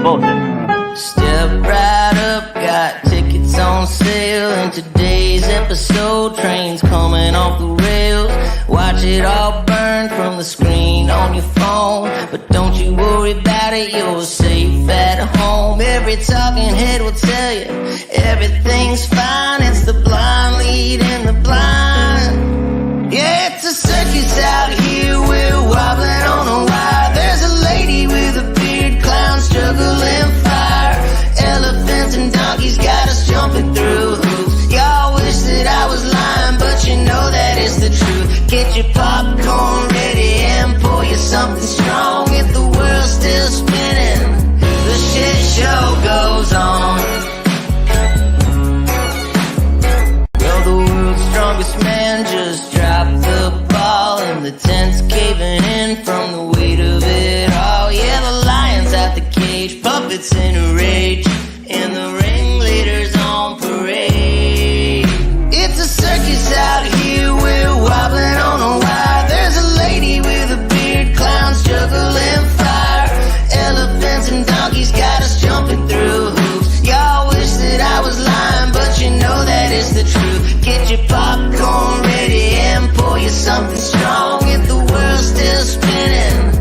bullshit. Step right up, got tickets on sale. In today's episode, trains coming off the rails. Watch it all burn from the screen on your phone. But don't you worry about it, you're safe at home. Every talking head will tell you everything's fine. It's the blind leading the blind. Yeah, it's a circus out here, we're wobbling on a wire. There's a lady with a beard, clowns juggling fire. Elephants and donkeys got us jumping through hoops. Y'all wish that I was lying, but you know that it's the truth. Get your popcorn ready and pour you something strong. If the world's still spinning, the shit show goes on. Well, the world's strongest man just dropped the ball, and the tent's caving in from the weight of it all. Yeah, the lion's out the cage, puppets in a rage, and the ringleader's on parade. It's a circus out here, we're wobbling on a wire. There's a lady with a beard, clowns juggling fire. Elephants and donkeys got us jumping through hoops. Y'all wish that I was lying, but you know that it's the truth. Get your popcorn ready and pour you something strong. If the world's still spinning,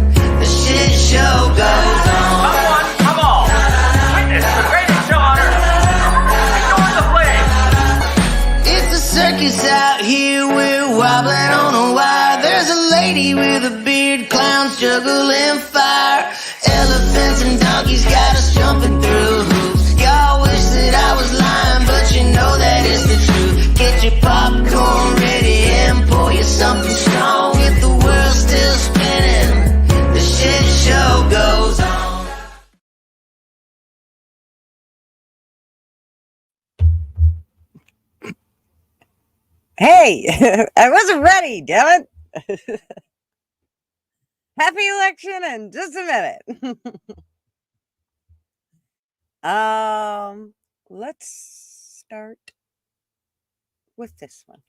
the shit show goes on. Come on. Witness the greatest show on earth. Ignore the flames. It's a circus out here, we're wobbling on a wire. There's a lady with a beard, clowns juggling fire. Elephants and donkeys got us jumping through hoops. Y'all wish that I was lying, but you know that it's the truth. Get your popcorn ready and pour you something strong. If the world's still spinning, the shit show goes on. Hey, I wasn't ready, damn it. Happy election in just a minute. Let's start with this one.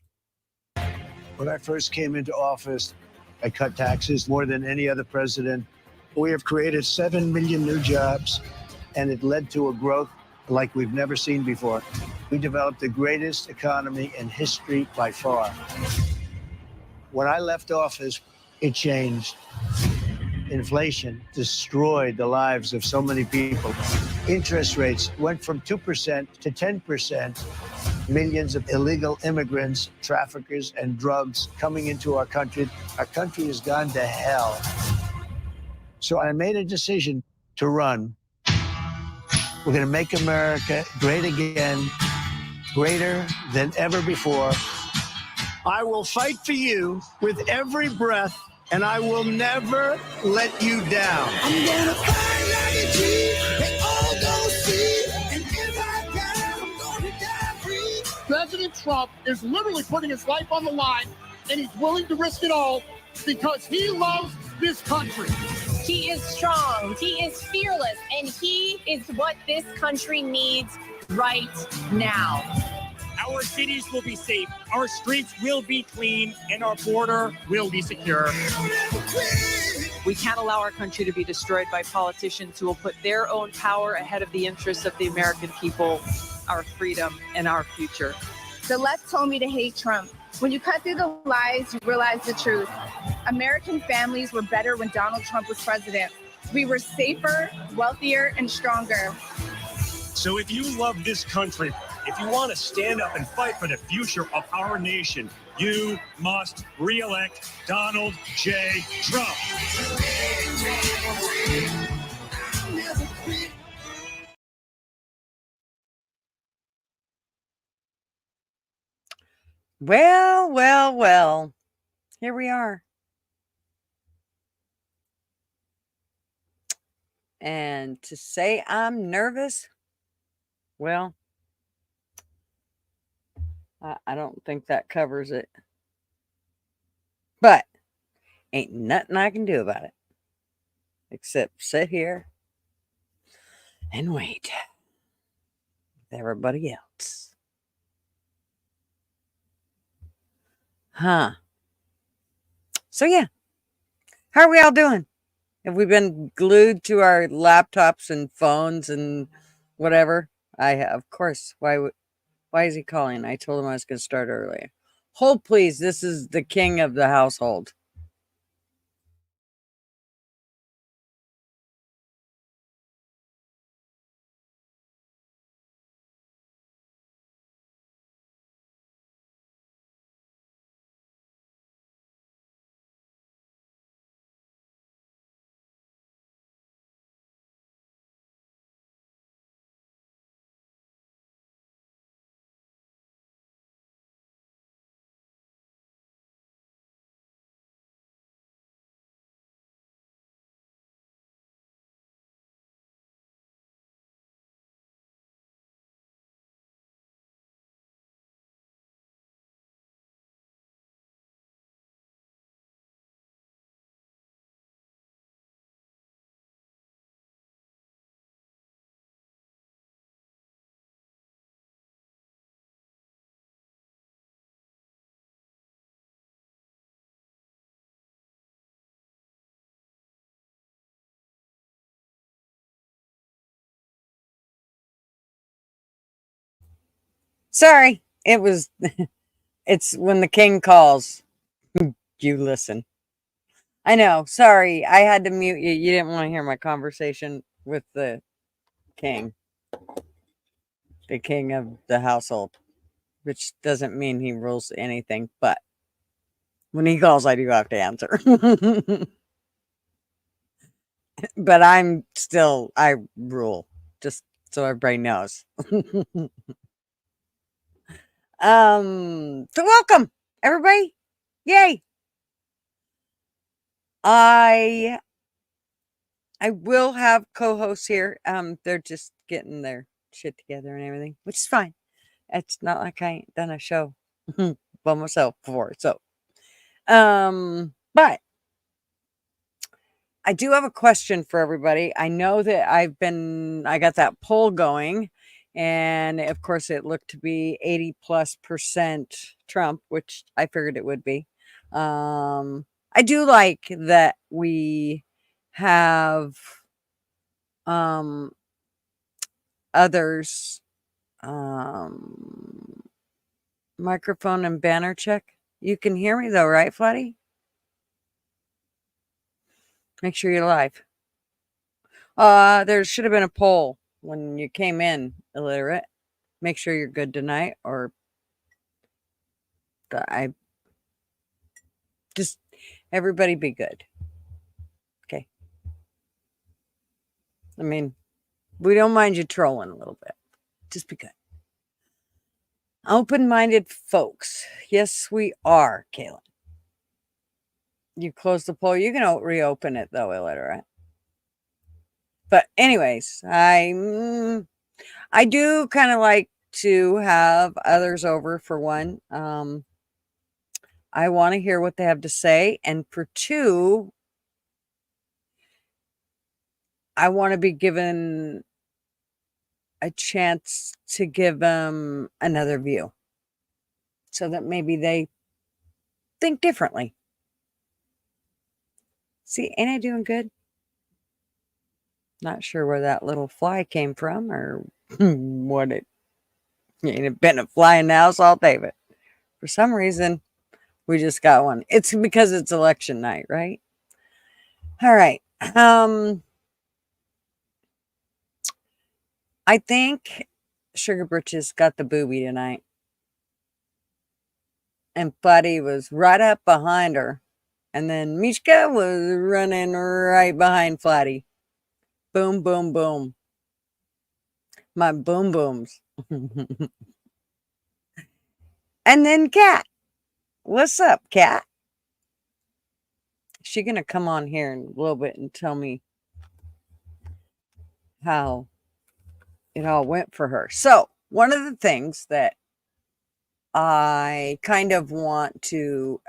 When I first came into office, I cut taxes more than any other president. We have created 7 million new jobs, and it led to a growth like we've never seen before. We developed the greatest economy in history by far. When I left office, it changed. Inflation destroyed the lives of so many people. Interest rates went from 2% to 10%. Millions of illegal immigrants, traffickers, and drugs coming into our country. Our country has gone to hell. So I made a decision to run. We're going to make America great again, greater than ever before. I will fight for you with every breath, and I will never let you down. I'm gonna fight like a G, they all gonna see, and if I die, I'm gonna die free. President Trump is literally putting his life on the line, and he's willing to risk it all because he loves this country. He is strong, he is fearless, and he is what this country needs right now. Our cities will be safe, our streets will be clean, and our border will be secure. We can't allow our country to be destroyed by politicians who will put their own power ahead of the interests of the American people, our freedom, and our future. The left told me to hate Trump. When you cut through the lies, you realize the truth. American families were better when Donald Trump was president. We were safer, wealthier, and stronger. So if you love this country, if you want to stand up and fight for the future of our nation, you must re-elect Donald J. Trump. Well. Here we are. And to say I'm nervous, well, I don't think that covers it. But ain't nothing I can do about it except sit here and wait with everybody else. So yeah, how are we all doing? Have we been glued to our laptops and phones and whatever? I have, of course. Why is he calling? I told him I was going to start early. Hold, please. This is the king of the household. Sorry, it was. It's when the king calls. You listen. I know. Sorry, I had to mute you. You didn't want to hear my conversation with the king of the household, which doesn't mean he rules anything. But when he calls, I do have to answer. But I rule, just so everybody knows. So welcome everybody. Yay. I will have co-hosts here. They're just getting their shit together and everything, which is fine. It's not like I ain't done a show by myself before. So, but I do have a question for everybody. I know that I got that poll going, and of course it looked to be 80+% Trump, which I figured it would be. I do like that we have others microphone and banner check. You can hear me though, right, Flatty? Make sure you're live. There should have been a poll when you came in, illiterate. Make sure you're good tonight, or I just everybody be good. Okay. I mean, we don't mind you trolling a little bit. Just be good. Open-minded folks. Yes, we are, Kaylin. You closed the poll. You can reopen it though, illiterate. But anyways, I do kind of like to have others over for one. I want to hear what they have to say, and for two, I want to be given a chance to give them another view, so that maybe they think differently. See, ain't I doing good? Not sure where that little fly came from or what it ain't been a fly in the house all day, but for some reason we just got one. It's because it's election night, right? All right. I think Sugar Britches got the booby tonight. And Buddy was right up behind her. And then Mishka was running right behind Flatty. Boom, boom, boom. My boom booms. And then Kat. What's up, Kat? She gonna come on here in a little bit and tell me how it all went for her. So one of the things that I kind of a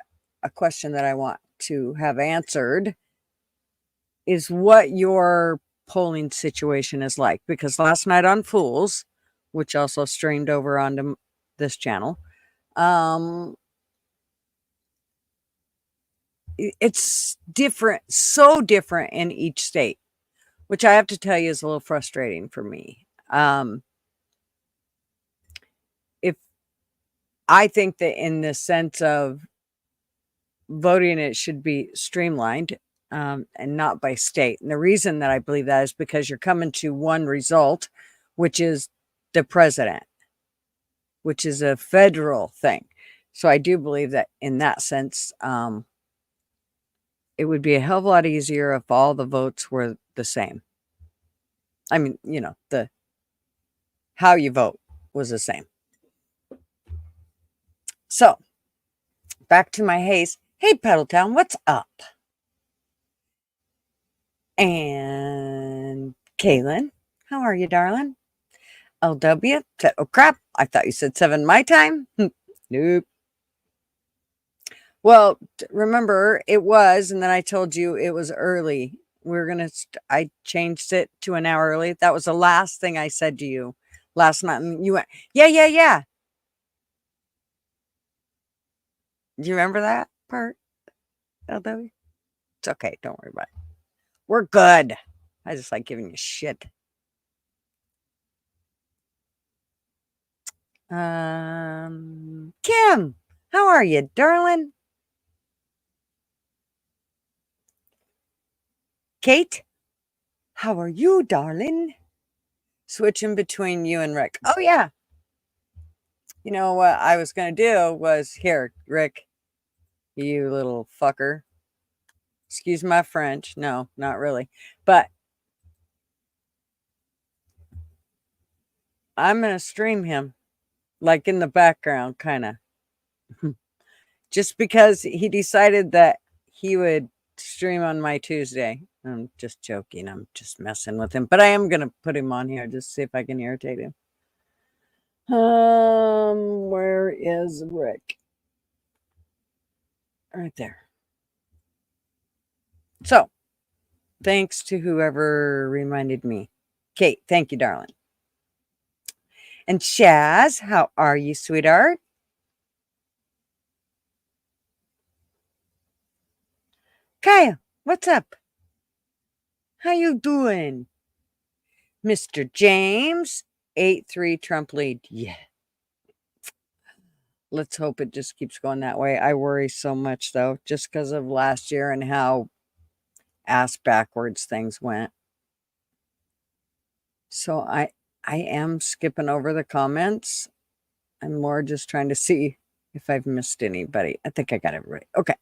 question that I want to have answered is what your polling situation is like, because last night on Fools, which also streamed over onto it's different, so different in each state, which I have to tell you is a little frustrating for me. If I think that in the sense of voting, it should be streamlined and not by state. And the reason that I believe that is because you're coming to one result, which is the president, which is a federal thing. So I do believe that in that sense, it would be a hell of a lot easier if all the votes were the same. I mean, you know, the how you vote was the same. So back to my haze. Hey, Pedaltown, what's up? And Kaylin, how are you, darling? LW said, oh crap, I thought you said 7 my time. Nope. Well, remember it was, and then I told you it was early. I changed it to an hour early. That was the last thing I said to you last night. And you went, yeah. Do you remember that part, LW? It's okay. Don't worry about it. We're good. I just like giving you shit. Kim, how are you, darling? Kate, how are you, darling? Switching between you and Rick. Oh, yeah. You know what I was going to do was, here, Rick, you little fucker. Excuse my French. No, not really. But I'm going to stream him, like in the background, kind of. Just because he decided that he would stream on my Tuesday. I'm just joking. I'm just messing with him. But I am going to put him on here just to see if I can irritate him. Where is Rick? Right there. So, thanks to whoever reminded me. Kate, thank you, darling. And Shaz, how are you, sweetheart? Kyle, what's up? How you doing? Mr. James, 8-3 Trump lead. Yeah. Let's hope it just keeps going that way. I worry so much, though, just because of last year and how ass backwards things went. So I am skipping over the comments. I'm more just trying to see if I've missed anybody. I think I got everybody. Okay.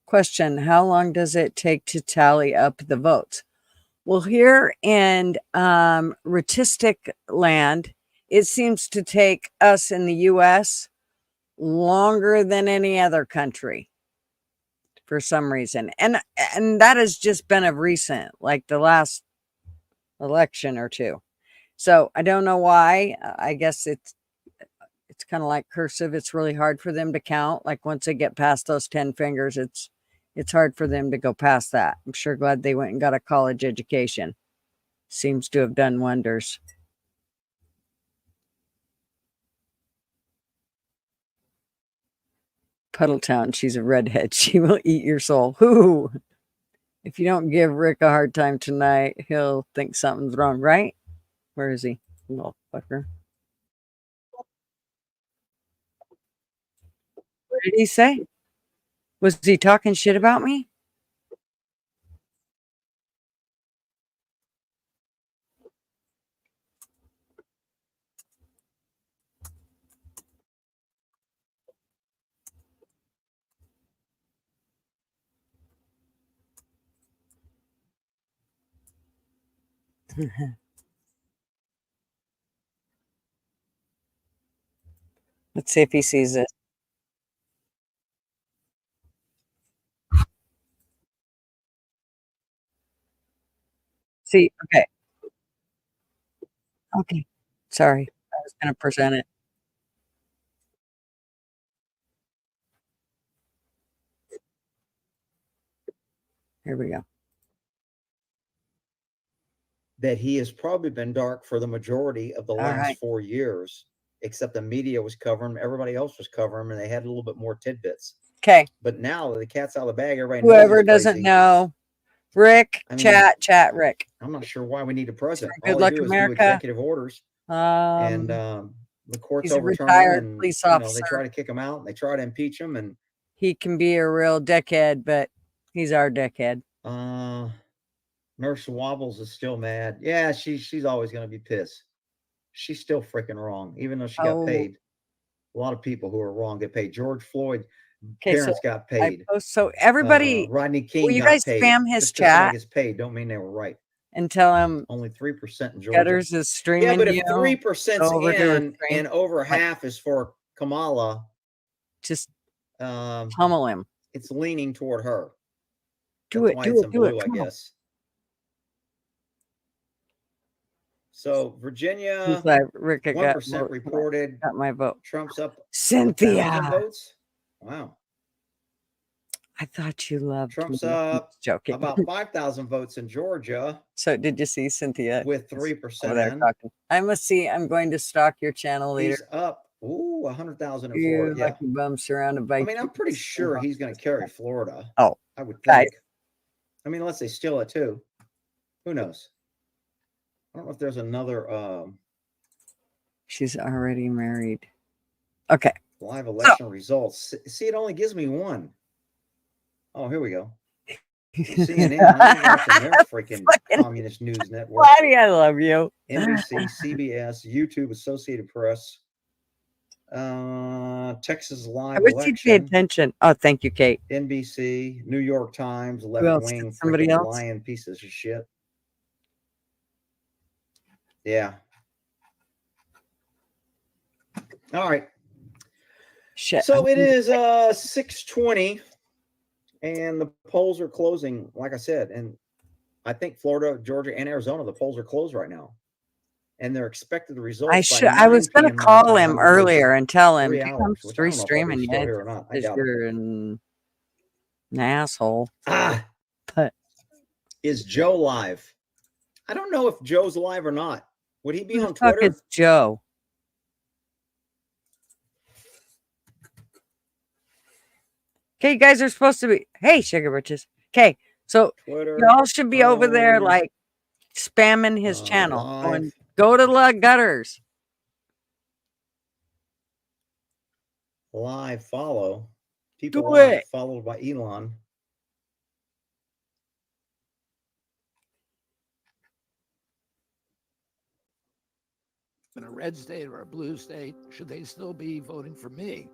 Question, how long does it take to tally up the votes? Well, here in Ratistic land, it seems to take us in the U.S. longer than any other country for some reason. And that has just been of recent, like the last election or two. So I don't know why. I guess it's kind of like cursive. It's really hard for them to count. Like once they get past those 10 fingers, it's hard for them to go past that. I'm sure glad they went and got a college education. Seems to have done wonders. Puddletown, she's a redhead. She will eat your soul. Who? If you don't give Rick a hard time tonight, he'll think something's wrong, right? Where is he? Little fucker. What did he say? Was he talking shit about me? Let's see if he sees it. See, okay. Okay. Sorry. I was going to present it. Here we go. That he has probably been dark for the majority of the last right. 4 years, except the media was covering him, everybody else was covering him, and they had a little bit more tidbits. Okay. But now the cat's out of the bag. Everybody knows Whoever he's doesn't crazy. know, Rick, I mean, chat doesn't crazy. know. Rick, I mean, chat, Rick. I'm not sure why we need a president. Good All luck, they do is do America. executive orders, and the courts he's a overturn retired them, and police they officer. try to kick him out, and they try to impeach him, and He can be a real dickhead, but he's our dickhead. Nurse Wobbles is still mad. Yeah, she's always going to be pissed. She's still freaking wrong, even though she got paid. A lot of people who are wrong get paid. George Floyd parents got paid. So everybody, Rodney King will you got guys paid. spam his Just 'cause somebody chat gets paid don't mean they were right. and tell him Only 3% in Georgia. Gutters is streaming. Yeah, but if you, 3%'s go over to his in stream. and over half is for Kamala, just pummel him. It's leaning toward her. Do That's it, why do it's it, in do blue, it. I Come on. guess. So Virginia, He's like, Rick, I 1% reported. got my vote. Trump's up 1,000 Cynthia. votes. Wow. I thought you loved Trump's me. up Joking. about 5,000 votes in Georgia So did you see Cynthia with over there 3% in. talking? I must see. I'm going to stalk your channel later. He's up. Ooh, 100,000 in You Florida. Yeah. lucky bum surrounded by. I mean, I'm pretty sure he's going to carry Florida. Oh, I would guys. think. I mean, unless they steal it too. Who knows? I don't know if there's another She's already married. Okay. live election results. See, it only gives me one. Oh, here we go. CNN. I'm watching their freaking communist news network. Laddie, I love you. NBC, CBS, YouTube, Associated Press, Texas Live I wish you'd pay Election, attention. Oh, thank you, Kate. NBC, New York Times, else? left-wing Somebody freaking else? lying pieces of shit. Yeah. All right. Shit. So it is 6:20, and the polls are closing, like I said, and I think Florida, Georgia, and Arizona, the polls are closed right now. And they're expected the results. I was going to 9 p.m. call my him time, earlier and tell him 3 "Hey, hours, I'm which I don't know if I'll be streaming still yet here or not. I because doubt it. you're an asshole." But Is Joe live? I don't know if Joe's live or not. Would he be who the on fuck Twitter? is Joe? Okay, you guys are supposed to be. Hey, sugar bitches. Okay, so Twitter. y'all should be over there like spamming his channel. Going, go to La Gutters. Live follow. People Do live, it. followed by Elon. In a red state or a blue state, should they still be voting for me?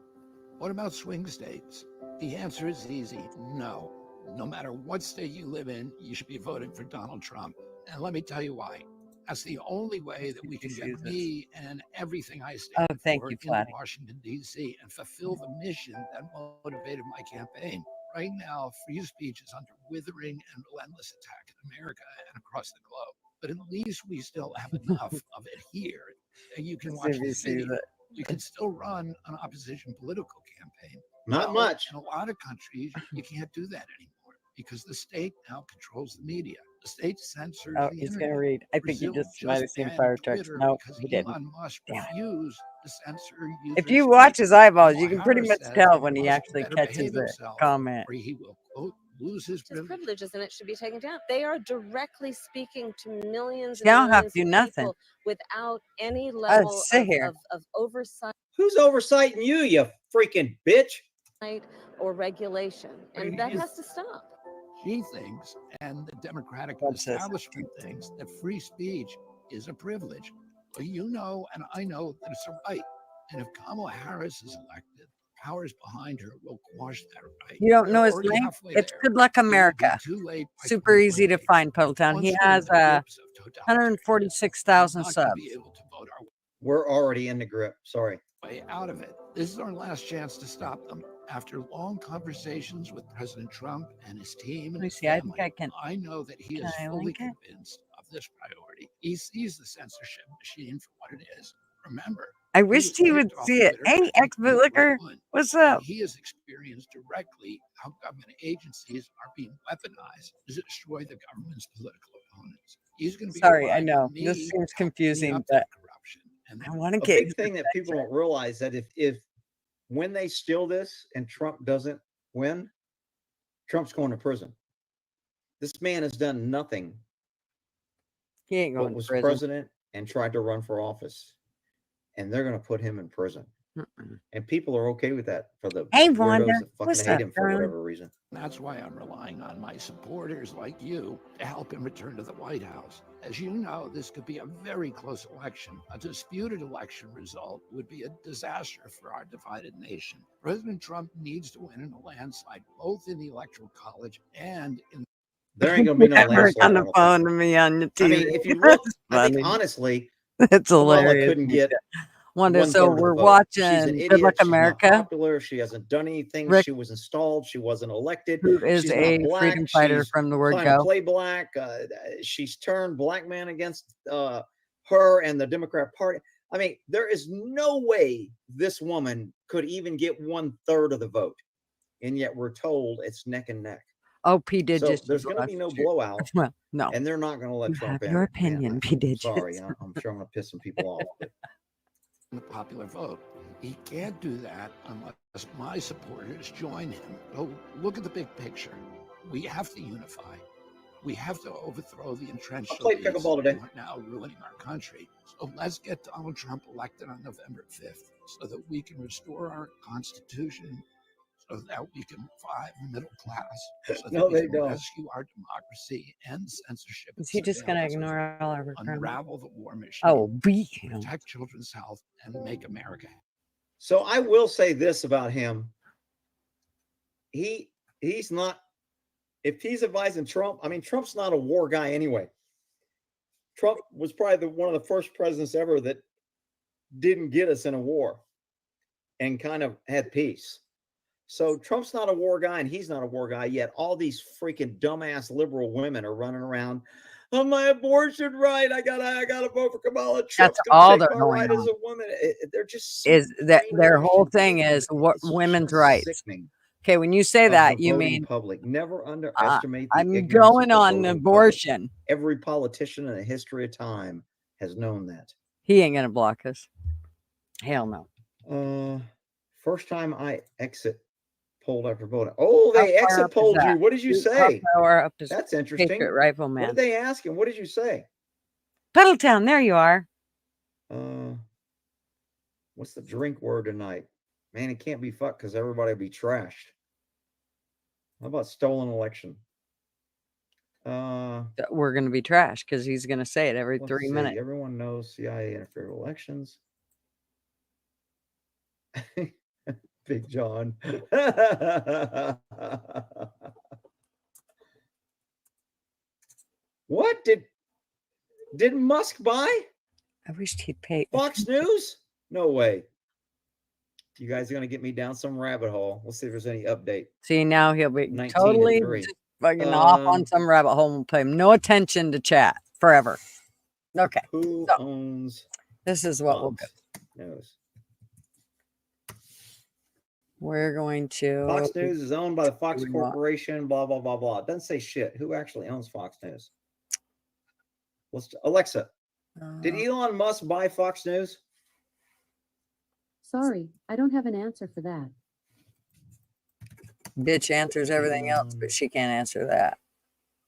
What about swing states? The answer is easy, no. No matter what state you live in, you should be voting for Donald Trump. And let me tell you why. That's the only way that we can get me and everything I stand thank for you, into Flatty. Washington, D.C. and fulfill the mission that motivated my campaign. Right now, free speech is under withering and relentless attack in America and across the globe. But at least we still have enough of it here that you can watch this video. You can still run an opposition political campaign. Not much. In a lot of countries, you can't do that anymore because the state now controls the media. The state censors Oh, the he's internet. going to read. I think Brazil you just might have seen banned fire trucks. Twitter No, because he didn't. Elon Musk Damn it. refused to censor If user you watch speech. his eyeballs, you Kamala can pretty Harris much says tell when he Musk actually better catches behave a himself comment. or he will, quote, lose his It's privilege. privileges and it should be taken down. They are directly speaking to millions You and don't have to millions do of nothing. people without any level sit here. of oversight Who's oversighting you, you freaking bitch? or regulation. And that has to stop. She thinks, and the Democratic What's this? establishment thinks, that free speech is a privilege. Well, you know, and I know that it's a right. And if Kamala Harris is elected, powers behind her will quash that right. You don't know They're his already name? halfway It's there. Good Luck It will be America. too late by Super easy to 2028. find, Puddletown. He Once we're in has the grips of totalitarianism, 146,000 we're not subs. gonna be able to vote our We're already in the grip. Sorry. way out of it. This is our last chance to stop them. After long conversations with President Trump and his team and Let me his see. I family, think I can. I know that he Can is I fully link it? convinced of this priority. He sees the censorship machine for what it is. Remember, I wished he would kicked off see it. Twitter Hey, back in ex bootlicker, 2021, what's and up? he has experienced directly how government agencies are being weaponized to destroy the government's political opponents. He's going to be Sorry, I relying know on me this to seems help clean confusing, up but that corruption. And I want to A get big thing that people don't realize that if when they steal this and Trump doesn't When? Trump's going to prison. This man has done nothing He ain't but going to was prison. president and tried to run for office. And they're going to put him in prison. And people are okay with that for the Hey, weirdos Wanda. that fucking What's hate up, him for girl? whatever reason. That's why I'm relying on my supporters like you to help him return to the White House. As you know, this could be a very close election. A disputed election result would be a disaster for our divided nation. President Trump needs to win in a landslide, both in the Electoral College and in There ain't going to be no Never landslide. on I the don't phone think. to me on the TV. I mean, if you look, I think funny. honestly, It's Kamala hilarious. couldn't get Wanda, so 1/3 of the we're vote. She's an watching idiot. Good Luck She's not America, popular. She hasn't done anything. Rick- She was installed. She wasn't elected. who is She's a not black. freedom fighter She's from the word trying to go. play black. She's turned black man against her and the Democrat Party. I mean, there is no way this woman could even get 1/3 of the vote. And yet we're told it's neck and neck. Oh, P did So just. there's going to be no blowout. Well, no. And they're not going to let You Trump have in. your Man, opinion, P. Digits. sorry, I'm sure I'm going to piss some people off. But the popular vote. He can't do that unless my supporters join him. So look at the big picture. We have to unify. We have to overthrow the entrenched I played elites pickleball today. who are now ruining our country. So let's get Donald Trump elected on November 5th so that we can restore our Constitution, so that we can revive the middle class, so that No, we they can don't. rescue our democracy, end censorship. Is he just going to surveillance, ignore all our comments? unravel the war machine, Oh, be him. protect children's health, and make America. So I will say this about him. He's not, if he's advising Trump, I mean, Trump's not a war guy anyway. Trump was probably one of the first presidents ever that didn't get us in a war and kind of had peace. So Trump's not a war guy and he's not a war guy yet. All these freaking dumbass liberal women are running around. Oh, my abortion right. I gotta vote for Kamala. Trump's That's gonna all take they're my going right on. as a woman. They're just Is that their brainwashed whole and thing is what it's just women's rights? sickening Okay, when you say of that, the you voting mean public. Never underestimate the I'm ignorance going of the on voting abortion. public. Every politician in the history of time has known that. He ain't gonna block us. Hell no. First time I exit polled after voting. Oh, they How far exit up is polled you. that? What did you How say? far up is That's interesting. Patriot Rifle What Man? did they ask him? What did you say? Puddletown, there you are. What's the drink word tonight? Man, it can't be fucked because everybody will be trashed. How about stolen election? We're gonna be trash because he's gonna say it every Let's 3 see. minutes. Everyone knows CIA interfered with elections. Big John. What did Musk buy? I wished he'd pay. Fox News? No way. You guys are gonna get me down some rabbit hole. We'll see if there's any update. See, now he'll be 19 totally and 3. just fucking off on some rabbit hole and pay him no attention to chat forever. Okay. Who so owns this is what we'll do. Fox News? We're going to Fox News is owned by the Fox we want- Corporation, blah, blah, blah, blah. It doesn't say shit. Who actually owns Fox News? Alexa, did Elon Musk buy Fox News? Sorry, I don't have an answer for that. bitch answers everything else, but she can't answer that.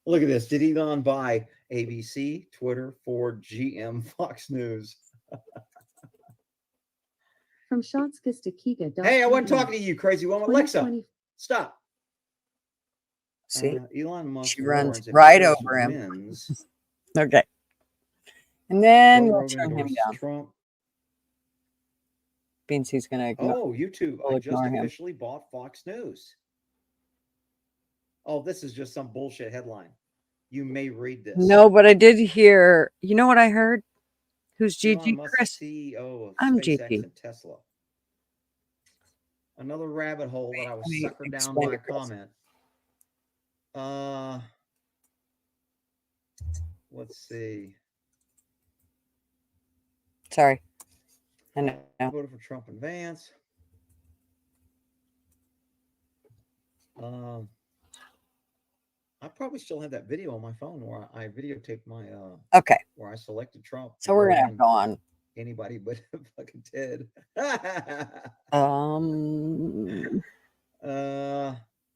Look at this. Did Elon buy ABC, Twitter, Ford, GM, Fox News? From Shotskis to Kika. Hey, I wasn't talking to you, crazy woman. Alexa, stop. See, Elon Musk she runs warns if right Harris over him. wins, Okay. And then Joe we'll Rogan turn him endorses down. Trump. Means he's going to ignore. Oh, YouTube. We'll I just ignore him. officially bought Fox News. Oh, this is just some bullshit headline. You may read this. No, but I did hear. You know what I heard? Who's Elon Gigi? Musk, Chris. CEO of I'm SpaceX Gigi. and Tesla. Another rabbit hole that I was Wait, suckered down explain by a it, Chris. comment. Let's see. Sorry. I know. Voted for Trump and Vance. I probably still have that video on my phone where I videotaped my Okay. where I selected Trump. So we're rather gonna have to go on. Anybody but fucking Ted.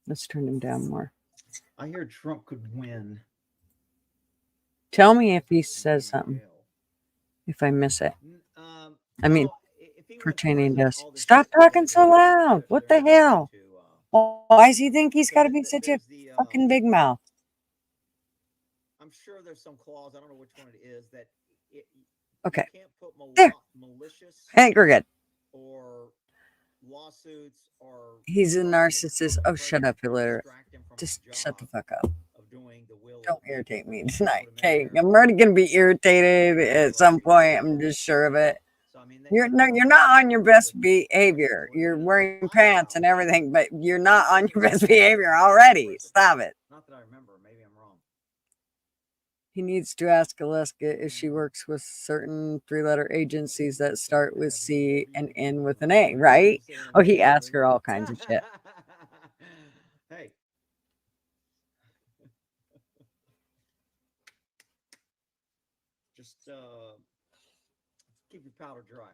Let's turn him down more. I hear Trump could win. Tell me if he says something. If I miss it. I mean, pertaining to us. Stop talking so loud. What the hell? Why does he think he's got to be such a fucking big mouth? I'm sure there's some clause. I don't know which one it is that Okay. you can't put There. malicious Hank, we're good. or lawsuits or He's a narcissist. Oh, shut up, Hillary. Just shut the fuck up. Don't irritate me tonight. Okay, I'm already gonna be irritated at some point. I'm just sure of it. You're not on your best behavior. You're wearing pants and everything, but you're not on your best behavior already. Stop it. Not that I remember. Maybe I'm wrong. He needs to ask Alaska if she works with certain 3-letter agencies that start with C and end with an A, right? Oh, he asked her all kinds of shit. Hey. Just keep your powder dry.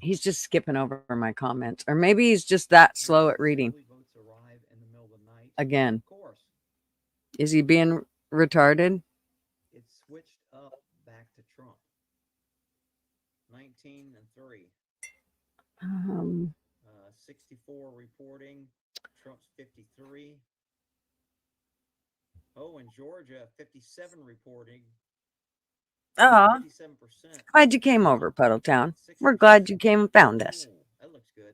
He's just skipping over my comments. Or maybe he's just that slow at reading. Again. Of course. Is he being retarded? It switched up back to Trump. 19 and 3. 64 reporting. Trump's 53. Oh, in Georgia, 57 reporting. 57%. Glad you came over, Puddletown. We're glad you came and found us. Ooh, that looks good.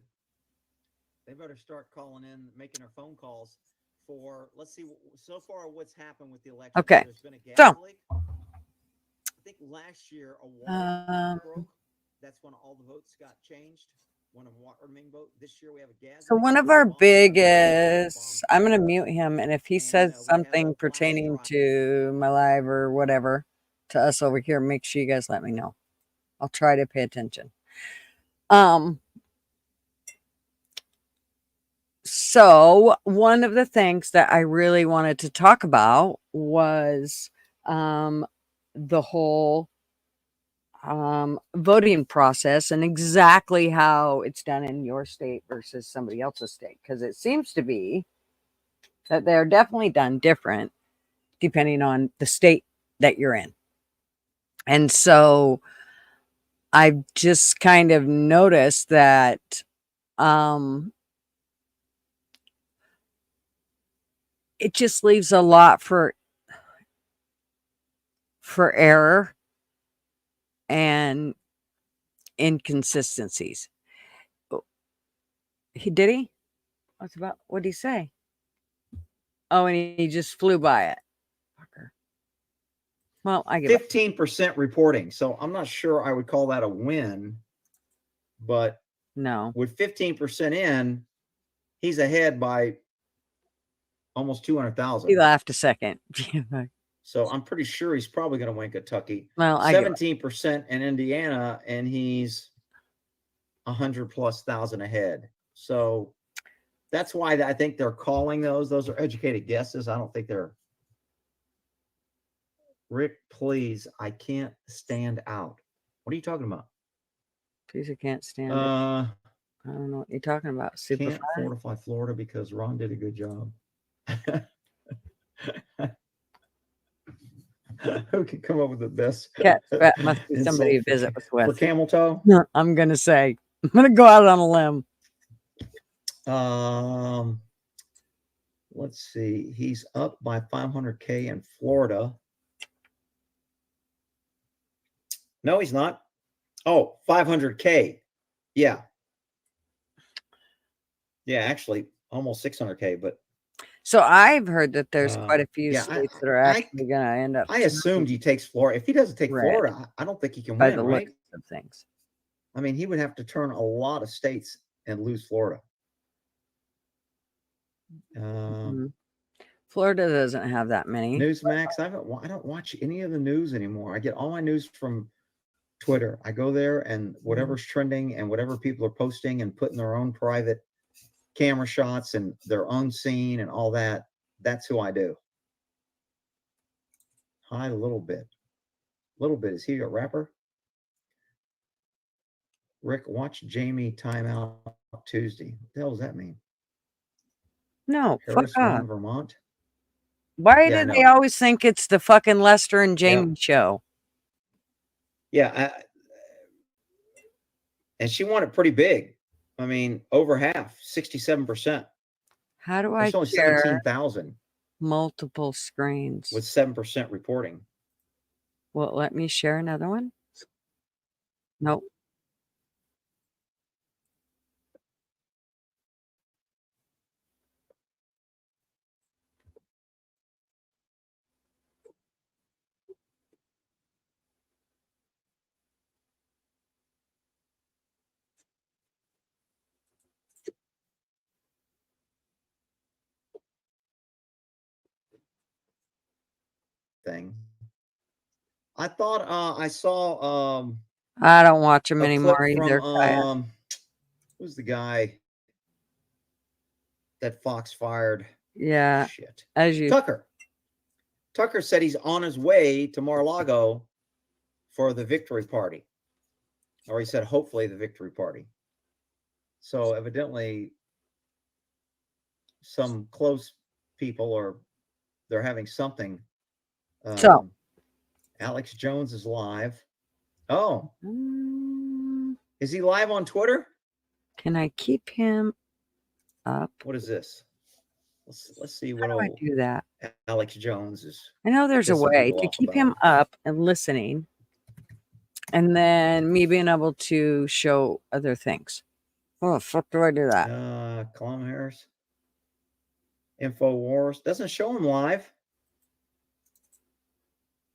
They better start calling in, making their phone calls for, let's see, so far what's happened with the election. Okay. There's been a gas So, leak. I think last year a water broke. That's when all the votes got changed. When a water main vote. This year we have a gas. So one of our biggest, I'm going to mute him. And if he says something pertaining to my live or whatever to us over here, make sure you guys let me know. I'll try to pay attention. So one of the things that I really wanted to talk about was the whole voting process and exactly how it's done in your state versus somebody else's state, because it seems to be that they're definitely done different depending on the state that you're in. And so I've just kind of noticed that it just leaves a lot for error and inconsistencies. Did he? What did he say? Oh, and he just flew by it. Fucker. Well, I give 15% reporting. So I'm not sure I would call that a win, but no. With 15% in, he's ahead by almost 200,000. He laughed a second. So I'm pretty sure he's probably going to win Kentucky. Well, 17% in Indiana, and he's 100,000+ ahead. So that's why I think they're calling those. Those are educated guesses. I don't think they're. Rick, please, I can't stand out. What are you talking about? Please, I can't stand it. I don't know what you're talking about. Super Can't fortify Florida because Ron did a good job. Who can come up with the best? Cat Fat must be somebody to visit with. For camel toe? I'm going to say. I'm going to go out on a limb. Let's see. He's up by 500K in Florida. No, he's not. Oh, 500K. Yeah. Yeah, actually, almost 600K, but. So I've heard that there's quite a few states that are actually going to end up. I assumed he takes Florida. If he doesn't take Florida, I don't think he can by win, the right? looks of things. I mean, he would have to turn a lot of states and lose Florida. Florida doesn't have that many. Newsmax. I don't watch any of the news anymore. I get all my news from Twitter. I go there and whatever's trending and whatever people are posting and putting their own private camera shots and their own scene and all that. That's who I do. Hi, a little bit. Little bit. Is he a rapper? Rick, watch Jamie timeout Tuesday. What the hell does that mean? No, fuck Harris off. won Vermont. Why Yeah, I do they know. always think it's the fucking Lester and Jamie Yep. show? Yeah, and she won it pretty big. I mean, over half, 67%. How do I There's only share 17,000 multiple screens? with 7% reporting. Will it let me share another one? Nope. Thing. I thought I saw I don't watch them a anymore clip either. from who's the guy that Fox fired? Yeah. Shit. As you Tucker. Tucker said he's on his way to Mar-a-Lago for the victory party. Or he said hopefully the victory party. So evidently some close people or they're having something. So Alex Jones is live. Oh. mm, Is he live on Twitter? can I keep him up? What is this? Let's see How what do I old do that? Alex Jones is. I know there's a pissing way people to off keep about. him up and listening, and then me being able to show other things. Oh, the fuck do I do that? Kamala Harris. InfoWars doesn't show him live.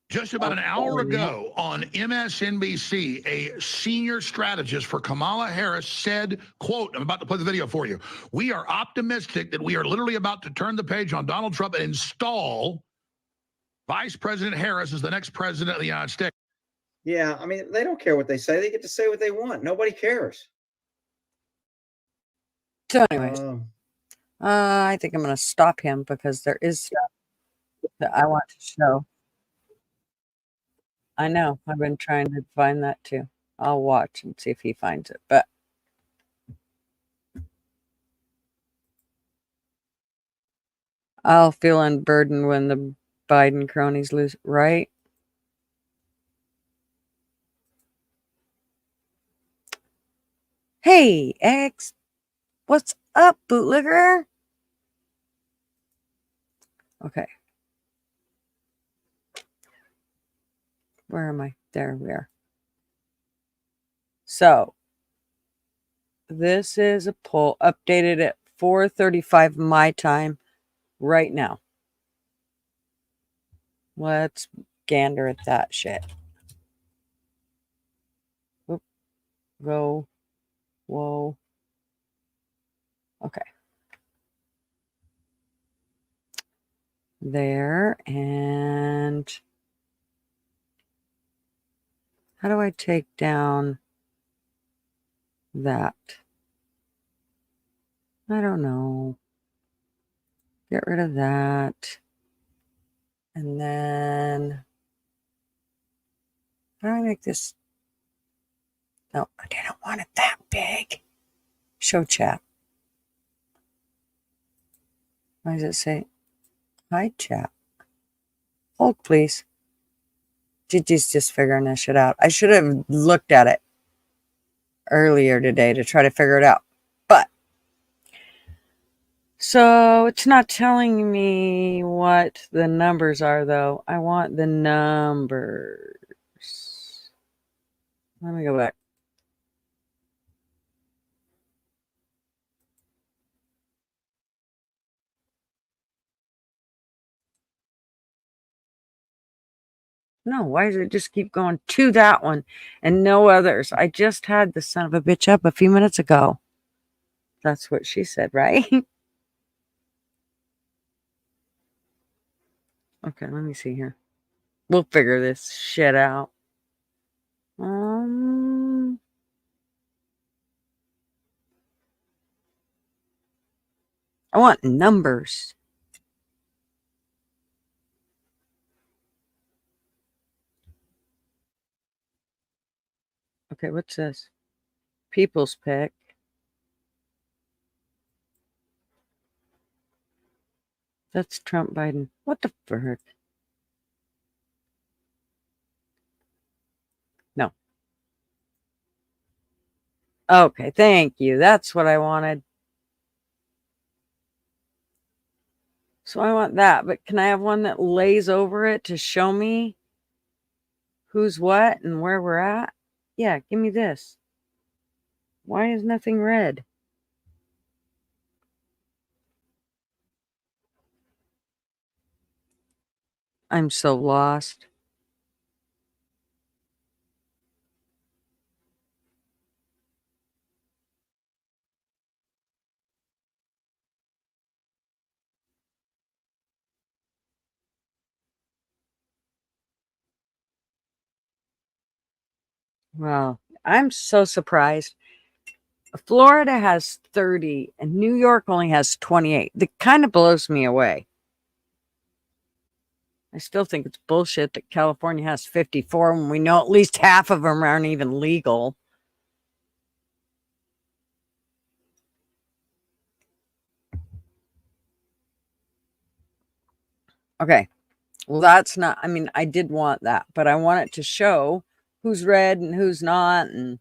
Just about an hour ago on MSNBC, a senior strategist for Kamala Harris said, quote, I'm about to play the video for you. We are optimistic that we are literally about to turn the page on Donald Trump and install Vice President Harris as the next president of the United States. Yeah, I mean, they don't care what they say. They get to say what they want. Nobody cares. So anyways, I think I'm going to stop him because there is stuff that I want to show. I know. I've been trying to find that too. I'll watch and see if he finds it. But I'll feel unburdened when the Biden cronies lose, right? Hey, X. What's up, bootlegger? Okay. Where am I? There we are. So, this is a poll updated at 4:35 my time right now. Let's gander at that shit. Oop. Go. Whoa. Okay. There. And how do I take down that? I don't know. Get rid of that. And then how do I make this? No, I didn't want it that big. Show chat. Why does it say hi chat? Hold please. Gigi's just figuring this shit out. I should have looked at it earlier today to try to figure it out. But so it's not telling me what the numbers are though. I want the numbers. Let me go back. No, why does it just keep going to that one and no others? I just had the son of a bitch up a few minutes ago. That's what she said, right? Okay, let me see here. We'll figure this shit out. I want numbers. Okay, what's this? People's pick. That's Trump Biden. What the frick? No. Okay, thank you. That's what I wanted. So I want that, but can I have one that lays over it to show me who's what and where we're at? Yeah, give me this. Why is nothing red? I'm so lost. Wow, I'm so surprised. Florida has 30 and New York only has 28. That kind of blows me away. I still think it's bullshit that California has 54 when we know at least half of them aren't even legal. Okay. Well, that's not, I mean, I did want that, but I want it to show who's red and who's not. And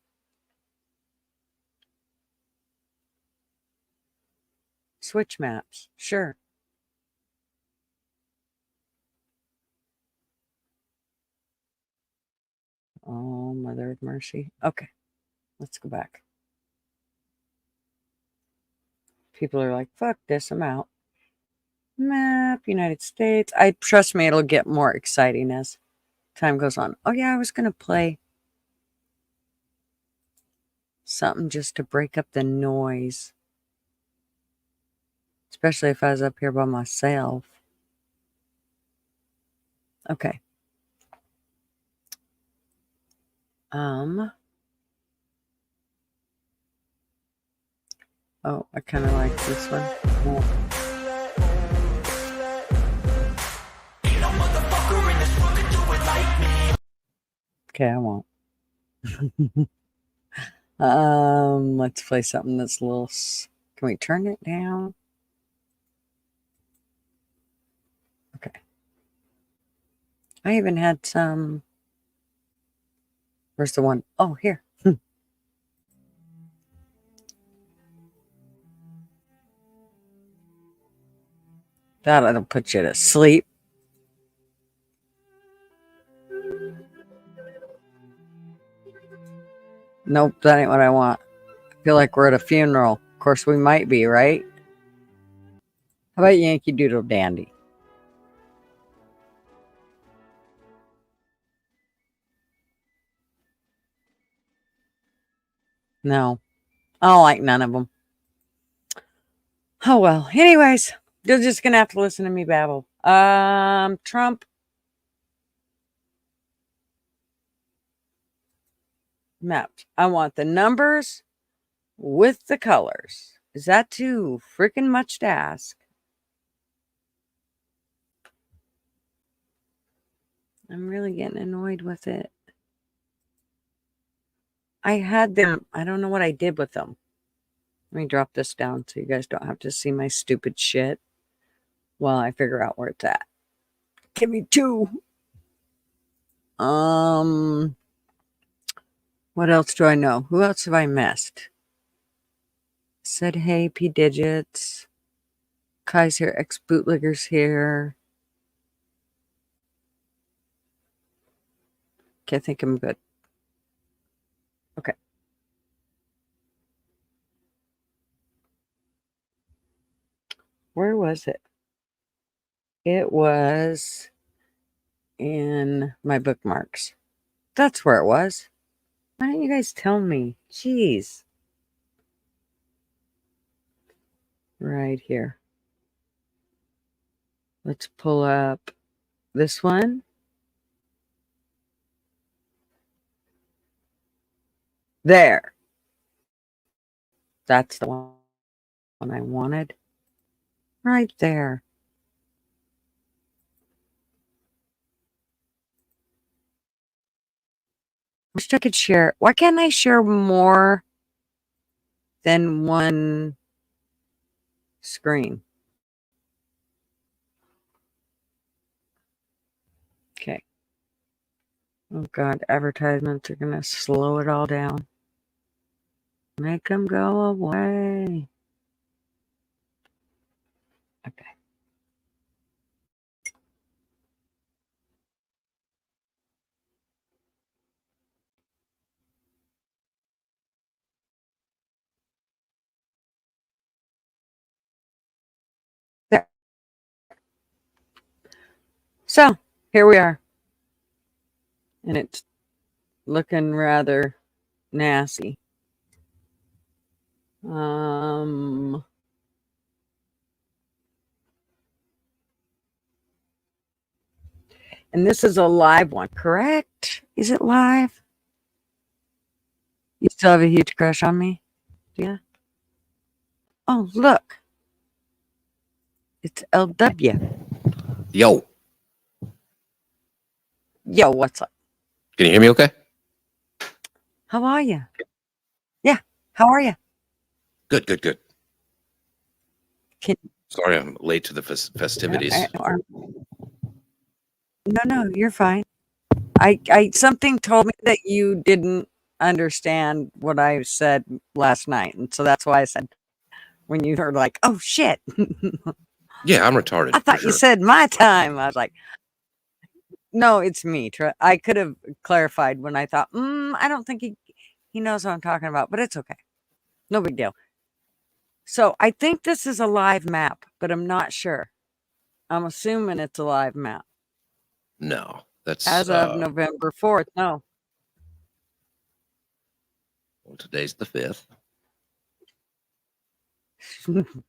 switch maps. Sure. Oh, Mother of Mercy. Okay. Let's go back. People are like, fuck this, I'm out. Map, United States. Trust me, it'll get more exciting as time goes on. Oh yeah, I was gonna play something just to break up the noise. Especially if I was up here by myself. Okay. Oh, I kind of like this one. Okay, I won't. Let's play something that's a little. Can we turn it down? Okay. I even had some. Where's the one? Oh, here. That'll put you to sleep. Nope, that ain't what I want. I feel like we're at a funeral. Of course, we might be, right? How about Yankee Doodle Dandy? No, I don't like none of them. Oh, well. Anyways, you're just going to have to listen to me babble. Trump. Mapped. I want the numbers with the colors. Is that too freaking much to ask? I'm really getting annoyed with it. I had them. I don't know what I did with them. Let me drop this down so you guys don't have to see my stupid shit while I figure out where it's at. Give me two. What else do I know? Who else have I missed? Said hey, P Digits. Kai's here. Ex Bootlegger's here. Okay, I think I'm good. Okay. Where was it? It was in my bookmarks. That's where it was. Why didn't you guys tell me? Jeez. Right here. Let's pull up this one. There. That's the one I wanted. Right there. Wish I could share. Why can't I share more than one screen. Okay. Oh God, advertisements are gonna slow it all down. Make them go away. Okay. There. So here we are. And it's looking rather nasty. And this is a live one, correct? Is it live? You still have a huge crush on me? Yeah. Oh, look. It's LW. Yo, Yo, what's up? can you hear me okay? How are you? Yeah. How are you? Good, good, good. Can, Sorry I'm late to the festivities. No, you're fine. I something told me that you didn't understand what I said last night, and so that's why I said when you were like, "Oh shit." Yeah, I'm retarded. I thought for you sure. said my time. I was like, no, it's me. I could have clarified when I thought, I don't think he knows what I'm talking about, but it's okay. No big deal. So I think this is a live map, but I'm not sure. I'm assuming it's a live map. No, that's As of November 4th. No. well, today's the 5th.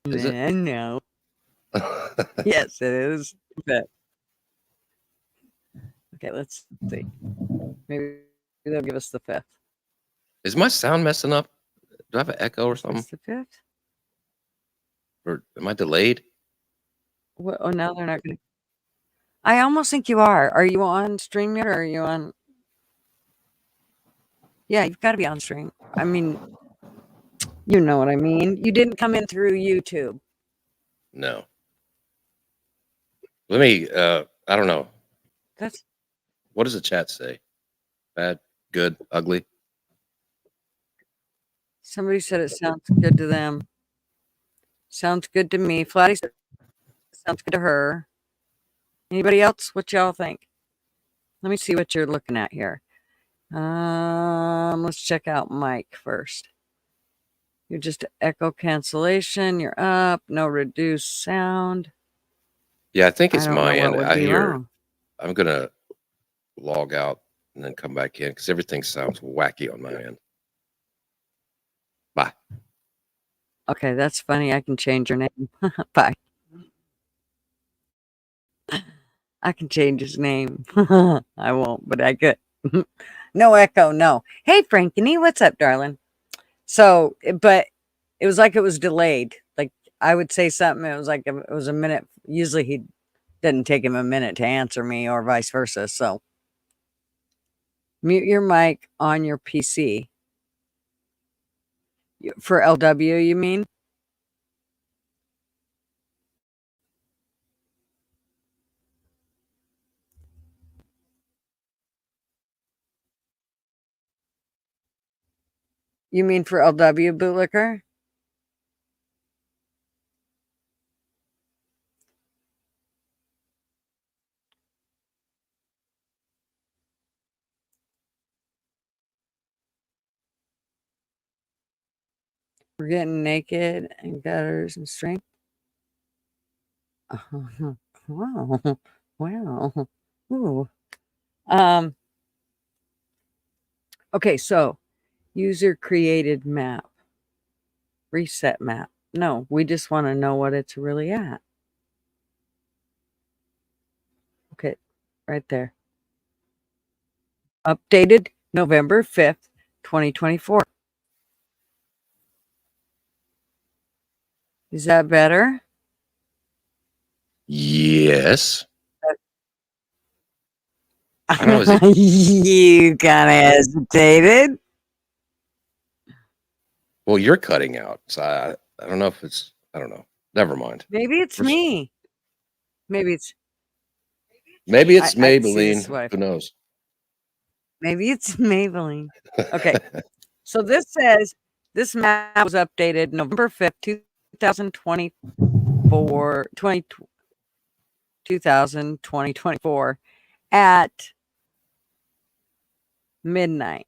Is it? No. Yes, it is. But okay, let's see. Maybe they'll give us the 5th. Is my sound messing up? Do I have an echo or something? It's the 5th? Or am I delayed? Well, oh, now they're not going to. I almost think you are. Are you on stream yet, or are you on? Yeah, you've got to be on stream. I mean, you know what I mean. You didn't come in through YouTube. No. Let me, I don't know. That's What does the chat say? Bad, good, ugly? somebody said it sounds good to them. Sounds good to me. Flatty said it sounds good to her. Anybody else? What y'all think? Let me see what you're looking at here. Let's check out Mike first. You're just echo cancellation. You're up. No reduced sound. Yeah, I think I it's don't know my what end. would I be hear, wrong. I'm going to log out and then come back in because everything sounds wacky on my end. Bye. Okay, that's funny. I can change your name. Bye. I can change his name. I won't, but I could. No echo, no. Hey, Frankie, what's up, darling? So, but it was like it was delayed. Like I would say something, it was like it was a minute. Usually he didn't take him a minute to answer me or vice versa. So mute your mic on your PC. For LW, you mean? You mean for LW, bootlicker? We're getting naked and gutters and strength. Wow. Wow. Ooh. Okay, so user created map. Reset map. No, we just want to know what it's really at. Okay, right there. Updated November 5th, 2024. Is that better? Yes. I don't know. Is it? You kind of hesitated. Well, you're cutting out, so I don't know if it's. I don't know. Never mind. Maybe it's We're s- me. Maybe it's Maybe it's I see, this is Maybelline. what I Who knows? maybe it's Maybelline. Okay. So this says this map was updated November 5th, 2024, 2024 at midnight.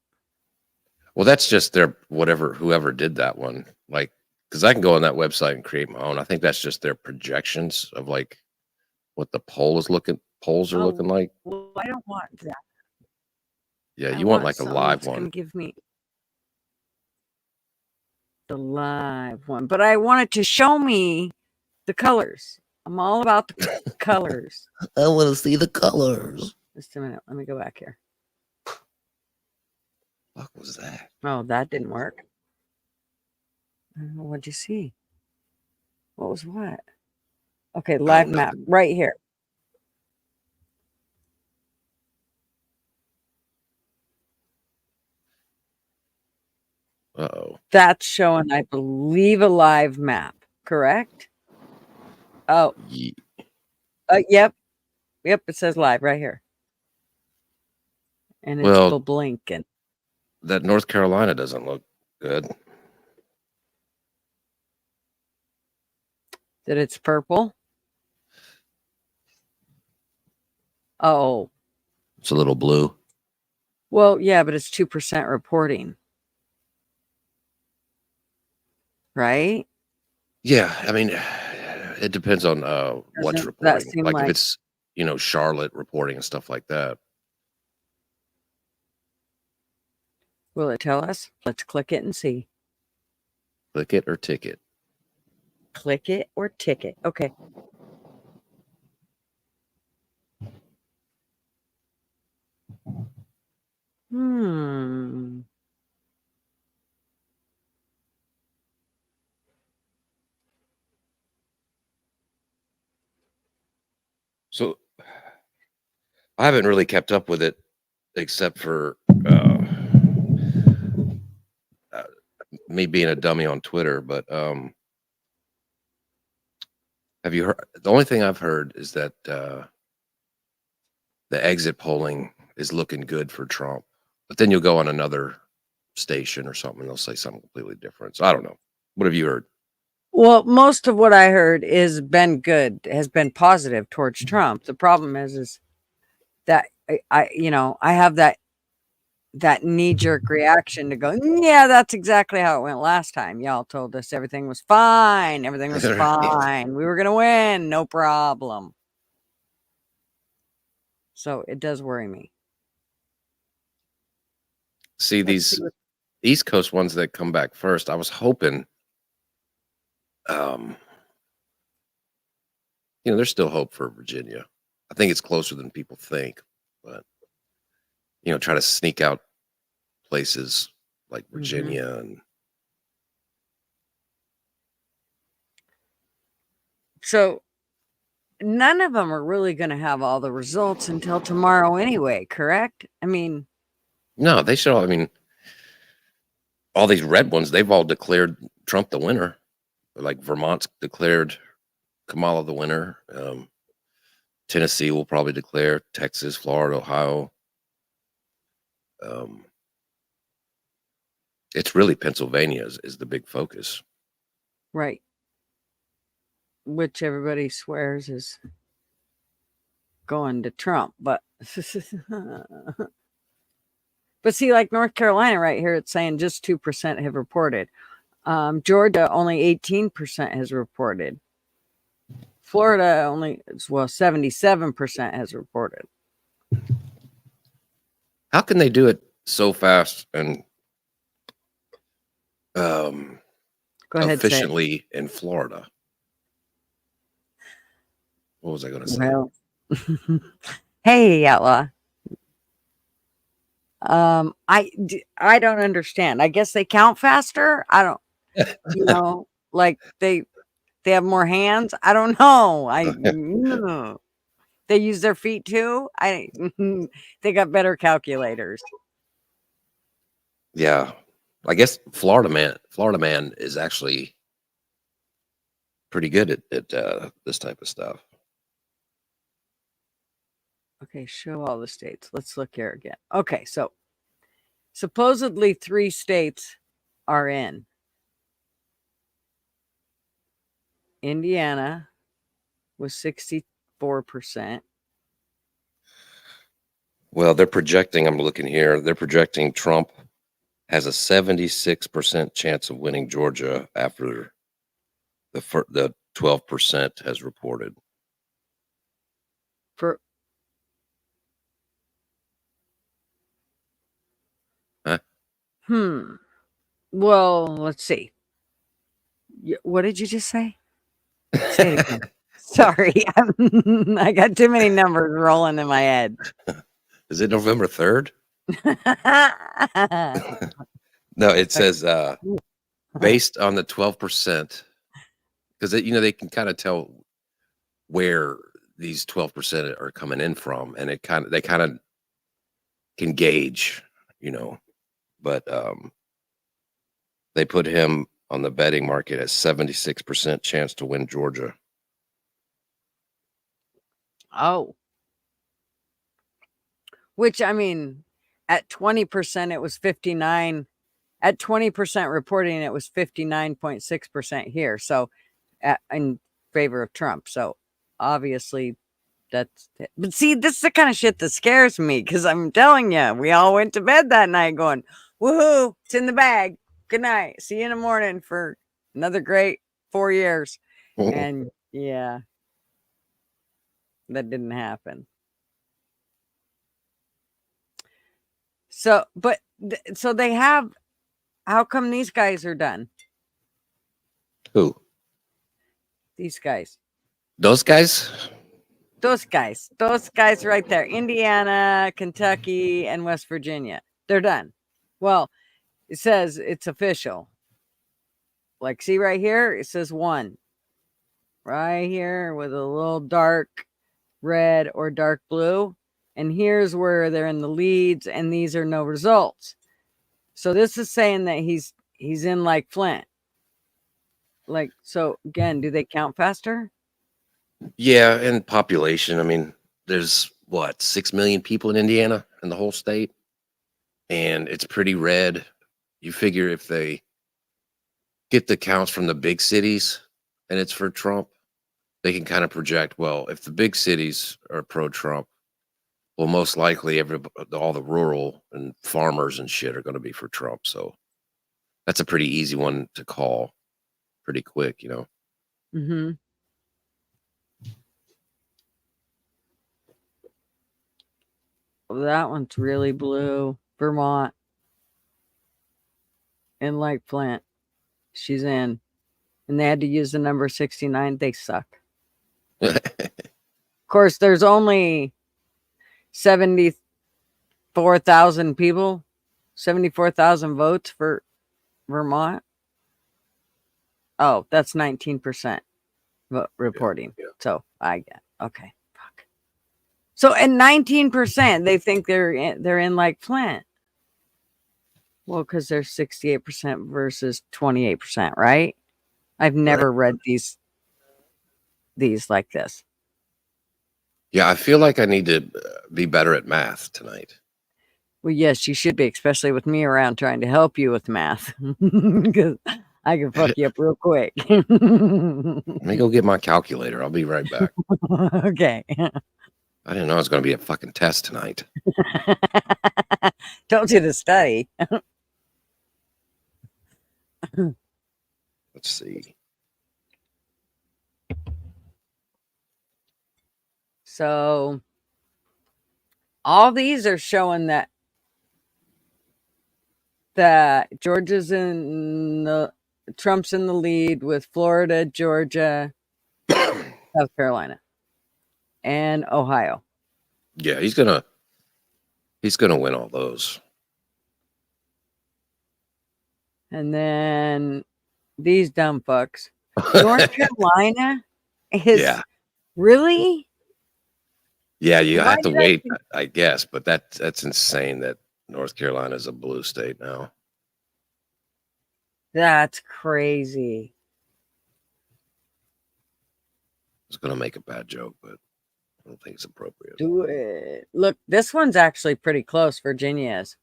Well, that's just their whoever did that one. Like, because I can go on that website and create my own. I think that's just their projections of like what the polls are looking like. Well, I don't want that. Yeah, I you want like a something live that's gonna one. give me the live one, but I want it to show me the colors. I'm all about the colors. I want to see the colors. Just a minute. Let me go back here. What was that? Oh, that didn't work. What'd you see? What was what? Okay, live map right here. Uh-oh. That's showing, I believe, a live map, correct? Oh, yep. Yep, it says live right here. And it's Well, blinking. that North Carolina doesn't look good. That it's purple? Oh, It's a little blue. well, yeah, but it's 2% reporting. Right? Yeah, I mean, it depends on what's Doesn't that reporting. seem Like if like it's Charlotte reporting and stuff like that. will it tell us? Let's click it and see. Click it or ticket. Click it or ticket. Okay. Hmm. So I haven't really kept up with it except for me being a dummy on Twitter. But have you heard? The only thing I've heard is that the exit polling is looking good for Trump. But then you'll go on another station or something, and they'll say something completely different. So I don't know. What have you heard? Well, most of what I heard has been good, has been positive towards Trump. The problem is that I have that knee-jerk reaction to go, yeah, that's exactly how it went last time. Y'all told us everything was fine. Everything was fine. We were going to win. No problem. So it does worry me. See, these East Coast ones that come back first, I was hoping, there's still hope for Virginia. I think it's closer than people think, but try to sneak out places like Virginia and So none of them are really going to have all the results until tomorrow anyway, correct? I mean, no, they should all. I mean, all these red ones, they've all declared Trump the winner. Like Vermont's declared Kamala the winner. Tennessee will probably declare, Texas, Florida, Ohio. It's really Pennsylvania is the big focus. right. Which everybody swears is going to Trump, but but see, like North Carolina right here, it's saying just 2% have reported. Georgia, only 18% has reported. Florida, only 77% has reported. How can they do it so fast and Go ahead, say it. efficiently in Florida? What was I going to say? Well, hey, Outlaw. I don't understand. I guess they count faster. I don't, like they have more hands. I don't know. They use their feet too. They got better calculators. Yeah. I guess Florida man is actually pretty good at this type of stuff. Okay, show all the states. Let's look here again. Okay, so supposedly 3 states are in. Indiana was 64%. Well, they're projecting, I'm looking here, they're projecting Trump has a 76% chance of winning Georgia after the 12% has reported. For Huh? Well, let's see. What did you just say? Say it again. Sorry. I got too many numbers rolling in my head. Is it November 3rd? No, it says based on the 12%, because they can kind of tell where these 12% are coming in from, and they kind of can gauge, but they put him on the betting market as 76% chance to win Georgia. Oh. Which, I mean, at 20%, it was 59. At 20% reporting, it was 59.6% here. So, in favor of Trump. So, obviously, that's it. But see, this is the kind of shit that scares me, because I'm telling you, we all went to bed that night going, woohoo, it's in the bag. Good night. See you in the morning for another great 4 years. And yeah, that didn't happen. So, but so they have, how come these guys are done? Who? These guys. Those guys? Those guys right there. Indiana, Kentucky, and West Virginia. They're done. Well, it says it's official. Like, see right here, it says 1. Right here with a little dark red or dark blue. And here's where they're in the leads, and these are no results. So this is saying that he's in like Flint. Like, so again, do they count faster? Yeah, and population. I mean, there's 6 million people in Indiana in the whole state, and it's pretty red. You figure if they get the counts from the big cities and it's for Trump, they can kind of project, well, if the big cities are pro-Trump, well, most likely all the rural and farmers and shit are going to be for Trump. So that's a pretty easy one to call pretty quick, Mm-hmm. Well, that one's really blue. Vermont. And like Flint. She's in. And they had to use the number 69. They suck. Of course, there's only 74,000 people, 74,000 votes for Vermont. Oh, that's 19% reporting. Yeah. So I get, okay, fuck. So at 19%, they think they're in like Flint. Well, because they're 68% versus 28%, right? I've never read these like this. Yeah, I feel like I need to be better at math tonight. Well, yes, you should be, especially with me around trying to help you with math, because I can fuck you up real quick. Let me go get my calculator. I'll be right back. Okay. I didn't know it was going to be a fucking test tonight. Told you to study. Let's see. So all these are showing that Georgia's Trump's in the lead with Florida, Georgia, South Carolina, and Ohio. Yeah, he's gonna win all those. And then these dumb fucks. North Carolina is really? Yeah, you Why have to did wait, I guess, but that's insane that North Carolina is a blue state now. That's crazy. I was gonna make a bad joke, but I don't think it's appropriate. Do it. Look, this one's actually pretty close. Virginia is.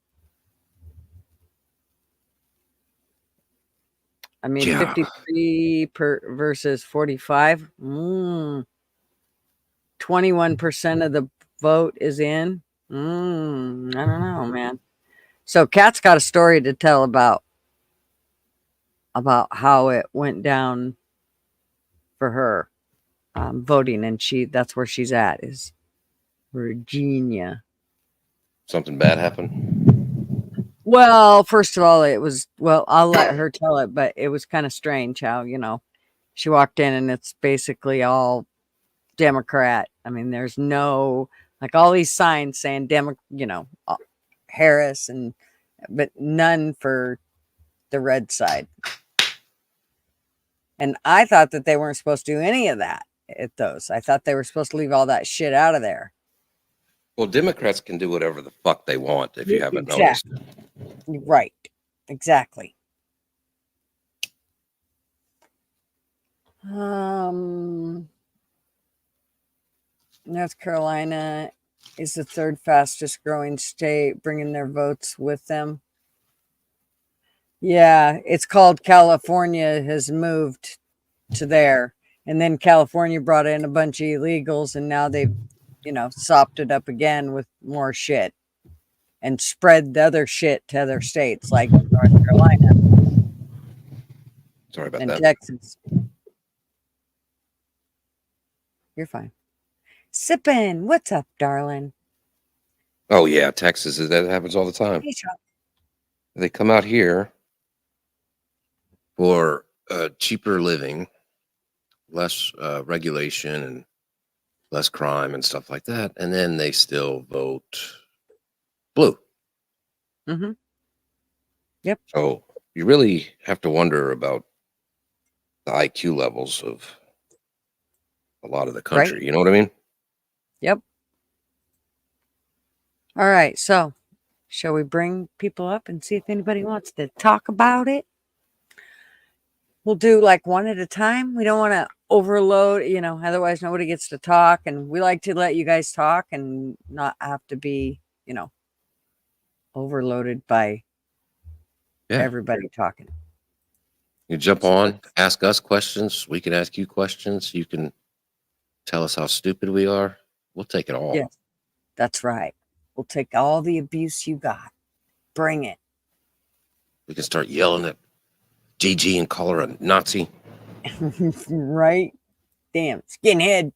I mean, Yeah. 53 versus 45. 21% of the vote is in. I don't know, man. So Kat's got a story to tell about how it went down for her voting, and that's where she's at, is Virginia. Something bad happened. Well, first of all, I'll let her tell it, but it was kind of strange how, she walked in and it's basically all Democrat. I mean, there's no, like, all these signs saying Harris, but none for the red side. And I thought that they weren't supposed to do any of that at those. I thought they were supposed to leave all that shit out of there. Well, Democrats can do whatever the fuck they want if you haven't Exactly. noticed. Right. Exactly. North Carolina is the third fastest growing state, bringing their votes with them. Yeah, it's called California has moved to there. And then California brought in a bunch of illegals, and now they've, sopped it up again with more shit and spread the other shit to other states like North Carolina. Sorry about and that. Texas. You're fine. Sippin', what's up, darling? Oh yeah, Texas. That happens all the time. Hey, Sean. They come out here for cheaper living, less regulation, and less crime and stuff like that, and then they still vote blue. Mm-hmm. Yep. So you really have to wonder about the IQ levels of a lot of the country. Right. You know what I mean? Yep. All right. So, shall we bring people up and see if anybody wants to talk about it? We'll do like one at a time. We don't want to overload, otherwise nobody gets to talk. And we like to let you guys talk and not have to be, overloaded by everybody talking. You jump on, ask us questions. We can ask you questions. You can tell us how stupid we are. We'll take it all. Yes, that's right. We'll take all the abuse you got. Bring it. We can start yelling at Gigi and call her a Nazi. Right? Damn, skinhead.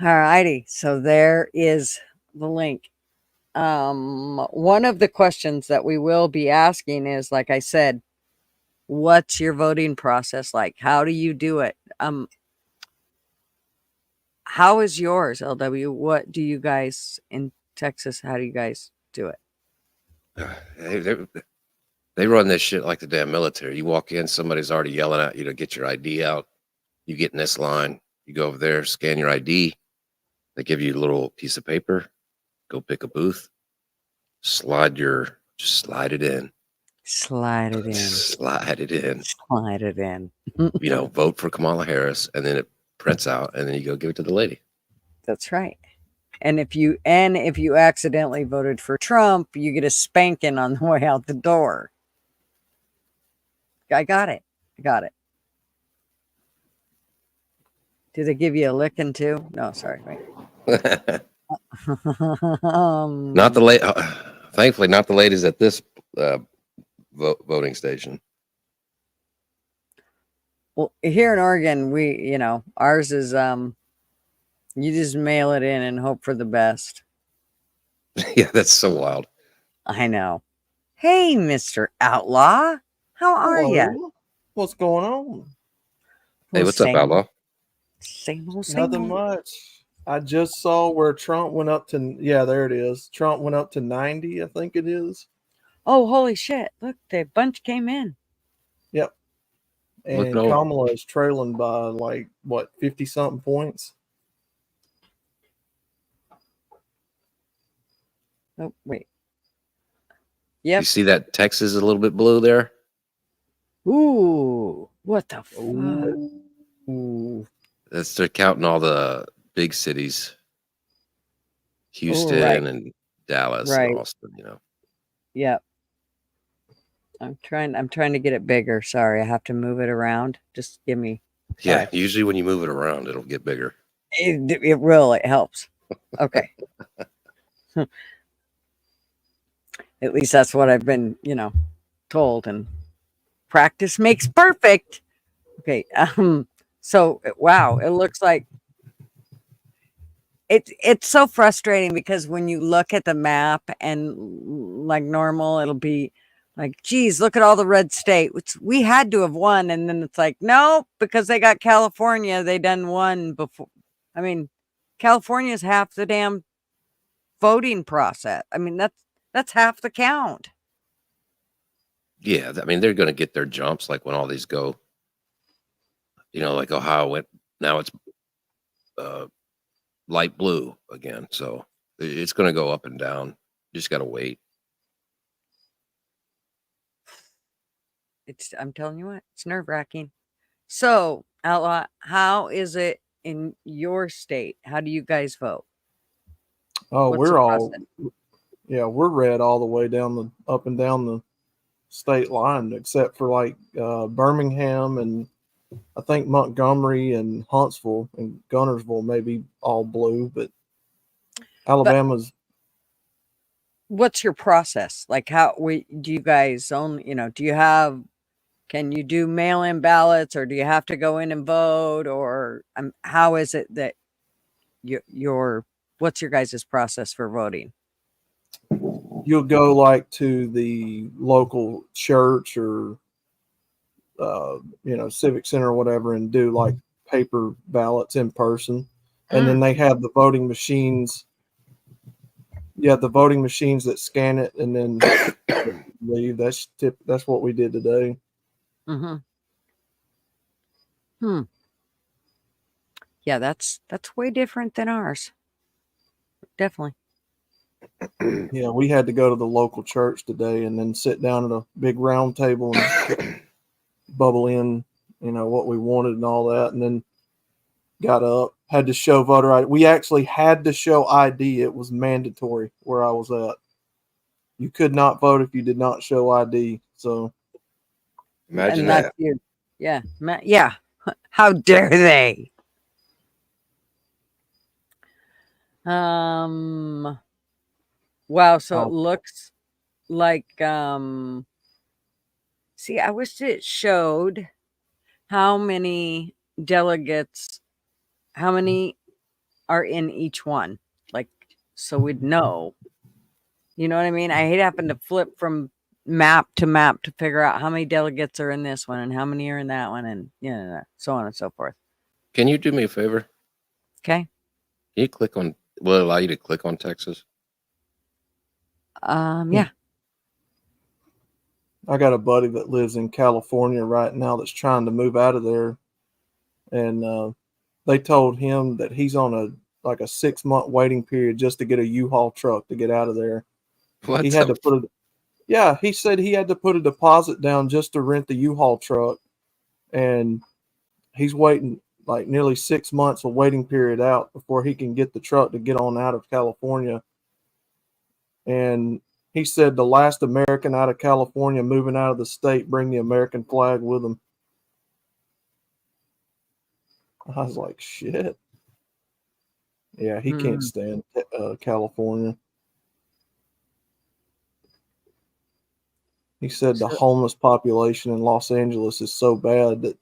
All righty. So there is the link. One of the questions that we will be asking is, like I said, what's your voting process like? How do you do it? How is yours, LW? What do you guys in Texas, how do you guys do it? They run this shit like the damn military. You walk in, somebody's already yelling at you to get your ID out. You get in this line. You go over there, scan your ID. They give you a little piece of paper. Go pick a booth. Just slide it in. Slide it in. Slide it in. Slide it in. Vote for Kamala Harris, and then it prints out, and then you go give it to the lady. That's right. And if you accidentally voted for Trump, you get a spanking on the way out the door. I got it. Do they give you a licking too? No, sorry. Wait. Not the late. Thankfully, not the ladies at this voting station. Well, here in Oregon, we, ours is you just mail it in and hope for the best. Yeah, that's so wild. I know. Hey, Mr. Outlaw. How are you? What's going on? Hey, what's up, Outlaw? Same old. Nothing much. I just saw where Trump went up to, there it is. Trump went up to 90, I think it is. Oh, holy shit. Look, the bunch came in. Yep. And Kamala is trailing by 50 something points. Oh, wait. Yep. You see that Texas is a little bit blue there? Ooh, what the fuck? Ooh. That's they're counting all the big cities, Houston right. and Dallas Right. and Austin. Yep. I'm trying to get it bigger. Sorry, I have to move it around. Just give me. Yeah, Five. usually when you move it around, it'll get bigger. It really helps. Okay. At least that's what I've been, told. And practice makes perfect. Okay. So wow, it looks like it's so frustrating because when you look at the map and like normal, it'll be like, geez, look at all the red state, which we had to have won. And then it's like, no, because they got California, they done won before. I mean, California is half the damn voting process. I mean, that's half the count. Yeah, I mean, they're going to get their jumps like when all these go. Like Ohio went, now it's light blue again. So it's going to go up and down. Just got to wait. I'm telling you what, it's nerve-wracking. So, Outlaw, how is it in your state? How do you guys vote? Oh, What's the we're all, process? we're red all the way down up and down the state line, except for like Birmingham and I think Montgomery and Huntsville and Gunnersville may be all blue, but Alabama's. What's your process? Like, how do you guys only, can you do mail-in ballots, or do you have to go in and vote, or how is it that what's your guys' process for voting? You'll go like to the local church or civic center or whatever and do like paper ballots in person, and then they have the voting machines. Yeah, the voting machines that scan it and then leave. That's what we did today. Yeah, that's way different than ours. Definitely. Yeah, we had to go to the local church today and then sit down at a big round table and bubble in, what we wanted and all that, and then got up, had to show voter ID. We actually had to show ID. It was mandatory where I was at. You could not vote if you did not show ID. So imagine that. Yeah. Yeah. How dare they? Wow. So it looks like, see, I wish it showed how many delegates, how many are in each one, like, so we'd know. You know what I mean? I hate having to flip from map to map to figure out how many delegates are in this one and how many are in that one, and so on and so forth. Can you do me a favor? Okay. Can you will it allow you to click on Texas? Yeah. I got a buddy that lives in California right now that's trying to move out of there, and they told him that he's on a 6-month waiting period just to get a U-Haul truck to get out of there. What? He had to put he said he had to put a deposit down just to rent the U-Haul truck, and he's waiting like nearly 6 months of waiting period out before he can get the truck to get on out of California. And he said the last American out of California moving out of the state bring the American flag with him. I was like, shit. Yeah, he can't stand California. He said the homeless population in Los Angeles is so bad that,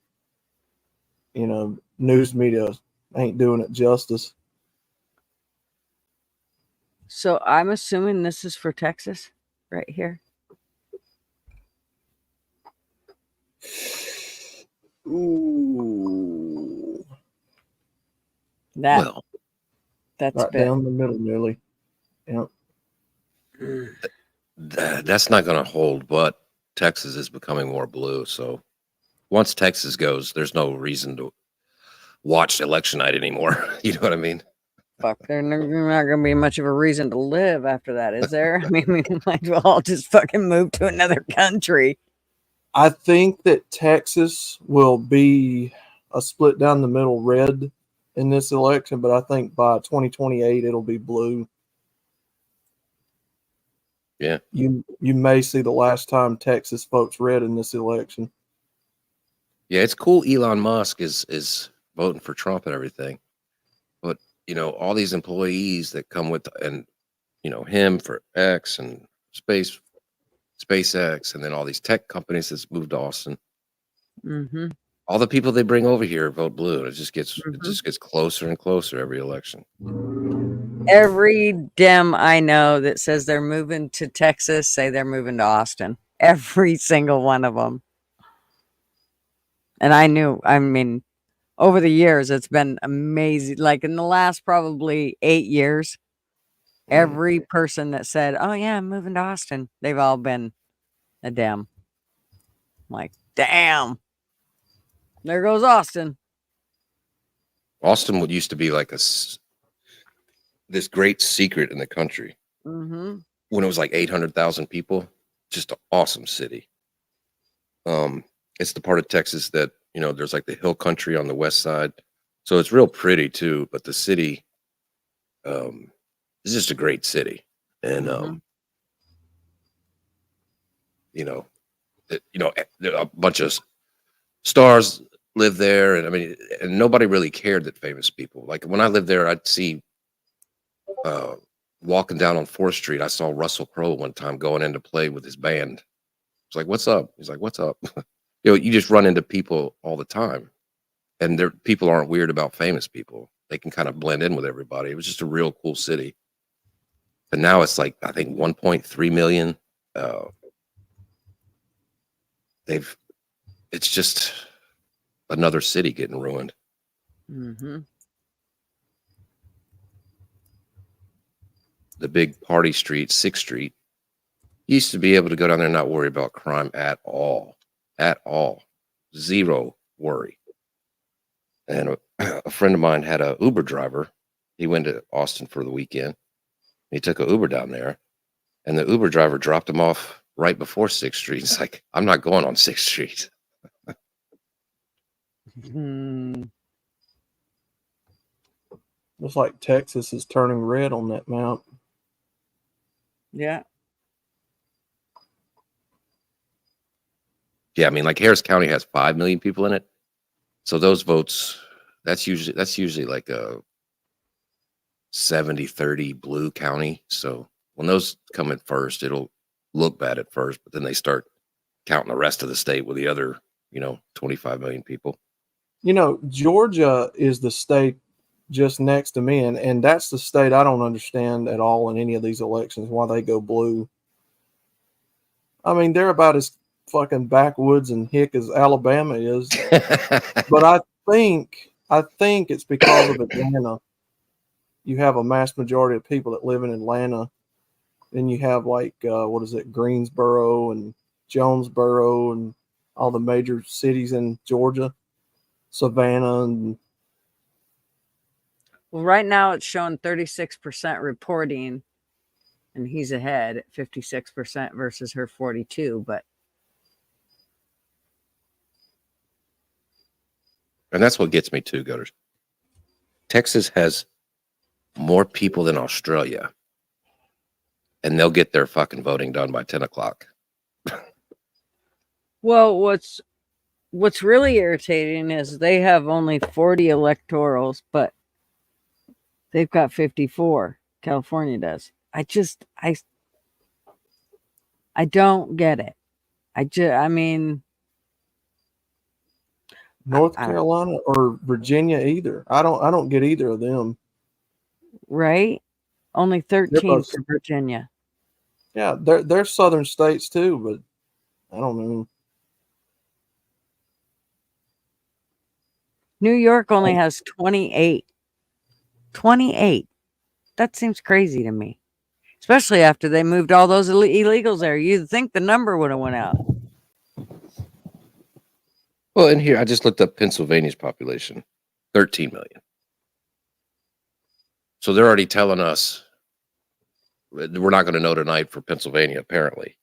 news media ain't doing it justice. So I'm assuming this is for Texas right here. Ooh. That's right down the middle nearly. Yep. That's not going to hold, but Texas is becoming more blue. So once Texas goes, there's no reason to watch election night anymore. You know what I mean? fuck, there's not going to be much of a reason to live after that, is there? I mean, we might as well all just fucking move to another country. I think that Texas will be a split down the middle red in this election, but I think by 2028 it'll be blue. Yeah. You may see the last time Texas votes red in this election. Yeah, it's cool Elon Musk is voting for Trump and everything. But, you know, all these employees that come with, and, you know, him for X and SpaceX, and then all these tech companies that's moved to Austin. Mm-hmm. All the people they bring over here vote blue. And it just gets closer and closer every election. Every Dem I know that says they're moving to Texas say they're moving to Austin. Every single one of them. And I mean, over the years, it's been amazing. Like in the last probably 8 years, every person that said, oh, yeah, I'm moving to Austin, they've all been a Dem. Like, damn. There goes Austin. Austin used to be like this great secret in the country. Mm-hmm. When it was like 800,000 people. Just an awesome city. It's the part of Texas that, you know, there's like the hill country on the west side. So it's real pretty too, but the city is just a great city. And you know, a bunch of stars live there, and I mean, and nobody really cared that famous people. Like when I lived there, I'd see walking down on 4th Street, I saw Russell Crowe one time going in to play with his band. It's like, what's up? He's like, what's up? You know, you just run into people all the time, and people aren't weird about famous people. They can kind of blend in with everybody. It was just a real cool city. And now it's like, I think 1.3 million. It's just another city getting ruined. Mm-hmm. The big party street, 6th Street, you used to be able to go down there and not worry about crime at all. Zero worry. And a friend of mine had a Uber driver. He went to Austin for the weekend. He took an Uber down there, and the Uber driver dropped him off right before 6th Street. He's like, I'm not going on 6th Street. Looks like Texas is turning red on that map. Yeah. Yeah, I mean, like Harris County has 5 million people in it. So those votes, that's usually like a 70-30 blue county. So when those come in first, it'll look bad at first, but then they start counting the rest of the state with the other, 25 million people. You know, Georgia is the state just next to me, and that's the state I don't understand at all in any of these elections, why they go blue. I mean, they're about as fucking backwoods and hick as Alabama is. But I think it's because of Atlanta. You have a mass majority of people that live in Atlanta. Then you have like, Greensboro and Jonesboro and all the major cities in Georgia, Savannah. And well, right now it's showing 36% reporting, and he's ahead at 56% versus her 42%. But and that's what gets me too, Gutters. Texas has more people than Australia, and they'll get their fucking voting done by 10 o'clock. Well, what's really irritating is they have only 40 electorals, but they've got 54. California does. I don't get it. I mean, North Carolina or Virginia either. I don't get either of them. Right? Only 13 for Virginia. Yeah, they're southern states too, but I don't know. New York only has 28. 28. That seems crazy to me. Especially after they moved all those illegals there. You'd think the number would have went out. Well, in here, I just looked up Pennsylvania's population, 13 million. So they're already telling us we're not going to know tonight for Pennsylvania, apparently.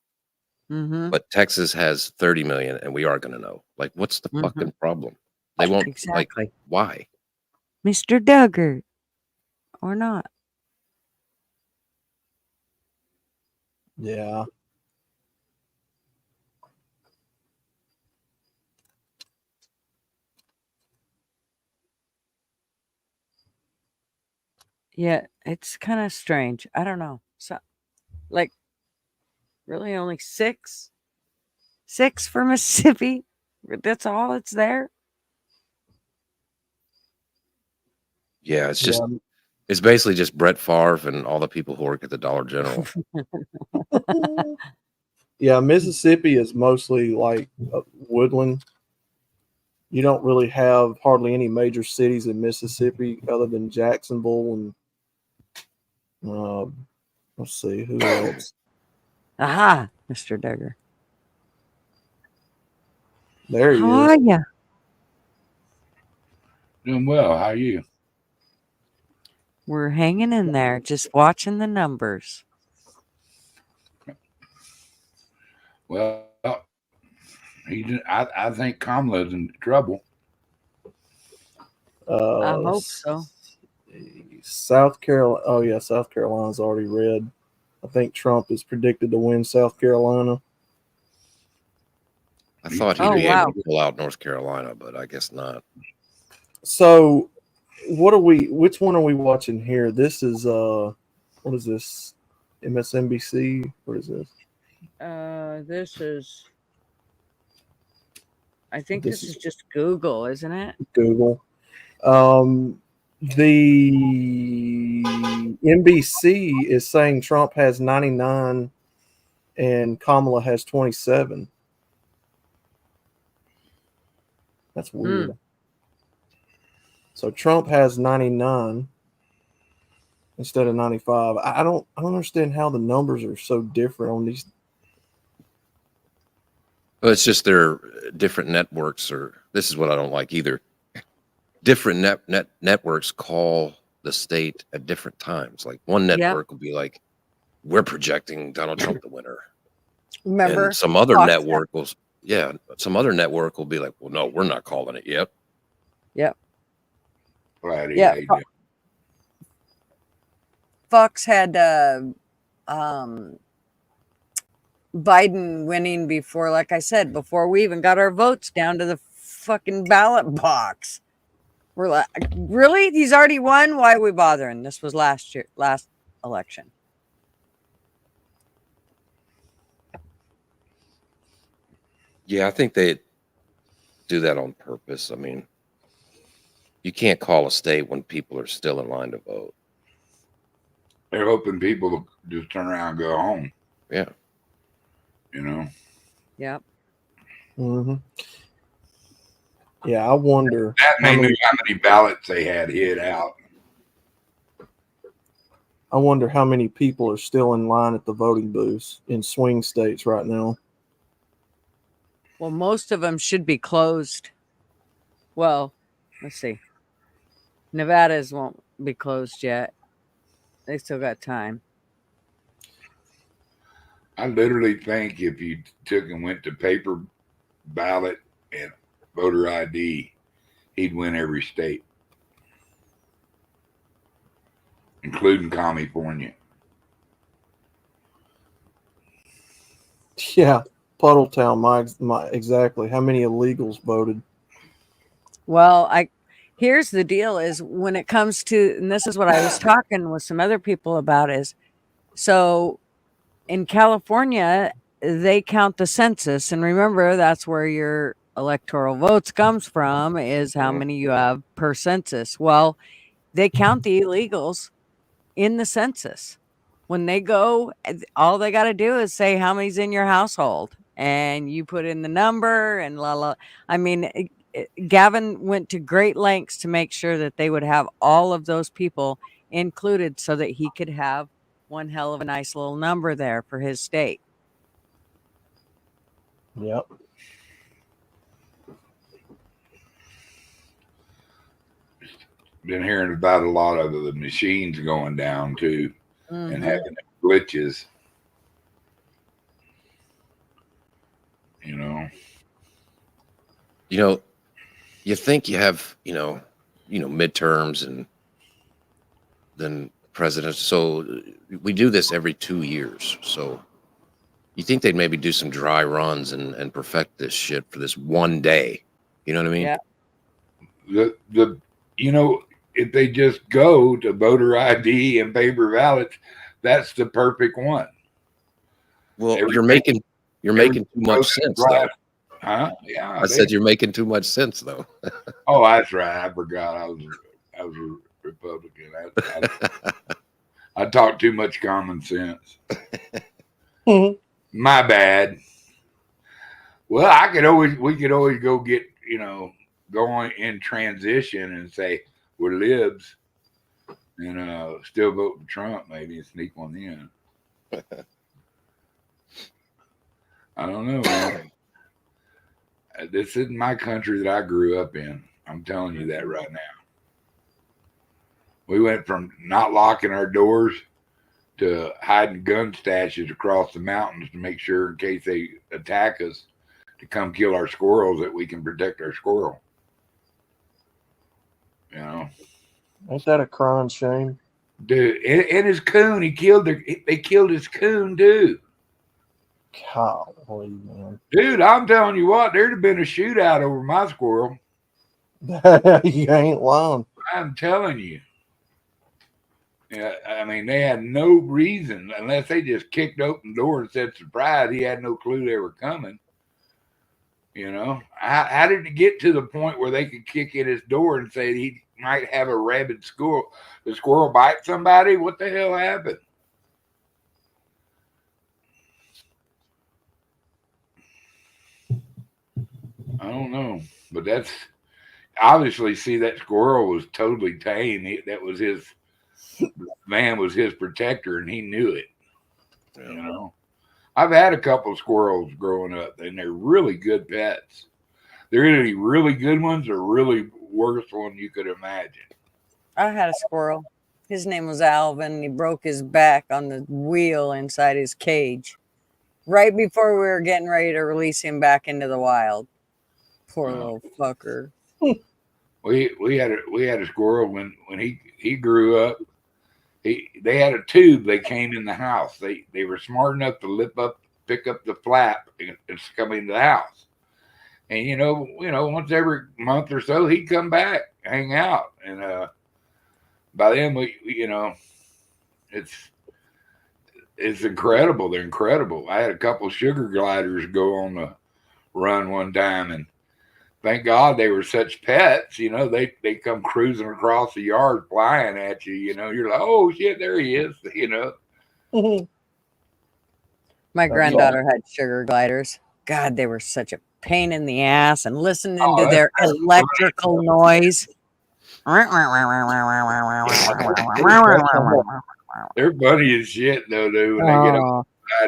Mm-hmm. But Texas has 30 million, and we are going to know. Like, what's the fucking problem? They won't. Exactly. Like, why? Mr. Duggar, or not? Yeah. Yeah, it's kind of strange. I don't know. So, like, really, only six for Mississippi. That's all it's there. Yeah, it's just. It's basically just Brett Favre and all the people who work at the Dollar General. Yeah, Mississippi is mostly like woodland. You don't really have hardly any major cities in Mississippi other than Jacksonville and let's see who else. Aha, Mr. Duggar. There he How is. are you? Doing well. How are you? We're hanging in there, just watching the numbers. Well, I think Kamala's in trouble. I hope so. South Carolina. Oh yeah, South Carolina's already red. I think Trump is predicted to win South Carolina. I thought he'd be able to pull out North Carolina, but I guess not. So, which one are we watching here? This is what is this? MSNBC? What is this? This is. I think this is just Google, isn't it? Google. The NBC is saying Trump has 99 and Kamala has 27. That's weird. So Trump has 99 instead of 95. I don't understand how the numbers are so different on these. Well, it's just their different networks, or this is what I don't like either. Different networks call the state at different times. Like one network will be like, "We're projecting Donald Trump the winner." Remember, and some other network will, some other network will be like, "Well, no, we're not calling it yet." Yep. Right. Yeah. Fox had Biden winning before, like I said, before we even got our votes down to the fucking ballot box. We're like, really? He's already won? Why are we bothering? This was last election. Yeah, I think they do that on purpose. I mean, you can't call a state when people are still in line to vote. They're hoping people will just turn around and go home. Yeah. You know? Yep. Mm-hmm. Yeah, I wonder. They knew how many ballots they had hid out. I wonder how many people are still in line at the voting booths in swing states right now. Well, most of them should be closed. Well, let's see. Nevada's won't be closed yet. They still got time. I literally think if you took and went to paper ballot and voter ID, he'd win every state, including California. Yeah, Puddletown, my exactly. How many illegals voted? Well, here's the deal is when it comes to, and this is what I was talking with some other people about, is so in California, they count the census. And remember, that's where your electoral votes comes from, is how many you have per census. Well, they count the illegals in the census. When they go, all they got to do is say how many's in your household, and you put in the number and la la. I mean, Gavin went to great lengths to make sure that they would have all of those people included so that he could have one hell of a nice little number there for his state. Yep. been hearing about a lot of the machines going down too, and Mhm. having glitches. You know, You think you have, midterms and then presidents. So we do this every 2 years. So you think they'd maybe do some dry runs and perfect this shit for this one day. You know what I mean? Yeah. If they just go to voter ID and paper ballots, that's the perfect one. Well, you're making too much sense, though. Huh? Yeah. I said you're making too much sense, though. Oh, that's right. I forgot. I was a Republican. I talk too much common sense. My bad. Well, we could always go get, going in transition and say we're libs and still vote for Trump, maybe, and sneak one in. I don't know, man. This isn't my country that I grew up in. I'm telling you that right now. We went from not locking our doors to hiding gun stashes across the mountains to make sure, in case they attack us, to come kill our squirrels, that we can protect our squirrel. Ain't that a crying shame? Dude, and his coon, they killed his coon, too. Golly, man. Dude, I'm telling you what, there'd have been a shootout over my squirrel. You ain't lying. I'm telling you. Yeah, I mean, they had no reason, unless they just kicked open the door and said surprise. He had no clue they were coming. How did it get to the point where they could kick in his door and say he might have a rabid squirrel? The squirrel bite somebody? What the hell happened? I don't know, but that's obviously, see, that squirrel was totally tame. That was his man, was his protector, and he knew it. I've had a couple of squirrels growing up, and they're really good pets. They're either really good ones or really worst one you could imagine. I had a squirrel. His name was Alvin, and he broke his back on the wheel inside his cage right before we were getting ready to release him back into the wild. Poor little fucker. We had a squirrel when he grew up. They had a tube. They came in the house. They were smart enough to pick up the flap and come into the house. And once every month or so, he'd come back, hang out, and by then it's incredible. They're incredible. I had a couple of sugar gliders go on the run one time, and thank God they were such pets. They come cruising across the yard, flying at you. You're like, oh shit, there he is. My granddaughter had sugar gliders. God, they were such a pain in the ass, and listening to their electrical noise. They're funny as shit, though, dude. When they get up.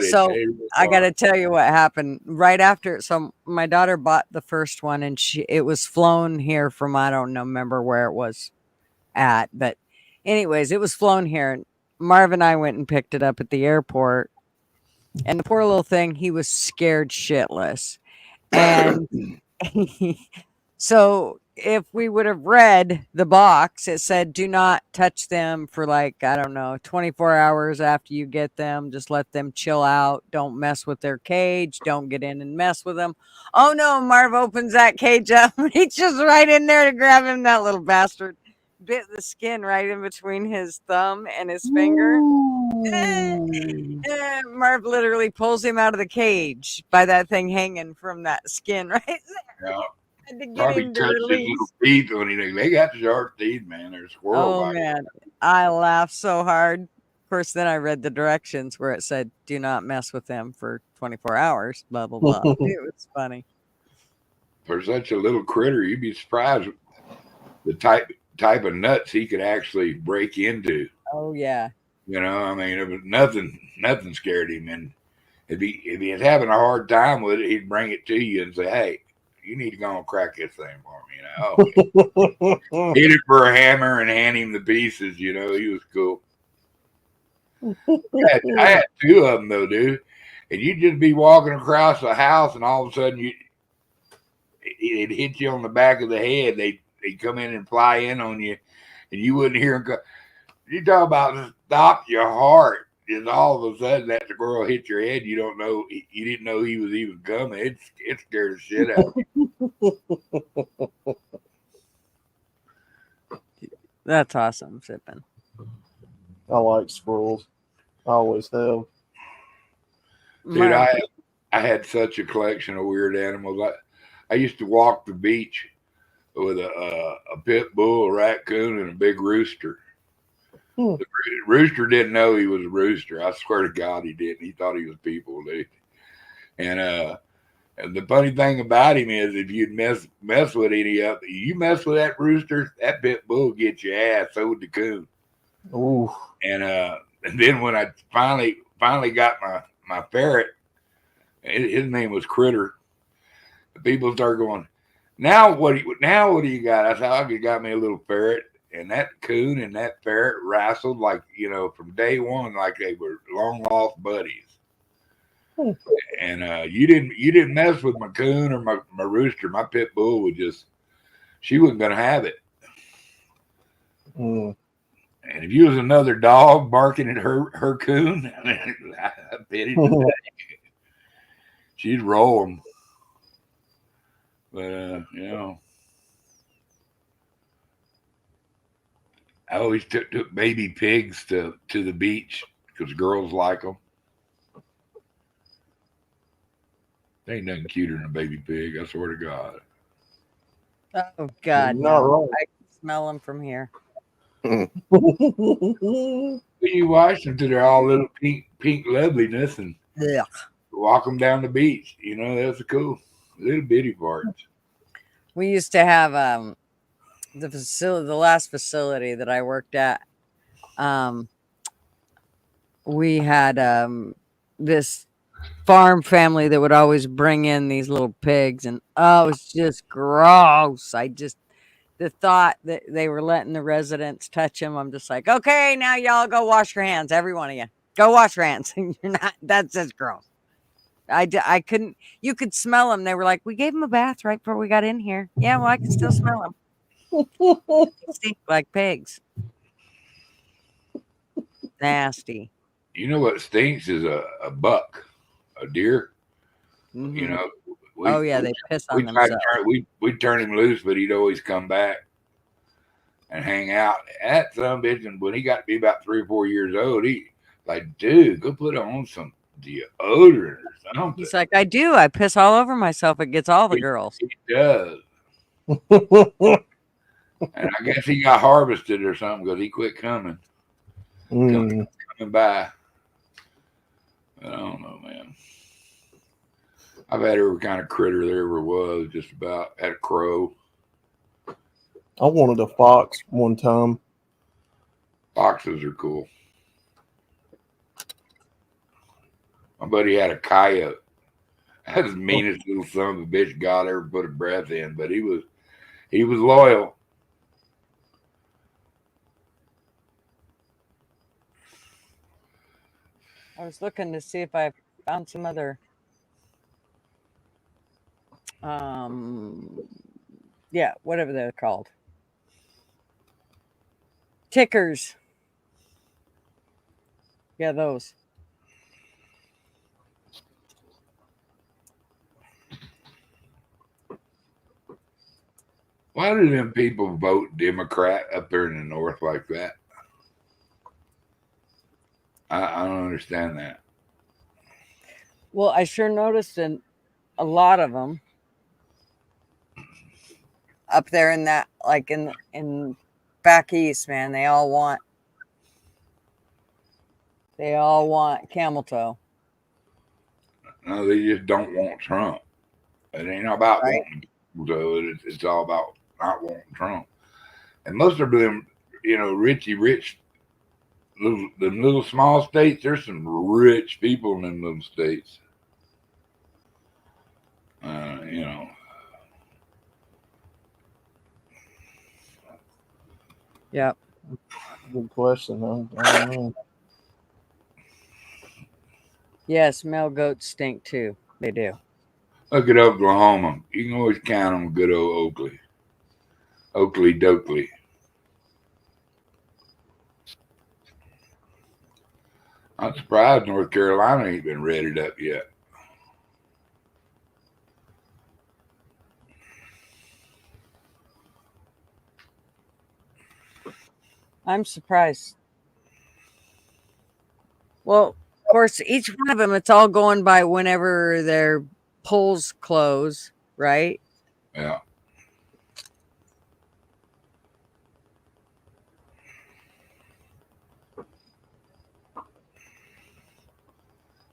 So I got to tell you what happened right after. So my daughter bought the first one, and it was flown here from, I don't know, remember where it was at, but anyways, it was flown here. And Marv and I went and picked it up at the airport, and the poor little thing, he was scared shitless. And so if we would have read the box, it said, do not touch them for 24 hours after you get them. Just let them chill out. Don't mess with their cage. Don't get in and mess with them. Oh no, Marv opens that cage up. Reaches right in there to grab him. That little bastard bit the skin right in between his thumb and his finger. And Marv literally pulls him out of the cage by that thing hanging from that skin right there. Yeah. To get Probably him to touched his release. little teeth when they got sharp teeth, man. They're squirrel. Oh man, I laughed so hard. Of course, then I read the directions where it said, "Do not mess with them for 24 hours." Blah blah blah. It was funny. For such a little critter, you'd be surprised the type of nuts he could actually break into. Oh yeah. I mean, it was nothing scared him, and if he was having a hard time with it, he'd bring it to you and say, "Hey, You need to go and crack this thing for me. Hit it for a hammer and hand him the pieces. He was cool. I had two of them though, dude. And you'd just be walking across the house, and all of a sudden it'd hit you on the back of the head. They'd come in and fly in on you, and you wouldn't hear them go. You talk about stop your heart. Just all of a sudden that squirrel hit your head. You didn't know he was even coming. It scared the shit out of you. That's awesome, Sippin. I like squirrels. I always have. Dude, I had such a collection of weird animals. I used to walk the beach with a pit bull, a raccoon, and a big rooster. The rooster didn't know he was a rooster. I swear to God, he didn't. He thought he was people, dude. And the funny thing about him is, if you'd mess with you mess with that rooster, that pit bull get your ass. So would the coon. Ooh. And then when I finally got my ferret, his name was Critter. The people started going, now what do you got? I said, I got me a little ferret. And that coon and that ferret wrestled like, from day one, like they were long lost buddies. And you didn't mess with my coon or my rooster. My pit bull she wasn't gonna have it. And if you was another dog barking at her coon, I pitied her. She'd roll them. But I always took baby pigs to the beach because girls like them. They ain't nothing cuter than a baby pig, I swear to God. Oh, God. You're not wrong. I can smell them from here. You watch them till they're all little pink loveliness and walk them down the beach. That's a cool little bitty parts. We used to have the last facility that I worked at. We had this farm family that would always bring in these little pigs, and it was just gross. The thought that they were letting the residents touch them, I'm just like, okay, now y'all go wash your hands, every one of you. Go wash your hands. That's just gross. I couldn't, you could smell them. They were like, we gave them a bath right before we got in here. Yeah, well, I can still smell them. Stink like pigs. Nasty. You know what stinks is a buck, a deer. Mm-hmm. They piss on themselves. We'd turn him loose, but he'd always come back and hang out. That son of a bitch, and when he got to be about 3 or 4 years old, he like, dude, go put on some deodorant or something. He's like, I do. I piss all over myself. It gets all the girls. He does. And I guess he got harvested or something because he quit coming. Coming by. I don't know, man. I've had every kind of critter there ever was, just about. Had a crow. I wanted a fox one time. Foxes are cool. My buddy had a coyote. That's the meanest little son of a bitch God ever put a breath in, but he was loyal. I was looking to see if I found some other whatever they're called. Tickers. Yeah, those. Why do them people vote Democrat up there in the north like that? I don't understand that. Well, I sure noticed in a lot of them up there in that, like in back east, man, they all want camel toe. No, they just don't want Trump. It ain't about wanting camel toe. It's all about not wanting Trump. And most of them, rich, little small states, there's some rich people in them little states. Yep. Good question. I don't know. Yes, male goats stink too. They do. Look at Oklahoma. You can always count on good old Oakley. Oakley Dokley. I'm surprised North Carolina ain't been redded up yet. I'm surprised. Well, of course, each one of them, it's all going by whenever their polls close, right? Yeah.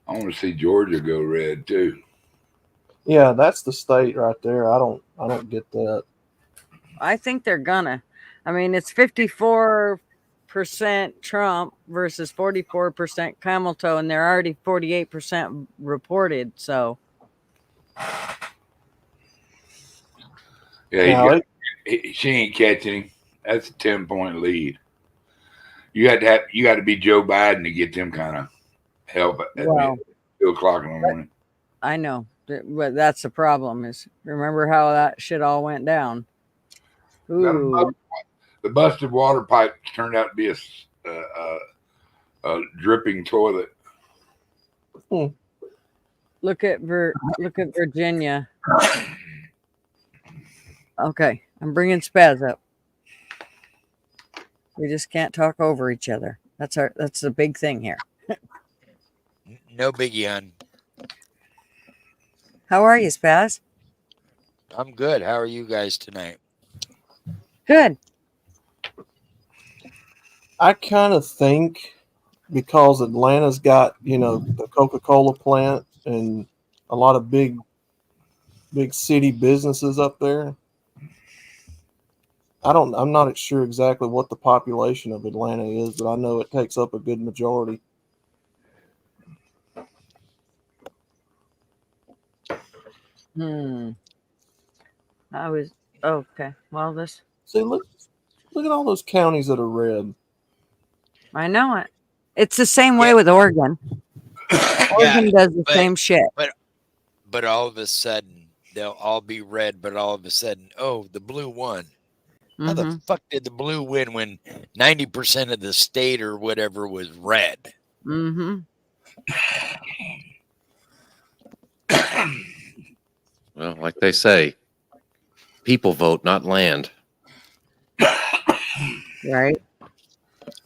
I want to see Georgia go red too. Yeah, that's the state right there. I don't get that. I think they're gonna. I mean, it's 54% Trump versus 44% Hamilton, and they're already 48% reported. So, Yeah, she ain't catching him. That's a 10-point lead. You got to be Joe Biden to get them kind of help at well, 2 o'clock in the morning. I know, but that's the problem. Is remember how that shit all went down? Ooh. The busted water pipe turned out to be a dripping toilet. Look at Virginia. Okay, I'm bringing Spaz up. We just can't talk over each other. That's the big thing here. No biggie, hon. How are you, Spaz? I'm good. How are you guys tonight? Good. I kind of think because Atlanta's got, the Coca-Cola plant and a lot of big city businesses up there. I'm not sure exactly what the population of Atlanta is, but I know it takes up a good majority. Okay. Well, this. See, look at all those counties that are red. I know it. It's the same way with Oregon. Oregon does the same shit. But all of a sudden, they'll all be red, but all of a sudden, oh, the blue won. How the fuck did the blue win when 90% of the state or whatever was red? Mm-hmm. Well, like they say, people vote, not land. Right.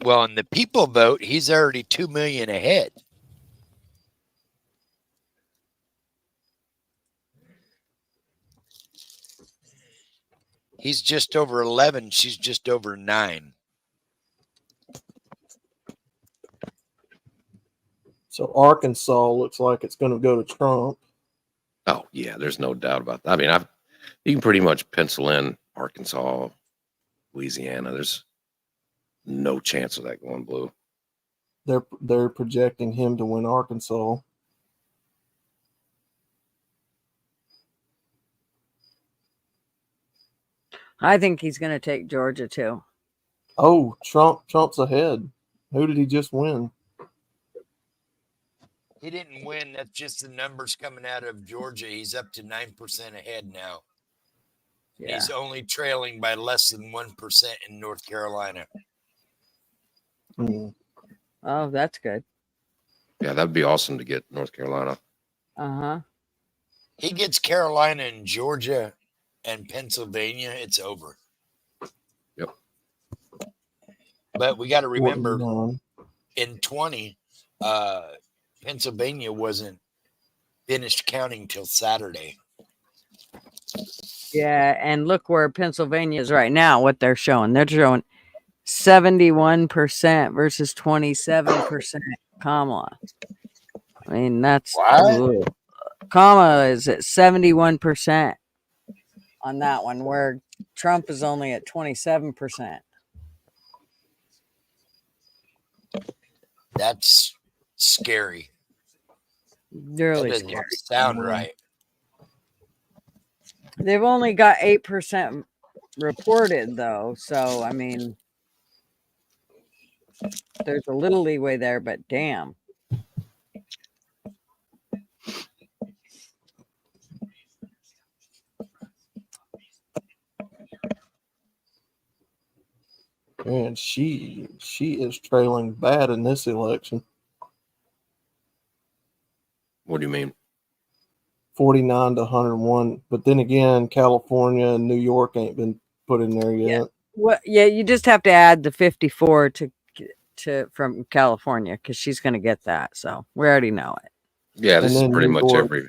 Well, in the people vote, he's already 2 million ahead. He's just over 11. She's just over 9. So Arkansas looks like it's going to go to Trump. Oh yeah, there's no doubt about that. I mean, you can pretty much pencil in Arkansas, Louisiana. There's no chance of that going blue. They're projecting him to win Arkansas. I think he's going to take Georgia too. Oh, Trump's ahead. Who did he just win? He didn't win. That's just the numbers coming out of Georgia. He's up to 9% ahead now. Yeah. He's only trailing by less than 1% in North Carolina. Oh, that's good. Yeah, that'd be awesome to get North Carolina. Uh-huh. He gets Carolina and Georgia and Pennsylvania, it's over. Yep. But we got to remember in 20, Pennsylvania wasn't finished counting till Saturday. Yeah, and look where Pennsylvania is right now, what they're showing. They're showing 71% versus 27% Kamala. I mean, that's Kamala is at 71% on that one, where Trump is only at 27%. That's scary. Really that scary. Sound right. They've only got 8% reported, though. So, I mean, there's a little leeway there, but damn. And she is trailing bad in this election. What do you mean? 49 to 101. But then again, California and New York ain't been put in there yet. Well, yeah, you just have to add the 54 to from California because she's going to get that. So we already know it. Yeah, this is pretty New much York, every.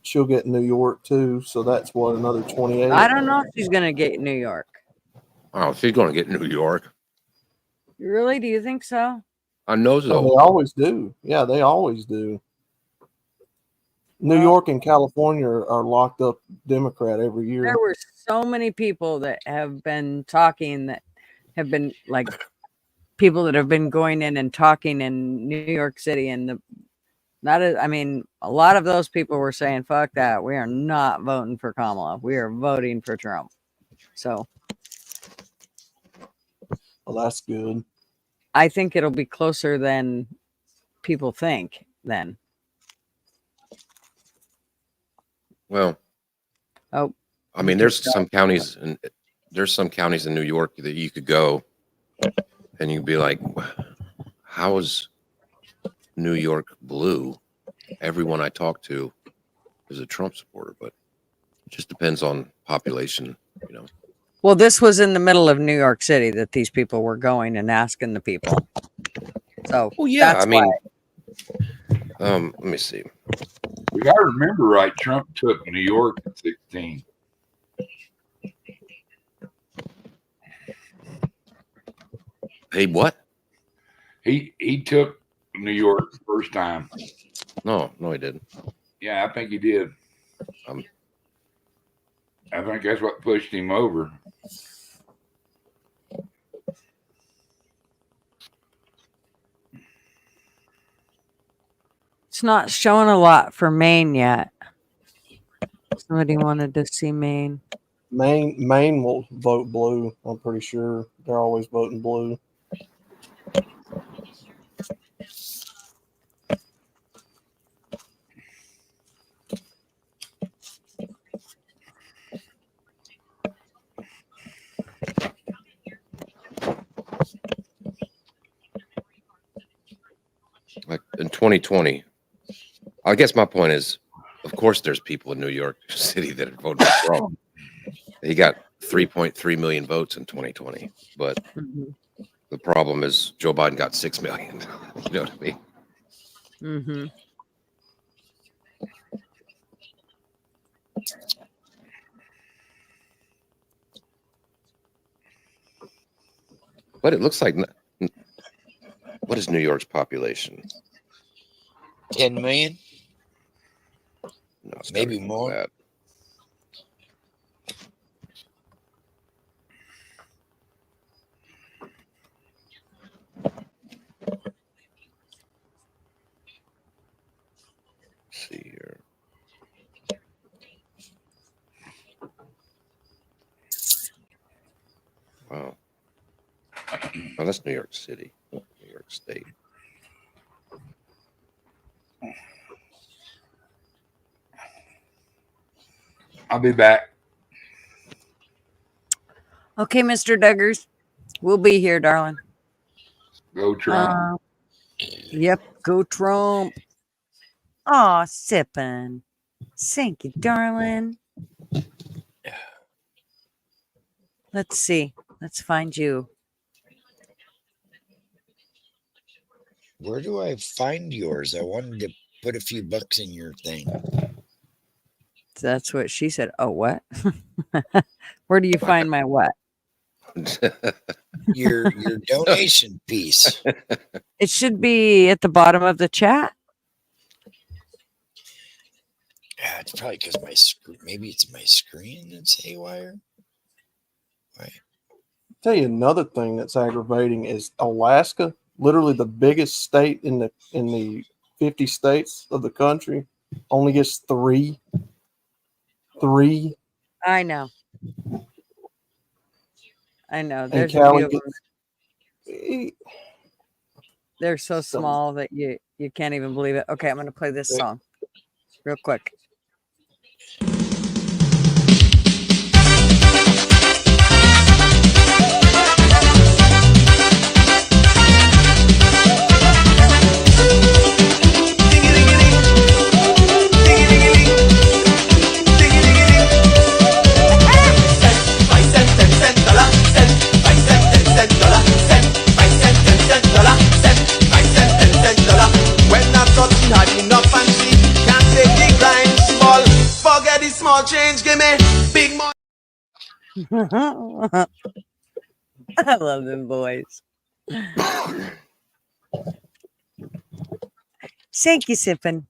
she'll get New York too. So that's what, another 28. I don't know if she's going to get New York. Oh, she's going to get New York. Really? Do you think so? I know so. Oh, they always do. Yeah, they always do. New York and California are locked up Democrat every year. There were so many people that have been talking that have been like people that have been going in and talking in New York City and I mean, a lot of those people were saying, fuck that. We are not voting for Kamala. We are voting for Trump. So. Well, that's good. I think it'll be closer than people think then. Well, I mean, there's some counties in New York that you could go and you'd be like, how is New York blue? Everyone I talk to is a Trump supporter, but it just depends on population, you know. Well, this was in the middle of New York City that these people were going and asking the people. So, well, yeah, that's I mean, why. let me see. If I remember right, Trump took New York at 16. Hey, what? He took New York the first time. No, he didn't. Yeah, I think he did. I think that's what pushed him over. It's not showing a lot for Maine yet. Somebody wanted to see Maine. Maine will vote blue. I'm pretty sure they're always voting blue. Like in 2020, I guess my point is, of course, there's people in New York City that have voted for Trump. He got 3.3 million votes in 2020, but the problem is Joe Biden got 6 million. You know what I mean? Mm-hmm. But it looks like, what is New York's population? 10 million? No, it's maybe more. That. Let's see here. Wow. Oh, that's New York City, New York State. I'll be back. Okay, Mr. Duggars. We'll be here, darling. Go Trump. Yep, go Trump. Aw, sipping. Thank you, darling. Let's see. Let's find you. Where do I find yours? I wanted to put a few bucks in your thing. That's what she said. Oh, what? Where do you find my what? Your donation piece. It should be at the bottom of the chat. Yeah, it's probably because my screen. Maybe it's my screen that's haywire. Right. Tell you another thing that's aggravating is Alaska, literally the biggest state in the 50 states of the country, only gets three. I know. And There's a Cali few of gets, They're so small that you can't even believe it. Okay, I'm gonna play this song real quick. Small change, give me big money. I love them boys. Thank you, Sippin.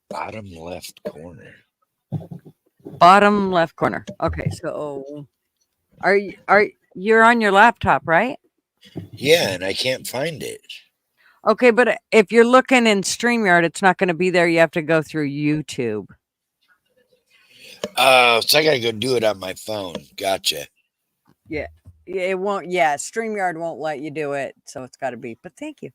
Bottom left corner. Bottom left corner. Okay, so you're on your laptop, right? Yeah, and I can't find it. Okay, but if you're looking in StreamYard, it's not going to be there. You have to go through YouTube. Oh, so I gotta go do it on my phone. Gotcha. Yeah, it won't. Yeah, StreamYard won't let you do it, so it's got to be. But thank you.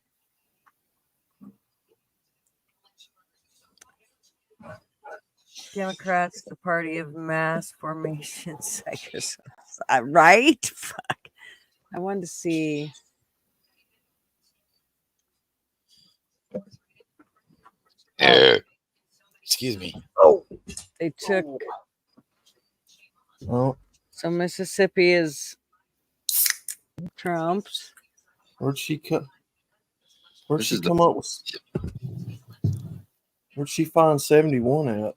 Democrats, the party of mass formation psychos. Right? Fuck. I wanted to see. Excuse me. Oh, they took. Oh, So Mississippi is Trump's. where'd she come? Where'd This she is the- come up with? Where'd she find 71 at?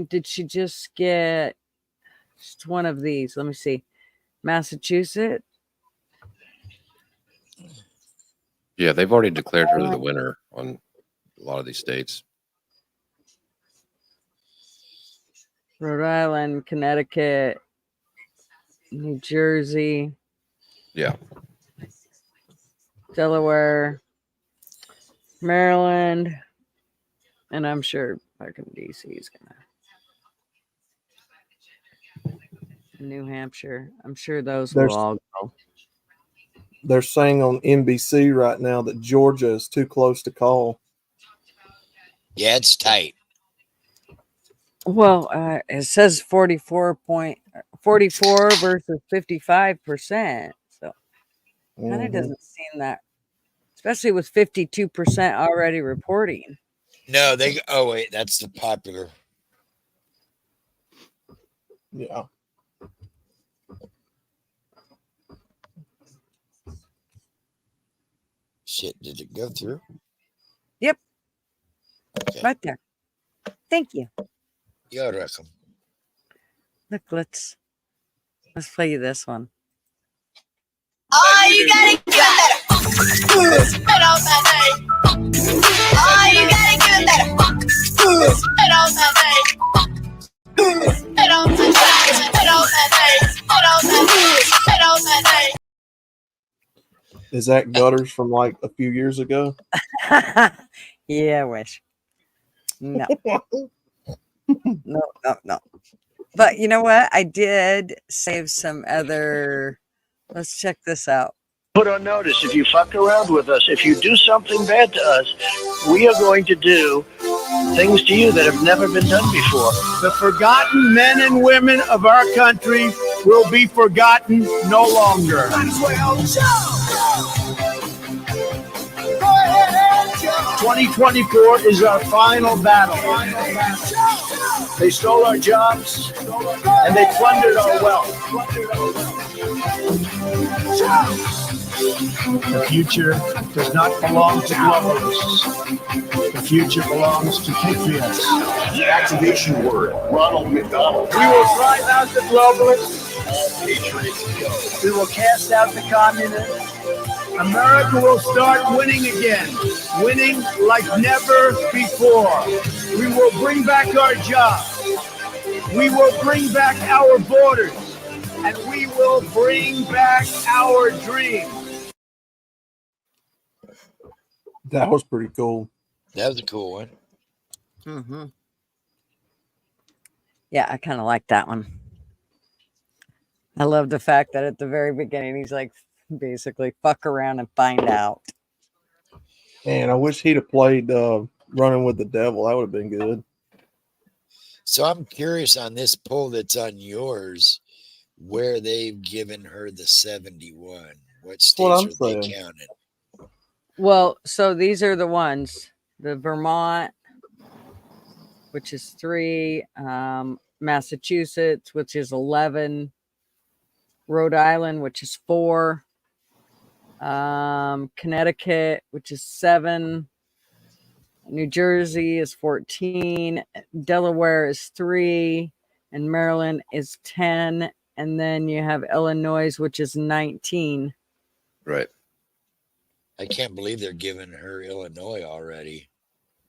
Did she just get just one of these? Let me see. Massachusetts. Yeah, they've already declared her the winner on a lot of these states. Rhode Island, Connecticut, New Jersey, Yeah. Delaware, Maryland, and I'm sure fucking DC is gonna. New Hampshire. I'm sure those will There's- all go. They're saying on NBC right now that Georgia is too close to call. Yeah, it's tight. Well, it says 44 versus 55%. So kind of doesn't seem that, especially with 52% already reporting. No, they. Oh wait, that's the popular. Yeah. Shit, did it go through? Yep. Okay. Right there. Thank you. You're welcome. Look, let's play you this one. Oh, you gotta give it better. Spit on that thing. Oh, you gotta give it better. Spit on that thing. Spit on that thing. Spit on that thing. Spit on that thing. Spit on that thing. Is that Gutters from like a few years ago? Yeah, I wish. No. No. But you know what? I did save some other. Let's check this out. Put on notice, if you fuck around with us, if you do something bad to us, we are going to do things to you that have never been done before. The forgotten men and women of our country will be forgotten no longer. 2024 is our final battle. They stole our jobs and they plundered our wealth. The future does not belong to globalists. The future belongs to patriots. The activation word, Ronald McDonald. We will drive out the globalists. All patriots go. We will cast out the communists. America will start winning again, winning like never before. We will bring back our jobs. We will bring back our borders. And we will bring back our dreams. That was pretty cool. That was a cool one. Mm-hmm. Yeah, I kind of like that one. I love the fact that at the very beginning, he's like, basically, fuck around and find out. Man, I wish he'd have played Running with the Devil. That would have been good. So I'm curious on this poll that's on yours, where they've given her the 71. What states are they counting? Well, so these are the ones: the Vermont, which is 3, Massachusetts, which is 11, Rhode Island, which is 4, Connecticut, which is 7, New Jersey is 14, Delaware is 3, and Maryland is 10, and then you have Illinois, which is 19. Right. I can't believe they're giving her Illinois already.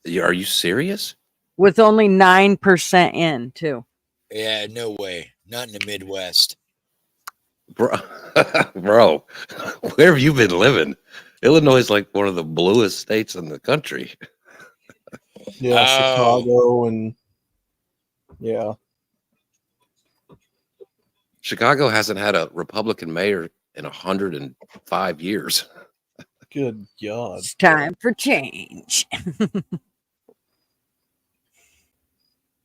Are you serious? With only 9% in, too. Yeah, no way. Not in the Midwest. Bro, bro, where have you been living? Illinois is like one of the bluest states in the country. Yeah, Chicago and yeah. Chicago hasn't had a Republican mayor in 105 years. Good God. It's time for change.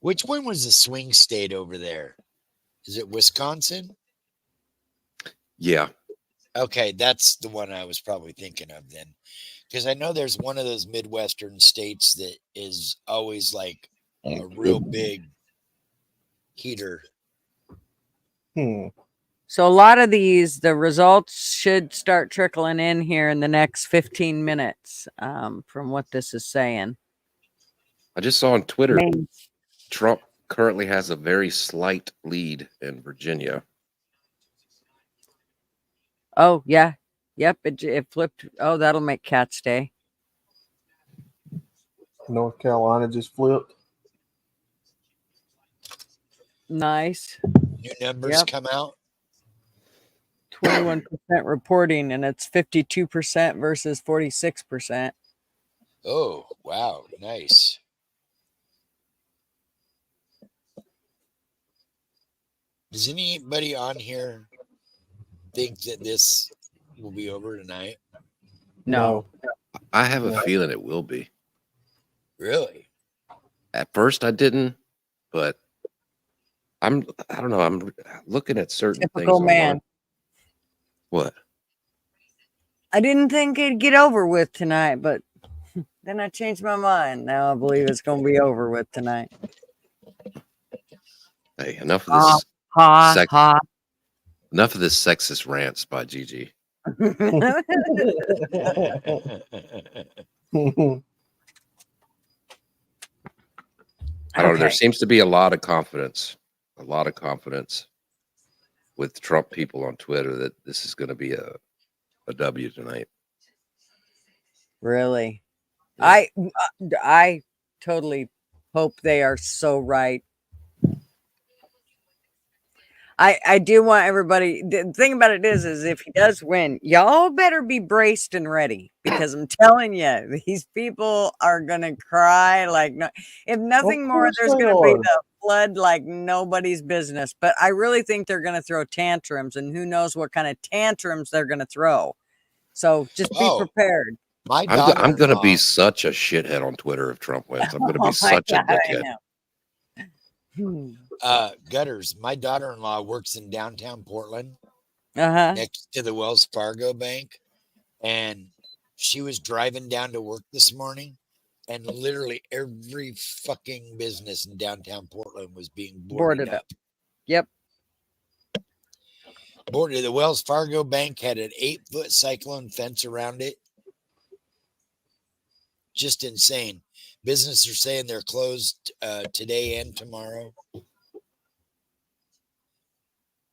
Which one was the swing state over there? Is it Wisconsin? Yeah. Okay, that's the one I was probably thinking of then. Because I know there's one of those Midwestern states that is always like a real big heater. So a lot of these, the results should start trickling in here in the next 15 minutes, from what this is saying. I just saw on Twitter, Man. Trump currently has a very slight lead in Virginia. Oh, yeah. Yep, it flipped. Oh, that'll make Cats Day. North Carolina just flipped. Nice. New numbers come out. 21% reporting, and it's 52% versus 46%. Oh, wow. Nice. Does anybody on here think that this will be over tonight? No. I have a feeling it will be. Really? At first I didn't, but I don't know. I'm looking at certain Typical things. man. Online. What? I didn't think it'd get over with tonight, but then I changed my mind. Now I believe it's going to be over with tonight. Hey, enough of this. Enough of this sexist rants by Gigi. I don't know. There seems to be a lot of confidence with Trump people on Twitter that this is going to be a W tonight. Really? I totally hope they are so right. I do want everybody. The thing about it is if he does win, y'all better be braced and ready, because I'm telling you, these people are gonna cry like no. If nothing more, there's gonna be the flood like nobody's business. But I really think they're gonna throw tantrums, and who knows what kind of tantrums they're gonna throw. So just be prepared. I'm going to be such a shithead on Twitter if Trump wins. I'm going to be such a dickhead. Gutters, my daughter-in-law works in downtown Portland, Uh-huh. next to the Wells Fargo Bank, and she was driving down to work this morning, and literally every fucking business in downtown Portland was being boarded up. Yep. Boarded. The Wells Fargo Bank had an 8-foot cyclone fence around it. Just insane. Businesses are saying they're closed today and tomorrow.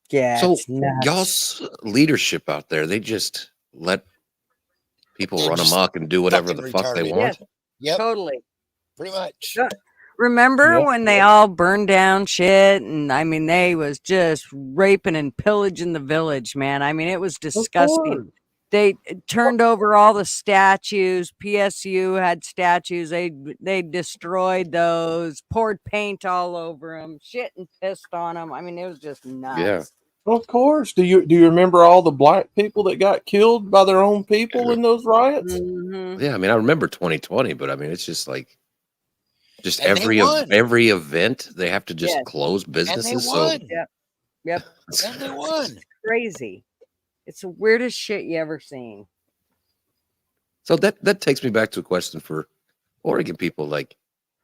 Yeah. So y'all's leadership out there, they just let people run amok and do whatever the fuck they want. Yep. Totally. Pretty much. Remember when they all burned down shit? And I mean, they was just raping and pillaging the village, man. I mean, it was disgusting. They turned over all the statues. PSU had statues. They destroyed those, poured paint all over them, shit and pissed on them. I mean, it was just nuts. Yeah. Of course. Do you remember all the black people that got killed by their own people in those riots? Mm-hmm. Yeah, I mean, I remember 2020, but I mean, it's just like, just And they won. every event they have to just Yes. close And they businesses. won. Yep. And they won. Crazy. It's the weirdest shit you ever seen. So that takes me back to a question for Oregon people, like,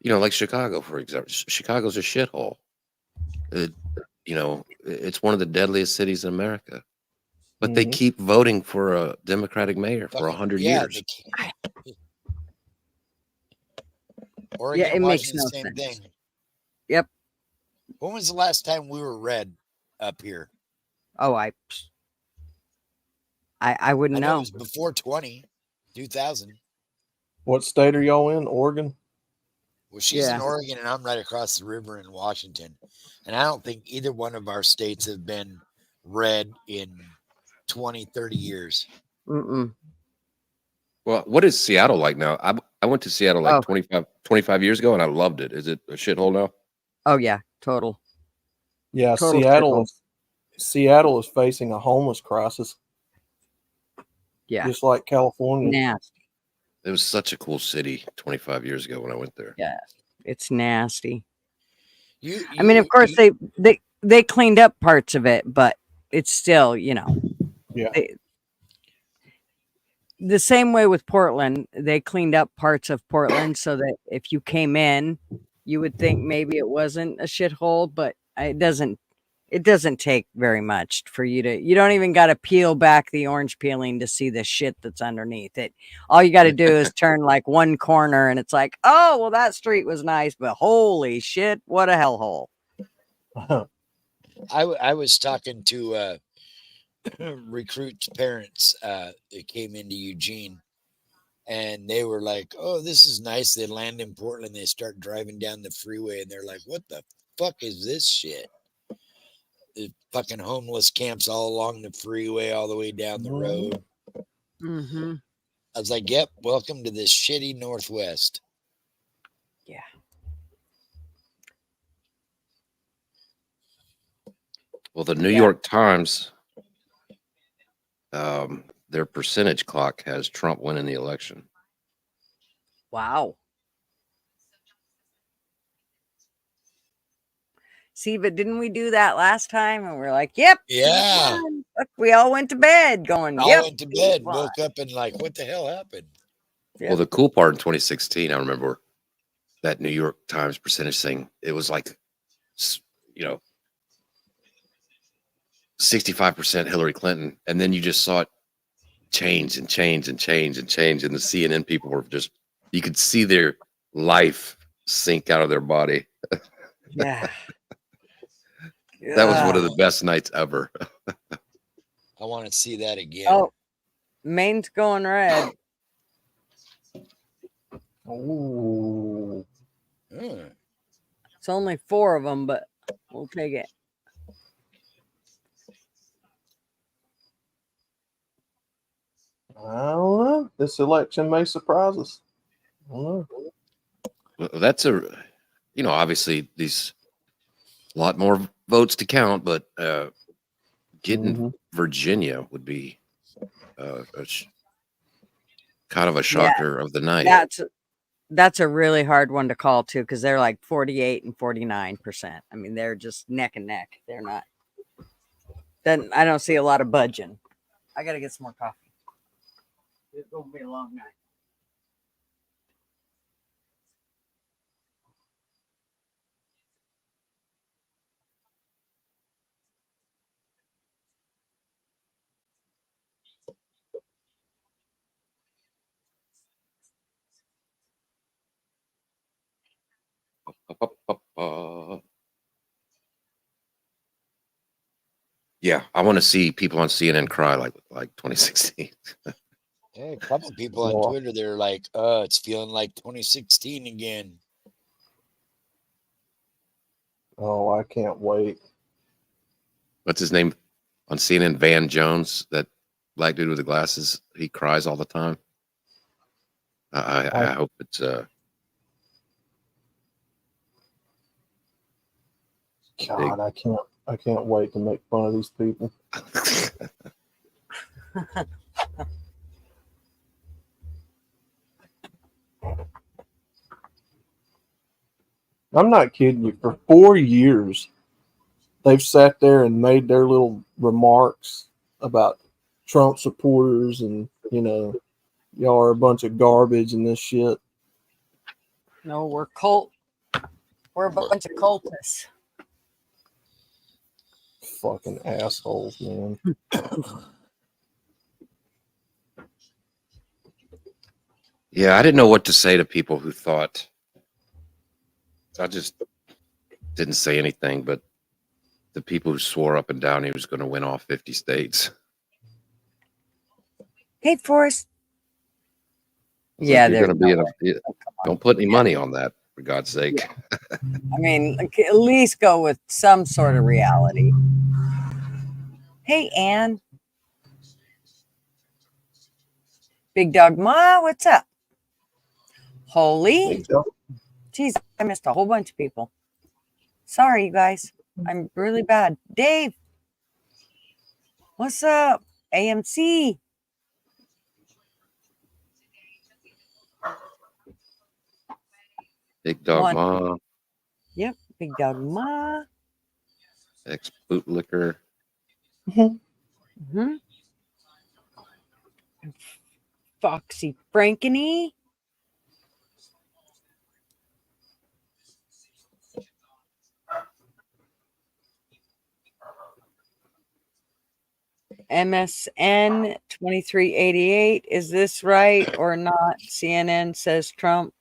like Chicago, for example. Chicago's a shithole. It's one of the deadliest cities in America, but they keep voting for a Democratic mayor for 100 years. Oregon, it makes Washington, no same sense. thing. Yep. When was the last time we were red up here? Oh, I wouldn't I know know. it was before 2000. What state are y'all in? Oregon? Well, she's Yeah. in Oregon, and I'm right across the river in Washington. And I don't think either one of our states have been red in 20, 30 years. Mm-mm. Well, what is Seattle like now? I went to Seattle like Oh. 25 years ago, and I loved it. Is it a shithole now? Oh yeah, total. Yeah, Total Seattle is facing a homeless crisis. Yeah. Just like California. Nasty. It was such a cool city 25 years ago when I went there. Yeah. It's nasty. I mean, of course they cleaned up parts of it, but it's still, Yeah. The same way with Portland, they cleaned up parts of Portland so that if you came in, you would think maybe it wasn't a shithole, but it doesn't take very much for you don't even got to peel back the orange peeling to see the shit that's underneath it. All you got to do is turn like one corner and it's like, oh, well, that street was nice, but holy shit, what a hellhole. I was talking to recruits' parents that came into Eugene, and they were like, oh, this is nice. They land in Portland. They start driving down the freeway, and they're like, what the fuck is this shit? The fucking homeless camps all along the freeway, all the way down the road. Mm-hmm. I was like, yep, welcome to this shitty Northwest. Yeah. Well, the New York Times, their percentage clock has Trump winning the election. Wow. See, but didn't we do that last time? And we're like, yep. Yeah. Look, we all went to bed going, I yep. went to bed, woke up, and like, what the hell happened? Yep. Well, the cool part in 2016, I remember that New York Times percentage thing. It was like, 65% Hillary Clinton. And then you just saw it change and change and change and change. And the CNN people were just, you could see their life sink out of their body. Yeah. That was one of the best nights ever. I want to see that again. Oh, Maine's going red. Ooh. It's only 4 of them, but we'll take it. I don't know. This election may surprise us. I don't know. Well, that's obviously these a lot more votes to count, but getting Virginia would be kind of a shocker of the night. That's a really hard one to call too, because they're like 48 and 49%. I mean, they're just neck and neck. They're not. Then I don't see a lot of budging. I gotta get some more coffee. It's gonna be a long night. Yeah, I want to see people on CNN cry like 2016. Yeah, a couple people on Twitter, they're like, it's feeling like 2016 again. Oh, I can't wait. What's his name on CNN? Van Jones, that black dude with the glasses. He cries all the time. I hope it's God, I can't wait to make fun of these people. I'm not kidding you. For 4 years, they've sat there and made their little remarks about Trump supporters and, y'all are a bunch of garbage and this shit. No, we're a bunch of cultists. Fucking assholes, man. Yeah, I didn't know what to say to people who thought. I just didn't say anything, but the people who swore up and down he was going to win all 50 states. Hey, Forrest. Like, Yeah, you're there's going to be don't put any money on that, for God's sake. I mean, like, at least go with some sort of reality. Hey, Ann. Big Dog Ma, what's up? Holy. Jeez, I missed a whole bunch of people. Sorry, you guys. I'm really bad. Dave. What's up? AMC. Big Dog Ma, Yep, Big Dog Ma. ex bootlicker. Mm-hmm. Foxy Frankeny. MSN 2388. Is this right or not? CNN says Trump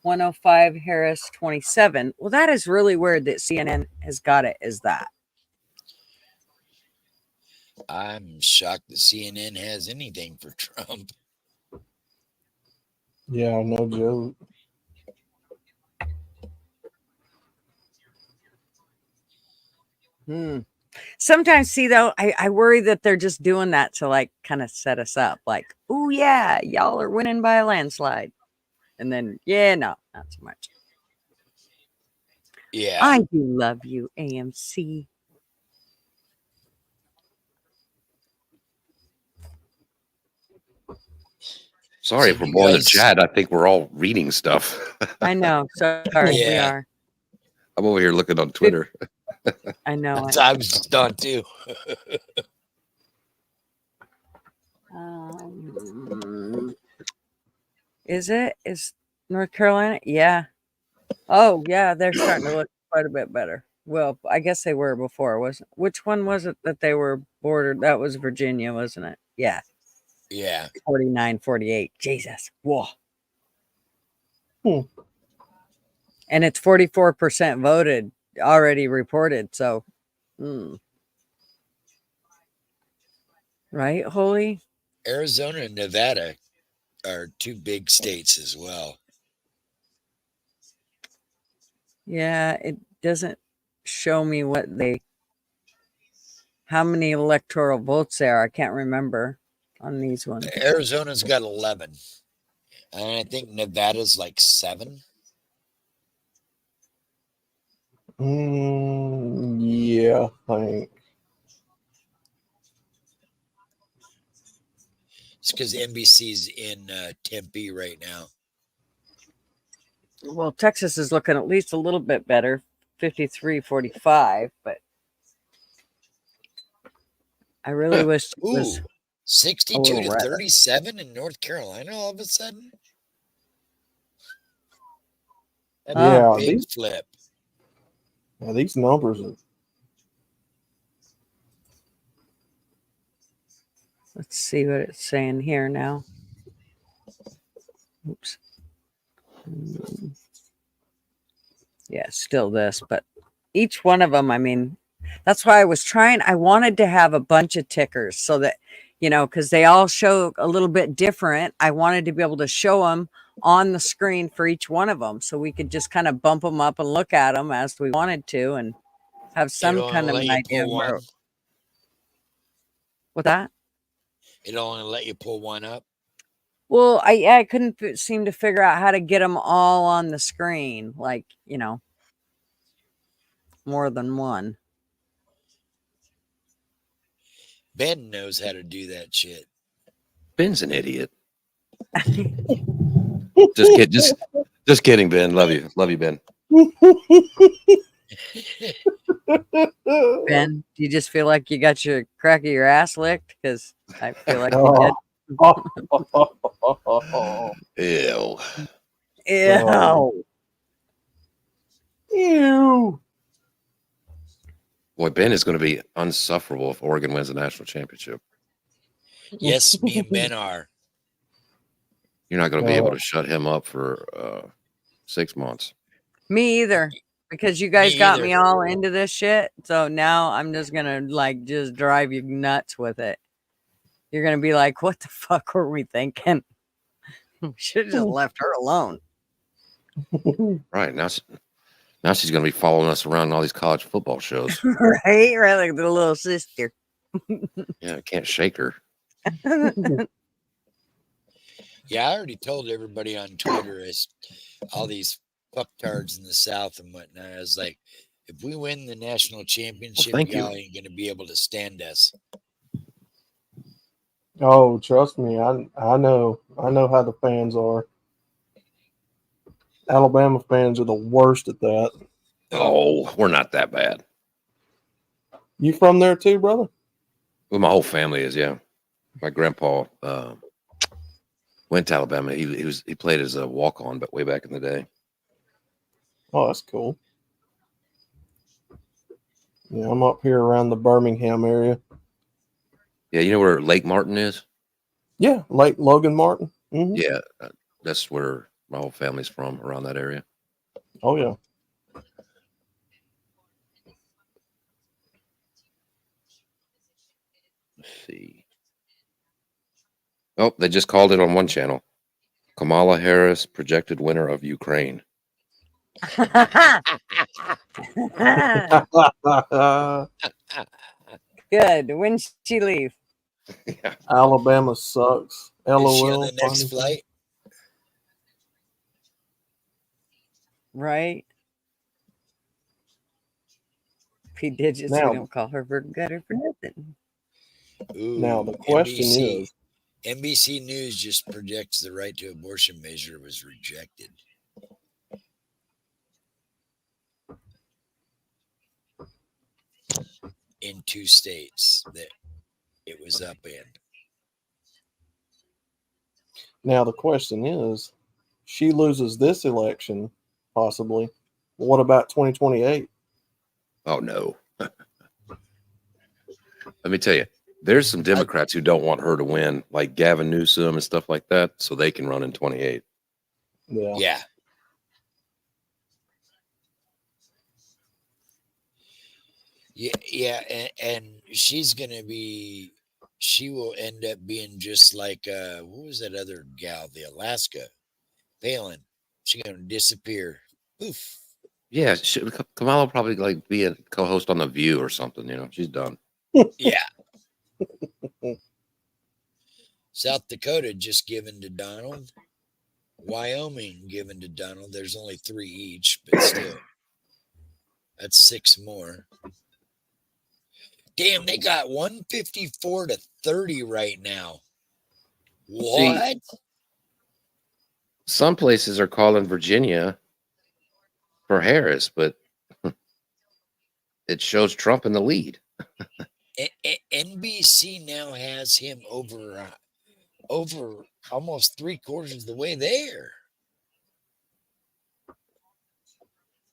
105, Harris 27. Well, that is really weird that CNN has got it as that. I'm shocked that CNN has anything for Trump. Yeah, no joke. Sometimes, see, though, I worry that they're just doing that to, like, kind of set us up. Like, oh, yeah, y'all are winning by a landslide. And then, yeah, no, not so much. Yeah. I do love you, AMC. Sorry if we're more in the chat. I think we're all reading stuff. I know. Sorry, we Yeah. are. I'm over here looking on Twitter. I know. I was done too. Is North Carolina? Yeah. Oh, yeah, they're starting to look quite a bit better. Well, I guess they were before, wasn't? Which one was it that they were bordered? That was Virginia, wasn't it? Yeah. Yeah. 49-48. Jesus. Whoa. And it's 44% voted, already reported. So, right, Holy? Arizona and Nevada are two big states as well. Yeah, it doesn't show me how many electoral votes there are. I can't remember on these ones. Arizona's got 11. And I think Nevada's like 7. Yeah, I think. It's because NBC's in Tempe right now. Well, Texas is looking at least a little bit better, 53-45, but I really wish it was 62 little to red. 37 in North Carolina all of a sudden. That'd be Yeah, a big these- flip. Yeah, these numbers are. Let's see what it's saying here now. Oops. Yeah, still this, but each one of them, I mean, that's why I was trying. I wanted to have a bunch of tickers so that, because they all show a little bit different. I wanted to be able to show them on the screen for each one of them so we could just kind of bump them up and look at them as we wanted to and have some It'll kind of let an you idea. pull one. With that? It'll only let you pull one up. Well, I couldn't seem to figure out how to get them all on the screen, like, you know, more than one. Ben knows how to do that shit. Ben's an idiot. Just kidding, Ben. Love you, Ben. Ben, do you just feel like you got your crack of your ass licked? Because I feel like you did. Ew. Ew. Ew. Boy, Ben is going to be unsufferable if Oregon wins the national championship. Yes, me and Ben are. You're not going to be able to shut him up for 6 months. Me either. Because you guys got either. me all into this shit. So now I'm just going to like just drive you nuts with it. You're going to be like, what the fuck were we thinking? We should have just left her alone. Right. Now she's going to be following us around in all these college football shows. Right? Right, like the little sister. Yeah, I can't shake her. Yeah, I already told everybody on Twitter, all these fucktards in the South and whatnot. I was like, if we win the national championship, thank you. y'all ain't going to be able to stand us. Oh, trust me, I know how the fans are. Alabama fans are the worst at that. Oh, we're not that bad. You from there too, brother? Well, my whole family is, yeah. My grandpa went to Alabama. He played as a walk-on, but way back in the day. Oh, that's cool. Yeah, I'm up here around the Birmingham area. Yeah, you know where Lake Martin is? Yeah, Lake Logan Martin. Mm-hmm. Yeah, that's where my whole family's from, around that area. Oh, yeah. Let's see. Oh, they just called it on one channel. Kamala Harris, projected winner of Ukraine. Good. When she leave? Yeah. Alabama sucks. Is she on LOL. the next flight? Right? P digits, Now- we don't call her for good or for nothing. Ooh, Now, the question is, NBC News just projects the right to abortion measure was rejected. In 2 states that it was up in. she loses this election, possibly. What about 2028? Oh, no. Let me tell you, there's some Democrats who don't want her to win, like Gavin Newsom and stuff like that, so they can run in 28. Yeah. Yeah. Yeah, and she's gonna be. She will end up being just like what was that other gal, the Alaska Palin? She's gonna disappear. Oof. Yeah, Kamala will probably like be a co-host on The View or something. You know, she's done. Yeah. South Dakota just given to Donald. Wyoming given to Donald. There's only 3 each, but still, that's 6 more. Damn, they got 154-30 right now. What? Some places are calling Virginia for Harris, but it shows Trump in the lead. NBC now has him over almost 3/4 of the way there.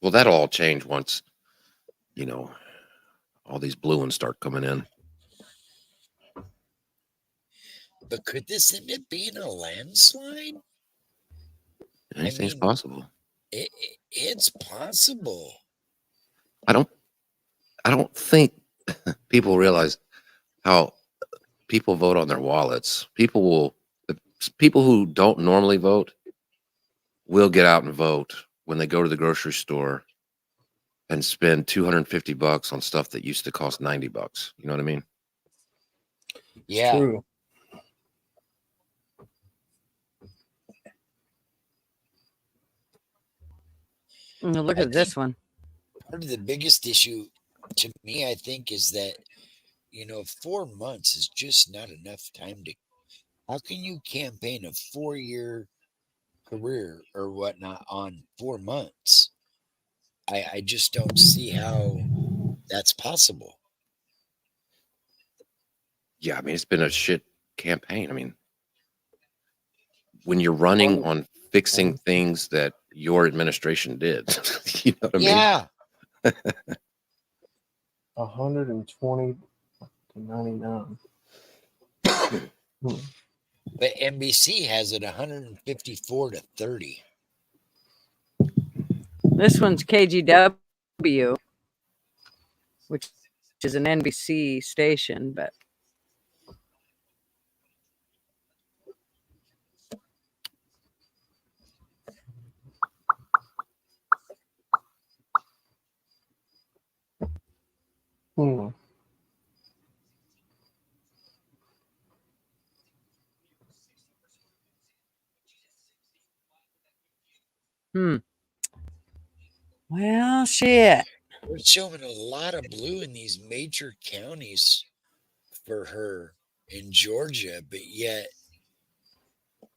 Well, that'll all change once, you know, all these blue ones start coming in. But could this end up being a landslide? Anything's possible. It's possible. I don't think people realize how people vote on their wallets. People who don't normally vote will get out and vote when they go to the grocery store and spend $250 on stuff that used to cost $90. You know what I mean? Yeah. True. Look at this one. Part of the biggest issue to me, I think, is that 4 months is just not enough time to. How can you campaign a 4-year career or whatnot on 4 months? I just don't see how that's possible. Yeah, I mean, it's been a shit campaign. I mean, when you're running on fixing things that your administration did, you know what I mean? Yeah. 120 to 99. But NBC has it 154 to 30. This one's KGW, which is an NBC station, but well, shit. We're showing a lot of blue in these major counties for her in Georgia, but yet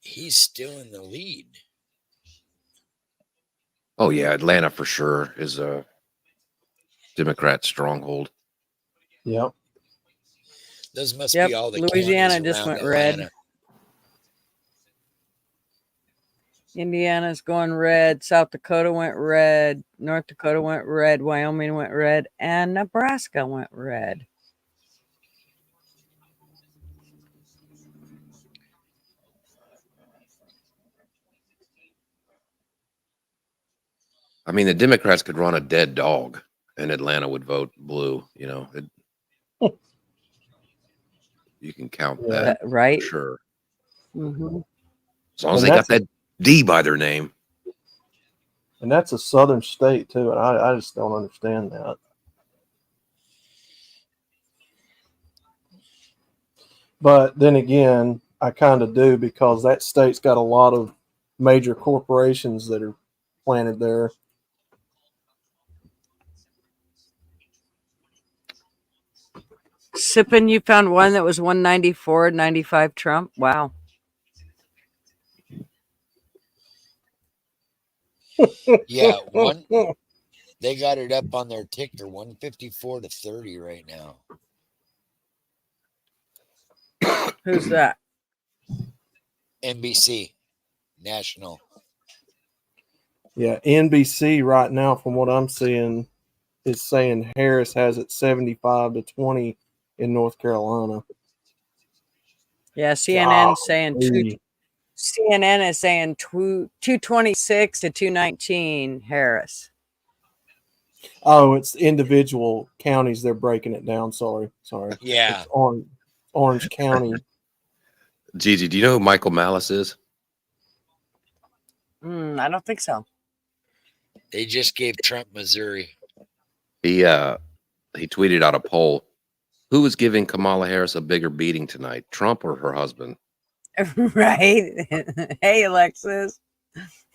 he's still in the lead. Oh yeah, Atlanta for sure is a Democrat stronghold. Yep. Those must be all the Louisiana counties just around went red. Atlanta. Indiana's going red. South Dakota went red. North Dakota went red. Wyoming went red. And Nebraska went red. I mean, the Democrats could run a dead dog, and Atlanta would vote blue. You know, you can count that, right? For sure. Mm-hmm. As long as they got that D by their name. And that's a southern state too, and I just don't understand that. But then again, I kind of do, because that state's got a lot of major corporations that are planted there. Sippin, you found one that was 194, 95 Trump. Wow. Yeah, they got it up on their ticker, 154 to 30 right now. Who's that? NBC National. Yeah, NBC right now, from what I'm seeing, is saying Harris has it 75 to 20 in North Carolina. Yeah, CNN saying CNN is saying 226 to 219 Harris. Oh, it's individual counties. They're breaking it down. Sorry. Yeah. It's Orange County. Gigi, do you know who Michael Malice is? I don't think so. They just gave Trump Missouri. He tweeted out a poll. Who is giving Kamala Harris a bigger beating tonight, Trump or her husband? Right. Hey, Alexis.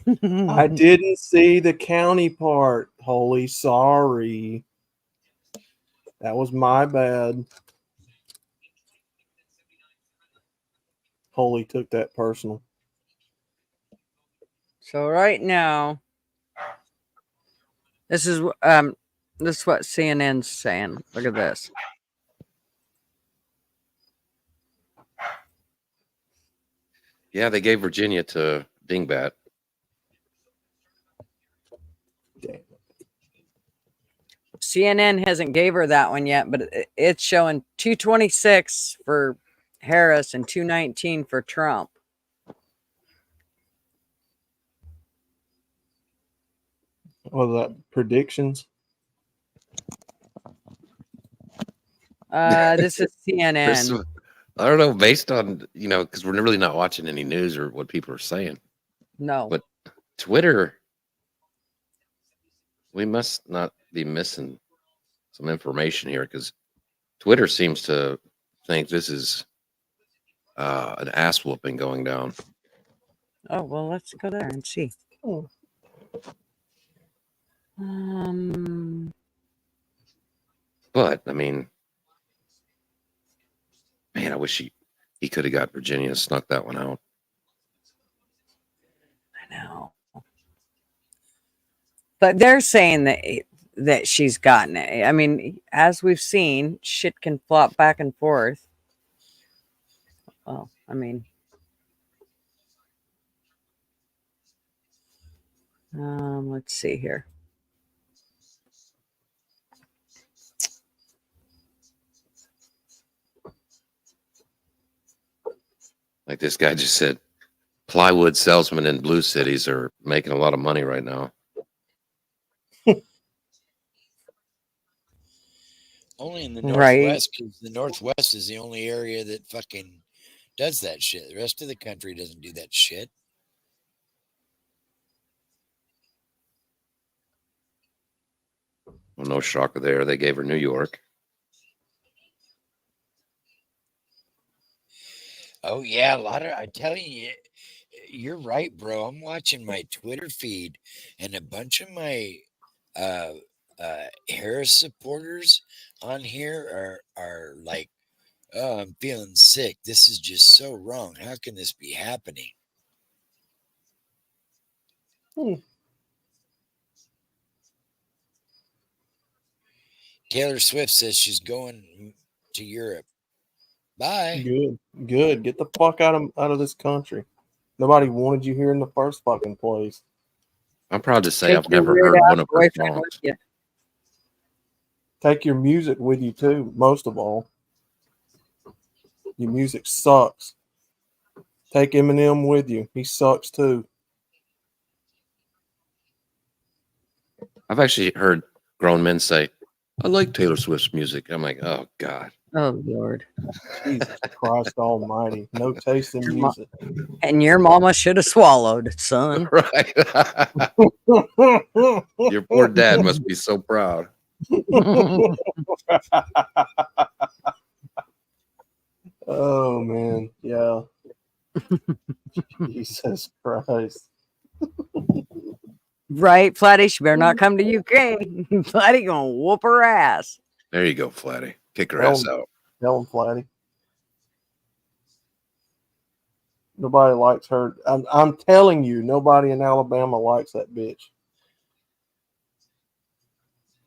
I didn't see the county part. Holy sorry. That was my bad. Holy took that personal. So right now, this is what CNN's saying. Look at this. Yeah, they gave Virginia to Dingbat. CNN hasn't gave her that one yet, but it's showing 226 for Harris and 219 for Trump. What was that? Predictions? This is CNN. I don't know, based on, because we're really not watching any news or what people are saying. No. But Twitter, we must not be missing some information here, because Twitter seems to think this is an ass whooping going down. Oh, well, let's go there and see. But I mean, man, I wish he could have got Virginia and snuck that one out. I know. But they're saying that she's gotten it. I mean, as we've seen, shit can flop back and forth. Well, I mean, let's see here. Like this guy just said, plywood salesmen in blue cities are making a lot of money right now. Only in the Right. Northwest, because the Northwest is the only area that fucking does that shit. The rest of the country doesn't do that shit. Well, no shocker there. They gave her New York. Oh yeah, a lot of. I tell you, you're right, bro. I'm watching my Twitter feed, and a bunch of my Harris supporters on here are like, "Oh, I'm feeling sick. This is just so wrong. How can this be happening?" Taylor Swift says she's going to Europe. Bye. Good. Get the fuck out of this country. Nobody wanted you here in the first fucking place. I'm proud to say Take I've your never weird heard ass one of her boyfriend songs. with you. Take your music with you too, most of all. Your music sucks. Take Eminem with you. He sucks too. I've actually heard grown men say, I like Taylor Swift's music. I'm like, oh God. Oh Lord. Jesus Christ almighty. No taste in music. And your mama should have swallowed, son. Right. Your poor dad must be so proud. Oh man, yeah. Jesus Christ. Right, Flatty? She better not come to UK. Flatty gonna whoop her ass. There you go, Flatty. Kick her Tell ass him- out. Tell him, Flatty. Nobody likes her. I'm telling you, nobody in Alabama likes that bitch.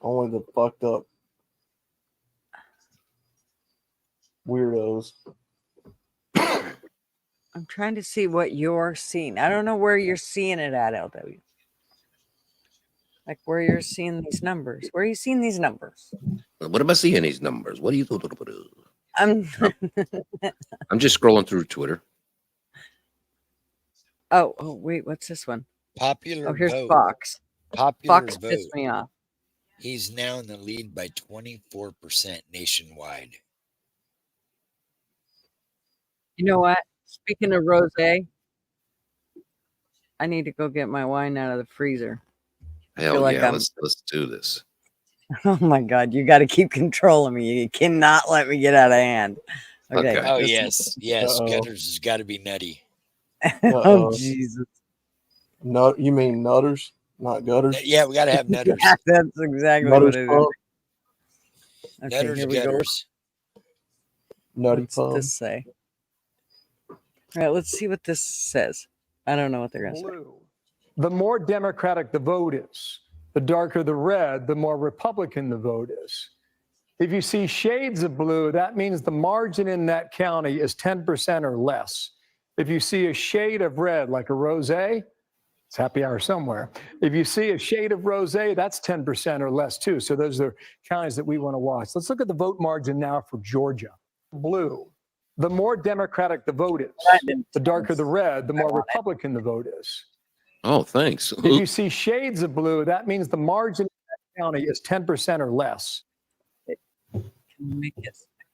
Only the fucked up weirdos. I'm trying to see what you're seeing. I don't know where you're seeing it at, LW. Like where you're seeing these numbers. Where are you seeing these numbers? What am I seeing these numbers? What do you do? I'm I'm just scrolling through Twitter. oh wait, what's this one? Popular Oh, here's vote. Fox. Popular Fox vote. pissed me off. He's now in the lead by 24% nationwide. You know what? Speaking of rosé, I need to go get my wine out of the freezer. I feel Hell like yeah, I'm- let's do this. Oh my God, you got to keep controlling me. You cannot let me get out of hand. Okay. Oh this- yes. Uh-oh. Gutters has got to be nutty. Oh Jesus. No, you mean nutters, not gutters? Yeah, we got to have nutters. Yeah, that's exactly Nutters what it is. pump, Okay, Nutters, here we go. gutters. nutty What's pump. this say? All right, let's see what this says. I don't know what they're going to say. Blue. The more Democratic the vote is, the darker the red, the more Republican the vote is. If you see shades of blue, that means the margin in that county is 10% or less. If you see a shade of red, like a rosé, it's happy hour somewhere. If you see a shade of rosé, that's 10% or less too. So those are counties that we want to watch. Let's look at the vote margin now for Georgia. Blue. The more Democratic the vote is, the darker the red, the more Republican the vote is. Oh, thanks. If you see shades of blue, that means the margin in that county is 10% or less.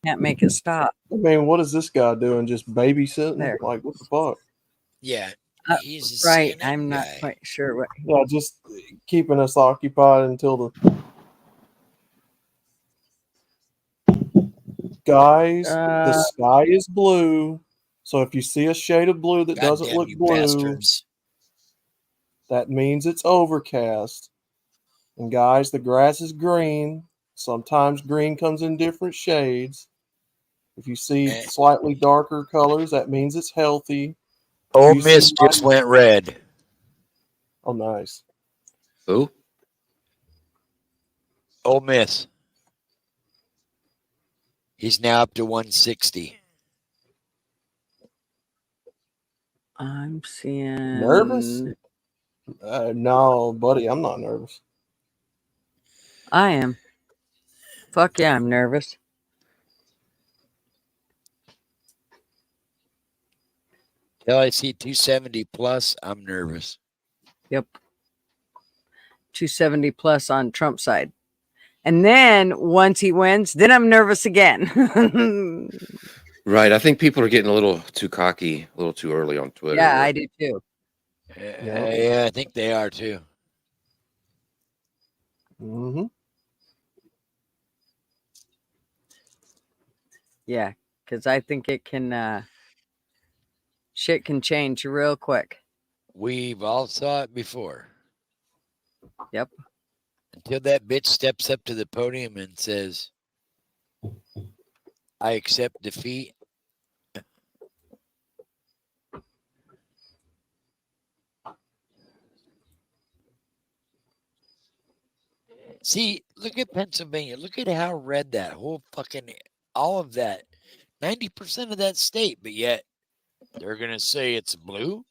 Can't make it stop. I mean, what is this guy doing? Just babysitting? There. Like, what the fuck? Yeah, he's a Right, CNN I'm not guy. quite sure what. Yeah, just keeping us occupied until the guys. The Uh, sky is blue, so if you see a shade of blue that doesn't Goddamn look you blue, bastards. that means it's overcast. And guys, the grass is green. Sometimes green comes in different shades. If you see slightly darker colors, that means it's healthy. Ole Miss just went red. Oh, nice. Who? Ole Miss. He's now up to 160. I'm seeing Nervous? No, buddy, I'm not nervous. I am. Fuck yeah, I'm nervous. Till I see 270 plus, I'm nervous. Yep. 270 plus on Trump's side. And then once he wins, then I'm nervous again. Right. I think people are getting a little too cocky, a little too early on Twitter. Yeah, I do too. Yeah, I think they are too. Mm-hmm. Yeah, because I think it can, shit can change real quick. We've all saw it before. Yep. Until that bitch steps up to the podium and says, I accept defeat. See, look at Pennsylvania. Look at how red that whole fucking, all of that, 90% of that state, but yet they're going to say it's blue.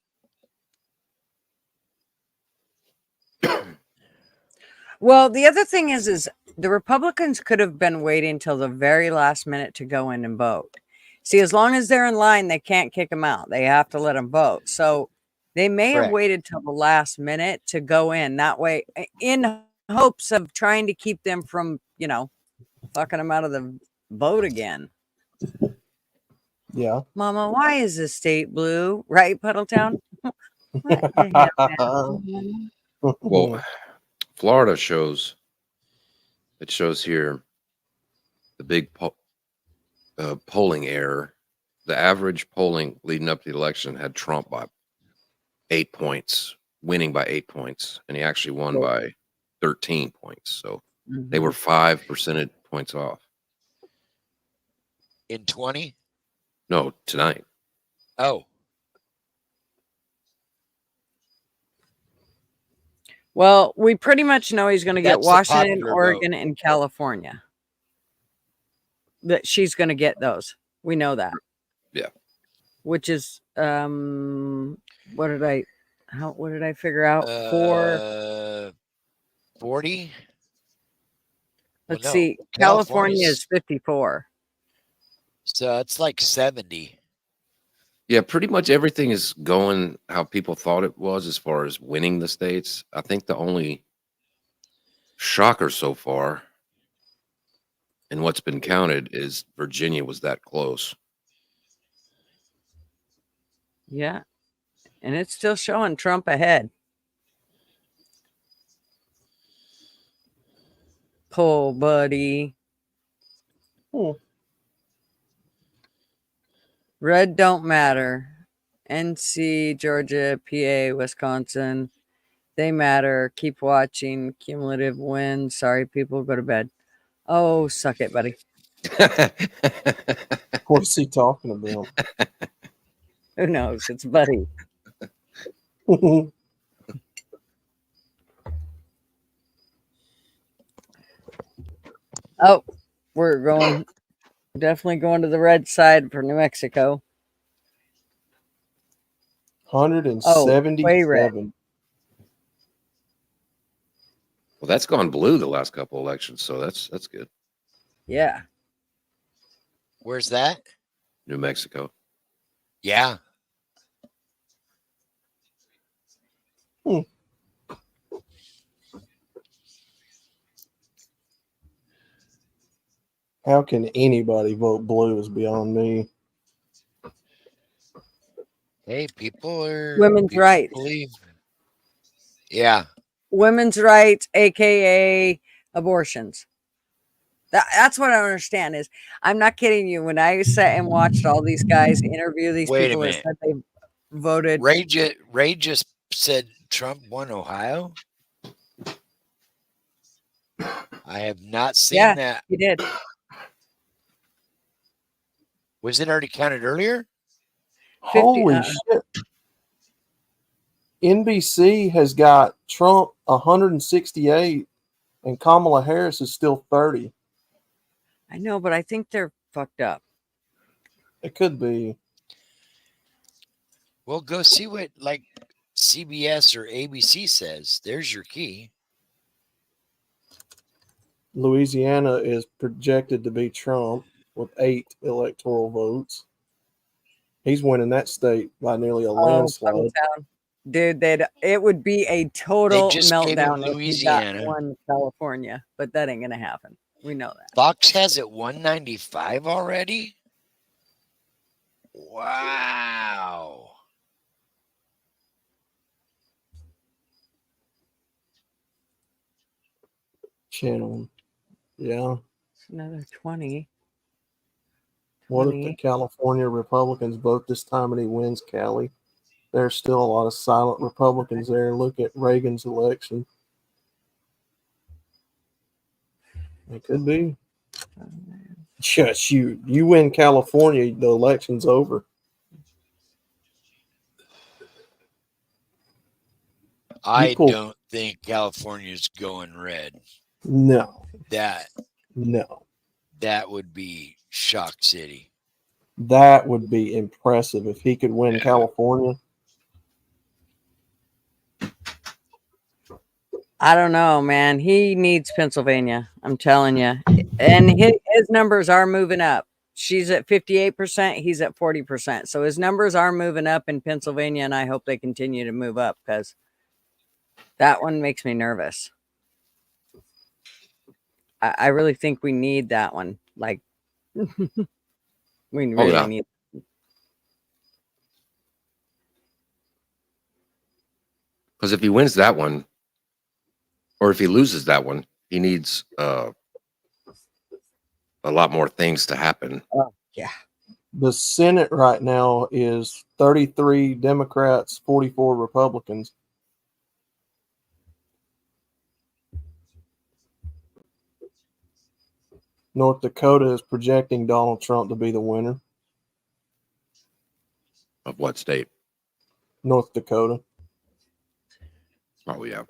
Well, the other thing is the Republicans could have been waiting till the very last minute to go in and vote. See, as long as they're in line, they can't kick them out. They have to let them vote. So they may have Correct. waited till the last minute to go in. That way, in hopes of trying to keep them from, fucking them out of the vote again. Yeah. Mama, why is the state blue? Right, Puddletown? Well, Florida shows here the big polling error. The average polling leading up to the election had Trump by 8 points, winning by 8 points, and he actually won by 13 points. So they were 5 percentage points off. In 20? No, tonight. Oh. Well, we pretty much know he's going to get That's the Washington, popular Oregon, and California. That she's going to get those. We know that. Yeah. Which is what did I figure out? 40. Let's Well, no, see. California California's- is 54. So it's like 70. Yeah, pretty much everything is going how people thought it was as far as winning the states. I think the only shocker so far and what's been counted is Virginia was that close. Yeah. And it's still showing Trump ahead. Pull, buddy. Red don't matter. NC, Georgia, PA, Wisconsin. They matter. Keep watching. Cumulative win. Sorry, people. Go to bed. Oh, suck it, buddy. What is he talking about? Who knows? It's Buddy. Oh, we're definitely going to the red side for New Mexico. 177. Well, that's gone blue the last couple elections, so that's good. Yeah. Where's that? New Mexico. Yeah. How can anybody vote blue is beyond me. Hey, people Women's rights. believe. Yeah. Women's rights, aka abortions. That's what I don't understand is I'm not kidding you. When I sat and watched all these guys interview these Wait a people that minute. said they voted. Ray just said Trump won Ohio. I have not seen Yeah, that. he did. Was it already counted earlier? 50, Holy shit. NBC has got Trump 168 and Kamala Harris is still 30. I know, but I think they're fucked up. It could be. Well, go see what like CBS or ABC says. There's your key. Louisiana is projected to be Trump with 8 electoral votes. He's winning that state by nearly a landslide. Hometown. Dude, it would be a total just gave him meltdown if he got Louisiana. one California, but that ain't gonna happen. We know that. Fox has it 195 already. Wow. Channel. Yeah. It's another 20. What if the California Republicans vote this time and he wins Cali? There's still a lot of silent Republicans there. Look at Reagan's election. It could be. Just you win California, the election's over. I don't think California's going red. No. No. That would be shock city. That would be impressive if he could win California. I don't know, man. He needs Pennsylvania. I'm telling you. And his numbers are moving up. She's at 58%. He's at 40%. So his numbers are moving up in Pennsylvania, and I hope they continue to move up because that one makes me nervous. I really think we need that one. Like, we really need. Because if he wins that one, or if he loses that one, he needs a lot more things to happen. Yeah. The Senate right now is 33 Democrats, 44 Republicans. North Dakota is projecting Donald Trump to be the winner. Of what state? North Dakota. Oh, yeah.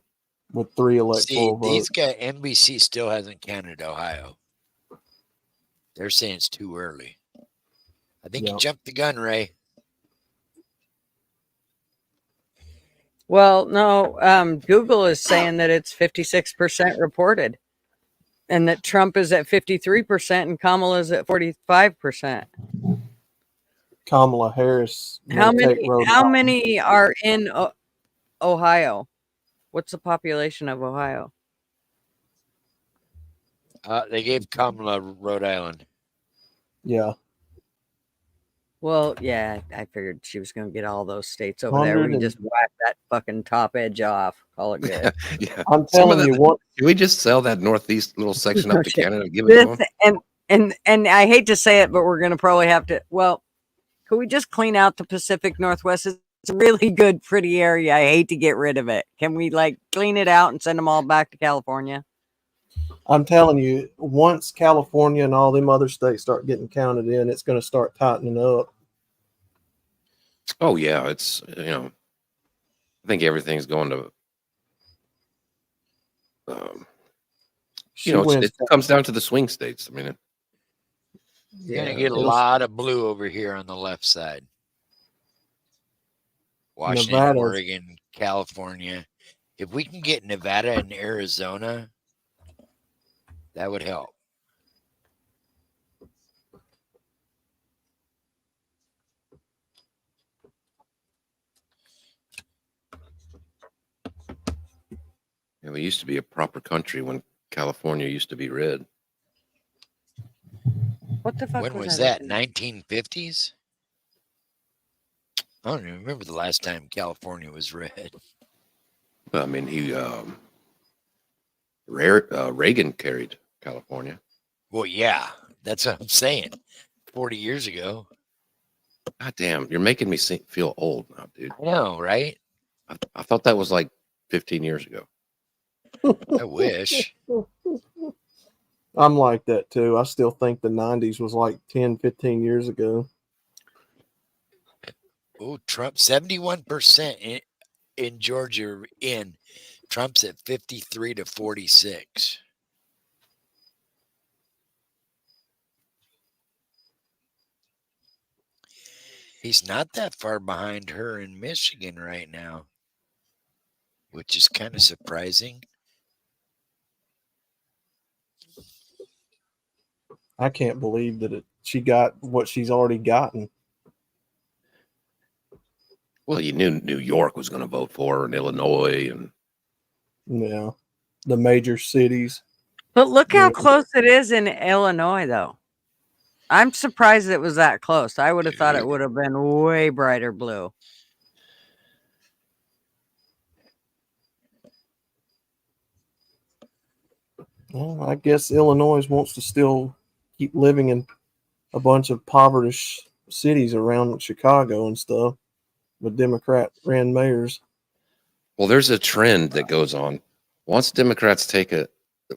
With 3 See, electoral these votes. guys, NBC still hasn't counted Ohio. They're saying it's too early. I think you jumped the gun, Ray. Well, no, Google is saying that it's 56% reported and that Trump is at 53% and Kamala is at 45%. Kamala Harris. How may take many Rhode how Island. many are in Ohio? What's the population of Ohio? They gave Kamala Rhode Island. Yeah. Well, yeah, I figured she was going to get all those states over there. We can just whack that fucking top edge off. Call it good. Yeah. I'm Some of telling you that- what. Can we just sell that northeast little section up to Okay. Canada and give it to This, them? and I hate to say it, but we're going to probably have to. Well, could we just clean out the Pacific Northwest? It's a really good, pretty area. I hate to get rid of it. Can we like clean it out and send them all back to California? I'm telling you, once California and all them other states start getting counted in, it's going to start tightening up. Oh, yeah. It's, I think everything's going to, it comes down to the swing states. I mean, You're going to get a lot of blue over here on the left side. Washington, Nevada's- Oregon, California. If we can get Nevada and Arizona, that would help. we used to be a proper country when California used to be red. What the fuck When was that? that? 1950s? I don't even remember the last time California was red. I mean, Reagan carried California. Well, yeah, that's what I'm saying. 40 years ago. God damn, you're making me feel old now, dude. I know, right? I thought that was like 15 years ago. I wish. I'm like that too. I still think the 90s was like 10, 15 years ago. Oh, Trump 71% in Georgia in. Trump's at 53 to 46. He's not that far behind her in Michigan right now, which is kind of surprising. I can't believe that she got what she's already gotten. Well, you knew New York was going to vote for her, and Illinois, and Yeah, the major cities. But look how Yeah. close it is in Illinois, though. I'm surprised it was that close. I would have thought it would have been way brighter blue. Well, I guess Illinois wants to still keep living in a bunch of impoverished cities around Chicago and stuff with Democrat ran mayors. well, there's a trend that goes on. Once Democrats take it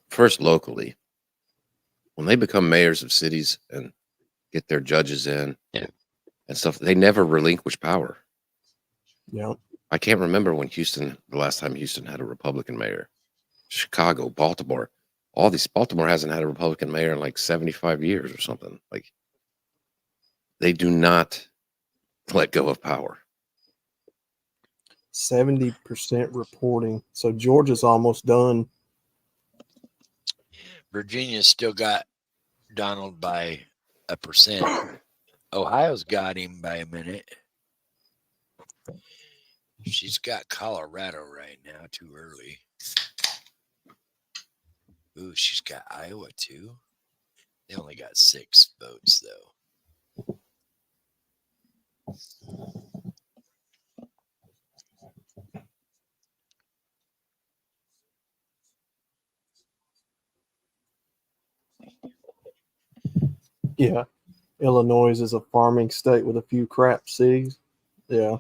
first locally, when they become mayors of cities and get their judges in and stuff, they never relinquish power. Yeah. I can't remember when the last time Houston had a Republican mayor. Chicago, Baltimore, Baltimore hasn't had a Republican mayor in like 75 years or something. Like, they do not let go of power. 70% reporting. So Georgia's almost done. Virginia's still got Donald by 1%. Ohio's got him by a minute. She's got Colorado right now, too early. Ooh, she's got Iowa too. They only got 6 votes though. Yeah. Illinois is a farming state with a few crap cities. Yeah.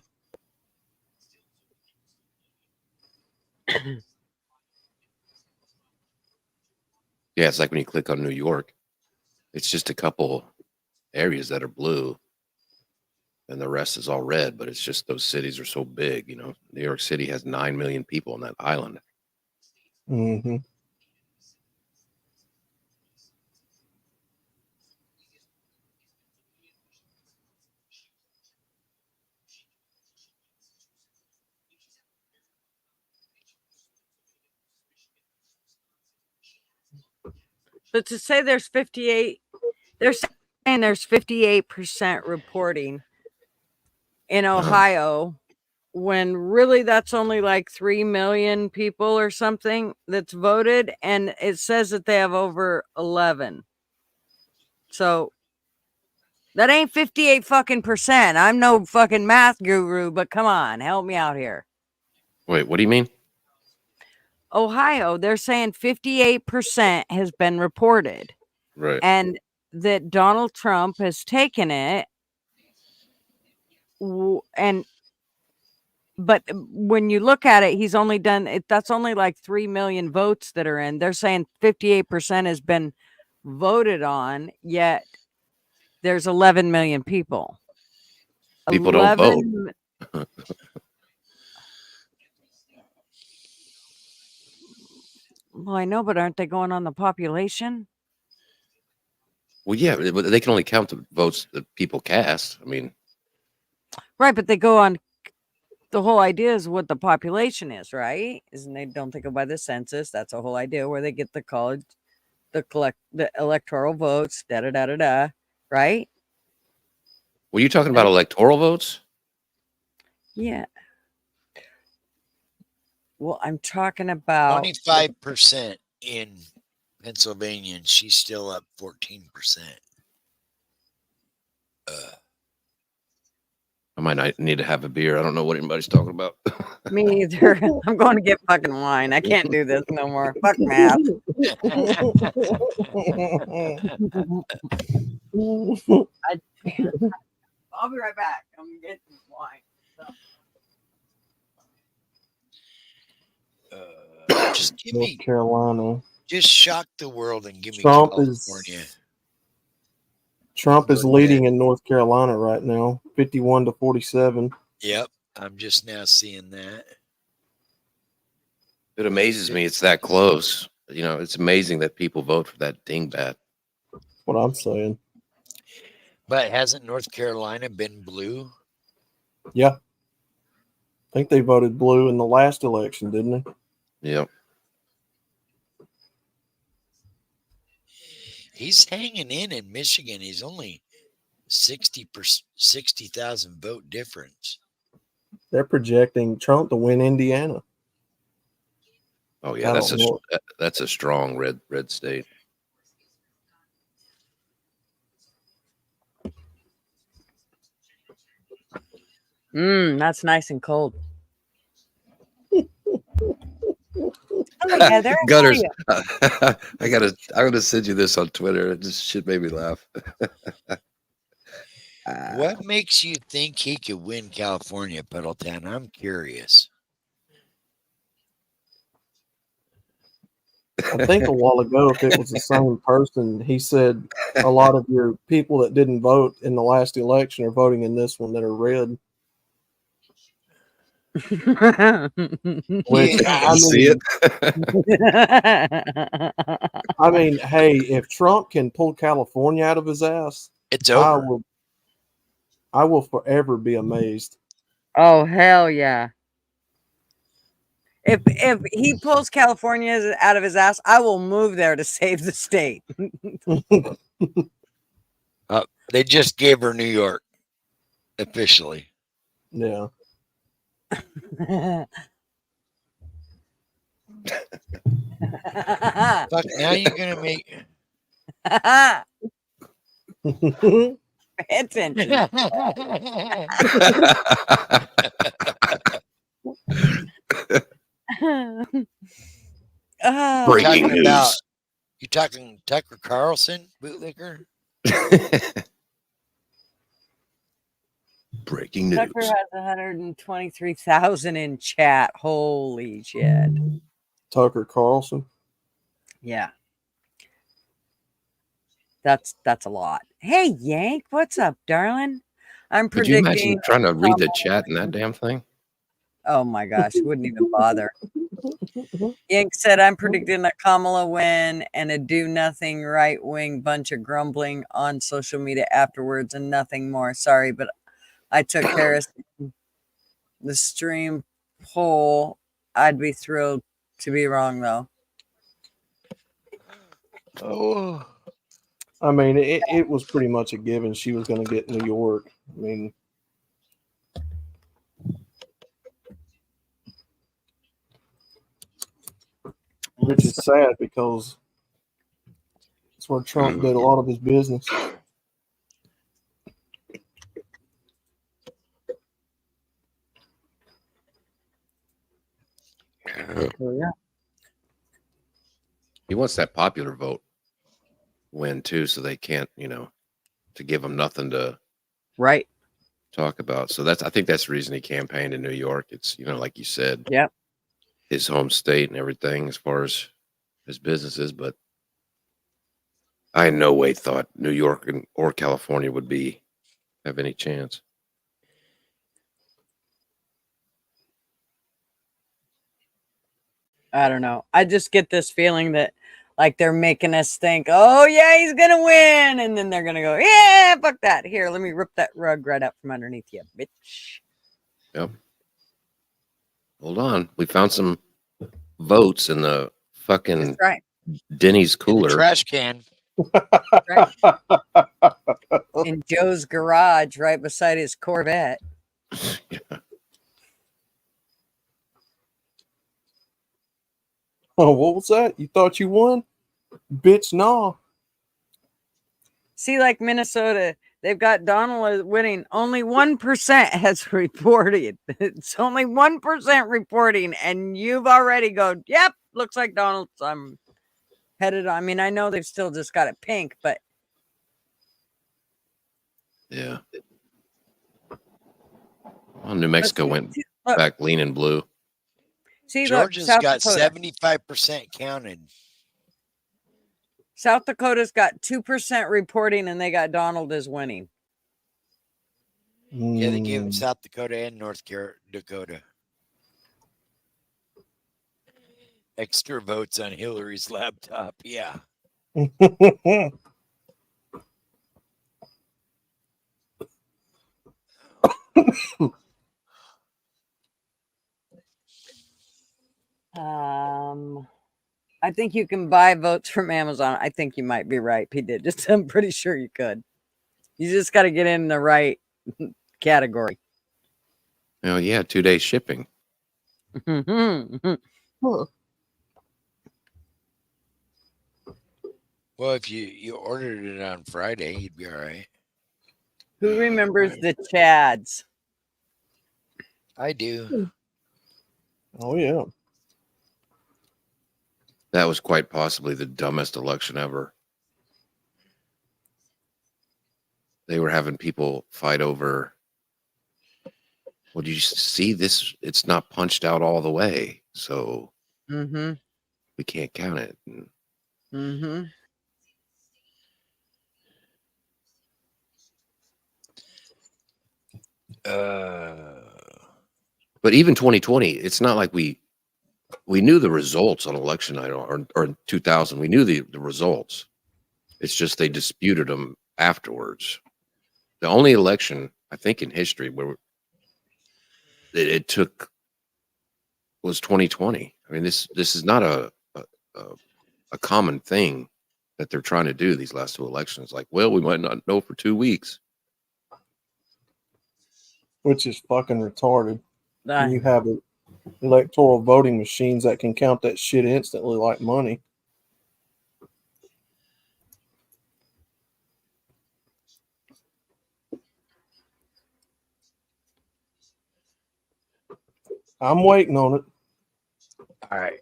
Yeah, it's like when you click on New York, it's just a couple areas that are blue and the rest is all red, but it's just those cities are so big. You know, New York City has 9 million people on that island. Mm-hmm. But to say there's 58, they're saying there's 58% reporting in Ohio when really that's only like 3 million people or something that's voted. And it says that they have over 11. So that ain't 58 fucking percent. I'm no fucking math guru, but come on, help me out here. Wait, what do you mean? Ohio, they're saying 58% has been reported. Right. And that Donald Trump has taken it. But when you look at it, he's only done it. That's only like 3 million votes that are in. They're saying 58% has been voted on, yet there's 11 million people. People don't vote. Well, I know, but aren't they going on the population? Well, yeah, but they can only count the votes that people cast. I mean, Right, but they go on. The whole idea is what the population is, right? Isn't they don't think of by the census? That's the whole idea where they get the college, the electoral votes, da da da da da, right? were you talking about electoral votes? Yeah. Well, I'm talking about 25% in Pennsylvania, and she's still up 14%. I might not need to have a beer. I don't know what anybody's talking about. me either. I'm going to get fucking wine. I can't do this no more. Fuck math. I'll be right back. I'm getting wine. Just give North me, Carolina. just shock the world and give me Trump California. Trump is Go leading ahead. in North Carolina right now, 51-47. Yep, I'm just now seeing that. It amazes me it's that close. You know, it's amazing that people vote for that dingbat. What I'm saying. But hasn't North Carolina been blue? Yeah. I think they voted blue in the last election, didn't they? Yep. He's hanging in Michigan. He's only 60,000 vote difference. They're projecting Trump to win Indiana. Oh yeah, I that's don't know. that's a strong red state. That's nice and cold. Hello, Heather. How are Gutters. you? I'm gonna send you this on Twitter. It just shit made me laugh. What makes you think he could win California, Pedaltown? I'm curious. I think a while ago, if it was the same person, he said a lot of your people that didn't vote in the last election are voting in this one that are red. Which See it? I mean, hey, if Trump can pull California out of his ass, it's over. I will forever be amazed. Oh, hell yeah. If he pulls California out of his ass, I will move there to save the state. They just gave her New York officially. Yeah. Fuck, now you're gonna make Pay attention. Breaking news. You talking Tucker Carlson, bootlicker? Breaking news. Tucker has 123,000 in chat. Holy shit. Tucker Carlson. Yeah. That's a lot. Hey, Yank, what's up, darling? I'm Could you predicting. imagine trying to read the chat in that damn thing? Oh my gosh, wouldn't even bother. Yank said, I'm predicting a Kamala win and a do nothing right wing bunch of grumbling on social media afterwards and nothing more. Sorry, but I took Harris the stream poll. I'd be thrilled to be wrong, though. Oh, I mean, it was pretty much a given she was going to get New York. I mean, which is sad because it's where Trump did a lot of his business. Yeah. He wants that popular vote win too, so they can't, to give him nothing to right talk about. So I think that's the reason he campaigned in New York. It's like you said, yep, his home state and everything as far as his businesses. But I in no way thought New York or California would have any chance. I don't know. I just get this feeling that like they're making us think, oh yeah, he's gonna win, and then they're gonna go, yeah, fuck that. Here, let me rip that rug right out from underneath you, bitch. Yep. Hold on, we found some votes in the fucking That's right. Denny's cooler, trash can. Right. In Joe's garage, right beside his Corvette. Yeah. Oh, what was that? You thought you won? Bitch, no. See, like Minnesota, they've got Donald winning. Only 1% has reported. It's only 1% reporting, and you've already go, yep, looks like Donald's headed. I mean, I know they've still just got it pink, but Yeah. Well, New Mexico went back leaning blue. See, look, Georgia's South got Dakota. 75% counted. South Dakota's got 2% reporting, and they got Donald as winning. Yeah, they gave him South Dakota and North Dakota. Extra votes on Hillary's laptop. Yeah. I think you can buy votes from Amazon. I think you might be right, P. Digits. I'm pretty sure you could. You just got to get in the right category. Oh yeah, 2 day shipping. Well, if you ordered it on Friday, you'd be all right. Who remembers the Chads? I do. Oh yeah. That was quite possibly the dumbest election ever. They were having people fight over, well, did you see this? It's not punched out all the way, so we can't count it. But even 2020, it's not like we knew the results on election night or in 2000. We knew the results. It's just they disputed them afterwards. The only election, I think, in history where it took was 2020. I mean, this is not a common thing that they're trying to do these last two elections. Like, well, we might not know for 2 weeks. Which is fucking retarded. You have electoral voting machines that can count that shit instantly like money. I'm waiting on it. All right.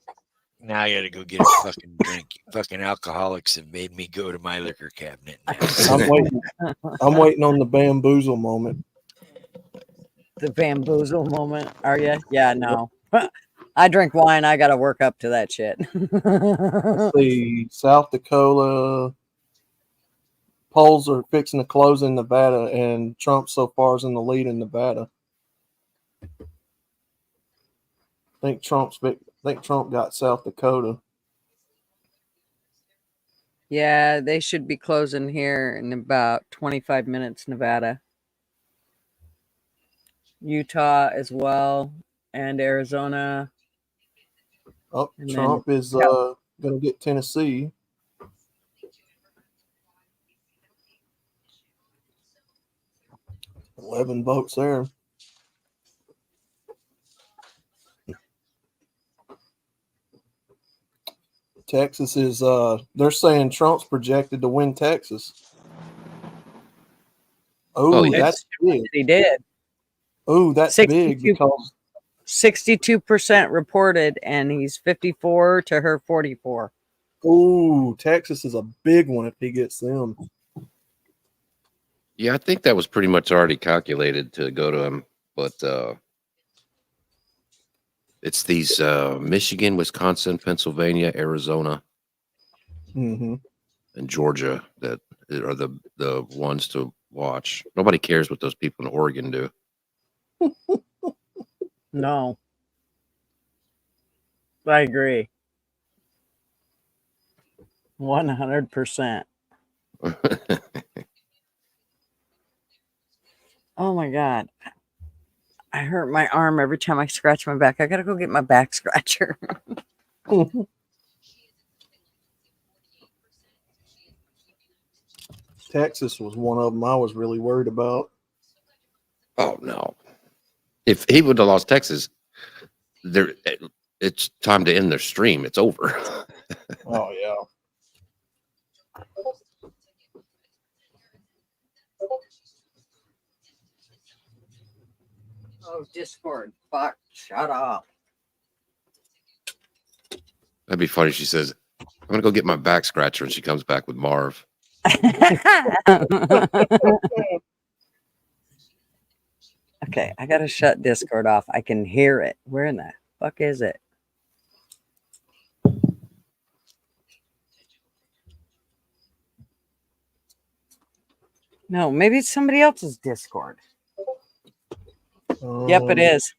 Now I got to go get a fucking drink. Fucking alcoholics have made me go to my liquor cabinet now. I'm waiting on the bamboozle moment. The bamboozle moment. Are you? Yeah, no. I drink wine. I got to work up to that shit. The South Dakota polls are fixing to close in Nevada, and Trump so far is in the lead in Nevada. I think Trump got South Dakota. Yeah, they should be closing here in about 25 minutes, Nevada. Utah as well, and Arizona. Oh, And Trump then- is going to get Tennessee. $11 votes there. Texas is they're saying Trump's projected to win Texas. Oh, that's big. He did. Oh, that's big because 62% reported, and he's 54 to her 44. oh, Texas is a big one if he gets them. Yeah, I think that was pretty much already calculated to go to him, but it's these Michigan, Wisconsin, Pennsylvania, Arizona, Mm-hmm. and Georgia that are the ones to watch. Nobody cares what those people in Oregon do. No. I agree. 100%. Oh my God. I hurt my arm every time I scratch my back. I gotta go get my back scratcher. Texas was one of them I was really worried about. Oh no! If he would have lost Texas, it's time to end their stream. It's over. Oh yeah. Oh, Discord. Fuck. Shut up. That'd be funny. She says, "I'm gonna go get my back scratcher," and she comes back with Marv. Okay, I gotta shut Discord off. I can hear it. Where in the fuck is it? No, maybe it's somebody else's Discord. Yep, it is.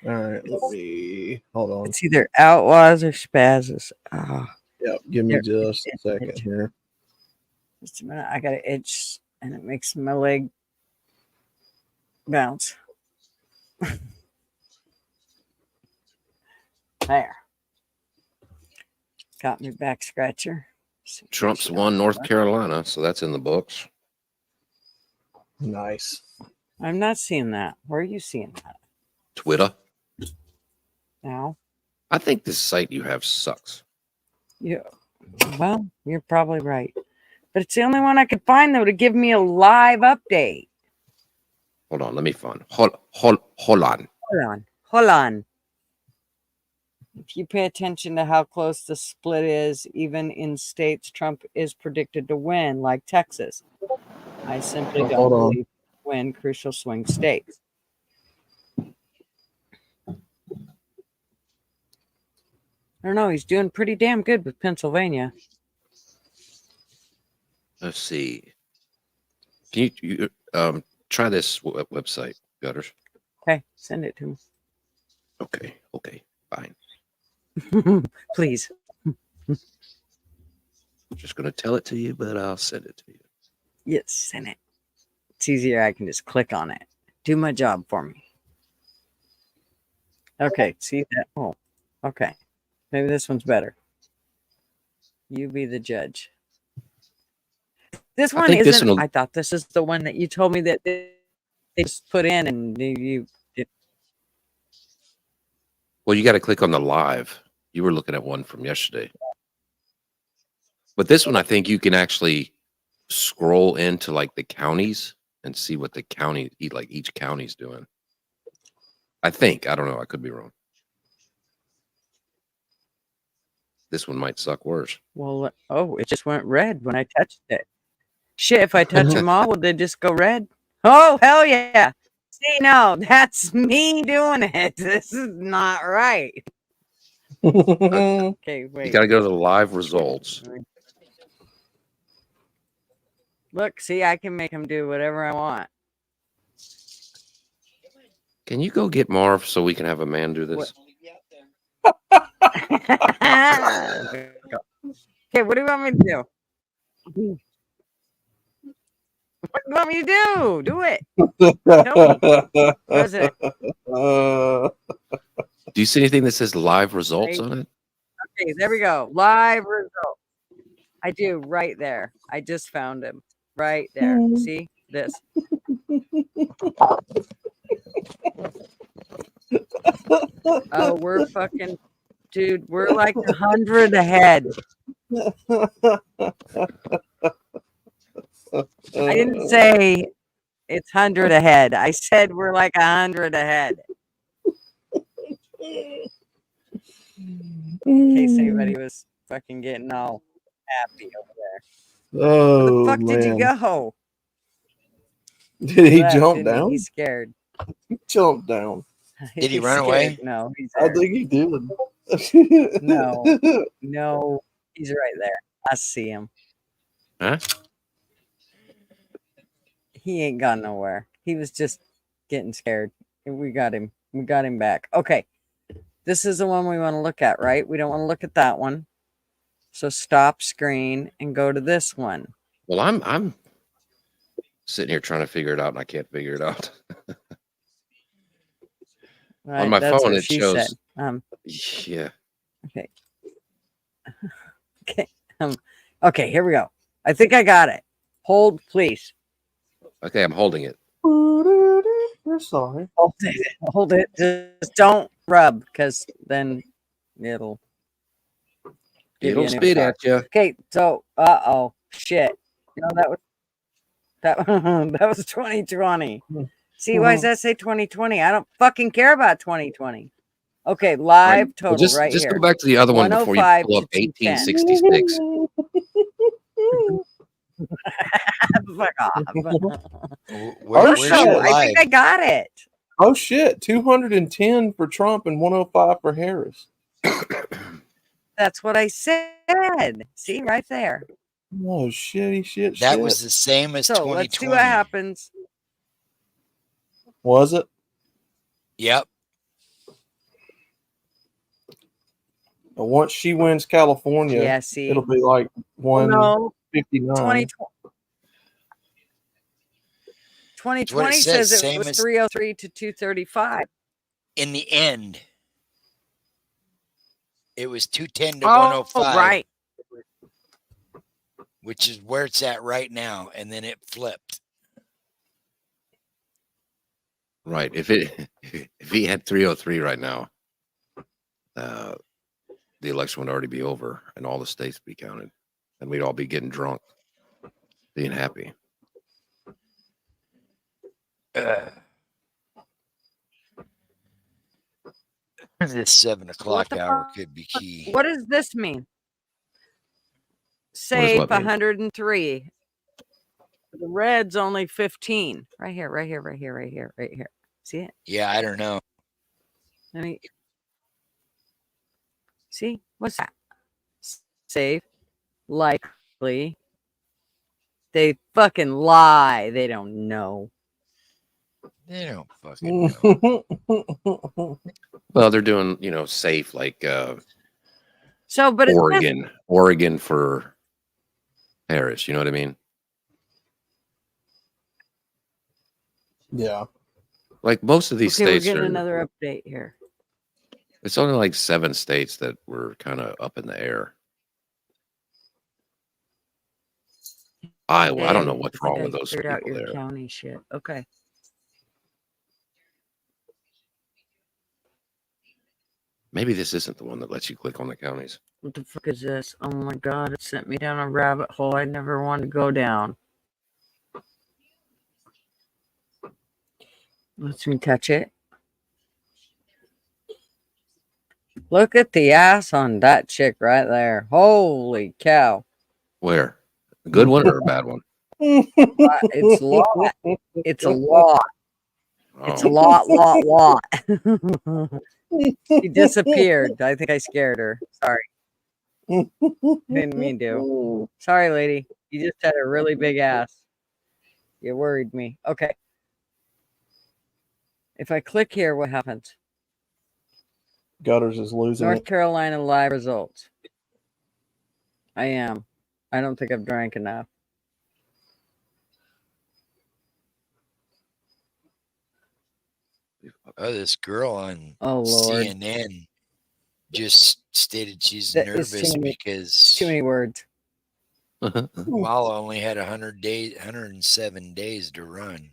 All right, let me hold on. It's either Outlaws or Spazzes. Oh, Yep, give me Here, just a second here. just a minute. I got to itch, and it makes my leg bounce. There. Got me back scratcher. Trump's won North Carolina, so that's in the books. Nice. I'm not seeing that. Where are you seeing that Twitter. now? I think this site you have sucks. Yeah. Well, you're probably right. But it's the only one I could find, though, to give me a live update. Hold on, let me find. Hold on. Hold on. If you pay attention to how close the split is, even in states Trump is predicted to win, like Texas, I simply don't Hold on. believe he'll win crucial swing states. I don't know. He's doing pretty damn good with Pennsylvania. Let's see. Can you try this website, Gutters? Okay, send it to Okay, fine. me. Please. I'm just gonna tell it to you, but I'll send it to you. Yes, send it. It's easier. I can just click on it. Do my job for me. Okay, see that? Oh, okay. Maybe this one's better. You be the judge. This one think this isn't. one will- I thought this is the one that you told me that they just put in, and you did. Well, you got to click on the live. You were looking at one from yesterday. But this one, I think you can actually scroll into like the counties and see what the county, like each county's doing. I think. I don't know. I could be wrong. This one might suck worse. Well, oh, it just went red when I touched it. Shit, if I touch them all, would they just go red? Oh, hell yeah. See, no, that's me doing it. This is not right. Okay, You wait. got to go to the live results. Look, see, I can make him do whatever I want. Can you go get Marv so we can have a man do this? Okay, what do you want me to do? What do you want me to do? Do it. President. Do you see anything that says live results on it? Okay, there we go. Live result. I do right there. I just found him right there. See this? Oh, we're fucking, dude. We're like 100 ahead. I didn't say it's 100 ahead. I said we're like 100 ahead. In case anybody was fucking getting all happy over there. Oh, Where the fuck did you man. go? Did he Left, jump didn't he? down? He's scared. He jumped down. Did he He's run scared. away? No, he's I there. think he did. No, he's right there. I see him. Huh? He ain't gone nowhere. He was just getting scared. We got him. We got him back. Okay. This is the one we want to look at, right? We don't want to look at that one. So stop screen and go to this one. Well, I'm sitting here trying to figure it out, and I can't figure it out. Right, On my that's phone, what it she shows. said. Yeah. Okay. Okay. Okay, here we go. I think I got it. Hold, please. Okay, I'm holding it. You're sorry. Hold it. Hold it. Just don't rub, because then it'll give you It'll an spit impact. at you. Okay, so shit. No, that was 2020. See, why does that say 2020? I don't fucking care about 2020. Okay, live total Well, just right just here. go back to the other one before you 105 pull up to 1866. Fuck off. Where's shit. your I think I live? got it. Oh shit! 210 for Trump and 105 for Harris. That's what I said. See, right there. Oh, shit. That was the same as So 2020. let's see what happens. Was it? Yep. But once she wins California, Yeah, see. it'll be like No, 159. 2020 says, says it same was as- 303 to 235. In the end, it was 210 to Oh, 105. right. Which is where it's at right now. And then it flipped. Right. If he had 303 right now, the election would already be over and all the states be counted, and we'd all be getting drunk, being happy. This 7 o'clock the hour fuck? could be key. What does this mean? does Safe what mean? 103. The red's only 15. Right here. See it? Yeah, I don't know. Let me see. What's that? Safe, likely. They fucking lie. They don't know. They don't fucking know. Well, they're doing, safe, like So, but it's Oregon for Harris. You know what I mean? Yeah. Like most of these okay, we're states getting are. another update here. It's only like 7 states that were kind of up in the air. Iowa, I don't know Hey, what's I think wrong I with those figured out people your there. county shit. Okay. Maybe this isn't the one that lets you click on the counties. What the fuck is this? Oh my god, it sent me down a rabbit hole I never wanted to go down. Lets me touch it. Look at the ass on that chick right there. Holy cow. Where? A good one or a bad one? It's a lot. It's a lot. It's a lot. She disappeared. I think I scared her. Sorry. Didn't mean to. Sorry, lady. You just had a really big ass. You worried me. Okay. If I click here, what happens? Gutters is losing North it. Carolina live results. I am. I don't think I've drank enough. Oh, this girl on Oh, Lord. CNN just stated she's That is nervous too many- because Too many words. Kamala only had 107 days to run.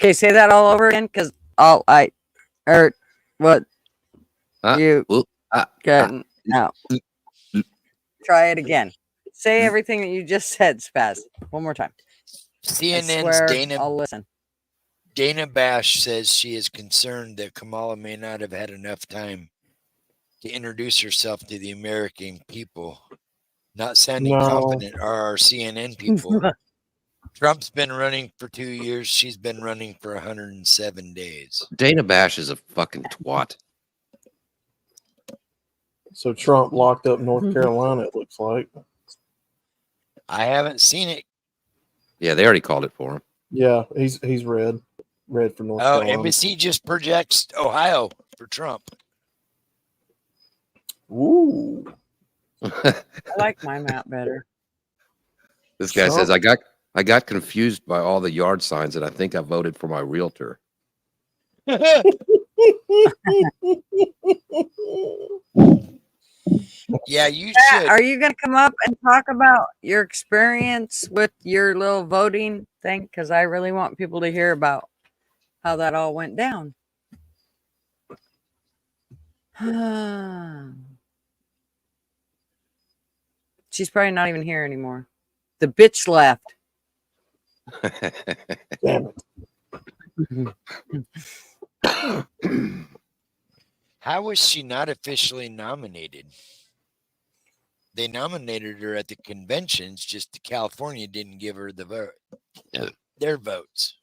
Okay, say that all over again, because heard what you got. No. Try it again. Say everything that you just said, Spaz. One more time. I CNN's swear, I'll listen. Dana Bash says she is concerned that Kamala may not have had enough time to introduce herself to the American people. Not sounding No. confident are our CNN people. Trump's been running for 2 years. She's been running for 107 days. Dana Bash is a fucking twat. So Trump locked up North Carolina, it looks like. I haven't seen it. Yeah, they already called it for him. Yeah, he's red. Red for North Oh, Carolina. NBC just projects Ohio for Trump. Ooh. I like my map better. This guy Trump. says, I got confused by all the yard signs and I think I voted for my realtor. Yeah, you Pat, should. are you going to come up and talk about your experience with your little voting thing? Because I really want people to hear about how that all went down. She's probably not even here anymore. The bitch left. Damn it. How was she not officially nominated? They nominated her at the conventions, just California didn't give her the vote, their votes.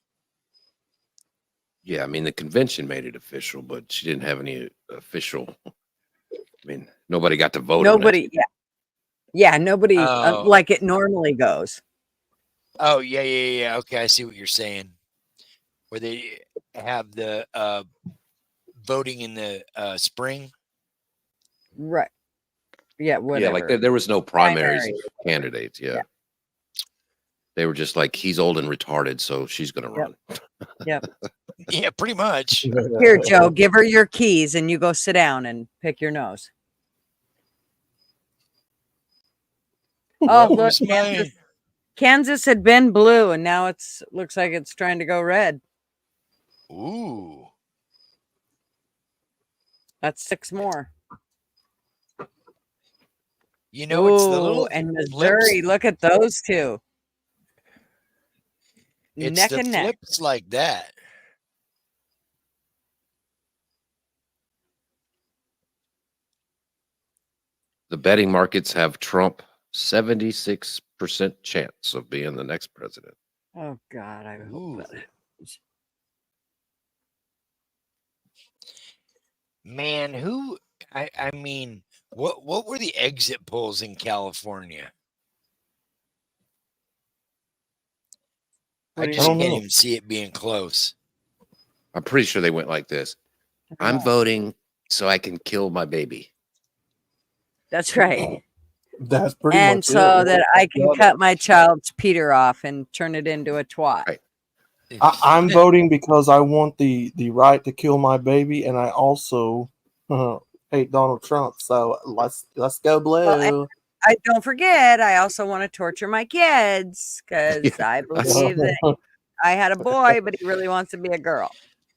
Yeah, I mean the convention made it official, but she didn't have any official. I mean, nobody got to vote. Nobody, yeah, nobody Oh. like it normally goes. Oh, yeah. Okay, I see what you're saying. Where they have the voting in the spring. Right. Yeah, whatever. Yeah, like there was no primaries Primary. candidates. Yeah. They were just like, he's old and retarded, so she's going to run. Yep. Yeah, pretty much. Here, Joe, give her your keys and you go sit down and pick your nose. Oh, look, Where's my- Kansas had been blue and now looks like it's trying to go red. Ooh. That's 6 more. You know, it's the Ooh, little and flips. Missouri. Look at those two. It's Neck the and neck. flips like that. The betting markets have Trump 76% chance of being the next president. Oh God, I hope that. Man, who? I mean, what were the exit polls in California? I What do you just mean? can't even see it being close. I'm pretty sure they went like this. I'm voting so I can kill my baby. That's right. That's pretty And much so it. that I can Yeah. cut my child's Peter off and turn it into a twat. I'm voting because I want the right to kill my baby, and I also hate Donald Trump. So let's go blue. Well, I don't forget, I also want to torture my kids because I believe that I had a boy, but he really wants to be a girl.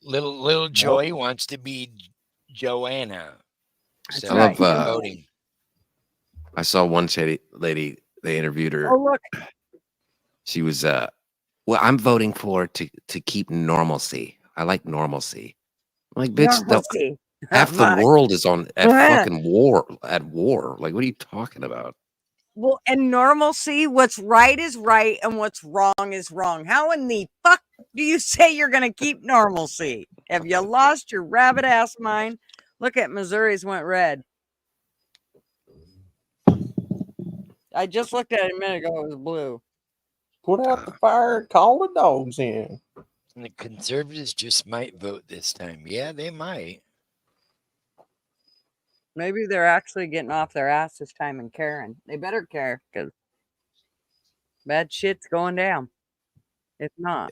Little Joy wants to be Joanna. So I love, you're voting. I saw one lady, they interviewed her. Oh, look. She was, well, I'm voting to keep normalcy. I like normalcy. I'm like, bitch, Normalcy. half the My- world is at fucking war. Like, what are you talking about? Well, and normalcy, what's right is right and what's wrong is wrong. How in the fuck do you say you're going to keep normalcy? Have you lost your rabbit ass mind? Look at Missouri's went red. I just looked at it a minute ago. It was blue. Put out the fire and call the dogs in. And the conservatives just might vote this time. Yeah, they might. Maybe they're actually getting off their ass this time and caring. They better care because bad shit's going down. If not,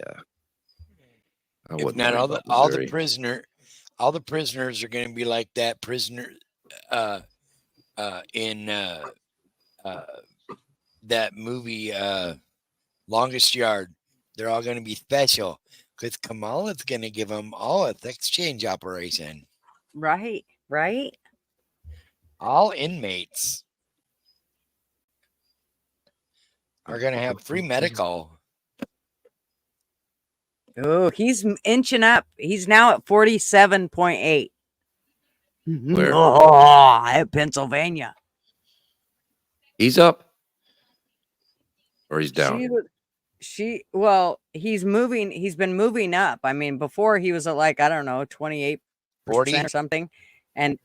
I If wouldn't not, worry all the about all the Missouri. prisoners are going to be like that prisoner in that movie Longest Yard. They're all going to be special because Kamala's going to give them all a exchange operation. right? All inmates are going to have free medical. Oh, he's inching up. He's now at 47.8. Where? Oh, at Pennsylvania. He's up or he's down. Well, he's moving. He's been moving up. I mean, before he was at like, I don't know, 28% 40 or something. And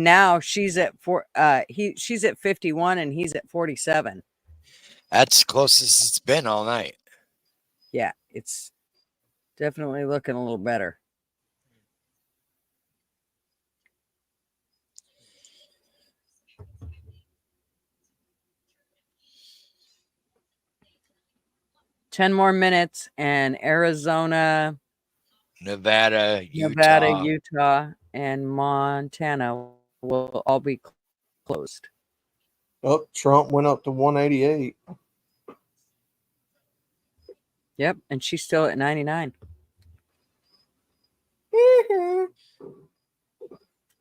now she's at she's at 51 and he's at 47. That's closest it's been all night. Yeah, it's definitely looking a little better. Ten more minutes and Arizona, Nevada, Utah. Utah, and Montana will all be closed. Oh, Trump went up to 188. Yep, and she's still at 99.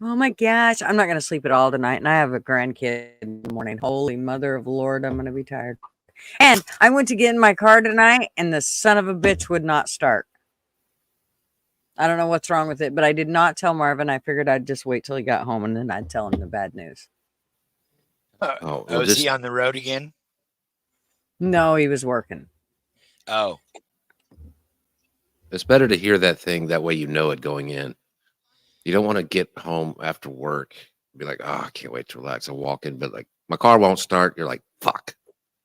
Oh my gosh, I'm not going to sleep at all tonight, and I have a grandkid in the morning. Holy mother of Lord, I'm going to be tired. And I went to get in my car tonight, and the son of a bitch would not start. I don't know what's wrong with it, but I did not tell Marvin. I figured I'd just wait till he got home, and then I'd tell him the bad news. Oh, Oh, is he on the road again? No, he was working. Oh. It's better to hear that thing. That way you know it going in. You don't want to get home after work and be like, oh, I can't wait to relax. I walk in, but like my car won't start. You're like, fuck.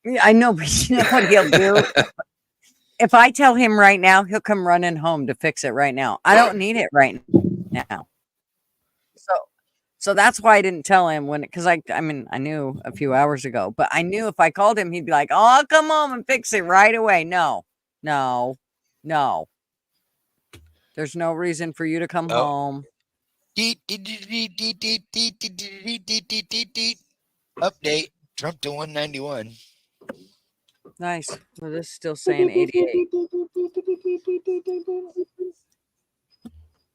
Yeah, I know, but you know what he'll do? If I tell him right now, he'll come running home to fix it right now. I don't need it right now. So that's why I didn't tell him because I mean, I knew a few hours ago, but I knew if I called him, he'd be like, oh, I'll come home and fix it right away. No. There's no reason for you to come home. Update. Trump to 191. Nice. Well, this is still saying 88.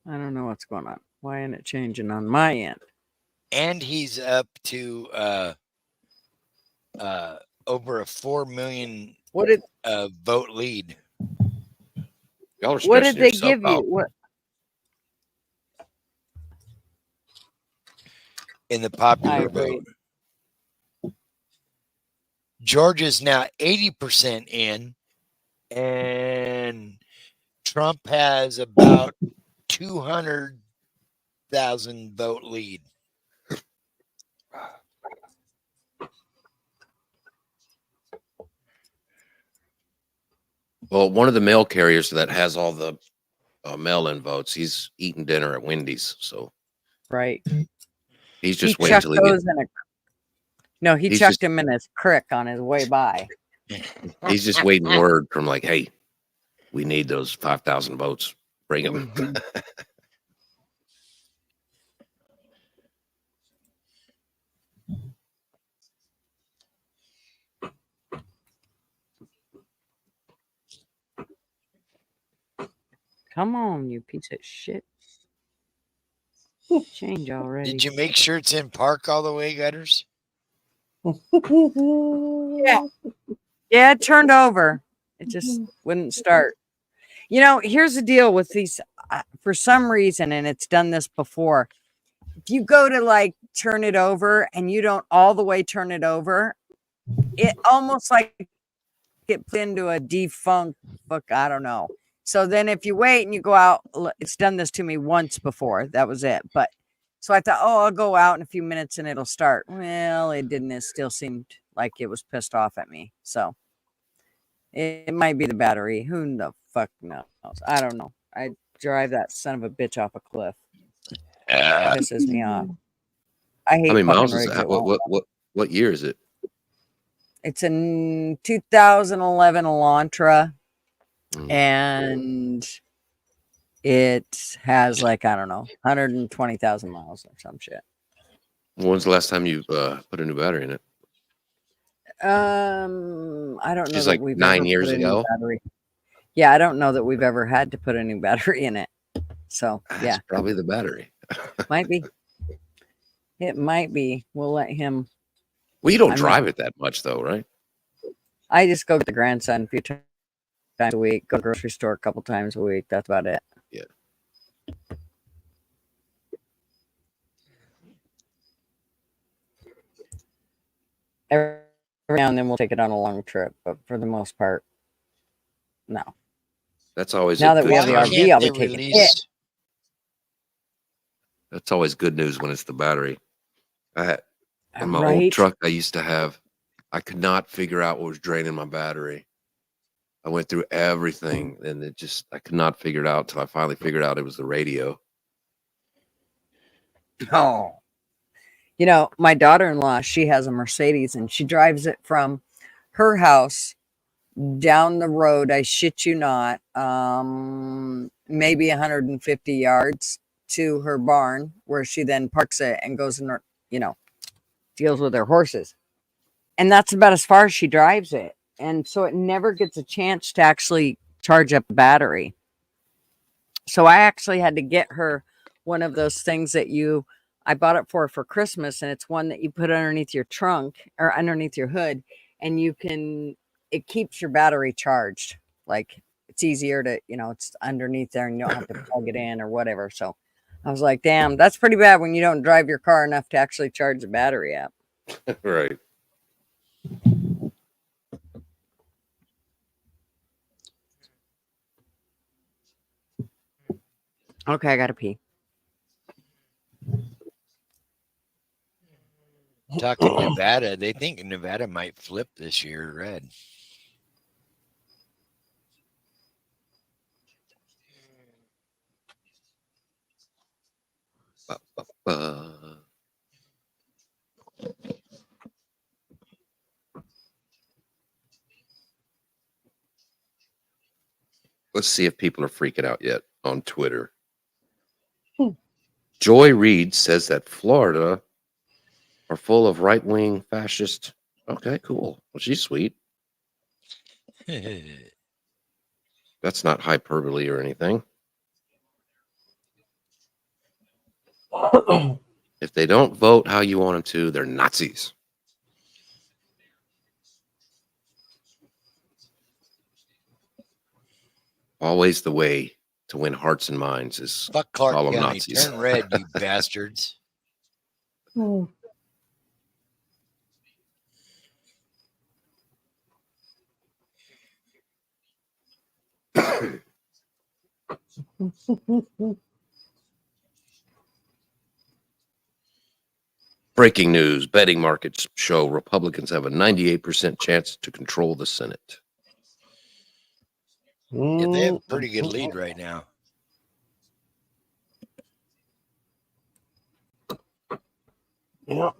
I don't know what's going on. Why isn't it changing on my end? And he's up to over a 4 million vote lead. Y'all are What did stressing they yourself give you? out. What? In the I popular agree. vote. Georgia's now 80% in, and Trump has about 200,000 vote lead. Well, one of the mail carriers that has all the mail-in votes, he's eating dinner at Wendy's. So Right. he's He just waiting chucked till he those in a. No, he He's chucked just- him in his crick on his way by. he's just waiting word from like, hey, we need those 5,000 votes. Bring them. Come on, you piece of shit. Change already. Did you make sure it's in park all the way, Gutters? Yeah. Yeah, it turned over. It just wouldn't start. You know, here's the deal with these. For some reason, and it's done this before. If you go to like turn it over and you don't all the way turn it over, it almost like it put into a defunct book. I don't know. So then if you wait and you go out, it's done this to me once before. That was it. But so I thought, oh, I'll go out in a few minutes and it'll start. Well, it didn't. It still seemed like it was pissed off at me. So it might be the battery. Who the fuck knows? I don't know. I drive that son of a bitch off a cliff. Pisses me off. I hate How many miles fucking is rigs that? that won't What year is it? It's a 2011 Elantra, and it has like, I don't know, 120,000 miles or some shit. When's the last time you put a new battery in it? I don't know Just that like we've 9 ever years put a new ago? battery. Yeah, I don't know that we've ever had to put a new battery in it. So That's yeah, probably the battery. might be. It might be. We'll let him. Well, you don't I mean- drive it that much though, right? I just go with the grandson a few times a week. Go to the grocery store a couple times a week. That's about it. Yeah. Every now and then we'll take it on a long trip, but for the most part, no. That's always Now a that we good have the sign. RV, I'll be taking it. That's always good news when it's the battery. In my Right. old truck I used to have, I could not figure out what was draining my battery. I went through everything and I could not figure it out until I finally figured out it was the radio. Oh. You know, my daughter-in-law, she has a Mercedes and she drives it from her house down the road. I shit you not. Maybe 150 yards to her barn where she then parks it and goes and, deals with her horses. And that's about as far as she drives it. And so it never gets a chance to actually charge up the battery. So I actually had to get her one of those things that I bought it for Christmas, and it's one that you put underneath your trunk or underneath your hood, and it keeps your battery charged. Like it's easier to, it's underneath there and you don't have to plug it in or whatever. So I was like, damn, that's pretty bad when you don't drive your car enough to actually charge the battery up. Right. Okay, I gotta pee. Talking Nevada, they think Nevada might flip this year red. Let's see if people are freaking out yet on Twitter. Joy Reid says that Florida are full of right-wing fascist. Okay, cool. Well, she's sweet. That's not hyperbole or anything. If they don't vote how you want them to, they're Nazis. Always the way to win hearts and minds is Fuck Clark call them County. Nazis. Turn red, you bastards. Breaking news, betting markets show Republicans have a 98% chance to control the Senate. Yeah, they have a pretty good lead right now. Yeah.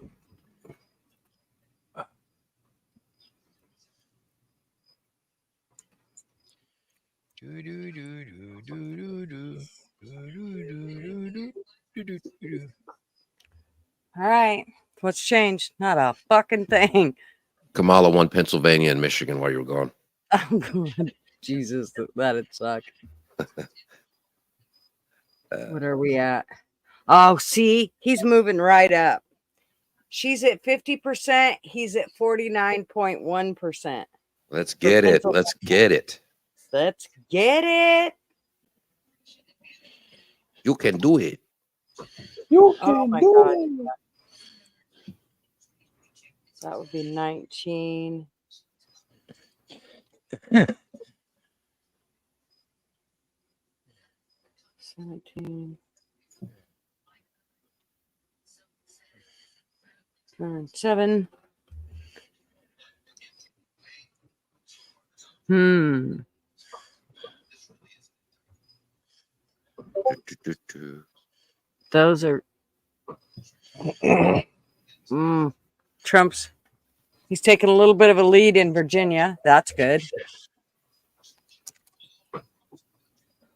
All right. What's changed? Not a fucking thing. Kamala won Pennsylvania and Michigan while you were gone. Oh, God. Jesus, that'd suck. What are we at? Oh, see, he's moving right up. She's at 50%. He's at 49.1%. Let's get it. Let's get it. Let's get it. You can do it. You Oh my God. That would be 19. $17. 7. Those are Trump's. He's taking a little bit of a lead in Virginia. That's good.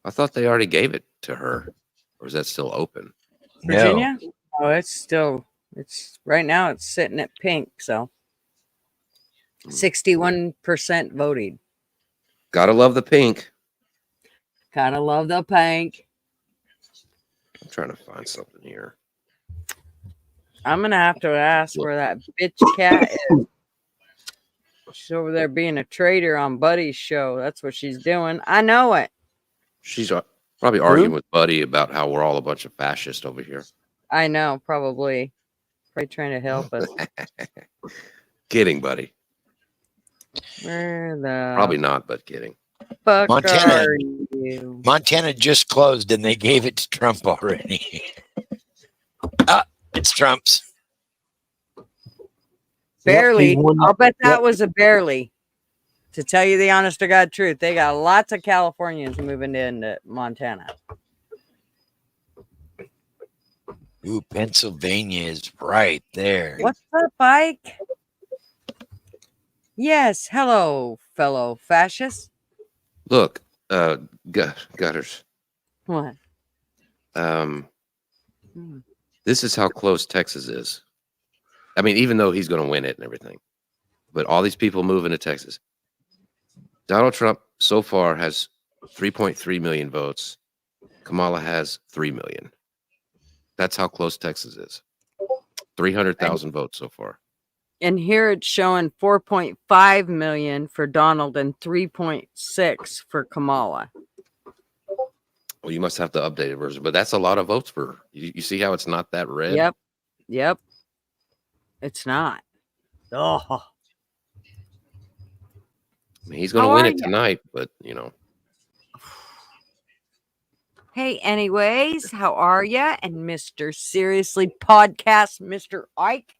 I thought they already gave it to her. Or is that still open? Virginia? No. Oh, it's right now it's sitting at pink, so 61% voted. Gotta love the pink. Gotta love the pink. I'm trying to find something here. I'm gonna have to ask where that bitch cat is. She's over there being a traitor on Buddy's show. That's what she's doing. I know it. She's probably arguing with Buddy about how we're all a bunch of fascists over here. I know, probably trying to help us. Kidding, Buddy. Where the Probably not, but kidding. fuck Montana, are you? Montana just closed and they gave it to Trump already. It's Trump's. Barely. I'll bet that was a barely. To tell you the honest to God truth, they got lots of Californians moving into Montana. Ooh, Pennsylvania is right there. What's up, Ike? Yes, hello, fellow fascists. Look, Gutters. What? This is how close Texas is. I mean, even though he's going to win it and everything, but all these people moving to Texas. Donald Trump so far has 3.3 million votes. Kamala has 3 million. That's how close Texas is. 300,000 votes so far. And here it's showing 4.5 million for Donald and 3.6 for Kamala. Well, you must have the updated version, but that's a lot of votes for you. See how it's not that red? Yep. It's not. Oh. I mean, he's going to win it tonight, but you know. Hey, anyways, how are ya? And Mr. Seriously Podcast, Mr. Ike.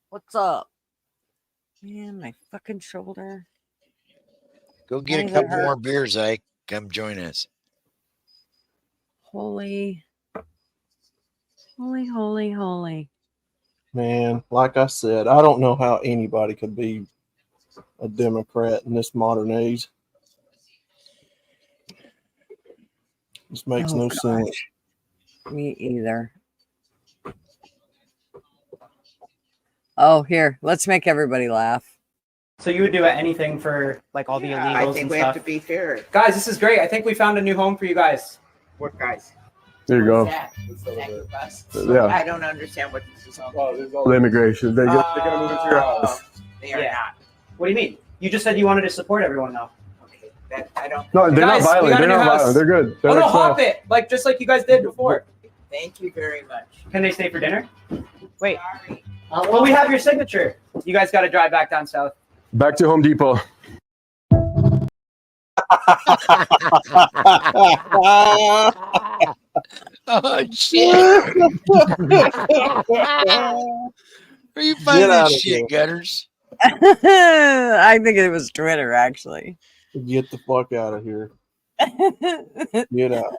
What's up? Man, my fucking shoulder. Go get Why a does it couple hurt? more beers, Ike. Come join us. Holy. Holy. Man, like I said, I don't know how anybody could be a Democrat in this modern age. This makes no sense. Me either. Oh, here, let's make everybody laugh. So you would do anything for like all the illegals I think and we stuff? have to be fair. Guys, this is great. I think we found a new home for you guys. What guys? There you go. That? Is that bus? Yeah. I don't understand what this is all about. The immigration. They're gonna move into your house. They are not. What do you mean? You just said you wanted to support everyone though. That I don't. No, they're Guys, not we violent. got a They're new not house. violent. They're good. They're Oh no, like hop soft. it! Like just like you guys did before. Thank you very much. Can they stay for dinner? Wait. Well, we have your signature. You guys got to drive back down south. Back to Home Depot. Oh shit! Where you finding Get outta this shit, here. Gutters? I think it was Twitter, actually. Get the fuck out of here. Get out.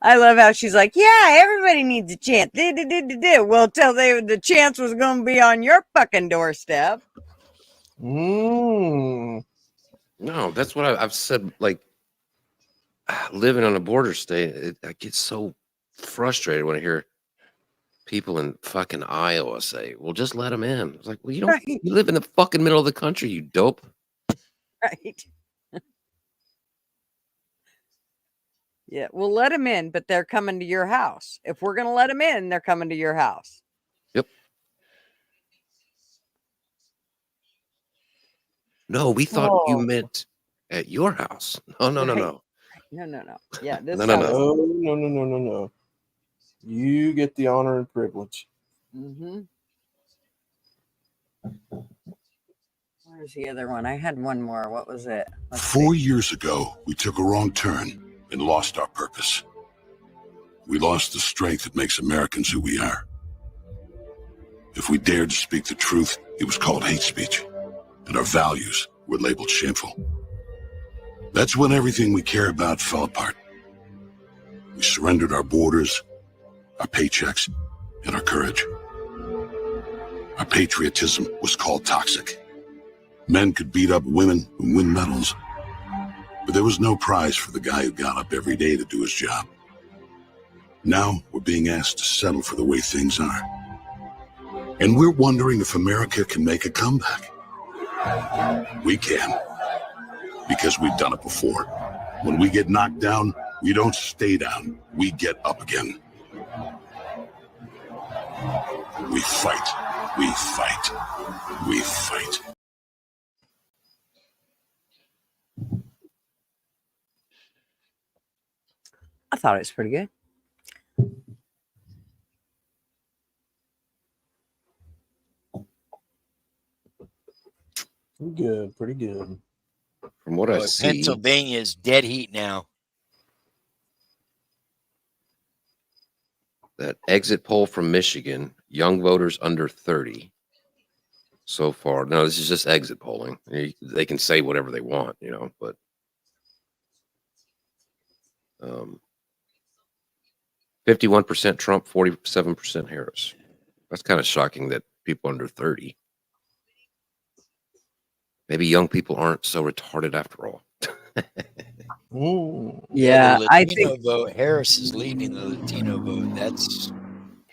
I love how she's like, yeah, everybody needs a chance. Well, till the chance was going to be on your fucking doorstep. Mm. No, that's what I've said. Like, living on a border state, I get so frustrated when I hear people in fucking Iowa say, well, just let them in. It's like, well, you don't, Right. you live in the fucking middle of the country, you dope. Right. Yeah, we'll let them in, but they're coming to your house. If we're going to let them in, they're coming to your house. Yep. No, we thought you meant at your house. No. No. Yeah, this No. No. You get the honor and privilege. Mm-hmm. Where's the other one? I had one more. What was it? 4 years ago, we took a wrong turn and lost our purpose. We lost the strength that makes Americans who we are. If we dared to speak the truth, it was called hate speech, and our values were labeled shameful. That's when everything we care about fell apart. We surrendered our borders, our paychecks, and our courage. Our patriotism was called toxic. Men could beat up women and win medals, but there was no prize for the guy who got up every day to do his job. Now we're being asked to settle for the way things are. And we're wondering if America can make a comeback. We can, because we've done it before. When we get knocked down, we don't stay down, we get up again. We fight, we fight, we fight. I thought it was pretty good. Pretty good. From what I see, Pennsylvania is dead heat now. that exit poll from Michigan, young voters under 30 so far. No, this is just exit polling. They can say whatever they want, but 51% Trump, 47% Harris. That's kind of shocking that people under 30. Maybe young people aren't so retarded after all. Yeah, the I Latino think vote. Harris is leading the Latino vote. That's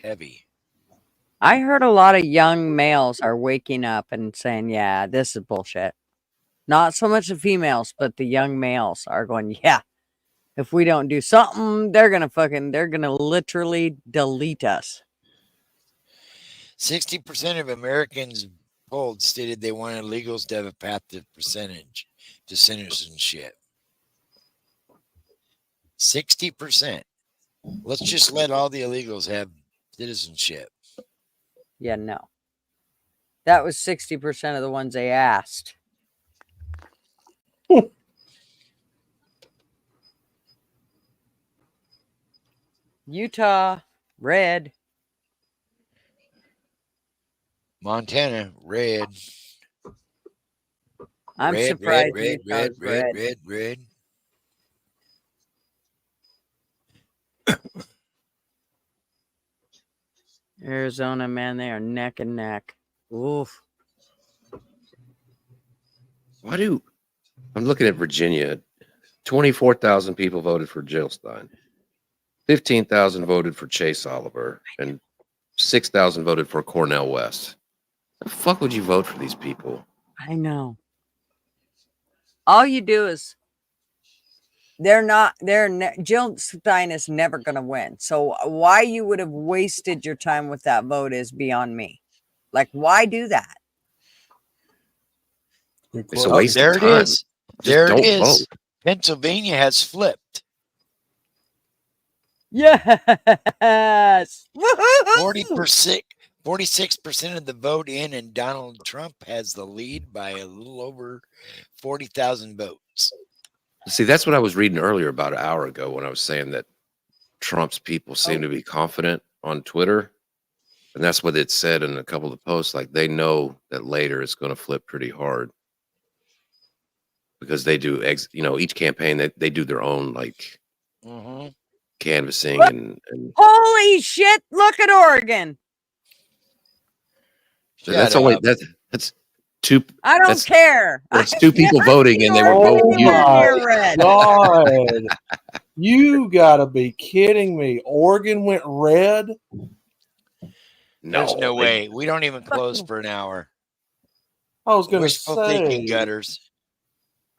heavy. I heard a lot of young males are waking up and saying, yeah, this is bullshit. Not so much the females, but the young males are going, yeah, if we don't do something, they're going to literally delete us. 60% of Americans polled stated they wanted illegals to have a path to citizenship. 60%. Let's just let all the illegals have citizenship. Yeah, no. That was 60% of the ones they asked. Utah, red. Montana, red. I'm red, surprised red, Utah's red. red. Arizona, man, they are neck and neck. Oof. I'm looking at Virginia. 24,000 people voted for Jill Stein. 15,000 voted for Chase Oliver, and 6,000 voted for Cornel West. The fuck would you vote for these people? I know. All you do is Jill Stein is never going to win. So why you would have wasted your time with that vote is beyond me. Like, why do that? It's a waste There of it time. is. Just There it don't is. vote. Pennsylvania has flipped. Yes. 46% of the vote in, and Donald Trump has the lead by a little over 40,000 votes. See, that's what I was reading earlier about an hour ago when I was saying that Trump's people seem to be confident on Twitter. And that's what it said in a couple of the posts. Like, they know that later it's going to flip pretty hard. Because they do, each campaign, they do their own, like, canvassing and Holy shit, look at Oregon. that's only that's two. I don't care. That's two people voting, and they were both Oh you. my God. You gotta be kidding me. Oregon went red. There's no way. We don't even close for an hour. I was gonna Wishful say thinking, Gutters.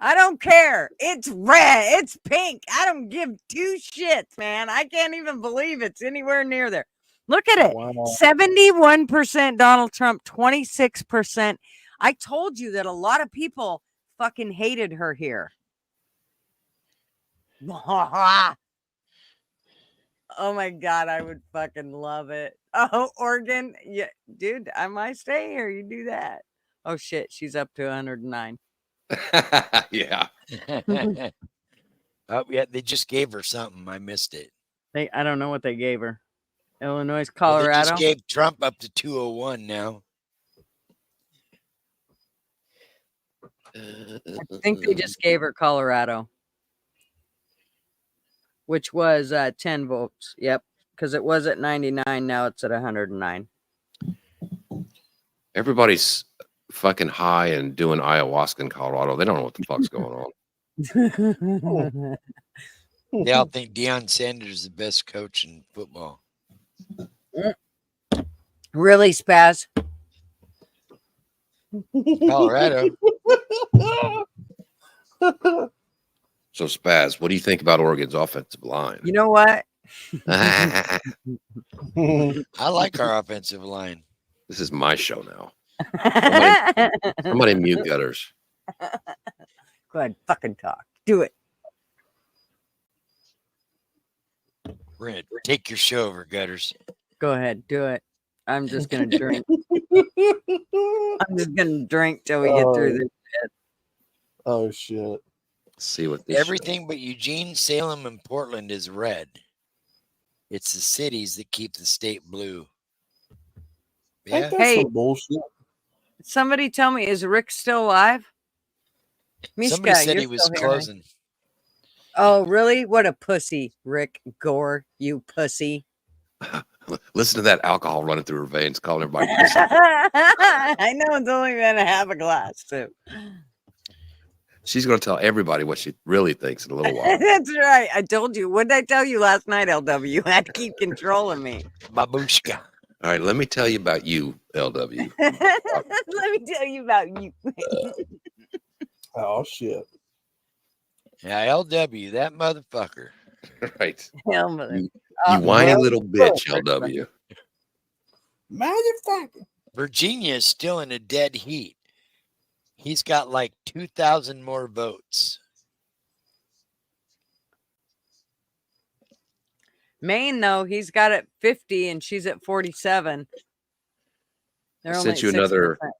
I don't care. It's red. It's pink. I don't give two shits, man. I can't even believe it's anywhere near there. Look at it. Wow. 71% Donald Trump, 26%. I told you that a lot of people fucking hated her here. Oh my God, I would fucking love it. Oh, Oregon. Yeah, dude, I might stay here. You do that. Oh shit, she's up to 109. Yeah. Oh, yeah, they just gave her something. I missed it. I don't know what they gave her. Illinois, Well, Colorado. they just gave Trump up to 201 now. I think they just gave her Colorado, which was 10 votes. Yep, because it was at 99. Now it's at 109. Everybody's fucking high and doing ayahuasca in Colorado. They don't know what the fuck's going on. They all think Deion Sanders is the best coach in football. Really, Spaz? Colorado. So, Spaz, what do you think about Oregon's offensive line? You know what? I like our offensive line. This is my show now. Somebody mute Gutters. Go ahead, fucking talk. Do it. Red, take your show over, Gutters. Go ahead, do it. I'm just gonna drink. I'm just gonna drink till we get through this shit. Oh shit. Let's see what this Everything but Eugene, Salem, and Portland is red. It's the cities that keep the state blue. Yeah. Hey, some bullshit. somebody tell me, is Rick still alive? Somebody Mishka, said you're he was still here, right? closing. Oh, really? What a pussy, Rick Gore, you pussy. Listen to that alcohol running through her veins, calling everybody. I know it's only been a half a glass, too. She's going to tell everybody what she really thinks in a little while. That's right. I told you. What did I tell you last night, LW? You had to keep controlling me. Babushka. All right, let me tell you about you, LW. Let me tell you about you. Oh shit. Yeah, LW, that motherfucker. Right. Hell, mother. You whiny little bitch, LW. Motherfucker. Virginia is still in a dead heat. He's got like 2,000 more votes. Maine, though, he's got it 50 and she's at 47. They're I only sent you at another. 6%.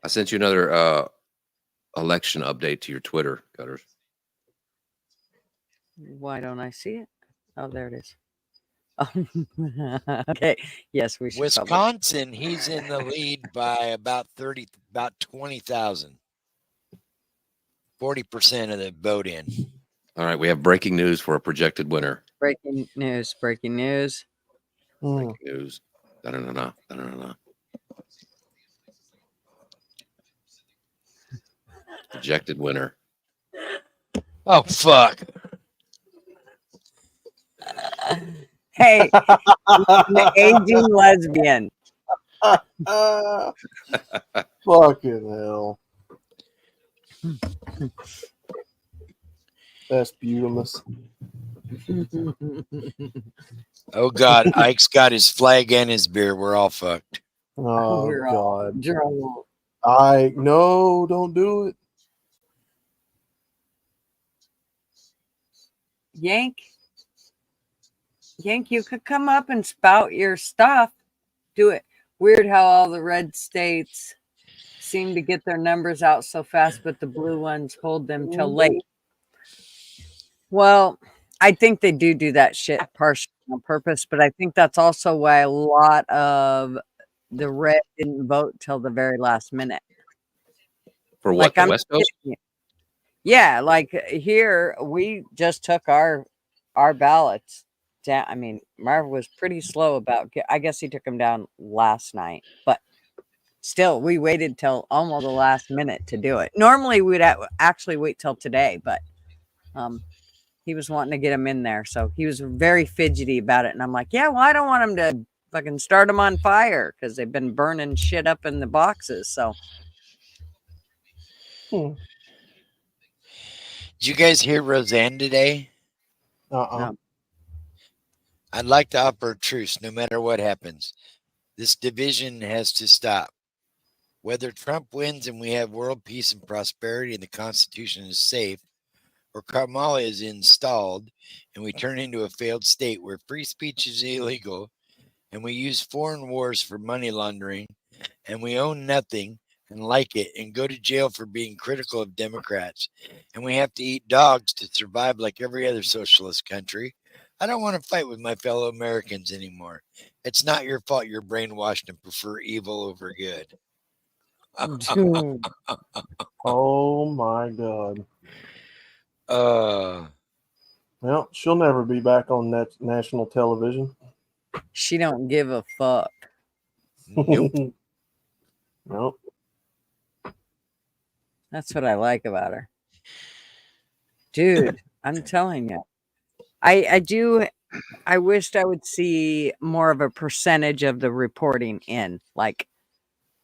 I sent you another election update to your Twitter, Gutters. Why don't I see it? Oh, there it is. Okay. Yes, we should. Wisconsin, he's in the lead by about 20,000. 40% of the vote in. All right, we have breaking news for a projected winner. Breaking news. Breaking news. Breaking news. Da-da-da-da, da-da-da-da. Projected winner. Oh, fuck. Hey, the aging lesbian. Fucking hell. That's beautiful. Oh, God. Ike's got his flag and his beer. We're all fucked. Oh, We're all God. drunk. No, don't do it. Yank, you could come up and spout your stuff. Do it. Weird how all the red states seem to get their numbers out so fast, but the blue ones hold them till late. Well, I think they do that shit partially on purpose, but I think that's also why a lot of the red didn't vote till the very last minute. For what? The West Coast? Yeah, like here we just took our ballots down. I mean, Marv was pretty slow about. I guess he took them down last night, but still, we waited till almost the last minute to do it. Normally, we'd actually wait till today, but he was wanting to get them in there, so he was very fidgety about it. And I'm like, yeah, well, I don't want him to fucking start them on fire because they've been burning shit up in the boxes. So. Did you guys hear Roseanne today? No. I'd like to offer a truce no matter what happens. This division has to stop. Whether Trump wins and we have world peace and prosperity and the Constitution is safe, or Kamala is installed and we turn into a failed state where free speech is illegal and we use foreign wars for money laundering and we own nothing and like it and go to jail for being critical of Democrats and we have to eat dogs to survive like every other socialist country, I don't want to fight with my fellow Americans anymore. It's not your fault you're brainwashed and prefer evil over good. Oh my God. Uh, Well, she'll never be back on that national television. She don't give a fuck. Nope. Nope. That's what I like about her. Dude, I'm telling you. I wished I would see more of a percentage of the reporting in. Like,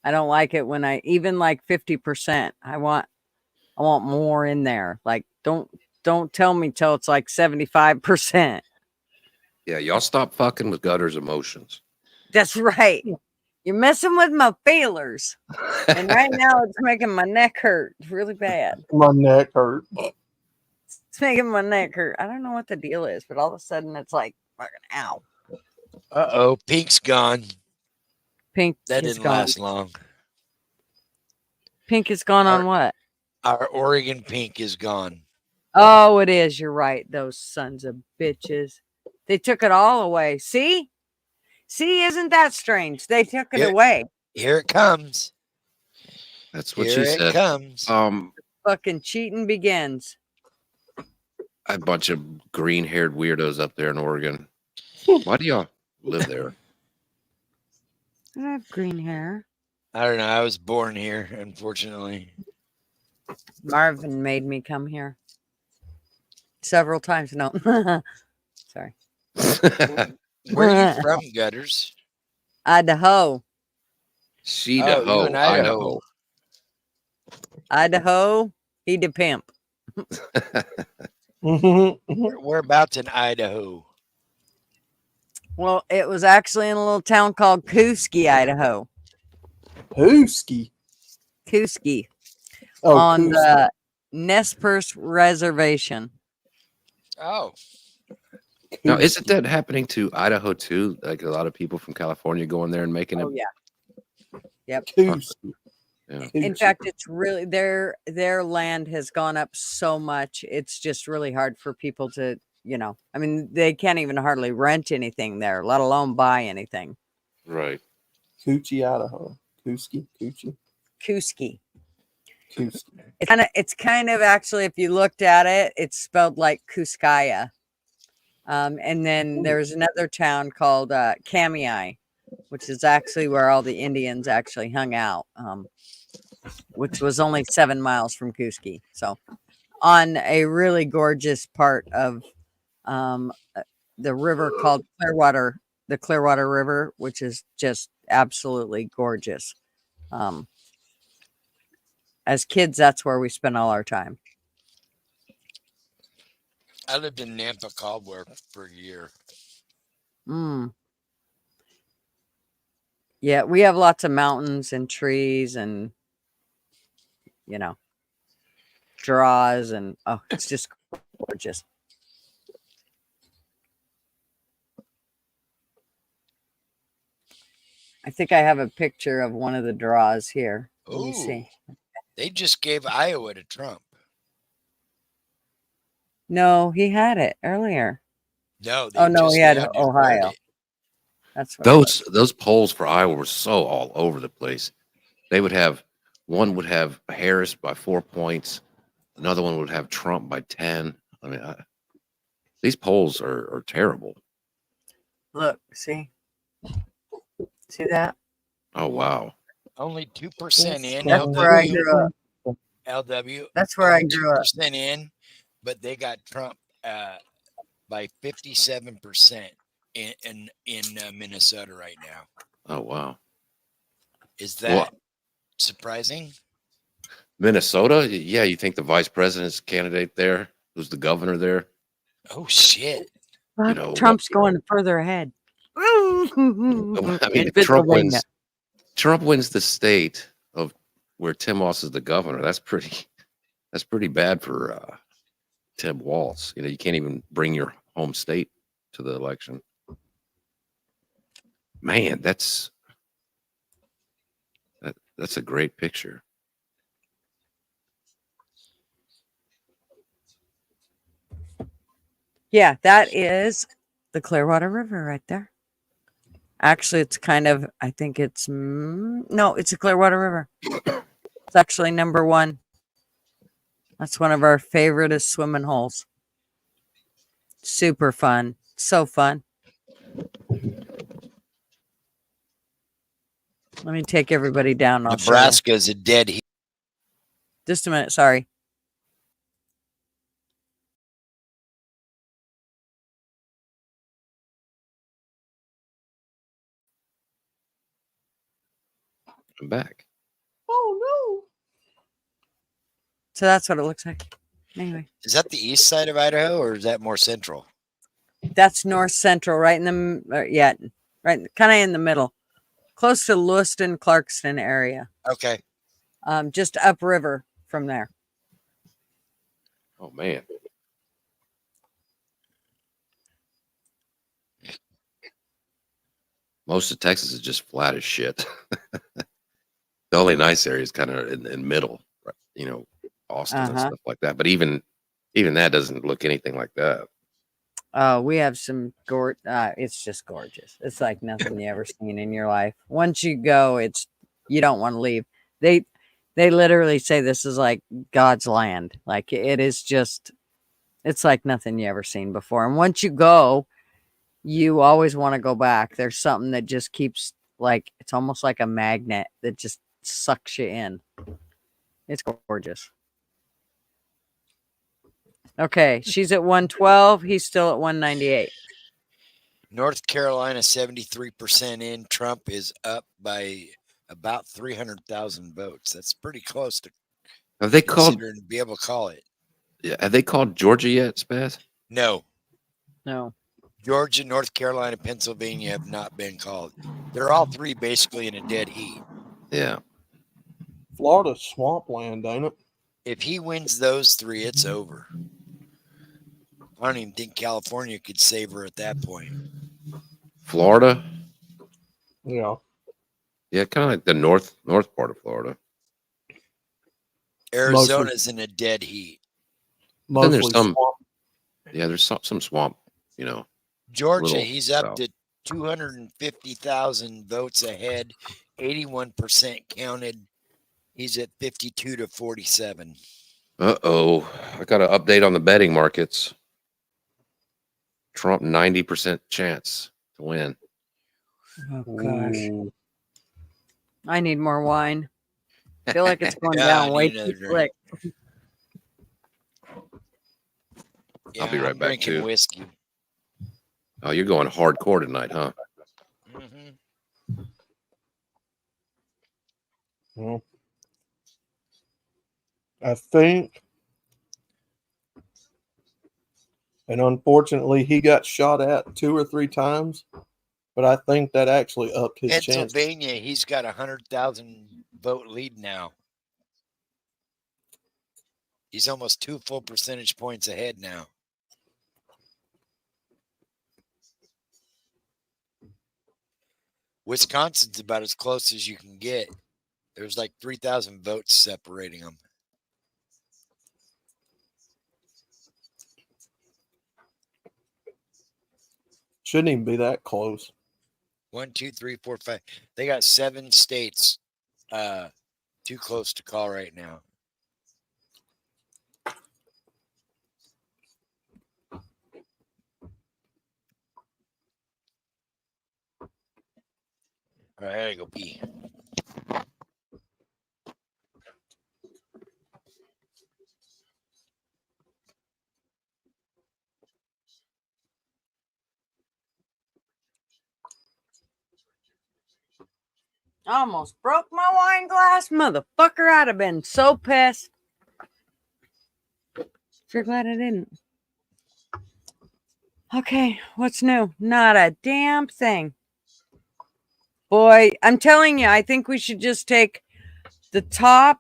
I don't like it when even like 50%. I want more in there. Like, don't tell me till it's like 75%. Yeah, y'all stop fucking with Gutter's emotions. That's right. You're messing with my feelers. And right now it's making my neck hurt really bad. My neck hurt. It's making my neck hurt. I don't know what the deal is, but all of a sudden it's like fucking ow. Uh-oh, Pink's gone. Pink That is didn't gone. last long. Pink is gone on what? Our Oregon Pink is gone. Oh, it is. You're right. Those sons of bitches. They took it all away. See? See, isn't that strange? They took it away. Here it comes. That's what Here she it said. comes. Fucking cheating begins. A bunch of green-haired weirdos up there in Oregon. Why do y'all live there? I have green hair. I don't know. I was born here, unfortunately. Marvin made me come here several times. No. Sorry. Where are you from, Gutters? Idaho. Idaho. Oh, you in Idaho. Idaho. He the pimp. Whereabouts in Idaho? Well, it was actually in a little town called Kooski, Idaho. Kooski. Kooski. Oh, on Kooski. the Nez Perce Reservation. Oh. Now, isn't that happening to Idaho too? Like a lot of people from California going there and making it. Oh, yeah. Yep. Kooski. Yeah. In fact, it's really their land has gone up so much. It's just really hard for people to I mean, they can't even hardly rent anything there, let alone buy anything. Right. Coochie, Idaho. Coochie. Kuski. It's kind of actually, if you looked at it, it's spelled like Kuskaya. And then there's another town called Kamei, which is actually where all the Indians actually hung out, which was only 7 miles from Kuski. So on a really gorgeous part of the river called Clearwater, the Clearwater River, which is just absolutely gorgeous. As kids, that's where we spent all our time. I lived in Nampa Caldwell for a year. Yeah, we have lots of mountains and trees and, draws and, it's just gorgeous. I think I have a picture of one of the draws here. Let me see. They just gave Iowa to Trump. No, he had it earlier. No. Oh no, he had just Ohio. That's what Those polls for Iowa were so all over the place. They would have one would have Harris by 4 points, another one would have Trump by 10. I mean, these polls are terrible. Look, see that? Oh wow! Only 2% in. That's where I grew up. LW. That's where I grew up. 2% in, but they got Trump by 57% in Minnesota right now. Oh wow! Is that surprising? Minnesota? Yeah, you think the vice president's candidate there, who's the governor there? Oh shit! Trump's going further ahead. I mean, if Trump wins the state of where Tim Walz is the governor, that's pretty bad for Tim Walz. You can't even bring your home state to the election. Man, that's a great picture. Yeah, that is the Clearwater River right there. Actually, it's kind of, I think it's, no, it's a Clearwater River. It's actually number 1. That's one of our favorite swimming holes. Super fun. So fun. Let me take everybody down. Nebraska is a dead heat. Just a minute. Sorry. I'm back. Oh no. So that's what it looks like. Anyway. Is that the east side of Idaho or is that more central? That's north central, right in the right kind of in the middle. Close to Lewiston, Clarkston area. Okay. Just upriver from there. Oh man. Most of Texas is just flat as shit. The only nice area is kind of in the middle, right? Austin and stuff like that. But even that doesn't look anything like that. We have some it's just gorgeous. It's like nothing you ever seen in your life. Once you go, you don't want to leave. They literally say this is like God's land. Like it is just, it's like nothing you ever seen before. And once you go, you always want to go back. There's something that just keeps, like, it's almost like a magnet that just sucks you in. It's gorgeous. Okay, she's at 112. He's still at 198. North Carolina, 73% in. Trump is up by about 300,000 votes. That's pretty close to. Have they called? To be able to call it. Yeah, have they called Georgia yet, Spaz? No. Georgia, North Carolina, Pennsylvania have not been called. They're all three basically in a dead heat. Yeah. Florida's swampland, ain't it? If he wins those three, it's over. I don't even think California could save her at that point. Florida? Yeah. Yeah, kind of like the north part of Florida. Arizona's in a dead heat. Then there's some. Yeah, there's some swamp, you know. Georgia, little he's up south. to 250,000 votes ahead, 81% counted. He's at 52 to 47. Uh-oh. I got an update on the betting markets. Trump 90% chance to win. Oh gosh. I need more wine. I feel like it's going Yeah, down I way need another too drink. quick. Yeah, I'll be right I'm back drinking too. whiskey. Oh, you're going hardcore tonight, huh? Well, I think, and unfortunately, he got shot at 2 or 3 times, but I think that actually upped his chance. Pennsylvania, he's got 100,000 vote lead now. He's almost 2 full percentage points ahead now. Wisconsin's about as close as you can get. There's like 3,000 votes separating them. Shouldn't even be that close. 1, 2, 3, 4, 5. They got 7 states too close to call right now. All right, I gotta go pee. I almost broke my wine glass. Motherfucker, I'd have been so pissed. Sure glad I didn't. Okay, what's new? Not a damn thing. Boy, I'm telling you, I think we should just take the top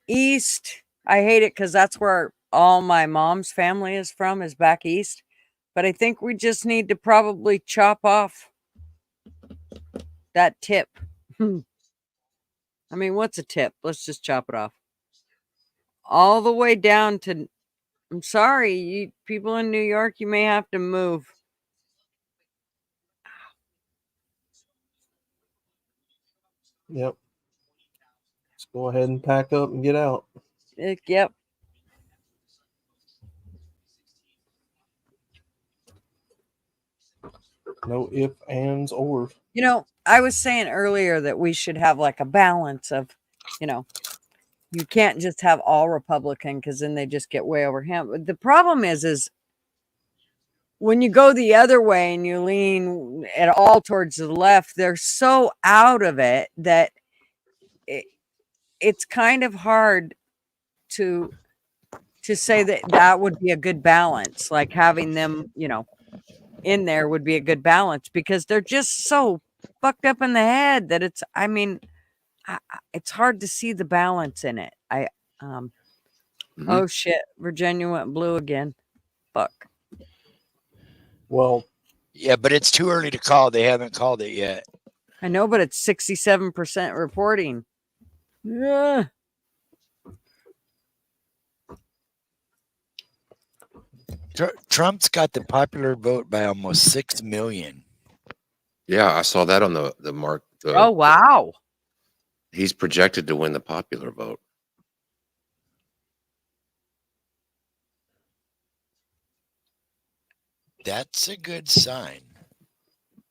east. I hate it because that's where all my mom's family is from, is back east. But I think we just need to probably chop off that tip. I mean, what's a tip? Let's just chop it off. All the way down to, I'm sorry, you people in New York, you may have to move. Yep. Let's go ahead and pack up and get out. Yep. No ifs, ands, or. You know, I was saying earlier that we should have like a balance of, you know, you can't just have all Republican because then they just get way over him. But the problem is when you go the other way and you lean at all towards the left, they're so out of it that it's kind of hard to say that that would be a good balance. Like having them, you know, in there would be a good balance because they're just so fucked up in the head that it's, I mean, it's hard to see the balance in it. Oh shit, Virginia went blue again. Fuck. Well, yeah, but it's too early to call. They haven't called it yet. I know, but it's 67% reporting. Yeah. Trump's got the popular vote by almost 6 million. Yeah, I saw that on the mark. Oh wow. He's projected to win the popular vote. That's a good sign.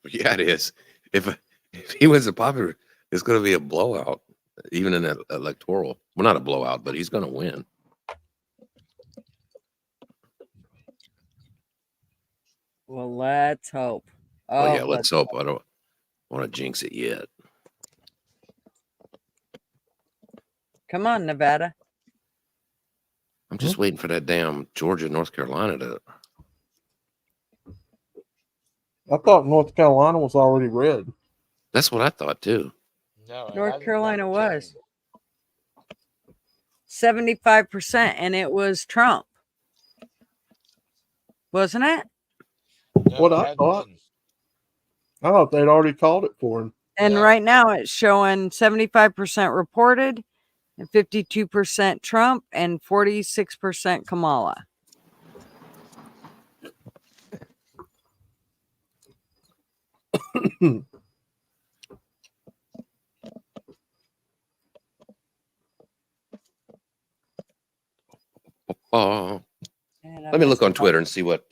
Yeah, it is. If he wins the popular, it's going to be a blowout, even in an electoral. Well, not a blowout, but he's going to win. Well, let's hope. Oh, yeah, let's hope. I don't want to jinx it yet. Come on, Nevada. I'm just waiting for that damn Georgia, North Carolina to. I thought North Carolina was already red. That's what I thought too. No, North Carolina was 75%, and it was Trump, wasn't it? What I thought they'd already called it for him. And right now it's showing 75% reported and 52% Trump, and 46% Kamala. Oh, And I let me look missed on one. Twitter and see what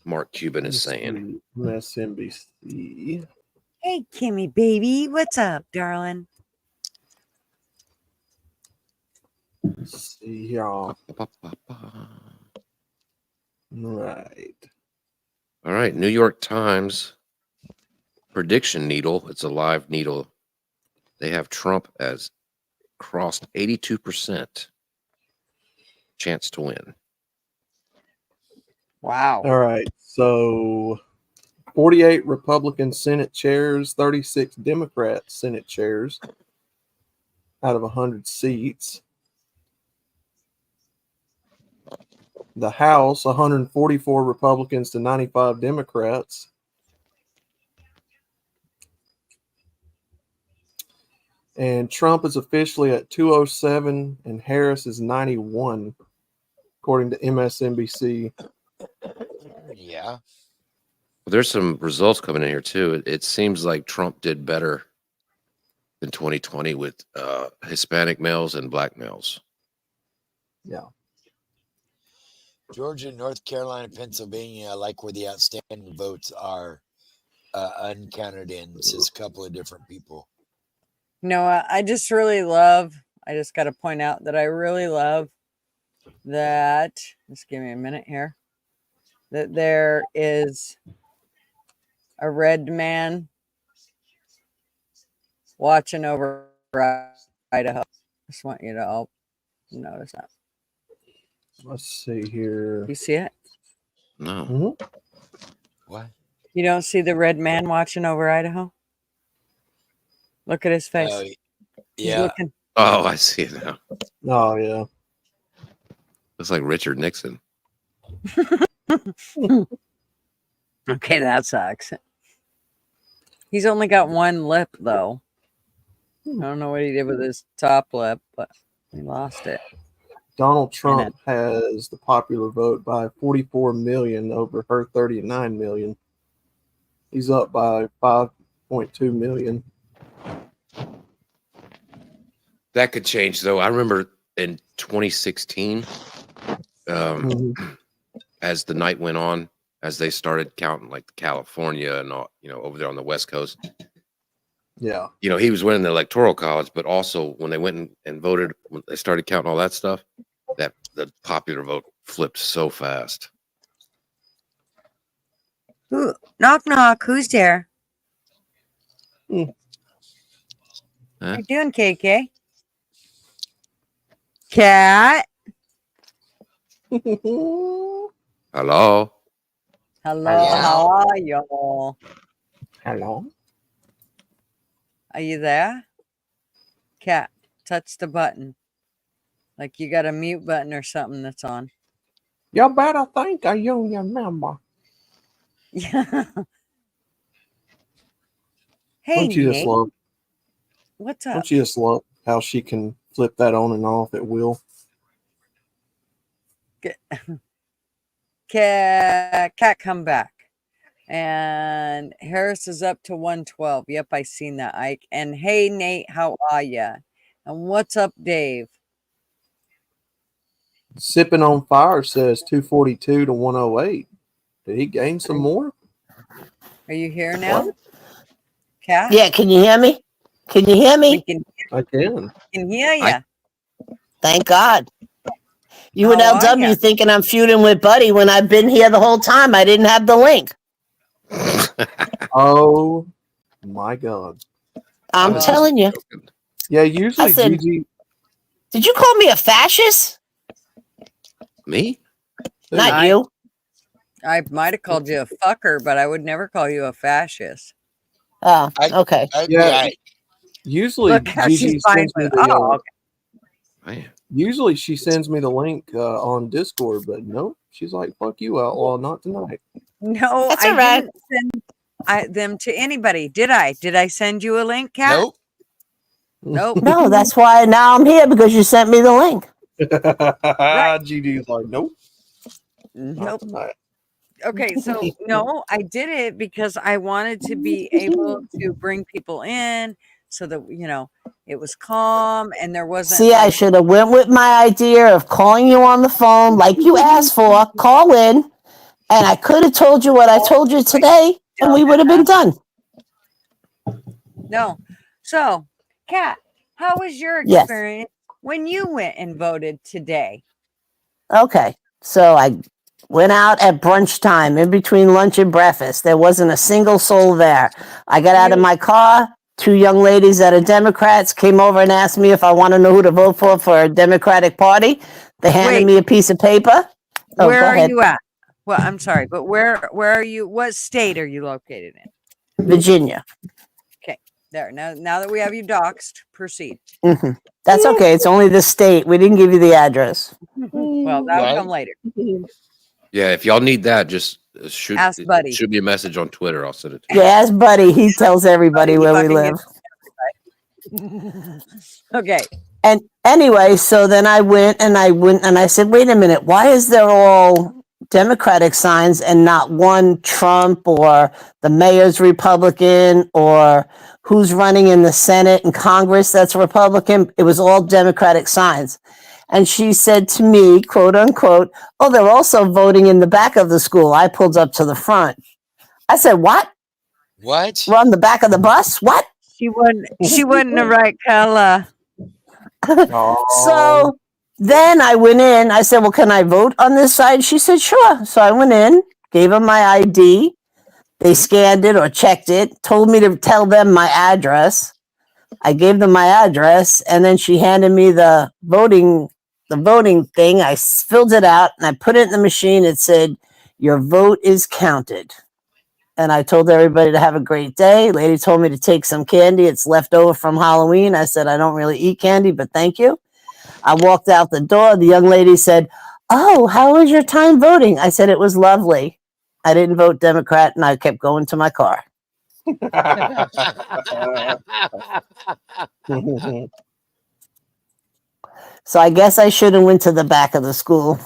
Mark Cuban is saying. MSNBC. Hey, Kimmy, baby. What's up, darling? Let's see here. Right. All right, New York Times prediction needle. It's a live needle. They have Trump as crossed 82% chance to win. Wow. All right. So 48 Republican Senate chairs, 36 Democrat Senate chairs out of 100 seats. The House, 144 Republicans to 95 Democrats. And Trump is officially at 207 and Harris is 91, according to MSNBC. Yeah. Well, there's some results coming in here too. It seems like Trump did better in 2020 with Hispanic males and black males. Yeah. Georgia, North Carolina, Pennsylvania, I like where the outstanding votes are uncounted in. It says a couple of different people. I just really love, I just got to point out that I really love that, just give me a minute here, that there is a red man watching over Idaho. Just want you to all notice that. Let's see here. You see it? No. Mhm. What? You don't see the red man watching over Idaho? Look at his face. Oh, He's yeah. looking. Oh, I see it now. Oh, yeah. Looks like Richard Nixon. Okay, that sucks. He's only got one lip, though. I don't know what he did with his top lip, but he lost it. Donald Trump has the popular vote by 44 million over her 39 million. He's up by 5.2 million. That could change, though. I remember in 2016, as the night went on, as they started counting like California and all, over there on the West Coast. Yeah. He was winning the Electoral College, but also when they went and voted, when they started counting all that stuff, that the popular vote flipped so fast. Ooh, knock, knock. Who's there? Huh? How you doing, KK? Cat? Hello. Hello, how are y'all? Hello. Are you there? Cat, touch the button. Like you got a mute button or something that's on. You better think of you remember. Yeah. Hey, Don't you just Nate. love? What's up? Don't you just love how she can flip that on and off at will? Cat, come back. And Harris is up to 112. Yep, I seen that, Ike. And hey, Nate, how are ya? And what's up, Dave? Sipping on Fire says 242 to 108. Did he gain some more? Are you here now? Cat? Yeah, can you hear me? Can you hear me? I can. Can hear ya. Thank God. You and How are LW ya? thinking I'm feuding with Buddy when I've been here the whole time. I didn't have the link. Oh my God. I'm telling you. Yeah, usually I said, Gigi. Did you call me a fascist? Me? Not you. I might have called you a fucker, but I would never call you a fascist. Oh, okay. Yeah. Usually Look how Gigi she's fine sends me with the, oh, okay. Usually she sends me the link on Discord, but nope. She's like, fuck you, outlaw, not tonight. No, That's I all right. didn't send them to anybody. Did I? Did I send you a link, Cat? Nope. Nope. No, that's why now I'm here because you sent me the link. GD's like, nope. Nope. Okay, so no, I did it because I wanted to be able to bring people in so that it was calm and there wasn't. See, I should have went with my idea of calling you on the phone like you asked for. Call in, and I could have told you what I told you today, and we would have been done. No. So, Kat, how was your Yes. experience when you went and voted today? Okay, so I went out at brunch time in between lunch and breakfast. There wasn't a single soul there. I got out of my car. 2 young ladies that are Democrats came over and asked me if I want to know who to vote for a Democratic Party. They handed me a piece of paper. Oh, Where go are ahead. you at? Well, I'm sorry, but where are you? What state are you located in? Virginia. Okay, there. Now that we have you doxxed, proceed. Hmm. That's okay. It's only the state. We didn't give you the address. Well, that'll come later. Yeah, if y'all need that, just shoot Ask Buddy. shoot me a message on Twitter. I'll send it to you. Yeah, ask Buddy. He tells everybody where we live. Okay. And anyway, so then I went and I said, wait a minute, why is there all Democratic signs and not one Trump or the mayor's Republican or who's running in the Senate and Congress that's Republican? It was all Democratic signs. And she said to me, quote unquote, oh, they're also voting in the back of the school. I pulled up to the front. I said, what? What? We're on the back of the bus? What? She wasn't the right color. So then I went in. I said, well, can I vote on this side? She said, sure. So I went in, gave them my ID. They scanned it or checked it, told me to tell them my address. I gave them my address, and then she handed me the voting thing. I filled it out and I put it in the machine. It said, your vote is counted. And I told everybody to have a great day. Lady told me to take some candy. It's left over from Halloween. I said, I don't really eat candy, but thank you. I walked out the door. The young lady said, oh, how was your time voting? I said, it was lovely. I didn't vote Democrat, and I kept going to my car. So I guess I should have went to the back of the school.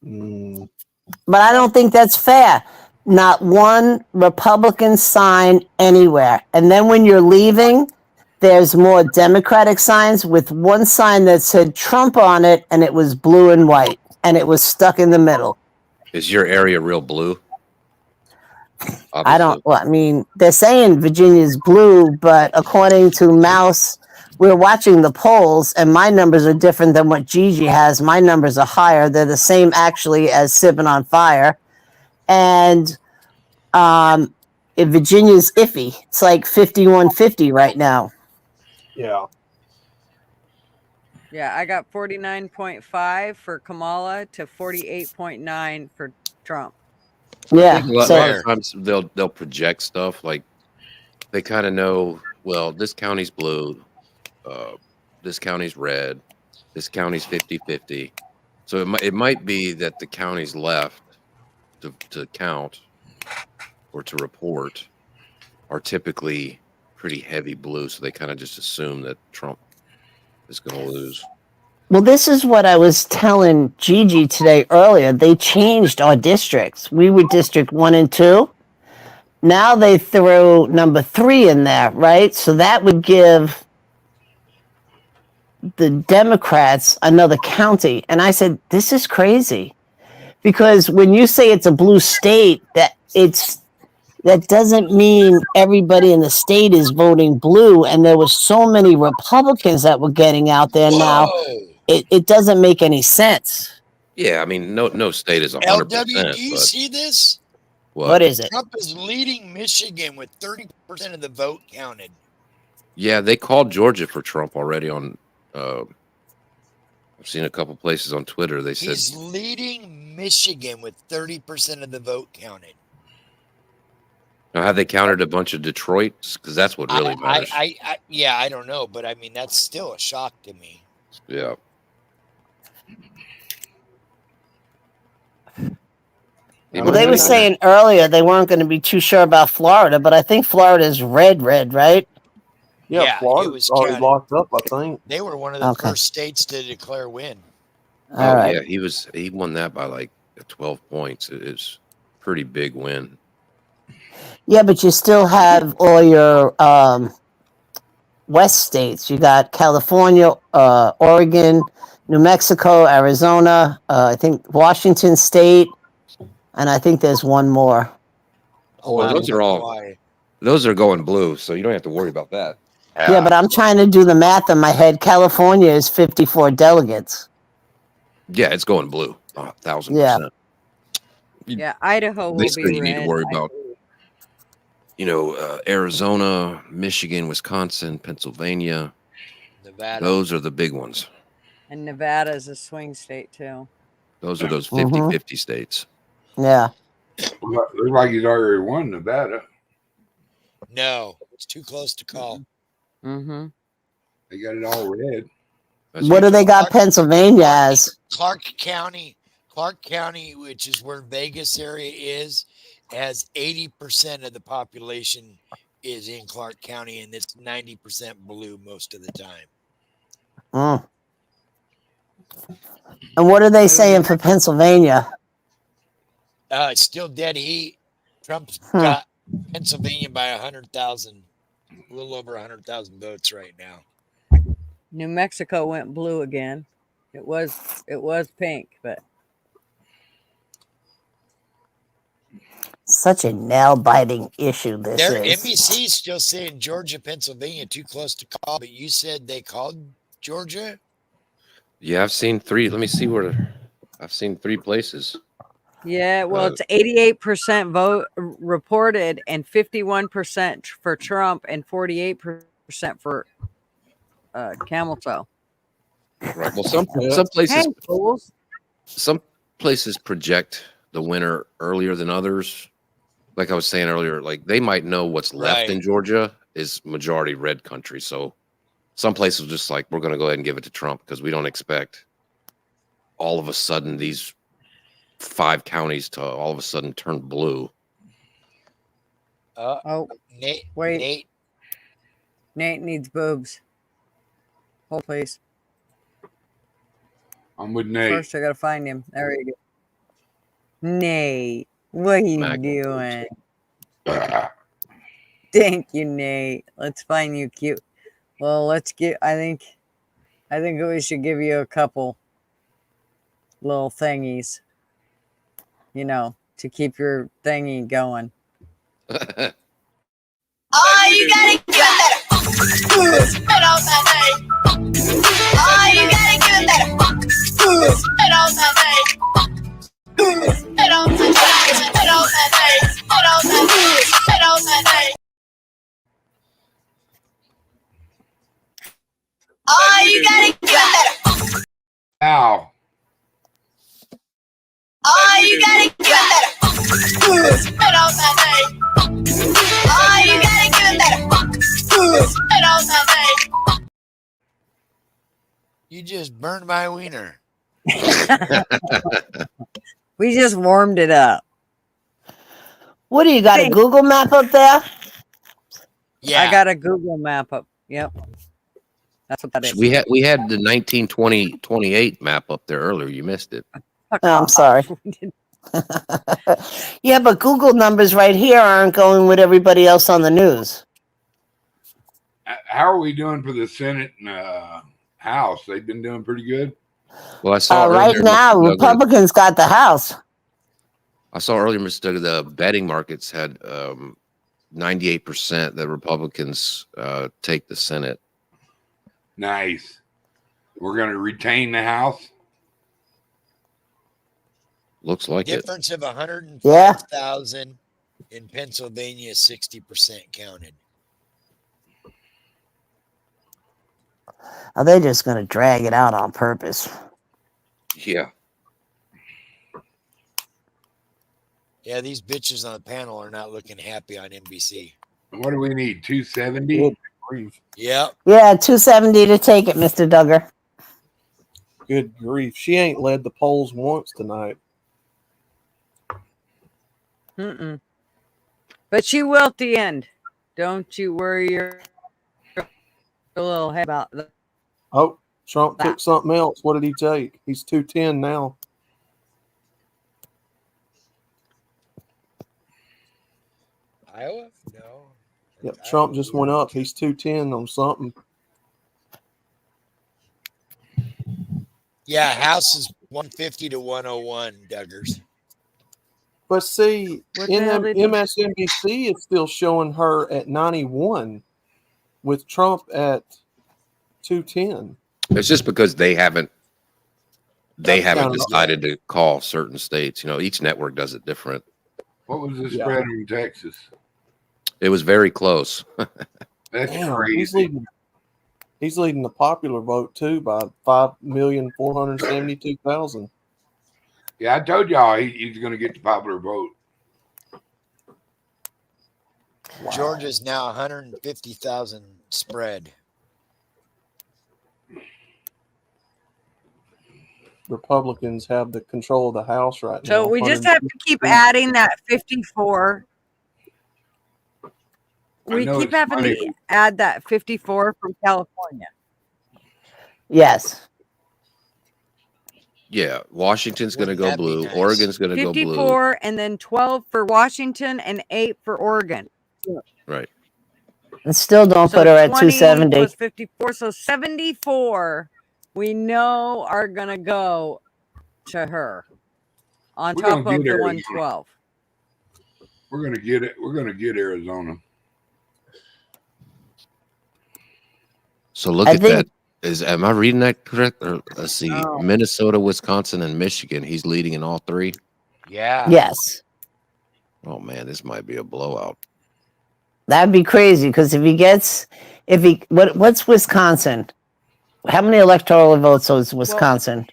But I don't think that's fair. Not one Republican sign anywhere. And then when you're leaving, there's more Democratic signs with one sign that said Trump on it, and it was blue and white, and it was stuck in the middle. Is your area real blue? I don't, well, I mean, they're saying Virginia's blue, but according to Mouse, we're watching the polls, and my numbers are different than what Gigi has. My numbers are higher. They're the same, actually, as Sipping on Fire. And Virginia's iffy. It's like 51-50 right now. Yeah. Yeah, I got 49.5 for Kamala to 48.9 for Trump. Yeah. I think a lot of times they'll project stuff like they kind of know, well, this county's blue, this county's red, this county's 50-50. So it might be that the counties left to count or to report are typically pretty heavy blue, so they kind of just assume that Trump is going to lose. Well, this is what I was telling Gigi today earlier. They changed our districts. We were District 1 and 2. Now they throw number 3 in there, right? So that would give the Democrats another county. And I said, this is crazy. Because when you say it's a blue state, that doesn't mean everybody in the state is voting blue. And there were so many Republicans that were getting out there now. It doesn't make any sense. Yeah, I mean, no state is 100%. LW, do you see this? What is it? Trump is leading Michigan with 30% of the vote counted. Yeah, they called Georgia for Trump already on. I've seen a couple places on Twitter. They said He's leading Michigan with 30% of the vote counted. now, have they counted a bunch of Detroits? Because that's what really matters. Yeah, I don't know, but I mean that's still a shock to me. Yeah. Well, they were saying earlier they weren't going to be too sure about Florida, but I think Florida is red, right? Yeah, it Florida's was already counted. locked up, I think. They were one of the Okay. first states to declare win. All Oh right. yeah, he won that by like 12 points. It's pretty big win. Yeah, but you still have all your West states. You got California, Oregon, New Mexico, Arizona, I think Washington State, and I think there's one more. Well, those are all Hawaii. those are going blue, so you don't have to worry about that. Yeah, but I'm trying to do the math in my head. California is 54 delegates. Yeah, it's going blue. 1,000%. Yeah. Yeah, Idaho will Basically, be you need to red. worry about, Arizona, Michigan, Wisconsin, Pennsylvania. Nevada. Those are the big ones. And Nevada is a swing state too. Those are those Mhm. 50-50 states. Yeah. Looks like he's already won Nevada. No, it's too close to call. Mm-hmm. They got it all red. What do they got Pennsylvania as? Clark County, which is where Vegas area is, has 80% of the population is in Clark County, and it's 90% blue most of the time. Mm. And what are they saying for Pennsylvania? It's still dead heat. Trump's got Pennsylvania by 100,000, a little over 100,000 votes right now. New Mexico went blue again. It was pink, but Such a nail-biting issue this Their is. NBC is still saying Georgia, Pennsylvania too close to call, but you said they called Georgia. Yeah, I've seen 3. Let me see where I've seen 3 places. yeah, well, it's 88% vote reported and 51% for Trump and 48% for camel toe. Right. Well, some Hey, places fools. some places project the winner earlier than others. Like I was saying earlier, like they might know what's left in Right. Georgia is majority red country. So some places just like we're going to go ahead and give it to Trump because we don't expect all of a sudden these 5 counties to all of a sudden turn blue. Oh, Nate, wait. Nate needs boobs. Hold, please. I'm with Nate. First, I gotta find him. There you go. Nate, what are you Smack him, doing? Thank you, Nate. Let's find you cute. Well, let's get. I think we should give you a couple little thingies. You know, to keep your thingy going. Oh, you gotta give it better. Spit on that thing. Oh, you gotta give it better. Spit on that thing. Spit on that thing. Spit on that thing. Spit on that thing. Spit on that thing. Oh, you gotta give it better. Ow. Oh, you gotta give it better. Spit on that thing. Oh, you gotta give it better. Spit on that thing. You just burned my wiener. We just warmed it up. What do you got, a Google map up there? Yeah. I got a Google map up. Yep. That's what that is. We had the 1920-28 map up there earlier. You missed it. Oh, I'm sorry. Yeah, but Google numbers right here aren't going with everybody else on the news. How are we doing for the Senate and House? They've been doing pretty good. Well, I saw Right earlier, now, Mr. Douglas- Republicans got the House. I saw earlier, Mr. Douglas, the betting markets had 98% that Republicans take the Senate. Nice. We're going to retain the House. Looks like it. Difference of 105,000 in Pennsylvania, 60% counted. Are they just going to drag it out on purpose? Yeah. Yeah, these bitches on the panel are not looking happy on NBC. What do we need? 270? Yep. Yeah, 270 to take it, Mr. Duggar. Good grief. She ain't led the polls once tonight. Mm-mm. But she will at the end. Don't you worry a little head about the Oh, Trump took something else. What did he take? He's 210 now. Iowa? No. Yep, Trump just went up. He's 210 on something. Yeah, House is 150 to 101, Duggars. But see, What the hell did he- MSNBC is still showing her at 91 with Trump at 210. It's just because they haven't That's kind of- decided to call certain states. You know, each network does it different. What was the Yeah. spread in Texas? It was very close. That's Damn, crazy. he's leading the popular vote too by 5,472,000. Yeah, I told y'all he's going to get the popular vote. Georgia's now 150,000 spread. Republicans have the control of the House right now. So we just have to keep adding that 54. We know keep it's having funny. to add that 54 from California. Yes. Yeah, Washington's going to go Wouldn't that be blue. nice? Oregon's going to go blue. 54 and then 12 for Washington and 8 for Oregon. Right. And still don't So put her at 20 270. plus 54. So 74 we know are going to go to her on We're top gonna of get the Arizona. 112. We're going to get it. We're going to get Arizona. So look I at think- that. Am I reading that correct? Or, let's see. Oh. Minnesota, Wisconsin, and Michigan. He's leading in all three. Yeah. Yes. Oh man, this might be a blowout. That'd be crazy because what's Wisconsin? How many electoral votes is Wisconsin?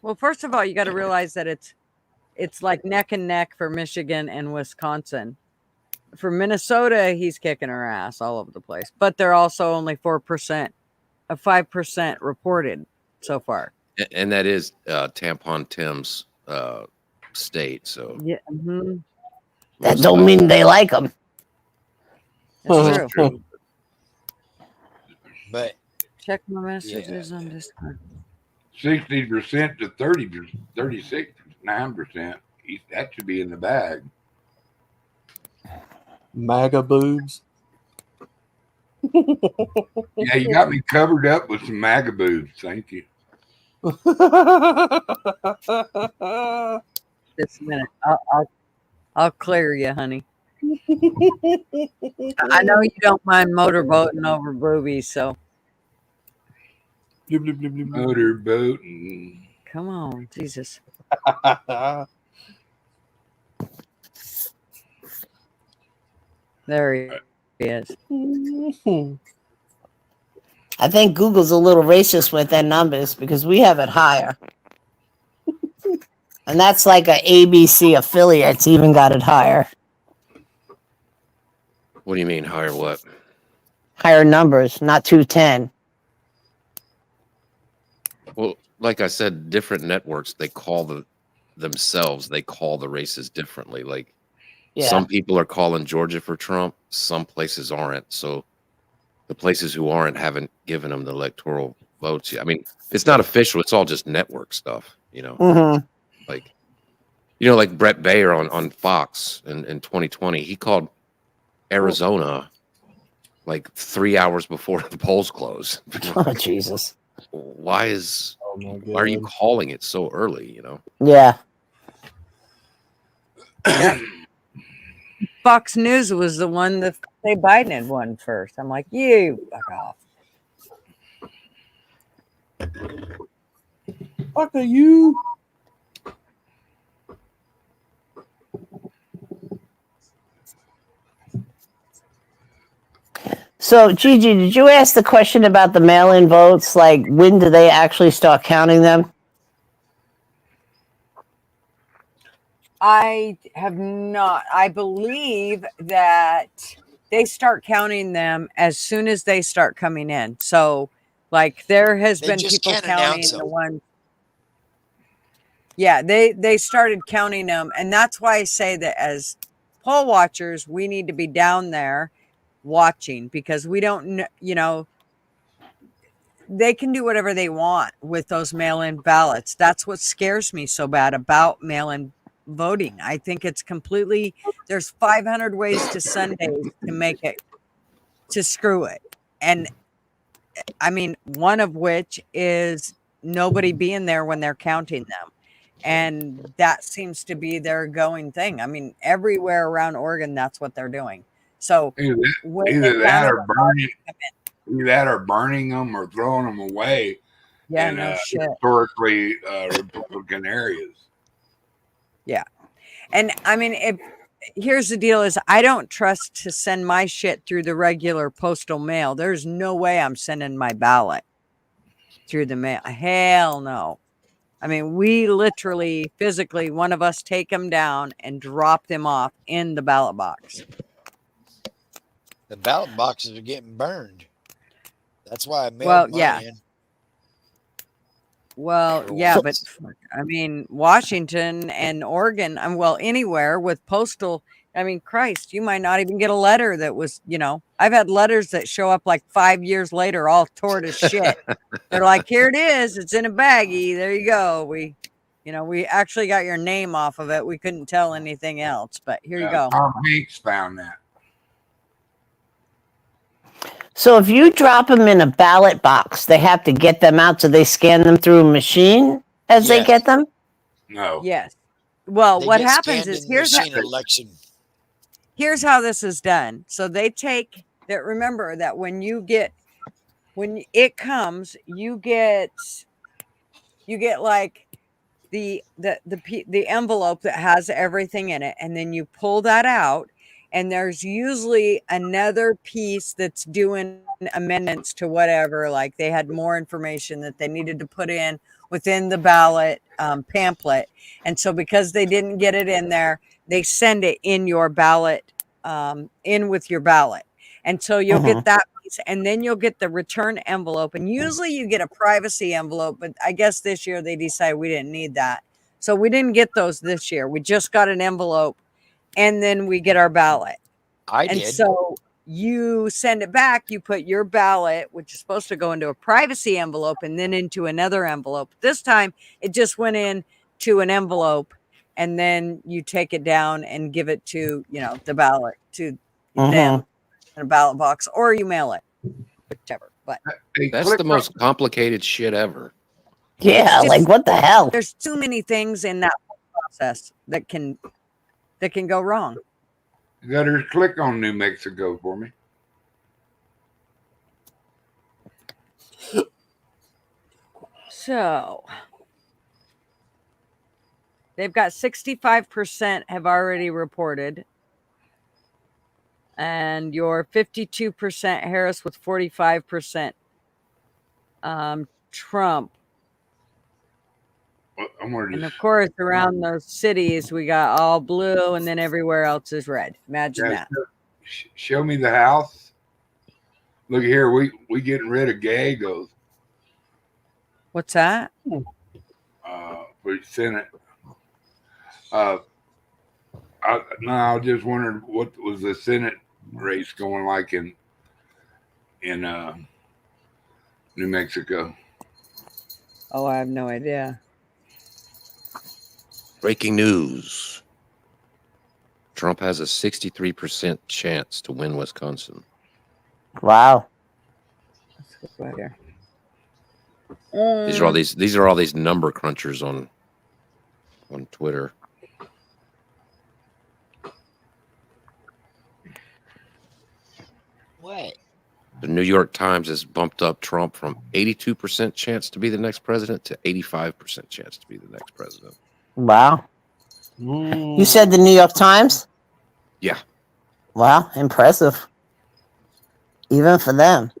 Well, first of all, you got to realize that it's like neck and neck for Michigan and Wisconsin. For Minnesota, he's kicking her ass all over the place, but they're also only 4% of 5% reported so far. And that is Tampon Tim's state. So Yeah, mhm. That don't mean they like them. That's true. But Check my messages on Discord. 60% to 36, 9%. That should be in the bag. MAGA boobs. Yeah, you got me covered up with some MAGA boobs. Thank you. Just a minute. I'll clear you, honey. I know you don't mind motorboating over boobies, so Motorboat. And come on, Jesus. There he is. I think Google's a little racist with their numbers because we have it higher. And that's like a ABC affiliate's even got it higher. what do you mean higher what? Higher numbers, not 210. Well, like I said, different networks they call themselves they call the races differently. Like Yeah. some people are calling Georgia for Trump, some places aren't. So the places who aren't haven't given them the electoral votes yet. I mean, it's not official. It's all just network stuff, you know. Mm-hmm. Like, you know, like Brett Baer on Fox in 2020, he called Arizona like 3 hours before the polls close. Oh, Jesus. Why are you calling it so early? You know. Yeah. Fox News was the one that say Biden had won first. I'm like, you fuck off. Fuck are you? So, Gigi, did you ask the question about the mail-in votes? Like, when do they actually start counting them? I have not. I believe that they start counting them as soon as they start coming in. So, like, there has They been just people can't counting announce the them. ones. Yeah, they started counting them, and that's why I say that as poll watchers, we need to be down there watching, because we don't know, they can do whatever they want with those mail-in ballots. That's what scares me so bad about mail-in voting. I think it's completely, there's 500 ways to Sundays to make it, to screw it. And I mean, one of which is nobody being there when they're counting them. And that seems to be their going thing. I mean, everywhere around Oregon, that's what they're doing. So either that or burning them or throwing them away Yeah, in no shit. historically Republican areas. Yeah. And I mean, here's the deal is I don't trust to send my shit through the regular postal mail. There's no way I'm sending my ballot through the mail. Hell no. I mean, we literally, physically, one of us take them down and drop them off in the ballot box. The ballot boxes are getting burned. That's why I mailed Well, mine yeah. in. Well, yeah, but I mean, Washington and Oregon, well, anywhere with postal, I mean, Christ, you might not even get a letter that was, I've had letters that show up like 5 years later, all tore to shit. They're like, here it is. It's in a baggie. There you go. We actually got your name off of it. We couldn't tell anything else, but here you go. Tom Hanks found that. So if you drop them in a ballot box, they have to get them out. So they scan them through a machine as they get them? No. Yes. Well, They what get happens scanned is in machine election. here's how this is done. So they take that. Remember that when it comes, you get like the envelope that has everything in it, and then you pull that out, and there's usually another piece that's doing amendments to whatever, like they had more information that they needed to put in within the ballot pamphlet. And so because they didn't get it in there, they send it in your ballot, in with your ballot. And so you'll get that piece, and then you'll get the return envelope. And usually you get a privacy envelope, but I guess this year they decided we didn't need that. So we didn't get those this year. We just got an envelope, and then we get our ballot. And So you send it back, you put your ballot, which is supposed to go into a privacy envelope, and then into another envelope. This time it just went in to an envelope, and then you take it down and give it to, the ballot, to them in a ballot box, or you mail it, whichever. But That's the most complicated shit ever. Yeah, It's like just- what the hell? there's too many things in that process that can go wrong. Gutters, click on New Mexico for me. So they've got 65% have already reported. And your 52% Harris with 45% Trump. I'm gonna And just, of course, around those cities, we got all blue, and then everywhere else is red. Imagine that. show me the house. Look here, we getting rid of Gallegos What's that? for Senate. I was just wondering what was the Senate race going like in New Mexico. Oh, I have no idea. Breaking news. Trump has a 63% chance to win Wisconsin. Wow. Let's go right here. These are all these number crunchers on Twitter. What? The New York Times has bumped up Trump from 82% chance to be the next president to 85% chance to be the next president. Wow. You said the New York Times? Yeah. Wow, impressive. Even for them.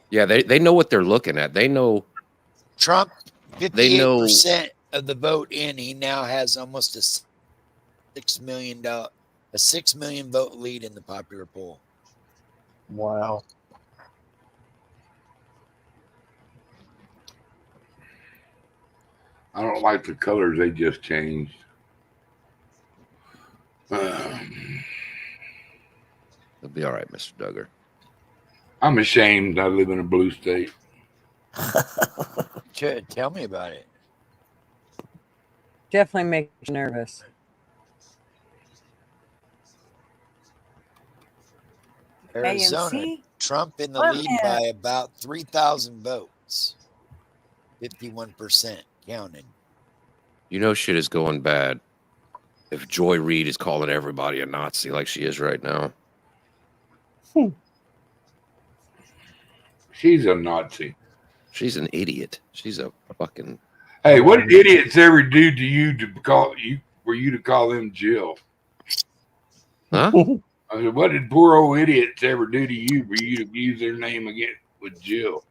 Yeah, they know what they're looking at. They know Trump, They know- 58% of the vote in. He now has almost a $6 million vote lead in the popular poll. Wow. I don't like the colors they just changed. It'll be all right, Mr. Duggar. I'm ashamed I live in a blue state. Tell me about it. Definitely makes you nervous. Arizona, AMC? Trump in the What lead man? by about 3,000 votes. 51% counted. You know shit is going bad if Joy Reid is calling everybody a Nazi like she is right now. She's a Nazi. She's an idiot. She's a fucking. Hey, what did idiots ever do to you to call you for you to call them Jill? Huh? I said, what did poor old idiots ever do to you for you to use their name again with Jill?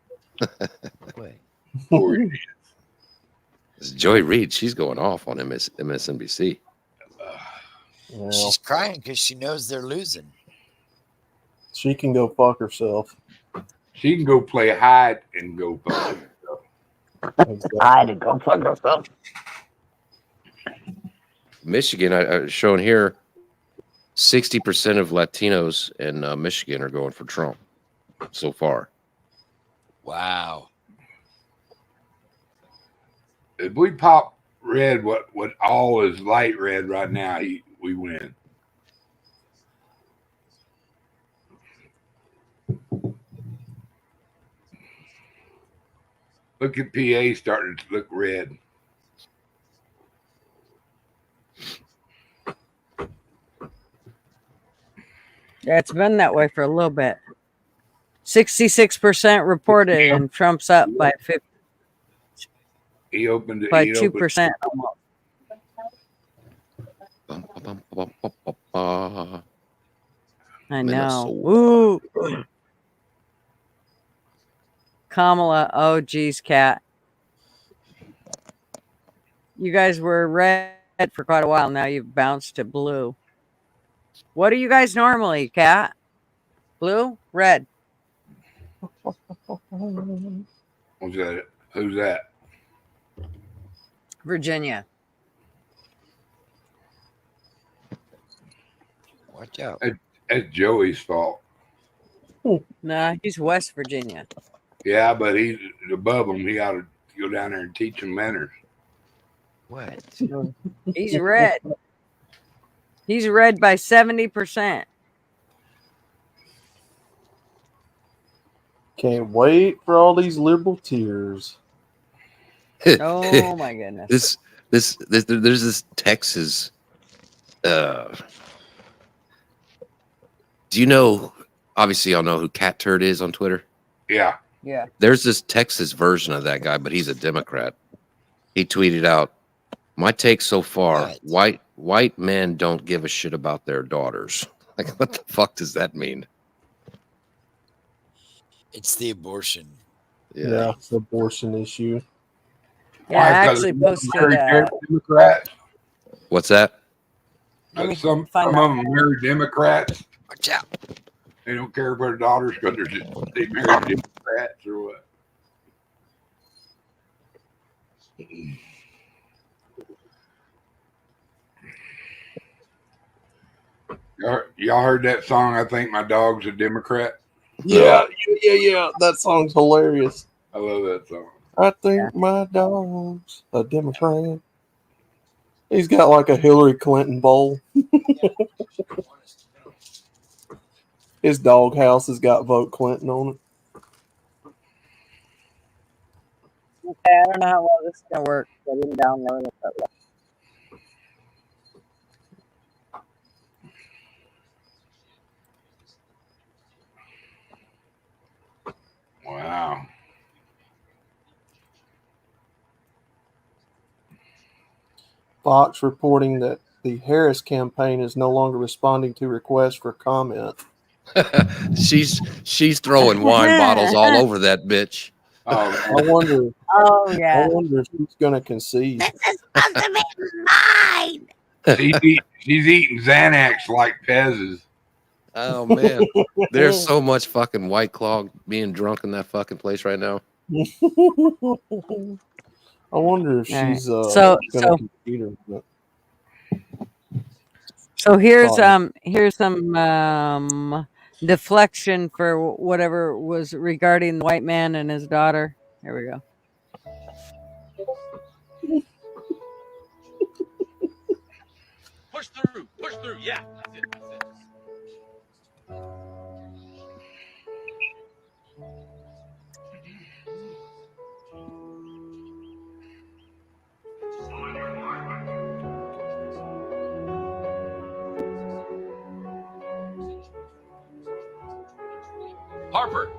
Poor idiot. It's Joy Reid. She's going off on MSNBC. Well, She's crying because she knows they're losing. she can go fuck herself. She can go play hide and go fuck herself. I had to go fuck herself. Michigan, I shown here, 60% of Latinos in Michigan are going for Trump so far. Wow. If we pop red, what all is light red right now, we win. Look at PA starting to look red. Yeah, it's been that way for a little bit. 66% reported, and Trump's up by 50, He opened it by he 2% almost. I know. Ooh. Kamala. Oh, geez, Kat. You guys were red for quite a while. Now you've bounced to blue. What are you guys normally, Kat? Blue? Red? What's that? Who's that? Virginia. Watch out. That's Joey's fault. Nah, he's West Virginia. Yeah, but he's above them. He ought to go down there and teach them manners. What? He's red. He's red by 70%. Can't wait for all these liberal tears. Oh my goodness. There's this Texas. Do you know? Obviously, y'all know who Cat Turd is on Twitter. Yeah. Yeah. There's this Texas version of that guy, but he's a Democrat. He tweeted out, "My take so far: white men don't give a shit about their daughters." Like, what the fuck does that mean? It's the abortion. Yeah, it's the abortion issue. Yeah, I actually posted Democrat. What's that? Some of them married Democrats. Watch out. They don't care for their daughters because they married Democrats or what. Y'all heard that song? I think my dog's a Democrat. Yeah. That song's hilarious. I love that song. I think my dog's a Democrat. He's got like a Hillary Clinton bowl. His dog house has got Vote Clinton on it. Okay, I don't know how well this is going to work. I didn't download it. But Wow. Fox reporting that the Harris campaign is no longer responding to requests for comment. She's throwing wine bottles all over that bitch. I wonder. Oh yeah. I wonder if she's going to concede. She's eating Xanax like Pez's. Oh man, there's so much fucking White Claw being drunk in that fucking place right now. I wonder if All right. she's So concede or not. So here's Sorry. some deflection for whatever was regarding the white man and his daughter. Here we go. Push through. Yeah, that's it. Harper.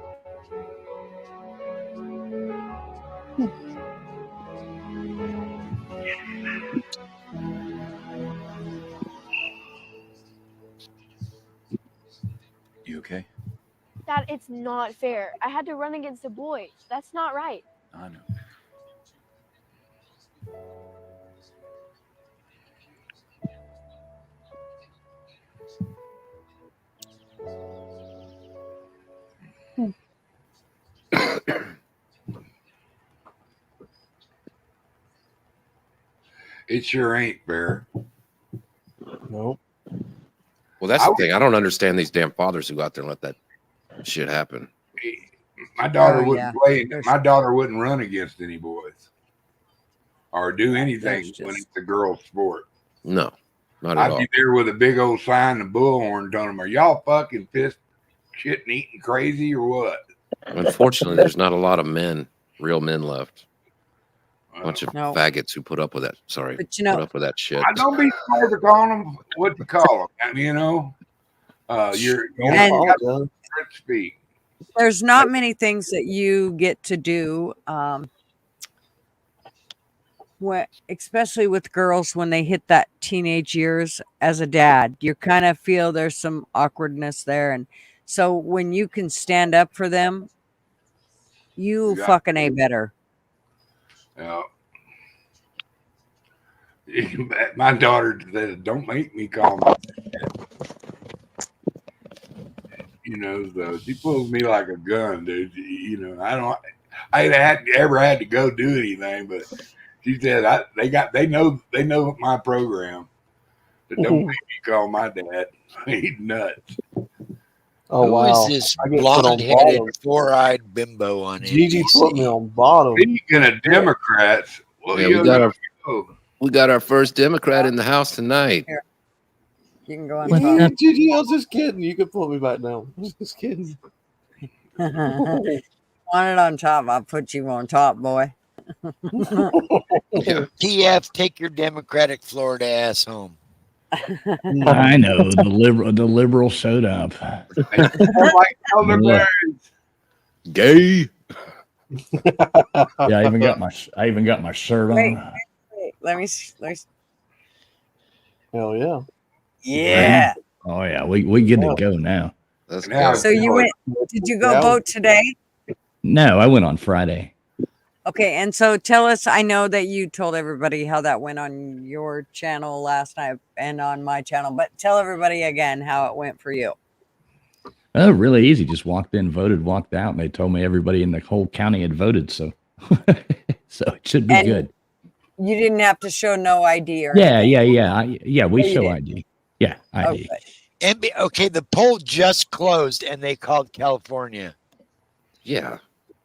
You okay? Dad, it's not fair. I had to run against a boy. That's not right. I know. It sure ain't fair. Nope. Well, that's the thing. I don't understand these damn fathers who go out there and let that shit happen. My daughter Oh, wouldn't yeah. play. There's- My daughter wouldn't run against any boys or do anything There's when just- it's a girl's sport. No, not at I'd all. be there with a big old sign and bullhorn telling them, "Are y'all fucking pissed, shit, and eating crazy or what?" Unfortunately, there's not a lot of men, real men left. A bunch of No. faggots who put up with that. Sorry, But you know- put up with that shit. I don't be scared to call them what to call them. I mean, you know, you're Don't And- apologize. to speak. There's not many things that you get to do, especially with girls when they hit that teenage years as a dad. You kind of feel there's some awkwardness there. And so when you can stand up for them, you Yeah. fucking A better. Yeah. My daughter said, "Don't make me call my dad." You know, so she pulls me like a gun, dude. You know, I ain't ever had to go do anything, but she said they know my program. But don't make me call my dad. He's nuts. Oh Who wow! is this I get put on blonde-headed, bottom. four-eyed bimbo on Gigi put me NBC? on bottom. Speaking of Democrats, well, Yeah, you we got know, our first Democrat in the House tonight. Here. You can go on Yeah, top. Gigi, I was just kidding. You can put me back down. I was just kidding. Want it on top? I'll put you on top, boy. Yeah. TF, take your Democratic Florida ass home. I know the liberal showed up. like elderberries. Gay. Yeah, I even got my shirt Wait, on. wait, let me. Hell yeah! Yeah. Oh yeah, we get to go now. That's Now, good. So you went? Did you go Yeah. vote today? No, I went on Friday. Okay, and so tell us. I know that you told everybody how that went on your channel last night and on my channel, but tell everybody again how it went for you. Oh, really easy. Just walked in, voted, walked out, and they told me everybody in the whole county had voted. So, so it should be And good. You didn't have to show no ID or Yeah, anything. yeah. We Oh, you show did. ID. Yeah, ID. Okay. Okay, the poll just closed and they called California. Yeah.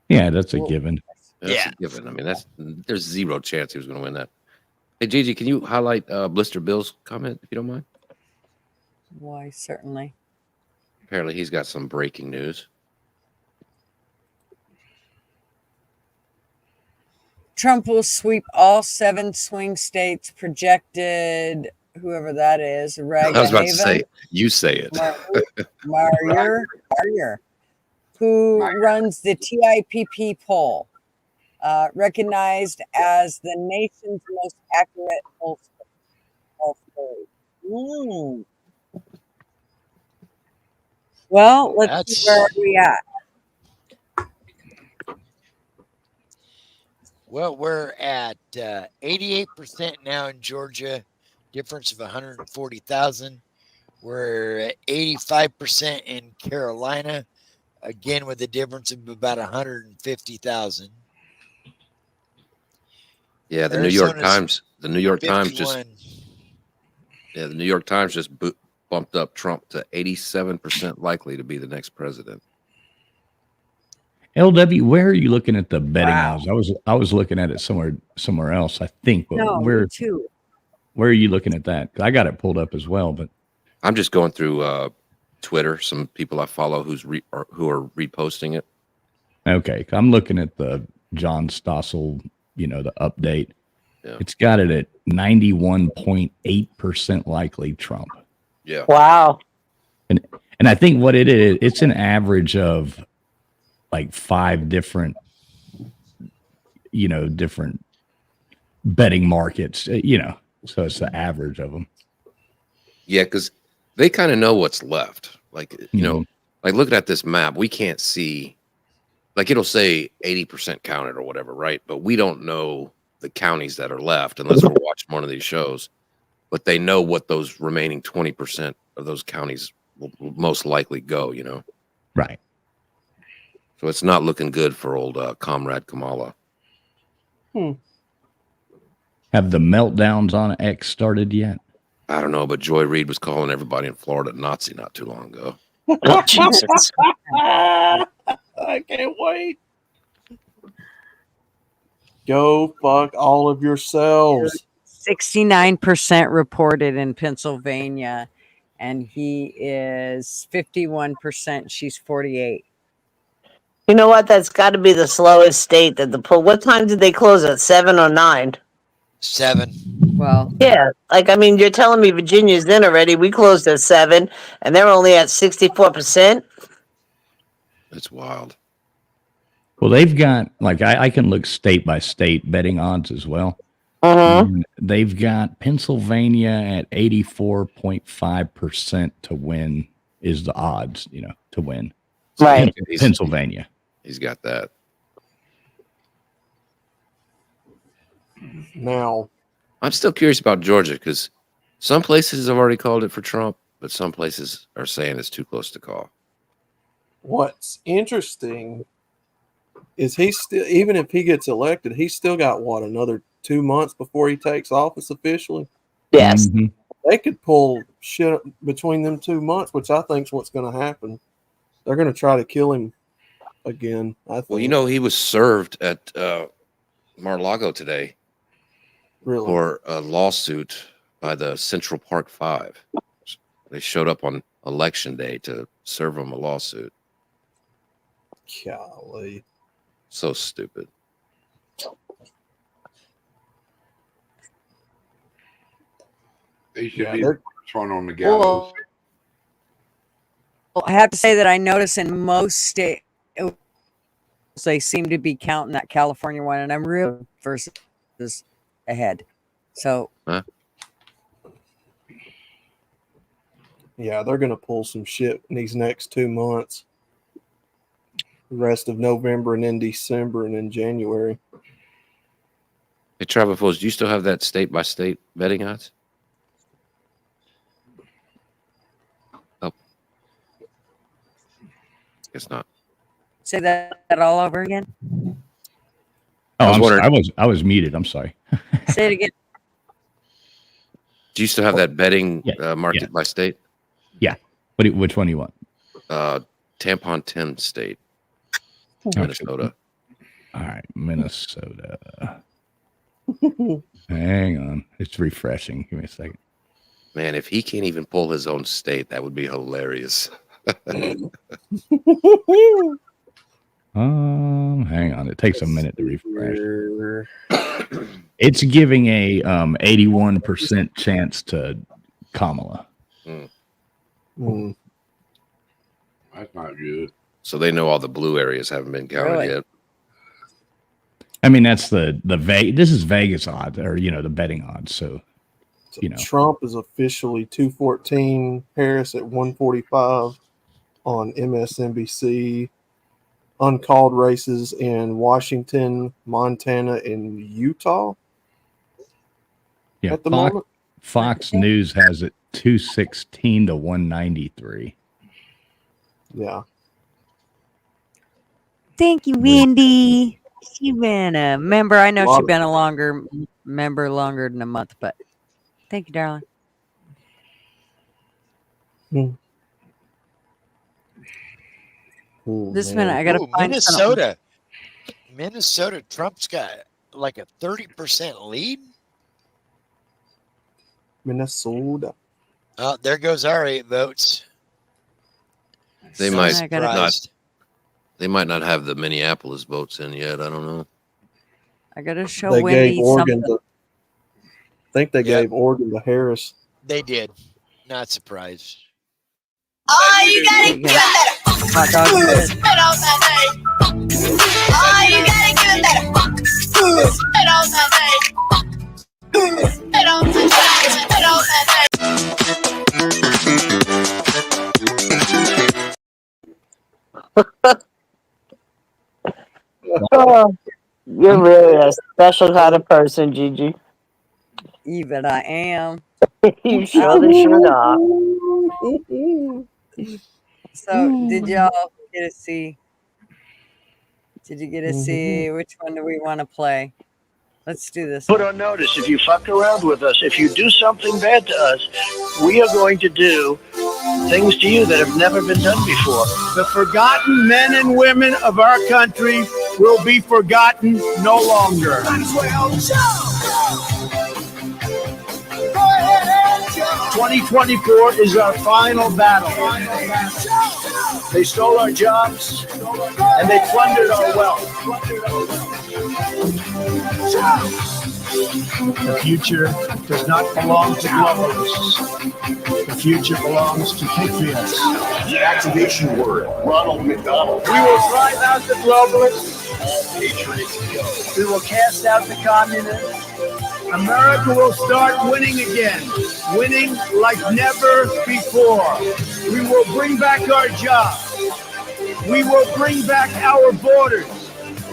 Yeah, that's a given. That's Yeah. a given. I mean, there's zero chance he was going to win that. Hey, Gigi, can you highlight Blister Bill's comment if you don't mind? Why, certainly. Apparently, he's got some breaking news. Trump will sweep all 7 swing states projected, whoever that is. I was about to say, Haven, you say it. Marier, who runs the TIPP poll, recognized as the nation's most accurate pollster. Well, let's see, where are we at? Well, we're at 88% now in Georgia, difference of 140,000. We're at 85% in Carolina, again with a difference of about 150,000. Yeah, the New York Arizona's Times. The New York Times just. 51. Yeah, the New York Times just bumped up Trump to 87% likely to be the next president. LW, where are you looking at the betting odds? I was looking at it somewhere else, I think. But No, where me too. where are you looking at that? 'Cause I got it pulled up as well, but I'm just going through Twitter. Some people I follow who are reposting it. okay. I'm looking at the John Stossel, the update. Yeah. It's got it at 91.8% likely Trump. Yeah. Wow. And I think what it is, it's an average of like 5 different, different betting markets, so it's the average of them. Yeah, because they kind of know what's left. Like, like looking at this map, we can't see, like it'll say 80% counted or whatever, right? But we don't know the counties that are left unless we're watching one of these shows. But they know what those remaining 20% of those counties will most likely go, Right. So it's not looking good for old Comrade Kamala. Have the meltdowns on X started yet? I don't know, but Joy Reid was calling everybody in Florida Nazi not too long ago. Oh, Jesus. I can't wait. Go fuck all of yourselves. 69% reported in Pennsylvania, and he is 51%. She's 48. You know what? That's got to be the slowest state that the poll. What time did they close at 7 or 9? 7. Well, yeah. Like, I mean, you're telling me Virginia's in already. We closed at 7 and they're only at 64%. It's wild. Well, they've got, like, I can look state by state betting odds as well. Mm-hmm. They've got Pennsylvania at 84.5% to win is the odds, to win. Right. Pennsylvania. He's got that. Now, I'm still curious about Georgia because some places have already called it for Trump, but some places are saying it's too close to call. what's interesting is he still, even if he gets elected, he's still got another 2 months before he takes office officially. Yes. Mhm. They could pull shit between them 2 months, which I think is what's going to happen. They're going to try to kill him again. I think. Well, he was served at Mar-a-Lago today Really? for a lawsuit by the Central Park Five. They showed up on election day to serve him a lawsuit. Golly. So stupid. They should Yeah, be they're- thrown on the gallows. Well, I have to say that I notice in most states they seem to be counting that California one, and I'm real versus ahead. So Huh? Yeah, they're going to pull some shit in these next 2 months. The rest of November and then December and then January. Hey, Travel Foes, do you still have that state by state betting odds? Oh, guess not. say that all over again. Oh, I was I'm sorry. wondering- I was muted. I'm sorry. Say it again. Do you still have that betting market yeah. by state? Yeah. Which one do you want? Tampon 10 state, Okay. Minnesota. All right, Minnesota. Hang on, it's refreshing. Give me a second. Man, if he can't even pull his own state, that would be hilarious. Hang on. It takes a minute to refresh. It's giving a 81% chance to Kamala. That's not good. So they know all the blue areas haven't been counted Really? yet. I mean, that's the this is Vegas odds, or the betting odds. So Trump is officially 214, Harris at 145 on MSNBC. Uncalled races in Washington, Montana, and Utah. yeah, At the moment? Fox News has it 216 to 193. Yeah. Thank you, Wendy. She's been a member. I know Lot she's of- been a member longer than a month, but thank you, darling. This minute, I gotta Ooh, find something. Minnesota, Trump's got like a 30% lead. Minnesota. Oh, there goes our 8 votes. They So might surprised. They might not have the Minneapolis votes in yet. I don't know. I gotta show They Wendy gave Oregon something. I think they gave Oregon to Harris. They did. Not surprised. Oh, you gotta give it better. Hot dog. Spit on that thing. Oh, you gotta give it better. Spit on that thing. Spit on that thing. Spit on that Oh, you're really a special kind of person, Gigi. Even I am. You surely sure are. So, did y'all get to see? Did you get to see which one do we want to play? Let's do this. Put on notice, if you fuck around with us, if you do something bad to us, we are going to do things to you that have never been done before. The forgotten men and women of our country will be forgotten no longer. 2024 is our final battle. They stole our jobs and they plundered our wealth. The future does not belong to globalists. The future belongs to patriots. The activation word, Ronald McDonald. We will drive out the globalists. We will cast out the communists. America will start winning again, winning like never before. We will bring back our jobs. We will bring back our borders.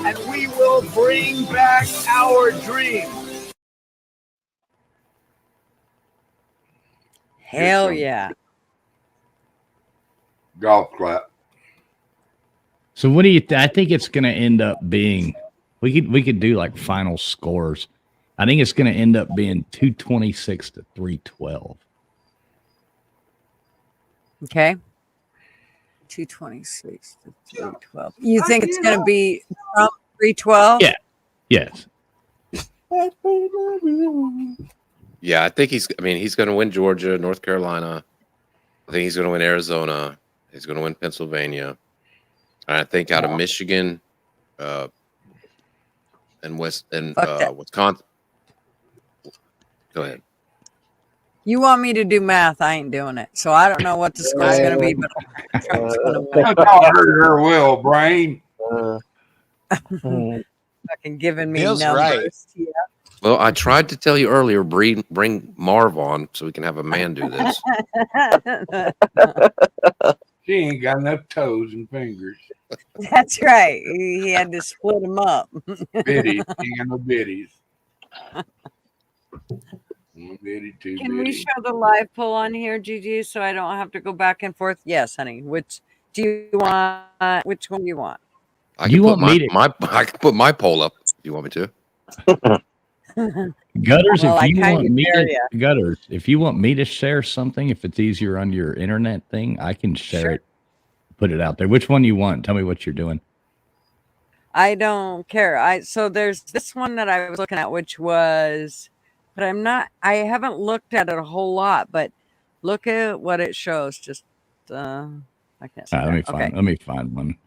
And we will bring back our dreams. Hell yeah. Golf clap. So what do you? I think it's going to end up being. We could do like final scores. I think it's going to end up being 226 to 312. Okay. 226 to 312. You think it's going to be Trump 312? Yeah. Yes. Yeah, I think he's going to win Georgia, North Carolina. I think he's going to win Arizona. He's going to win Pennsylvania. And I think out of Michigan, and Wisconsin. Go ahead. You want me to do math? I ain't doing it. So I don't know what the score's going to be, but Trump's going to win. I thought her will, brain. Fucking giving me Bill's numbers. right. Yeah. Well, I tried to tell you earlier, bring Marv on so we can have a man do this. She ain't got enough toes and fingers. That's right. He had to split them up. Biddies. She ain't got no biddies. One biddy, two Can we biddy. show the live poll on here, Gigi, so I don't have to go back and forth? Yes, honey. Which do you want? Which one do you want? I can put I can put my poll up if you want me to. Gutters, Well, I if you kinda want me dare to, ya. Gutters, if you want me to share something, if it's easier on your internet thing, I can share it, put it out there. Which one you want? Tell me what you're doing. I don't care. So there's this one that I was looking at, which was, but I haven't looked at it a whole lot, but look at what it shows. Just, I can't see. Let me that. find. Okay. Let me find one.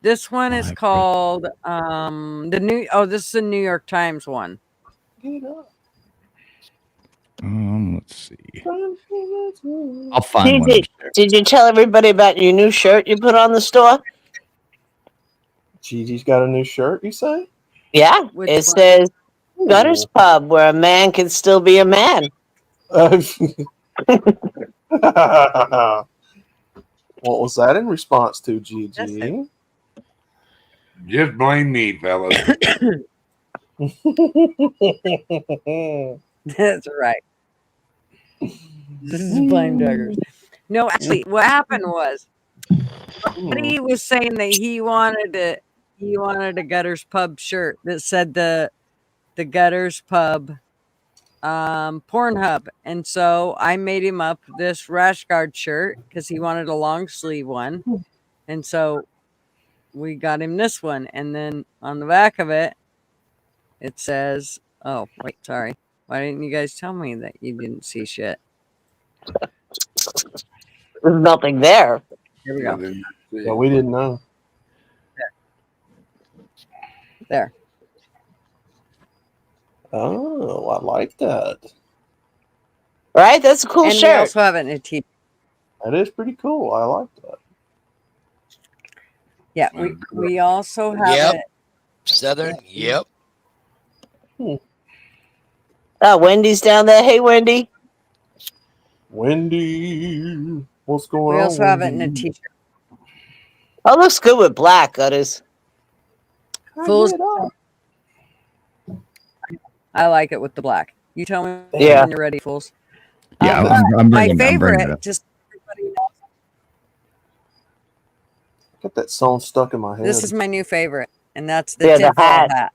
This one is called, this is a New York Times one. Let's see. I'll find one. Gigi, did you tell everybody about your new shirt you put on the store? Gigi's got a new shirt, you say? Yeah, Which it one? says Gutters Pub, where a man can still be a man. What was that in response to, Gigi? Just blame me, fellas. That's right. This is blame Duggars. No, actually, what happened was somebody was saying that he wanted a Gutters Pub shirt that said the Gutters Pub Pornhub, and so I made him up this rash guard shirt because he wanted a long sleeve one, and so we got him this one. And then on the back of it, it says, "Oh, wait, sorry. Why didn't you guys tell me that you didn't see shit?" There's nothing there. Here we go. Yeah, we didn't know. There. Oh, I like that. Right? That's a cool And we shirt. also have it in a t. That is pretty cool. I like that. Yeah, we also have Yep. it. Southern. Yep. Oh, Wendy's down there. Hey, Wendy. Wendy, what's going We on? also have it in a Wendy? t-shirt. Oh, looks good with black, Gutters. Fools. I like it with the black. You tell me Yeah. when you're ready, fools. Yeah, Um, I'm my bringing, I'm bringing it favorite, up. just everybody knows, Got that song stuck in my head. this is my new favorite, and that's the Yeah, the tinfoil hat.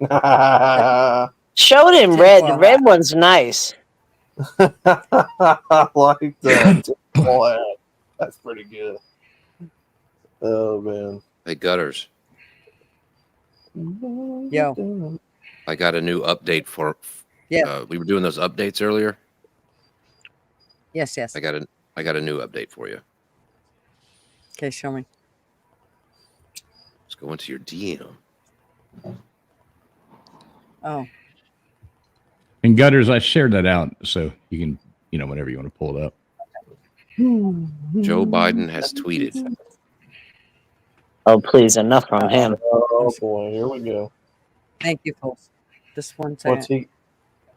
hat. Show it in Tinfoil red. The hat. red one's nice. I like that. Tinfoil hat. That's pretty good. Oh man. Hey, Gutters. Yo. I got a new update for. Yeah. We were doing those updates earlier. Yes, yes. I got a new update for you. Okay, show me. Let's go into your DM. Oh, And Gutters, I shared that out so you can, whenever you want to pull it up. Joe Biden has tweeted. Oh, please, enough from him. Oh boy, here we go. thank you, fools. This one second.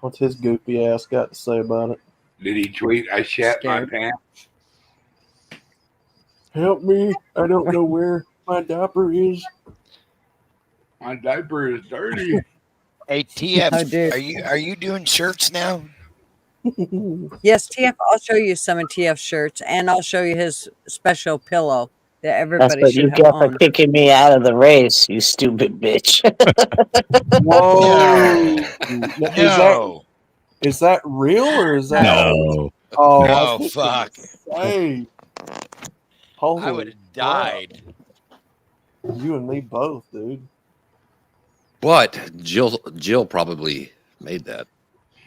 What's his goopy ass got to say about it? Did he tweet? I shat my Scared. pants. Help me! I don't know where my diaper is. My diaper is dirty. Hey TF, Oh, dude. are you doing shirts now? Yes, TF. I'll show you some of TF's shirts, and I'll show you his special pillow that That's everybody what you should get have for on. kicking me out of the race, you stupid bitch. Whoa! No. Is that real or is that? No. Oh, No, fuck. Hey. I Holy would have died. crap. You and me both, dude. What? Jill probably made that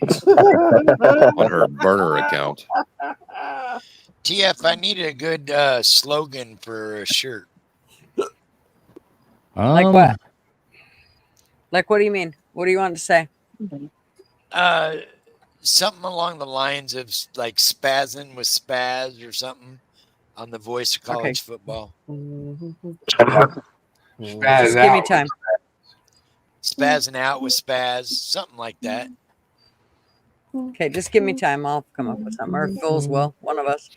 on her burner account. TF, I need a good slogan for a shirt. Like Um, what? Like what do you mean? What do you want to say? Something along the lines of like spazzing with spaz or something on the voice of college football. Spaz Just give me out. time. Spazzing out with spaz, something like that. Okay, just give me time. I'll come up with something. Or fools will. One of us.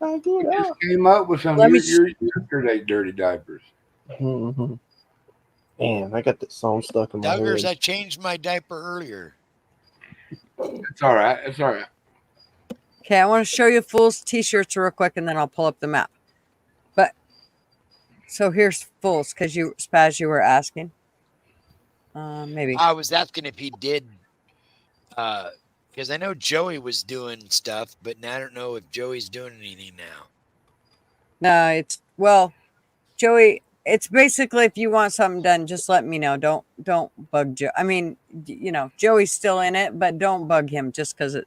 You just came up with some Let me yesterday dirty diapers. Mm-hmm. Man, I got that song stuck in my Duggars, I head. changed my diaper earlier. It's all right. It's all right. Okay, I want to show you Fools t-shirts real quick, and then I'll pull up the map. But so here's Fools because you Spaz, you were asking. Maybe. I was asking if he did, because I know Joey was doing stuff, but now I don't know if Joey's doing anything now. No, it's Joey. It's basically if you want something done, just let me know. Don't bug Joe. I mean, Joey's still in it, but don't bug him just because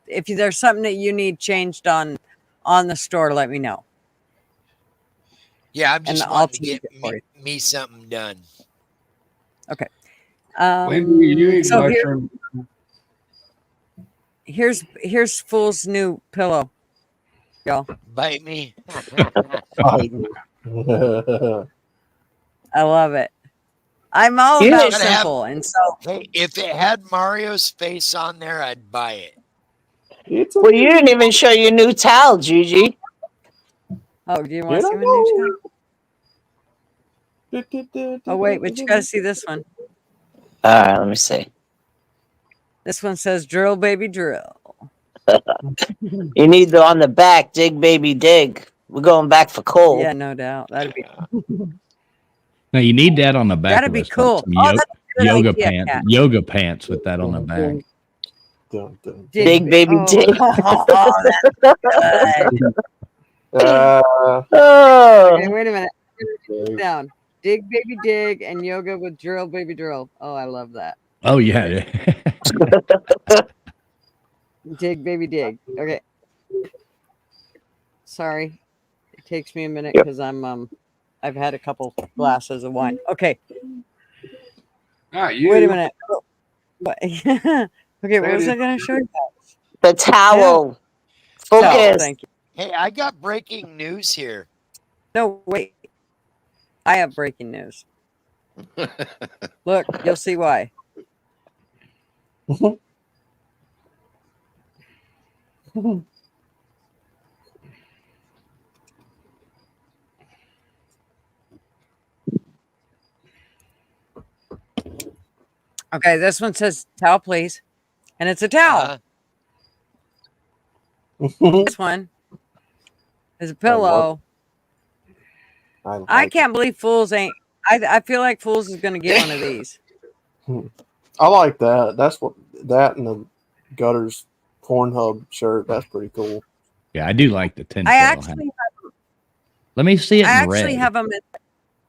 if there's something that you need changed on the store, let me know. Yeah, I'm just I'll wanting to change get it for you. me something done. Okay. Wendy, you eat So mushroom. here's Fool's new pillow, y'all. Bite me. I love it. I'm all You about gotta have- simple, and so Hey, if it had Mario's face on there, I'd buy it. Well, you didn't even show your new towel, Gigi. oh, do you want to see my new towel? Oh wait, but you gotta see this one. All right, let me see. This one says "Drill, baby, drill." You need the on the back, dig, baby, dig. We're going back for coal. Yeah, no doubt. That'd be Now you need that on the back. that'd of be us, cool. some Oh, yoke. that's good yoga idea, pants, Kat. yoga pants with that on the back. Big baby dick. Oh, that's good. Oh. Okay, wait a minute. Down. Dig baby dig and yoga with drill baby drill. Oh, I love that. Oh yeah. Dig baby dig. Okay. Sorry. It takes me a minute because I've had a couple glasses of wine. Okay. Not you. Wait a minute. What? Okay, what was I gonna show you? The towel. Towel, Focus. thank you. Hey, I got breaking news here. No, wait. I have breaking news. Look, you'll see why. Okay, this one says towel, please. And it's a towel. This one is a pillow. I can't believe Fools ain't. I feel like Fools is going to get one of these. I like that. That's what that and the Gutters Pornhub shirt. That's pretty cool. Yeah, I do like the tinfoil I hat. actually Let me see it I in actually red. have them.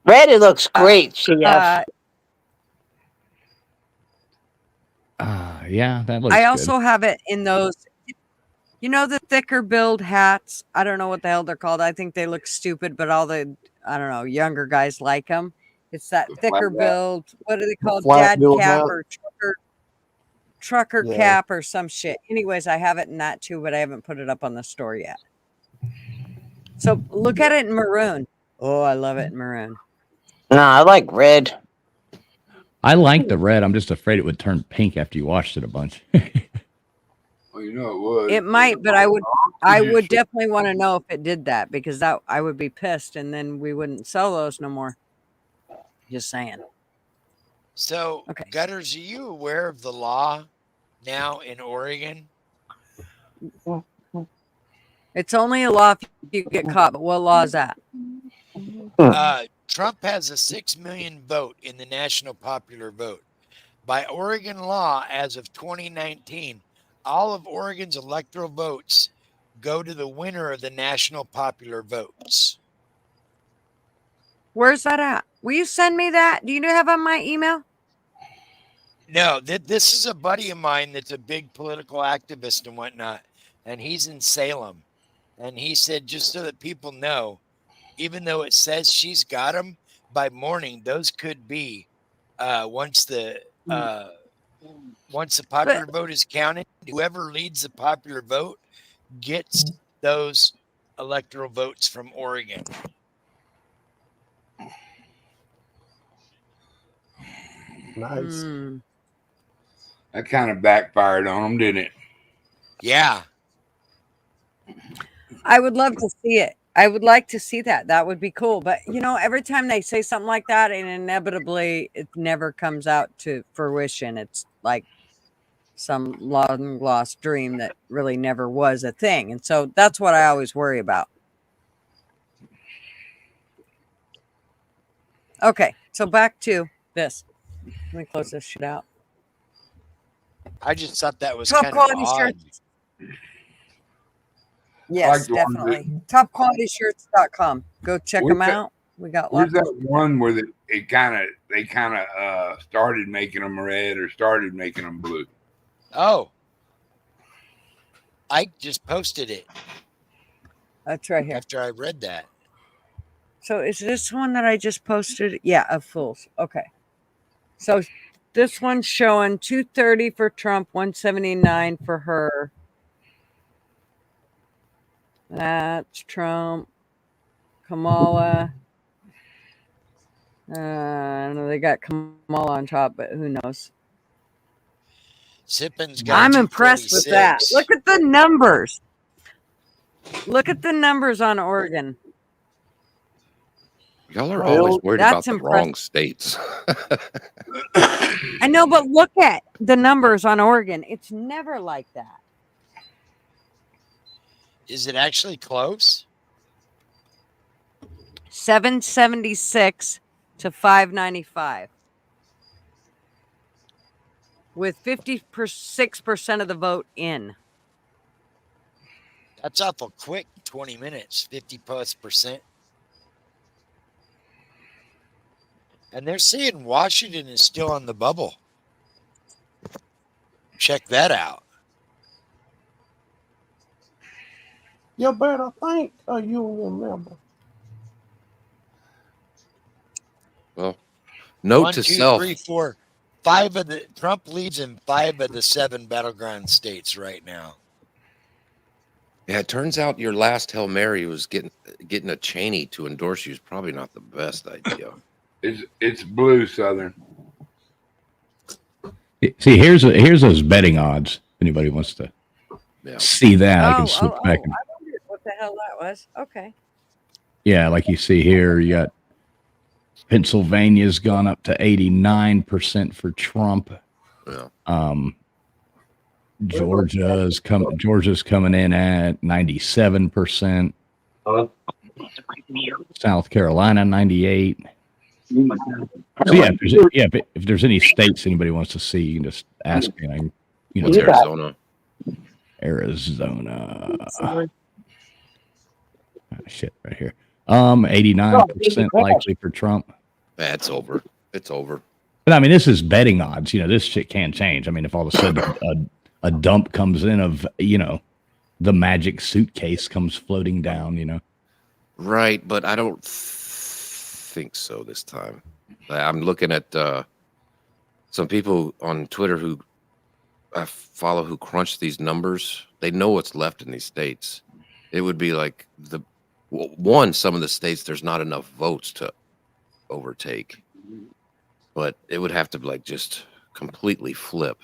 Red, it looks great. Chef. Yeah, that looks I good. also have it in those, you know, the thicker build hats. I don't know what the hell they're called. I think they look stupid, but all the, I don't know, younger guys like them. It's that thicker hat. build. What are they called? flat Dad build cap hat? or trucker Yeah. cap or some shit. Anyways, I have it in that too, but I haven't put it up on the store yet. So look at it in maroon. Oh, I love it in maroon. No, I like red. I like the red. I'm just afraid it would turn pink after you washed it a bunch. Well, you know it would. It might, but I would definitely want to know if it did that, because that I would be pissed and then we wouldn't sell those no more. Just saying. So, Gutters, are you aware of the law now in Oregon? It's only a law if you get caught, but what law is that? Trump has a 6 million vote in the national popular vote. By Oregon law, as of 2019, all of Oregon's electoral votes go to the winner of the national popular votes. Where's that at? Will you send me that? Do you have on my email? No, this is a buddy of mine that's a big political activist and whatnot, and he's in Salem. And he said, just so that people know, even though it says she's got them, by morning, those could be once the popular vote is counted, whoever leads the popular vote gets those electoral votes from Oregon. Nice. That kind of backfired on them, didn't it? Yeah. I would love to see it. I would like to see that. That would be cool. But, you know, every time they say something like that, and inevitably it never comes out to fruition. It's like some long lost dream that really never was a thing. And so that's what I always worry about. Okay, so back to this. Let me close this shit out. I just thought that was Top kind quality of odd. shirts. Yes, like the one definitely. Topqualityshirts.com. Go check Where's them that- out. We got Where's lots. that one where they kind of started making them red or started making them blue? Oh. I just posted it That's right here. after I read that. So is this one that I just posted? Yeah, of Fools. Okay. So this one's showing 230 for Trump, 179 for her. That's Trump. Kamala. I don't know, they got Kamala on top, but who knows? Sippin's got I'm impressed with that. 246. Look at the numbers. Look at the numbers on Oregon. Y'all are always worried That's about the wrong states. I know, but look at the numbers on Oregon. It's never like that. Is it actually close? 776 to 595. with 56% of the vote in. That's awful quick. 20 minutes, 50+%. And they're saying Washington is still on the bubble. Check that out. You better think you remember. Well, note 1, to 2, self. 3, 4, 5 of the Trump leads in 5 of the 7 battleground states right now. Yeah, it turns out your last Hail Mary was getting a Cheney to endorse you is probably not the best idea. It's blue Southern. See, here's those betting odds. If anybody wants to see that, I can switch back. And, I wondered what the hell that was. Okay. yeah, like you see here, you got Pennsylvania's gone up to 89% for Trump. Yeah. Georgia's coming in at 97%. South Carolina 98. So yeah, if there's any states anybody wants to see, you can just ask me. What's Arizona? Arizona. Shit, right here. 89% likely for Trump. That's over. It's over. But I mean, this is betting odds. This shit can change. I mean, if all of a sudden a dump comes in of, the magic suitcase comes floating down, Right, but I don't think so this time. I'm looking at some people on Twitter who I follow who crunch these numbers. They know what's left in these states. It would be like some of the states there's not enough votes to overtake, but it would have to just completely flip.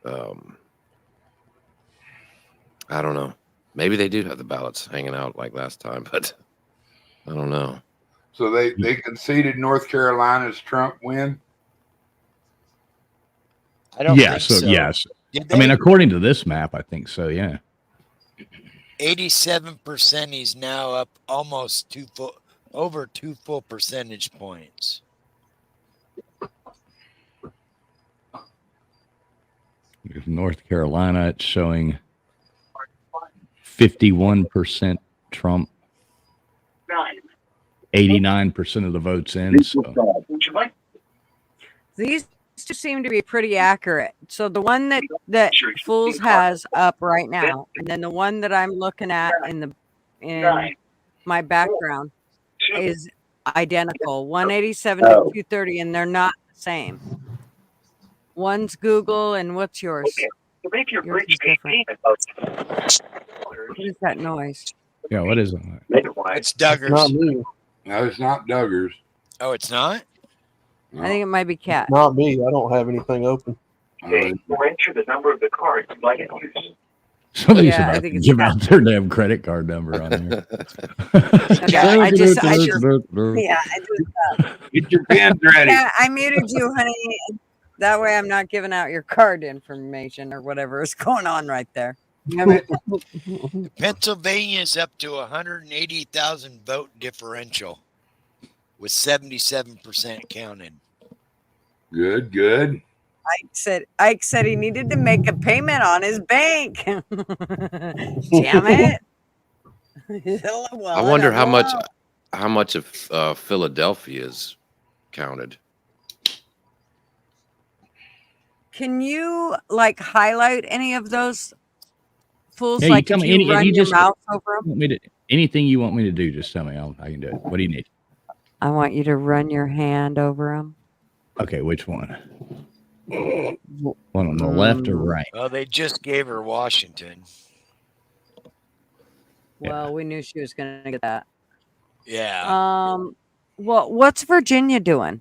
I don't know. Maybe they do have the ballots hanging out like last time, but I don't know. So they conceded North Carolina's Trump win? I don't think so. Yes. I mean, according to this map, I think so, yeah. 87%, he's now up almost over 2 full percentage points. There's North Carolina, it's showing 51% Trump, 89% of the votes in. So. These two seem to be pretty accurate. So the one that Fools has up right now, and then the one that I'm looking at in my background is identical. 187 to 230, and they're not the same. One's Google, and what's yours? Yours is different. What is that noise? Yeah, what is it? It's Duggars. Not me. No, it's not Duggars. Oh, it's not? I think it might be Cat. Not me. I don't have anything open. Enter the number of the card you'd like to use. Somebody's Yeah, I about think to it's give Cat. out their damn credit card number on here. Okay, I just yeah, I just Get your pens ready. yeah, I muted you, honey. That way I'm not giving out your card information or whatever is going on right there. Pennsylvania is up to 180,000 vote differential with 77% counted. Good. Ike said he needed to make a payment on his bank. Damn it. I wonder how much of Philadelphia is counted. Can you highlight any of those fools? Yeah, Like tell if me you run your mouse over them? Anything you want me to do, just tell me. I can do it. What do you need? I want you to run your hand over them. Okay, which one? One on the left or right? Well, they just gave her Washington. Well, we knew she was going to get that. Yeah. Well, what's Virginia doing?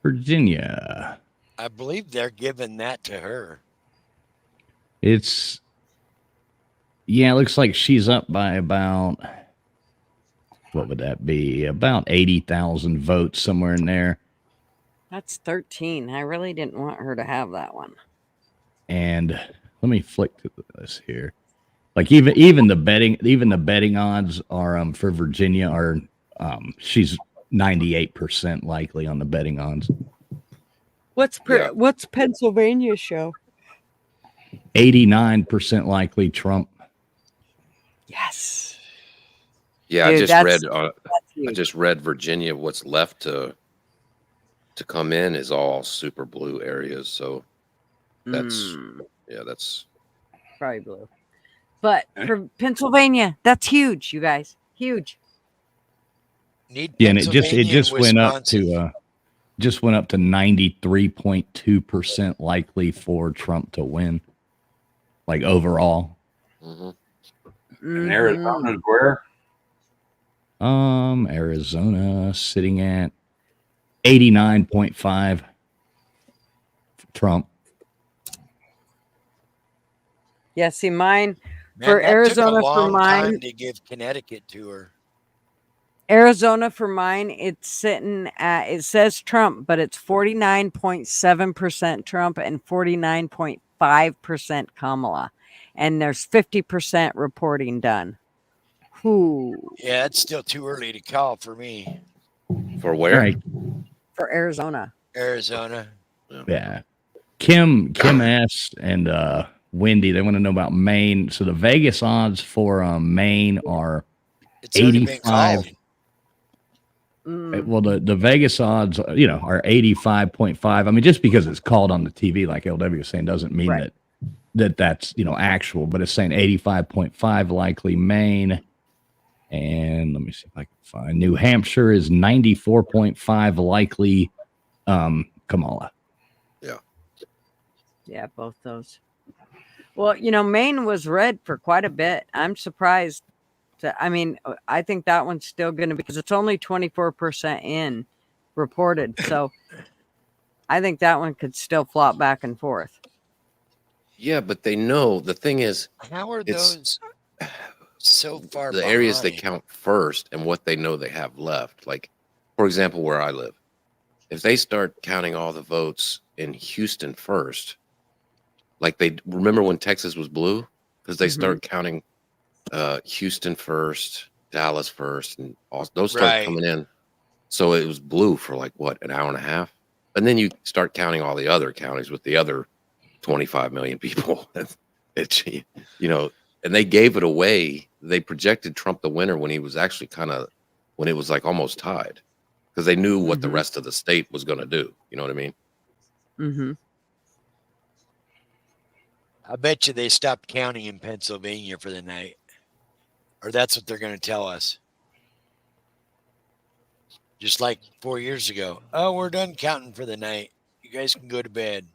Virginia. I believe they're giving that to her. It looks like she's up by about, what would that be? About 80,000 votes, somewhere in there. That's 13. I really didn't want her to have that one. And let me flick to this here. Like even the betting odds are for Virginia are she's 98% likely on the betting odds. What's Pennsylvania show? 89% likely Trump. Yes. Yeah, Dude, I huge. just read Virginia. What's left to come in is all super blue areas. So that's that's probably blue. But for Pennsylvania, that's huge, you guys. Huge. Need Yeah, and it Pennsylvania just and went up Wisconsin. to 93.2% likely for Trump to win, like overall. And Arizona's where? Arizona sitting at 89.5 Trump. Yeah, see mine Man, for that took Arizona a for long mine. time to give Connecticut to her. Arizona for mine, it's sitting at, it says Trump, but it's 49.7% Trump and 49.5% Kamala. And there's 50% reporting done. Who Yeah, it's still too early to call for me. For where? Right. for Arizona? Arizona. Yeah. Kim S. and Wendy, they want to know about Maine. So the Vegas odds for Maine are It's already been 85. called. Well, the Vegas odds, are 85.5. I mean, just because it's called on the TV, like LW was saying, doesn't mean that's actual, but it's saying 85.5 likely Maine. And let me see if I can find New Hampshire is 94.5 likely Kamala. Yeah, both those. Well, Maine was red for quite a bit. I'm surprised. I think that one's still going to, because it's only 24% in reported. So I think that one could still flop back and forth. Yeah, but they know the thing is, How are it's those so far the areas they behind? count first and what they know they have left. Like, for example, where I live, if they start counting all the votes in Houston first, like they remember when Texas was blue, because they start counting Houston first, Dallas first, and all those start coming in. So it was blue for like what, an hour and a half, and then you start counting all the other counties with the other 25 million people. It's and they gave it away. They projected Trump the winner when he was actually when it was like almost tied, because they knew what the rest of the state was going to do. You know what I mean? Mm-hmm. I bet you they stopped counting in Pennsylvania for the night. Or that's what they're going to tell us. Just like 4 years ago. Oh, we're done counting for the night. You guys can go to bed.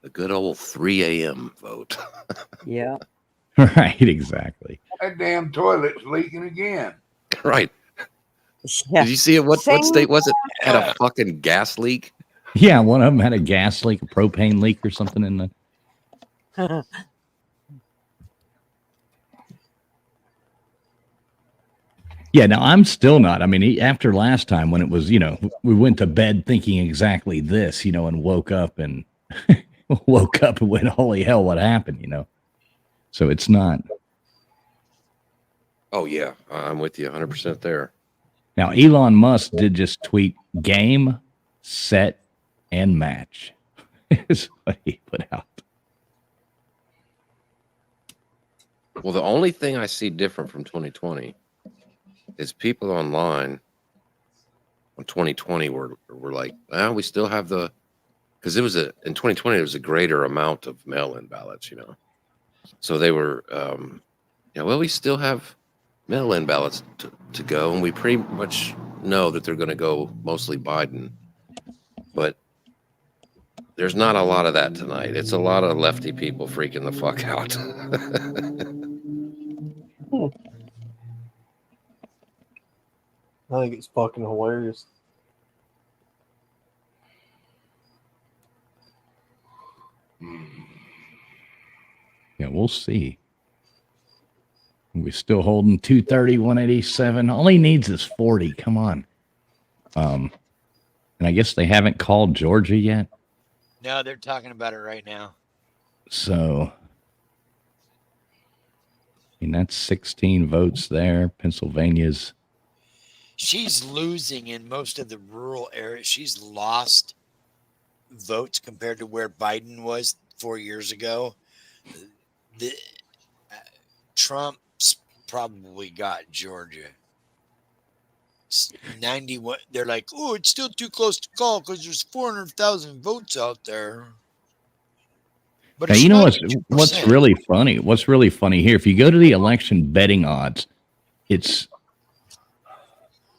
The good old 3 a.m. vote. Yeah. Right, exactly. That damn toilet's leaking again. Right. Yeah. Did you see it? What state was it? Had a fucking gas leak. Yeah, one of them had a gas leak, a propane leak or something in the. Yeah, now I'm still not. I mean, after last time when it was, we went to bed thinking exactly this, and woke up and went, holy hell, what happened, So it's not. Oh, yeah. I'm with you 100% there. Now, Elon Musk did just tweet game, set, and match is what he put out. Well, the only thing I see different from 2020 is people online on 2020 were like, we still have because it was in 2020, it was a greater amount of mail-in ballots, So they were, we still have mail-in ballots to go, and we pretty much know that they're going to go mostly Biden. But there's not a lot of that tonight. It's a lot of lefty people freaking the fuck out. I think it's fucking hilarious. Yeah, we'll see. We're still holding 230, 187. All he needs is 40. Come on. And I guess they haven't called Georgia yet. No, they're talking about it right now. So, that's 16 votes there. Pennsylvania's she's losing in most of the rural areas. She's lost votes compared to where Biden was 4 years ago. The Trump's probably got Georgia. 91. They're like, oh, it's still too close to call because there's 400,000 votes out there. But Now, it's you know what's 92%. really funny? What's really funny here? If you go to the election betting odds, it's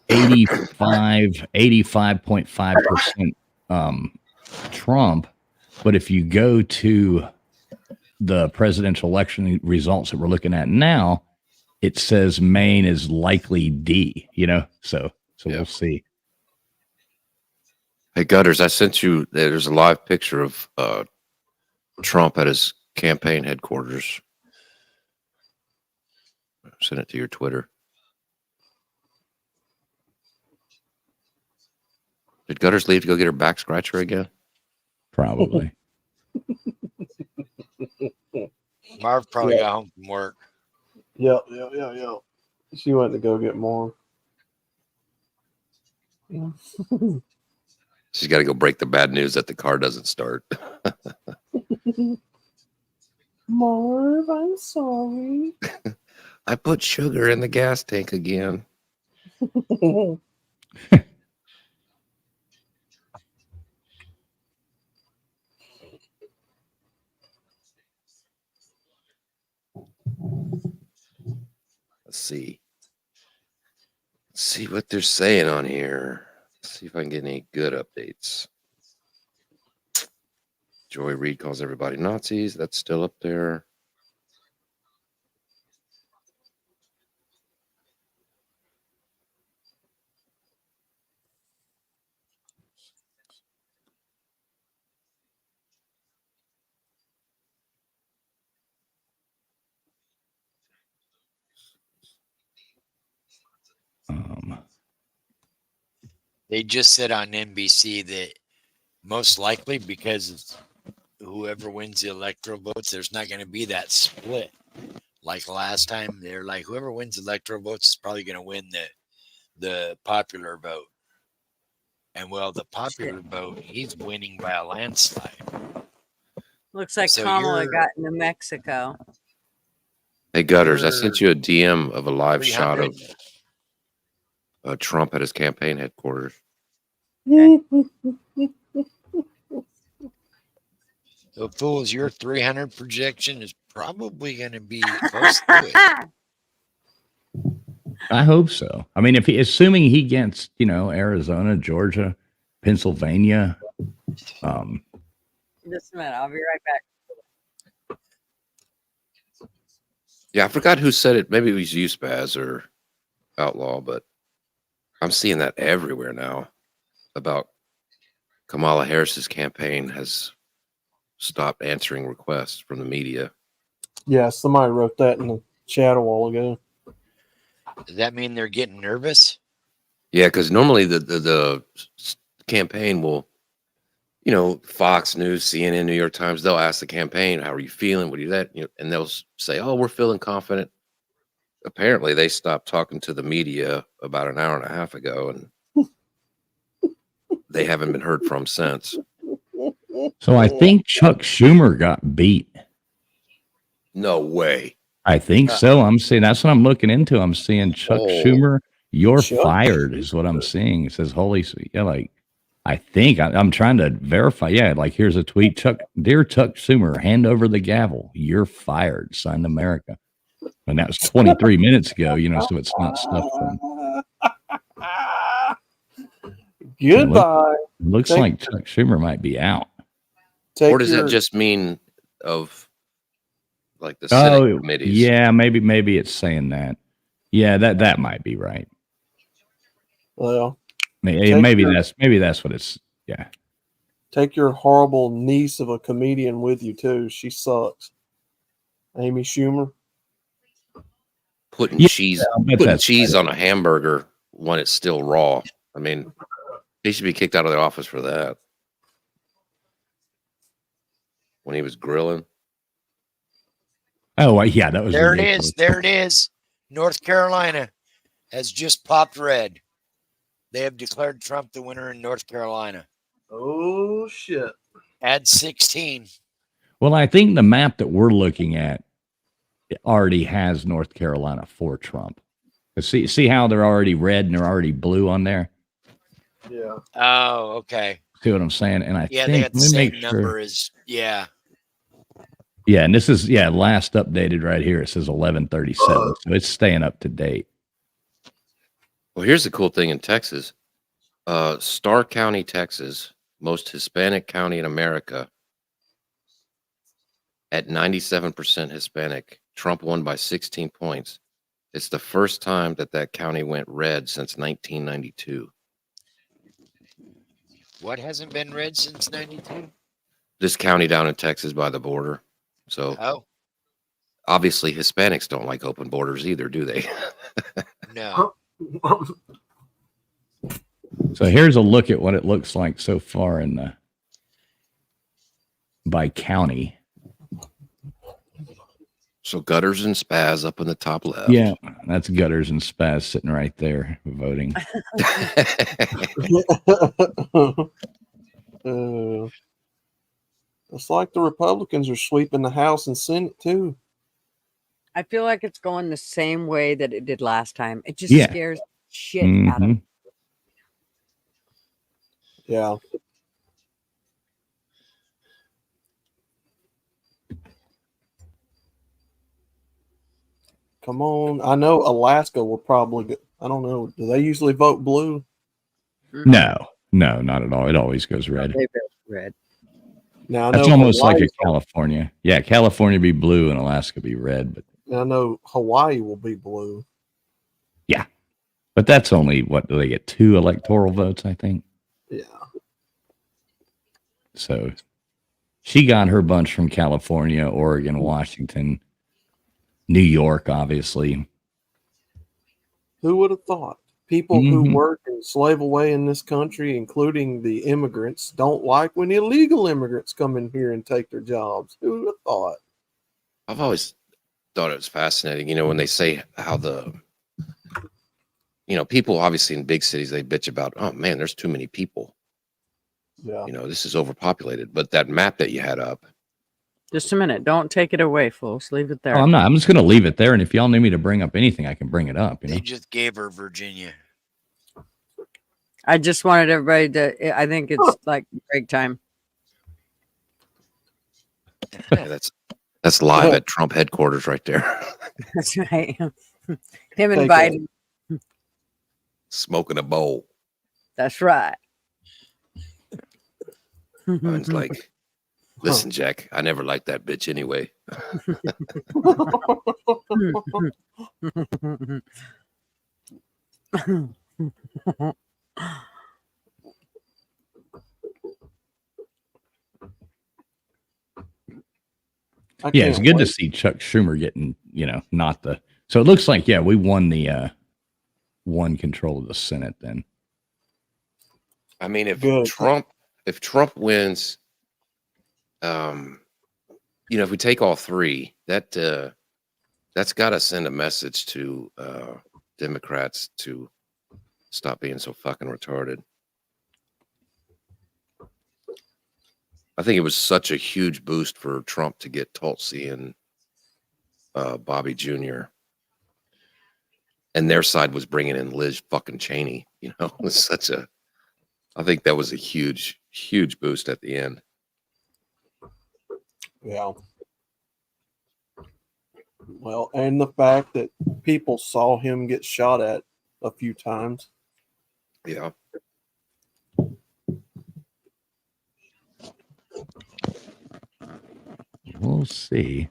85.5% Trump. But if you go to the presidential election results that we're looking at now, it says Maine is likely D, so we'll see. Hey, Gutters, I sent you, there's a live picture of Trump at his campaign headquarters. I sent it to your Twitter. Did Gutters leave to go get her back scratcher again? Probably. Marv probably got home from work. Yeah. She went to go get more. She's got to go break the bad news that the car doesn't start. Marv, I'm sorry. I put sugar in the gas tank again. Let's see. Let's see what they're saying on here. Let's see if I can get any good updates. Joy Reid calls everybody Nazis. That's still up there. They just said on NBC that most likely because of whoever wins the electoral votes, there's not going to be that split. Like last time, they're like, whoever wins electoral votes is probably going to win the popular vote. And well, the popular vote, he's winning by a landslide. Looks like So Kamala you're- got New Mexico. Hey, Gutters, I sent you a DM of a live shot 300. of Trump at his campaign headquarters. So, fools, your 300 projection is probably going to be close to it. I hope so. I mean, assuming he gets, Arizona, Georgia, Pennsylvania. Just a minute. I'll be right back. Yeah, I forgot who said it. Maybe it was you, Spaz, or Outlaw, but I'm seeing that everywhere now about Kamala Harris's campaign has stopped answering requests from the media. Yeah, somebody wrote that in the chat a while ago. Does that mean they're getting nervous? Yeah, because normally the campaign will, Fox News, CNN, New York Times, they'll ask the campaign, "How are you feeling? What are you that?" And they'll say, "Oh, we're feeling confident." Apparently, they stopped talking to the media about an hour and a half ago, and they haven't been heard from since. So I think Chuck Schumer got beat. No way. I think so. I'm seeing that's what I'm looking into. I'm seeing Chuck Schumer, you're Chuck? fired, is what I'm seeing. It says, holy sweet. Yeah, like I think I'm trying to verify. Yeah, like here's a tweet. Dear Chuck Schumer, hand over the gavel. You're fired. Signed America. And that was 23 minutes ago, so it's not stuff from. Goodbye. Looks like Chuck Schumer might be out. Or does that just mean of like the Senate committees? Yeah, maybe it's saying that. Yeah, that might be right. Well, maybe that's what it's. Yeah. Take your horrible niece of a comedian with you too. She sucks. Amy Schumer. Putting Yeah, cheese, I bet putting that's cheese right. on a hamburger when it's still raw. I mean, he should be kicked out of the office for that. When he was grilling. Oh, yeah, that was There ridiculous. it is. There it is. North Carolina has just popped red. They have declared Trump the winner in North Carolina. Oh shit. Add 16. Well, I think the map that we're looking at already has North Carolina for Trump. See how they're already red and they're already blue on there? Yeah. Oh, okay. See what I'm saying? And I Yeah, think they got the let me same make number sure. as Yeah, and this is last updated right here. It says 1137, so it's staying up to date. Well, here's the cool thing in Texas. Starr County, Texas, most Hispanic county in America, at 97% Hispanic. Trump won by 16 points. It's the first time that county went red since 1992. What hasn't been red since 92? This county down in Texas by the border. So obviously Hispanics don't like open borders either, do they? No. So here's a look at what it looks like so far in the by county. So Gutters and Spaz up in the top left. Yeah, that's Gutters and Spaz sitting right there voting. It's like the Republicans are sweeping the House and Senate too. I feel like it's going the same way that it did last time. It just Yeah. scares shit out of me. Yeah. Come on. I know Alaska will probably get, I don't know. Do they usually vote blue? No, not at all. It always goes red. They vote red. Now I That's know almost like a Hawaii- California. Yeah, California be blue and Alaska be red, but I know Hawaii will be blue. yeah. But that's only what do they get 2 electoral votes, I think. Yeah. So she got her bunch from California, Oregon, Washington, New York, obviously. Who would have thought? People who Mhm. work and slave away in this country, including the immigrants, don't like when illegal immigrants come in here and take their jobs. Who would have thought? I've always thought it was fascinating, when they say how people obviously in big cities, they bitch about, oh man, there's too many people. Yeah. This is overpopulated. But that map that you had up, Just a minute. Don't take it away, folks. Leave it there. Oh, I'm not. I'm just going to leave it there. And if y'all need me to bring up anything, I can bring it up. They just gave her Virginia. I just wanted everybody to. I think it's like break time. yeah, that's live at Trump headquarters right there, That's right. Him and Take Biden. smoking a bowl. That's right. Mine's like, listen, Jack, I never liked that bitch anyway. Yeah, it's good to see Chuck Schumer getting, not the. So it looks like, we won the won control of the Senate then. I mean, if Trump wins, if we take all 3, that's got to send a message to Democrats to stop being so fucking retarded. I think it was such a huge boost for Trump to get Tulsi and Bobby Jr. And their side was bringing in Liz fucking Cheney. It was I think that was a huge, huge boost at the end. Yeah. Well, and the fact that people saw him get shot at a few times. Yeah. We'll see.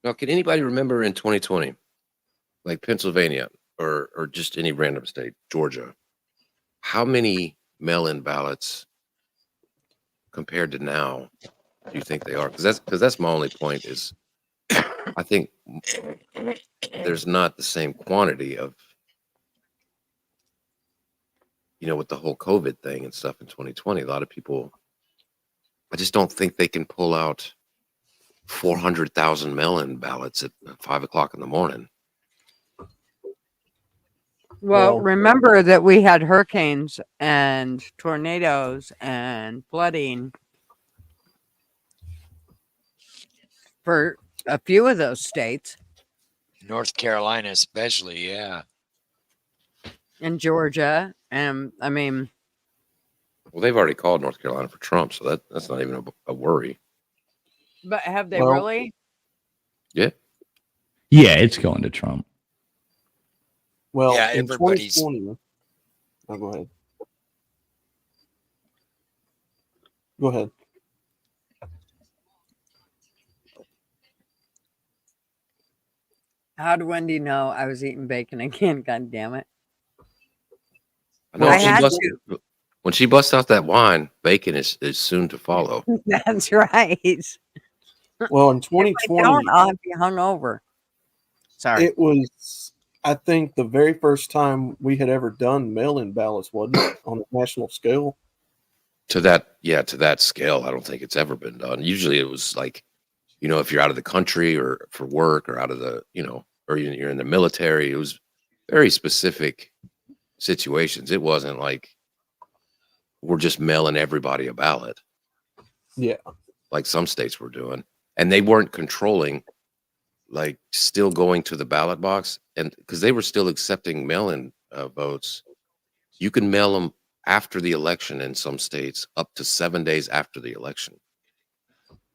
Now, can anybody remember in 2020, like Pennsylvania or just any random state, Georgia, how many mail-in ballots compared to now do you think they are? Because that's my only point is I think there's not the same quantity of, with the whole COVID thing and stuff in 2020. A lot of people, I just don't think they can pull out 400,000 mail-in ballots at 5 o'clock in the morning. Well, remember that we had hurricanes and tornadoes and flooding for a few of those states. North Carolina, especially, yeah. In Georgia, and I mean, Well, they've already called North Carolina for Trump, so that's not even a worry. but have they Well- really? Yeah. Yeah, it's going to Trump. Well, Yeah, in everybody's- 2020, oh, go ahead. Go ahead. How did Wendy know I was eating bacon again? God damn it! I know I when she had busts- to. when she busts out that wine, bacon is soon to follow. That's right. If Well, in I 2020, don't, I'll be hungover. Sorry. it was, I think, the very first time we had ever done mail-in ballots, wasn't it, on a national scale? To that scale, I don't think it's ever been done. Usually it was like, if you're out of the country or for work or out of the, or you're in the military, it was very specific situations. It wasn't like we're just mailing everybody a ballot Yeah. like some states were doing. And they weren't controlling, like still going to the ballot box. And because they were still accepting mail-in votes, you can mail them after the election in some states up to 7 days after the election.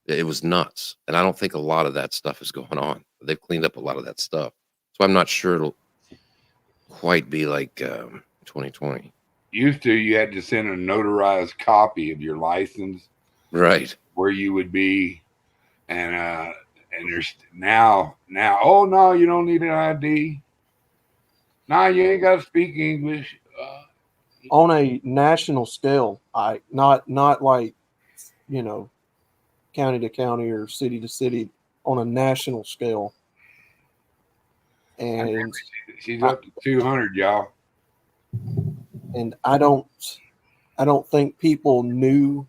It was nuts. And I don't think a lot of that stuff is going on. They've cleaned up a lot of that stuff. So I'm not sure it'll quite be like 2020. Used to, you had to send a notarized copy of your license, Right. where you would be, and there's now. Oh no, you don't need an ID. Nah, you ain't got to speak English. On a national scale, not like, county to county or city to city, on a national scale. And She's up to 200, y'all. and I don't think people knew.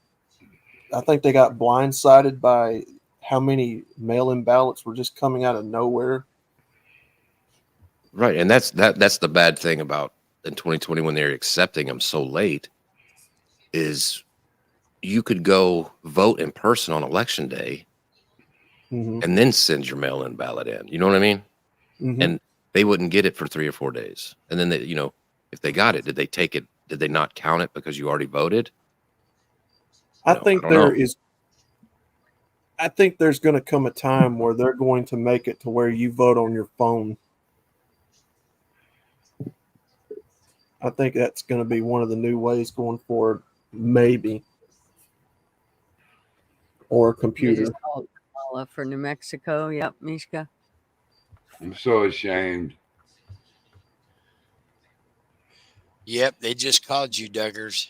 I think they got blindsided by how many mail-in ballots were just coming out of nowhere. Right. And that's the bad thing about in 2020 when they're accepting them so late is you could go vote in person on election day Mhm. and then send your mail-in ballot in. You know what I mean? Mhm. And they wouldn't get it for 3 or 4 days. And then they, if they got it, did they take it? Did they not count it because you already voted? I No, think I don't there know. is. I think there's going to come a time where they're going to make it to where you vote on your phone. I think that's going to be one of the new ways going forward, maybe, or a You computer. just called Kamala for New Mexico. Yep, Mishka. I'm so ashamed. Yep, they just called you, Duggars.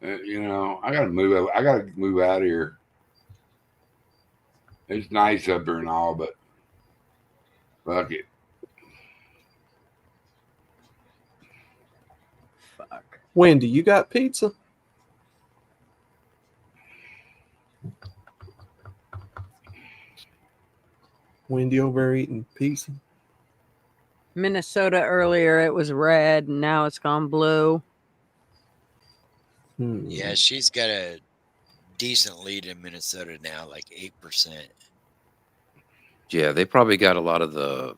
I gotta move. I gotta move out of here. It's nice up here and all, but fuck it. Fuck. Wendy, you got pizza? Wendy over there eating pizza. Minnesota earlier, it was red, and now it's gone blue. Yeah, she's got a decent lead in Minnesota now, like 8%. Yeah, they probably got a lot of the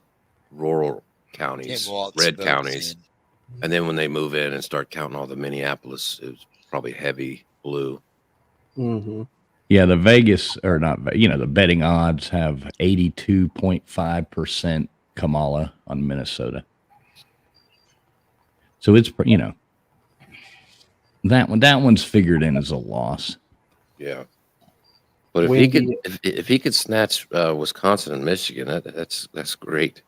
rural counties, Tim Walz red votes counties. in. And then when they move in and start counting all the Minneapolis, it was probably heavy blue. Mm-hmm. Yeah, the Vegas or not, the betting odds have 82.5% Kamala on Minnesota. So it's, that one's figured in as a loss. Yeah. But if he could, if he could snatch Wisconsin and Michigan, that's great.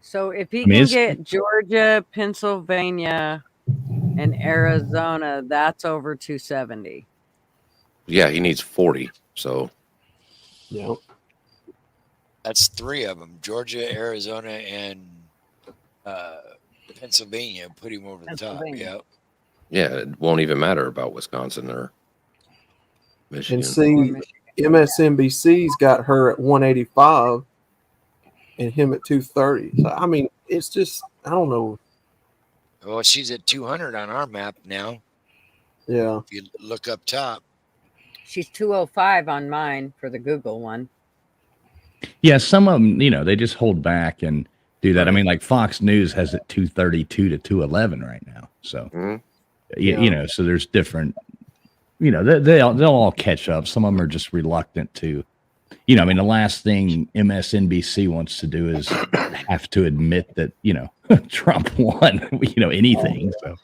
So if he I mean, can it's- get Georgia, Pennsylvania, and Arizona, that's over 270. Yeah, he needs 40. So yeah, That's 3 of them: Georgia, Arizona, and Pennsylvania. Put him over the top. Pennsylvania. Yep. yeah, it won't even matter about Wisconsin or Michigan. And see, MSNBC's got her at 185 and him at 230. So I mean, it's just I don't know. Well, she's at 200 on our map now. Yeah. If you look up top. She's 205 on mine for the Google one. Yeah, some of them, they just hold back and do that. I mean, like Fox News has it 232 to 211 right now. So, so there's different, they'll all catch up. Some of them are just reluctant to, I mean, the last thing MSNBC wants to do is have to admit that, Trump won, anything. So,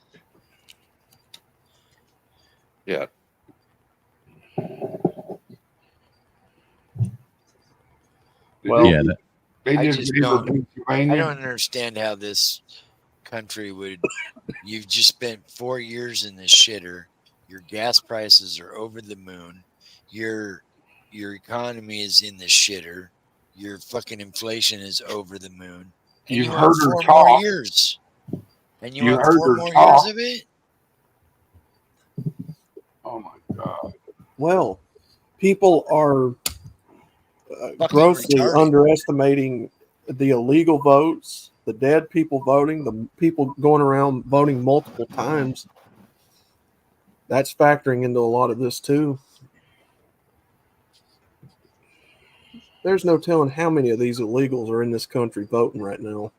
yeah. Well, yeah. I don't understand how this country would. You've just spent 4 years in this shitter. Your gas prices are over the moon. Your economy is in the shitter. Your fucking inflation is over the moon. And You've you heard want her 4 talk. more years. And you You want heard 4 her more talk. years of it? Oh my God. Well, people are Fucking grossly retarded. underestimating the illegal votes, the dead people voting, the people going around voting multiple times. That's factoring into a lot of this too. There's no telling how many of these illegals are in this country voting right now.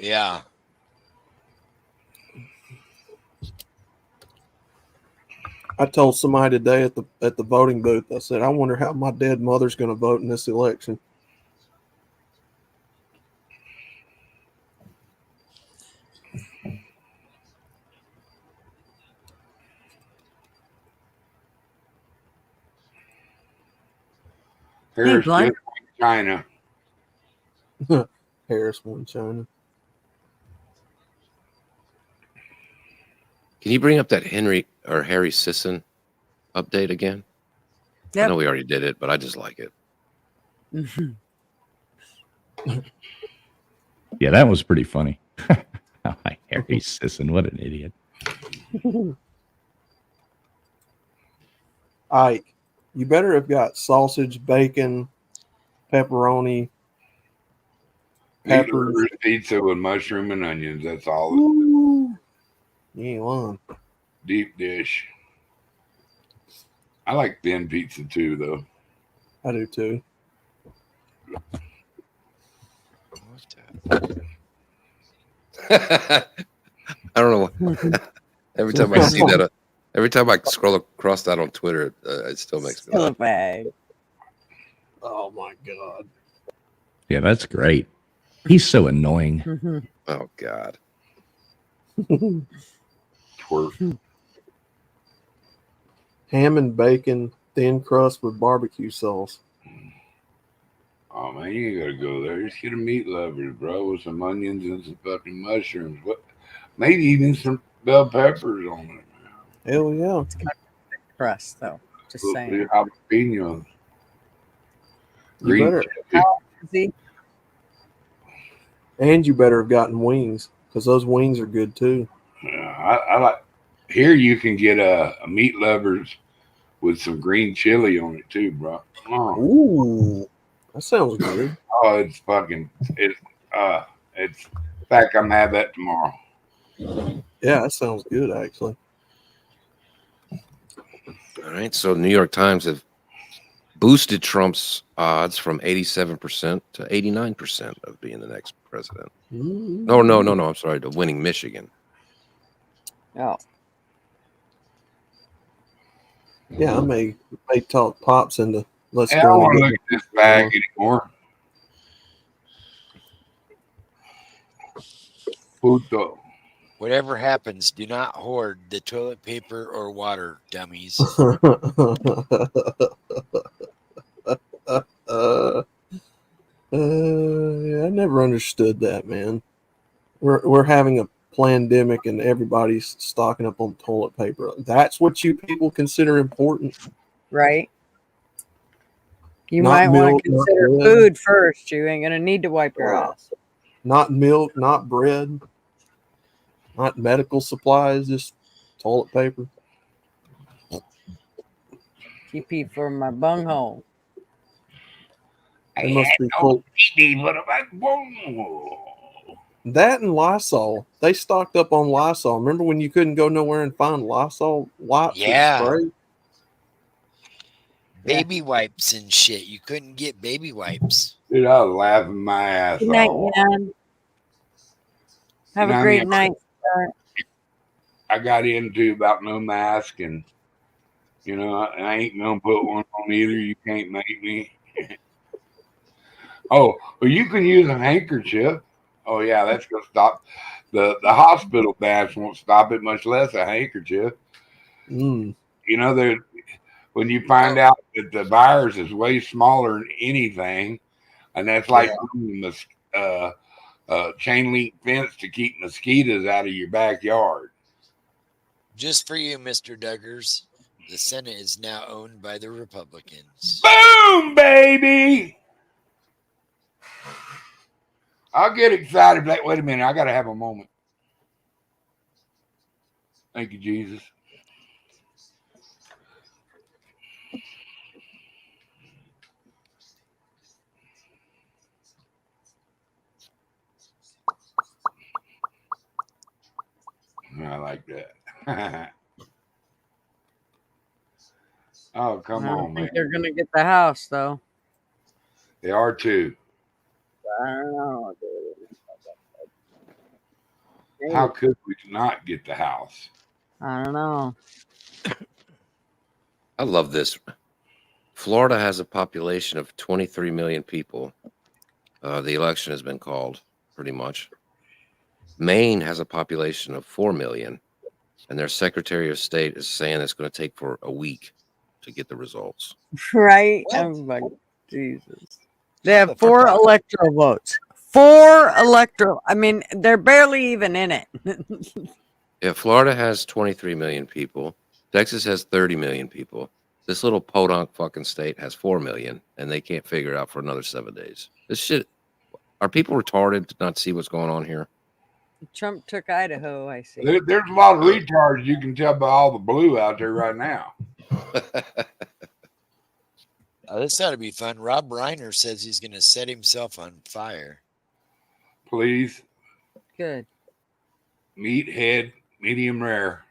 Yeah. I told somebody today at the voting booth, I said, I wonder how my dead mother's going to vote in this election. Harris Blunt. just won China. Harris won China. Can you bring up that Harry Sisson update again? I Yep. know we already did it, but I just like it. Yeah, that was pretty funny. Harry Sisson, what an idiot. Ike, you better have got sausage, bacon, pepperoni, peppers. Meat pizza with mushroom and onions. That's all. Ooh, you ain't lying. Deep dish. I like thin pizza too, though. I do too. I don't know. Every time I see that, every time I scroll across that on Twitter, it still makes me laugh. bag. Oh my God. Yeah, that's great. He's so annoying. Oh God. Twerp. Ham and bacon, thin crust with barbecue sauce. Oh man, you ain't gotta go there. Just get a meat lovers, bro, with some onions and some fucking mushrooms. What? Maybe even some bell peppers on it. Hell yeah. Crust though. Just Little saying. bit of jalapenos. You Green better, chili. See? and you better have gotten wings because those wings are good too. Yeah, I like. Here you can get a meat lovers with some green chili on it too, bro. Oh, Ooh, that sounds good. oh it's fucking. It's. In fact, I'm gonna have that tomorrow. Yeah, that sounds good actually. All right. So New York Times have boosted Trump's odds from 87% to 89% of being the next president. No. I'm sorry, to winning Michigan. Oh. Yeah, I may talk Pops into let's Hey, I go. don't want and to get- look at this bag anymore. Puto. Whatever happens, do not hoard the toilet paper or water, dummies. I never understood that, man. We're having a pandemic and everybody's stocking up on toilet paper. That's what you people consider important, Right? You Not might want milk, to not consider bread. food first. You ain't gonna need to wipe your ass. Not milk, not bread, not medical supplies, just toilet paper. Pee for my bunghole. They must be full. That and Lysol. They stocked up on Lysol. Remember when you couldn't go nowhere and find Lysol wipes Yeah. or spray? Baby wipes and shit. You couldn't get baby wipes. Dude, I was laughing my ass Good night, off. Jan. Have a Now, great yeah. night. I got into about no mask, and I ain't gonna put one on either. You can't make me. Oh, well, you can use a handkerchief. Oh yeah, that's gonna stop the hospital baths won't stop it, much less a handkerchief. Mm. When you find out that the virus is way smaller than anything, and that's like chain link fence to keep mosquitoes out of your backyard. Just for you, Mr. Duggars, the Senate is now owned by the Republicans. Boom, baby! I'll get excited. Wait a minute, I gotta have a moment. Thank you, Jesus. I like that. Oh, come I don't on, man. think they're gonna get the house though. They are too. I don't know, dude. How could we not get the house? I don't know. I love this. Florida has a population of 23 million people. The election has been called, pretty much. Maine has a population of 4 million, and their Secretary of State is saying it's going to take for a week to get the results. Right? Oh my Jesus. They have 4 electoral votes. 4 electoral. I mean, they're barely even in it. Yeah, Florida has 23 million people. Texas has 30 million people. This little podunk fucking state has 4 million, and they can't figure it out for another 7 days. This shit. Are people retarded to not see what's going on here? Trump took Idaho, I see. There's a lot of retards you can tell by all the blue out there right now. This ought to be fun. Rob Reiner says he's going to set himself on fire. Please. Good. Meathead, medium rare.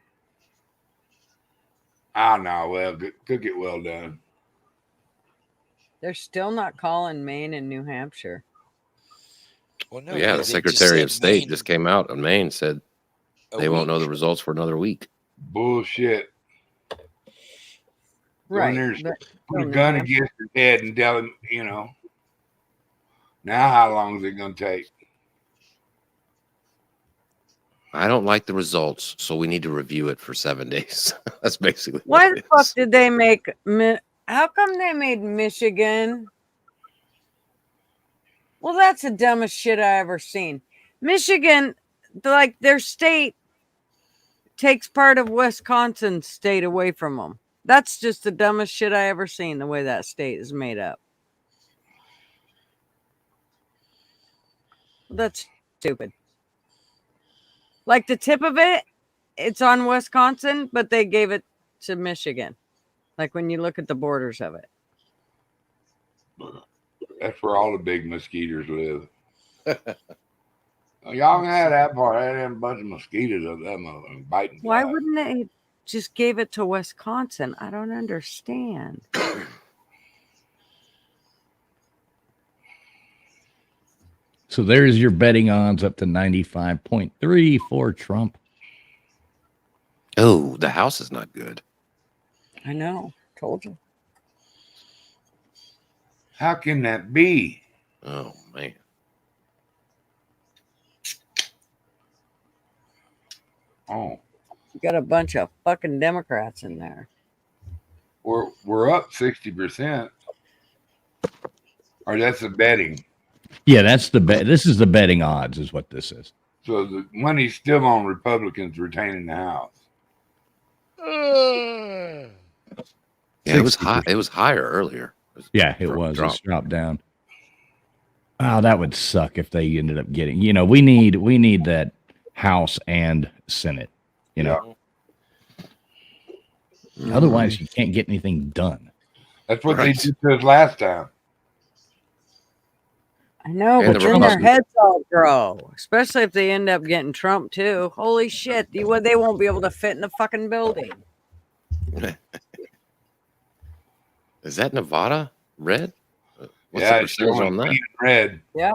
Oh, no. Well, cook it well done. They're still not calling Maine and New Hampshire. Well, no, Yeah, the they just Secretary of said State Maine just came out in Maine, said they won't know the results for another week. Bullshit. Right. There's but put a still gun New Hampshire. against his head and tell him, now how long is it going to take? I don't like the results, so we need to review it for 7 days. That's basically Why what the it fuck is. did they make? How come they made Michigan? Well, that's the dumbest shit I ever seen. Michigan, like their state, takes part of Wisconsin's state away from them. That's just the dumbest shit I ever seen. The way that state is made up. That's stupid. Like the tip of it, it's on Wisconsin, but they gave it to Michigan. Like when you look at the borders of it. That's where all the big mosquitoes live. Y'all can have that part. I had a bunch of mosquitoes of that motherfucker biting. Why wouldn't they just gave it to Wisconsin? I don't understand. So there's your betting odds up to 95.3 for Trump. Oh, the House is not good. I know. Told you. How can that be? Oh, man. Oh, You got a bunch of fucking Democrats in there. we're up 60%. Or that's the betting. Yeah, that's the bet. This is the betting odds, is what this is. So the money's still on Republicans retaining the House. Yeah, it was high. It was higher earlier. Yeah, it was. It's dropped down. Oh, that would suck if they ended up getting. We need that House and Senate. Otherwise you can't get anything done. That's what Right. they did to us last time. I know, And but the then their Republicans- heads all grow, especially if they end up getting Trump too. Holy shit! They won't be able to fit in the fucking building. Is that Nevada red? What's Yeah, the it's percentage showing on that? green and red. Yep.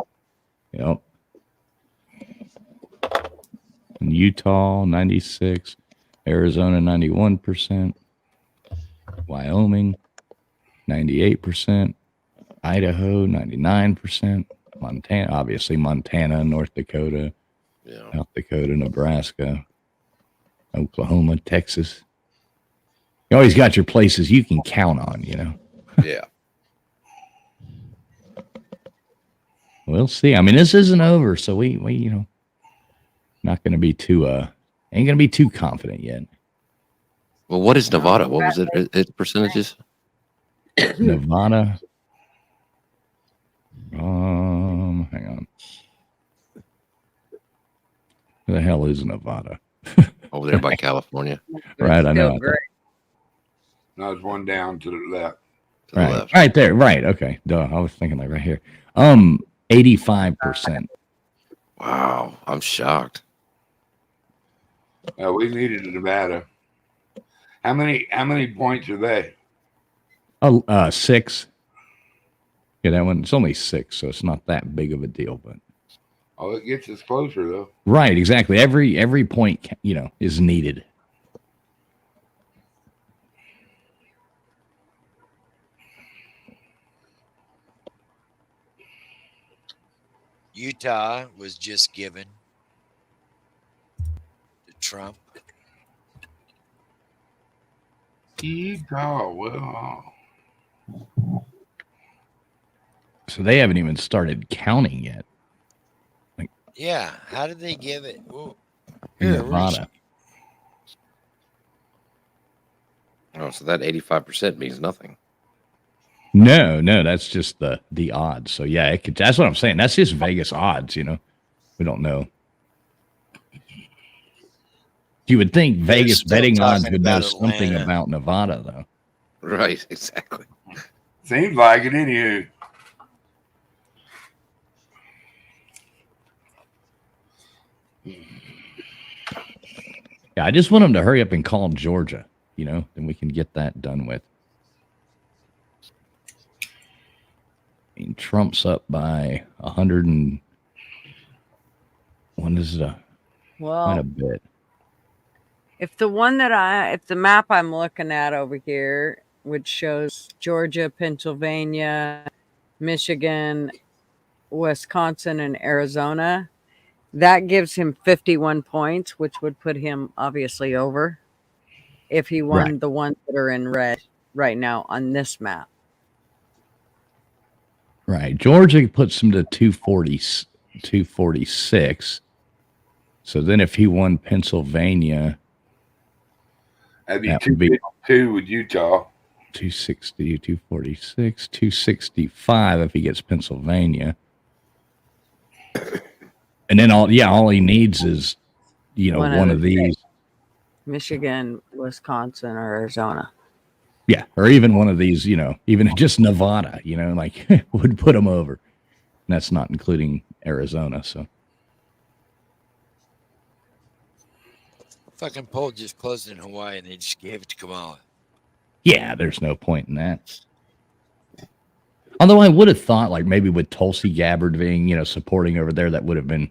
Yep. And Utah 96, Arizona 91%, Wyoming 98%, Idaho 99%, Montana, obviously Montana, North Dakota, Yeah. South Dakota, Nebraska, Oklahoma, Texas. You always got your places you can count on, you know. Yeah. We'll see. I mean, this isn't over, so we you know, not going to be too ain't going to be too confident yet. Well, what is Nevada? What was its percentages? Nevada. Hang on. Who the hell is Nevada? Over there by California. Right, I know. No, it's one down to the left. Right, right there. Right. Okay. Duh. I was thinking like right here. 85%. Wow, I'm shocked. We needed Nevada. How many points are they? Oh, 6. Yeah, that one. It's only 6, so it's not that big of a deal. But Oh, it gets us closer though. right, exactly. Every point, you know, is needed. Utah was just given to Trump. Utah, well, So they haven't even started counting yet. Yeah, how did they give it? Ooh, In here, Nevada. Oh, so that 85% means nothing. No, that's just the odds. So yeah, it could, that's what I'm saying. That's just Vegas odds, you know. We don't know. You would think Vegas still betting odds talking would know about something Atlanta. about Nevada, though. Right, exactly. seems like it anywho. Yeah, I just want them to hurry up and call Georgia, you know, then we can get that done with. I mean, Trump's up by 100 and what is it? Quite a Well, bit. if the map I'm looking at over here, which shows Georgia, Pennsylvania, Michigan, Wisconsin, and Arizona, that gives him 51 points, which would put him obviously over if he won Right. the ones that are in red right now on this map. Right. Georgia puts him to 246. So then if he won Pennsylvania, That'd be that would be 252 with Utah. 260, 246, 265 if he gets Pennsylvania. And then all he needs is, you know, one of these. Michigan, Wisconsin, or Arizona. Yeah, or even one of these, you know, even just Nevada, you know, like would put him over. And that's not including Arizona. So Fucking poll just closed in Hawaii and they just gave it to Kamala. yeah, there's no point in that. Although I would have thought, like maybe with Tulsi Gabbard being, you know, supporting over there, that would have been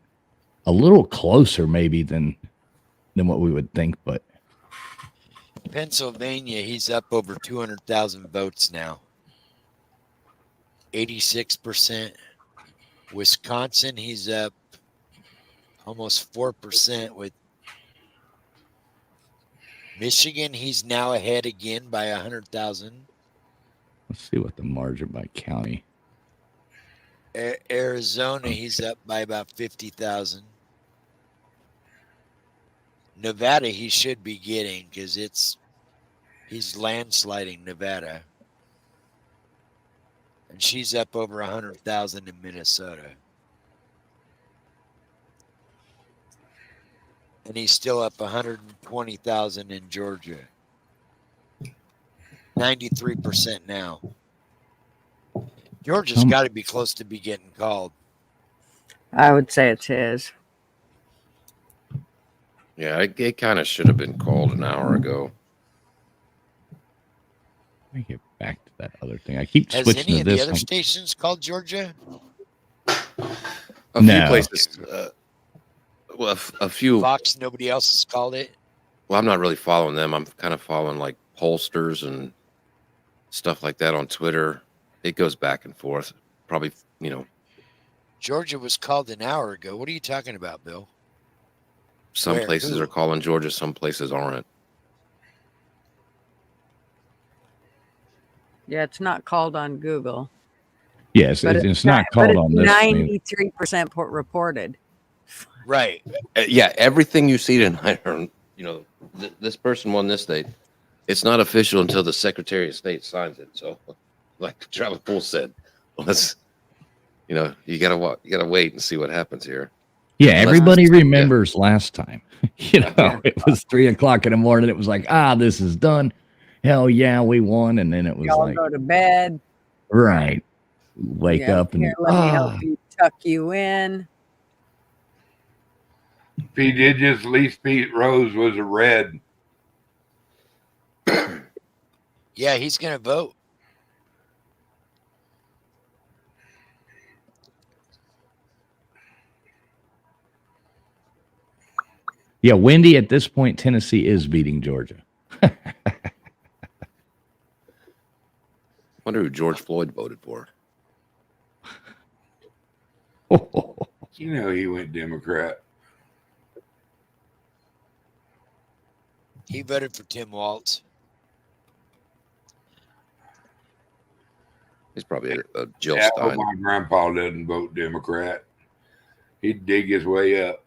a little closer, maybe than what we would think. But Pennsylvania, he's up over 200,000 votes now. 86%. Wisconsin, he's up almost 4% with Michigan, he's now ahead again by 100,000. let's see what the margin by county. Arizona, he's up by about 50,000. Nevada, he should be getting because he's landsliding Nevada. And she's up over 100,000 in Minnesota. And he's still up 120,000 in Georgia. 93% now. Georgia's got to be close to be getting called. I would say it's his. Yeah, it kind of should have been called an hour ago. Let me get back to that other thing. I keep Has switching any to of the this. other stations called Georgia? A few places. Well, a few. Fox, nobody else has called it. Well, I'm not really following them. I'm kind of following like pollsters and stuff like that on Twitter. It goes back and forth. Probably, Georgia was called an hour ago. What are you talking about, Bill? some Where? places Who? are calling Georgia, some places aren't. Yeah, it's not called on Google. Yes, But it's not called on this thing. 93% reported. Right. Yeah, everything you see tonight, are, this person won this state. It's not official until the Secretary of State signs it. So, like Travis Poole said, let's, you gotta wait and see what happens here. Yeah, everybody remembers last time. It was 3 o'clock in the morning. It was like, this is done. Hell yeah, we won. And then it was Y'all like, go to bed. right. Wake up and here, let me help you tuck you in. If he did just at least Pete Rose was a red. Yeah, he's going to vote. yeah, Wendy, at this point, Tennessee is beating Georgia. Wonder who George Floyd voted for. He went Democrat. He voted for Tim Walz. He's probably a Jill Yeah, Stein. my grandpa doesn't vote Democrat. He'd dig his way up.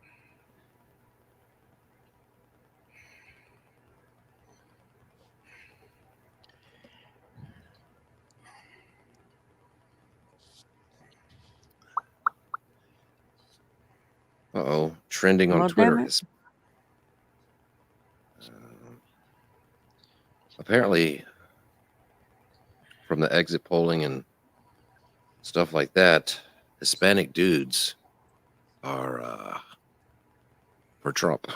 Uh-oh, trending on Well, Twitter damn it. is apparently from the exit polling and stuff like that, Hispanic dudes are for Trump.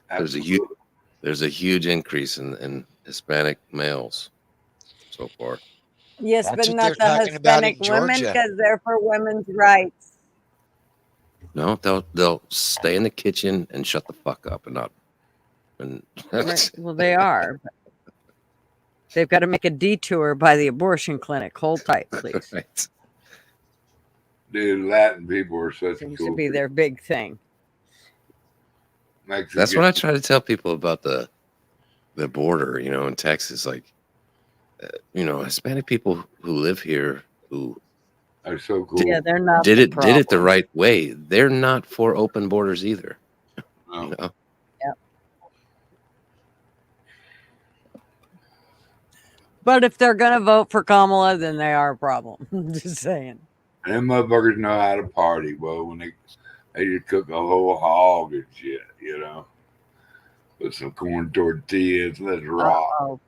There's a huge increase in Hispanic males so far. Yes, That's but what not they're the talking about in Hispanic women Georgia. because they're for women's rights. No, they'll stay in the kitchen and shut the fuck up and not. And Right. Well, they are. But they've got to make a detour by the abortion clinic. Hold tight, please. Right. Dude, Latin people are such Seems cool to be their big thing. That's what I try to tell people about the border, in Texas. Like, Hispanic people who live here who are so cool. Yeah, they're not. did the it the problem. right way. They're not for open borders either. No. Yep. But if they're gonna vote for Kamala, then they are a problem. Just saying. Them motherfuckers know how to party, well, when they just cook a whole hog and shit, Put some corn tortillas, let's rock. Uh-oh.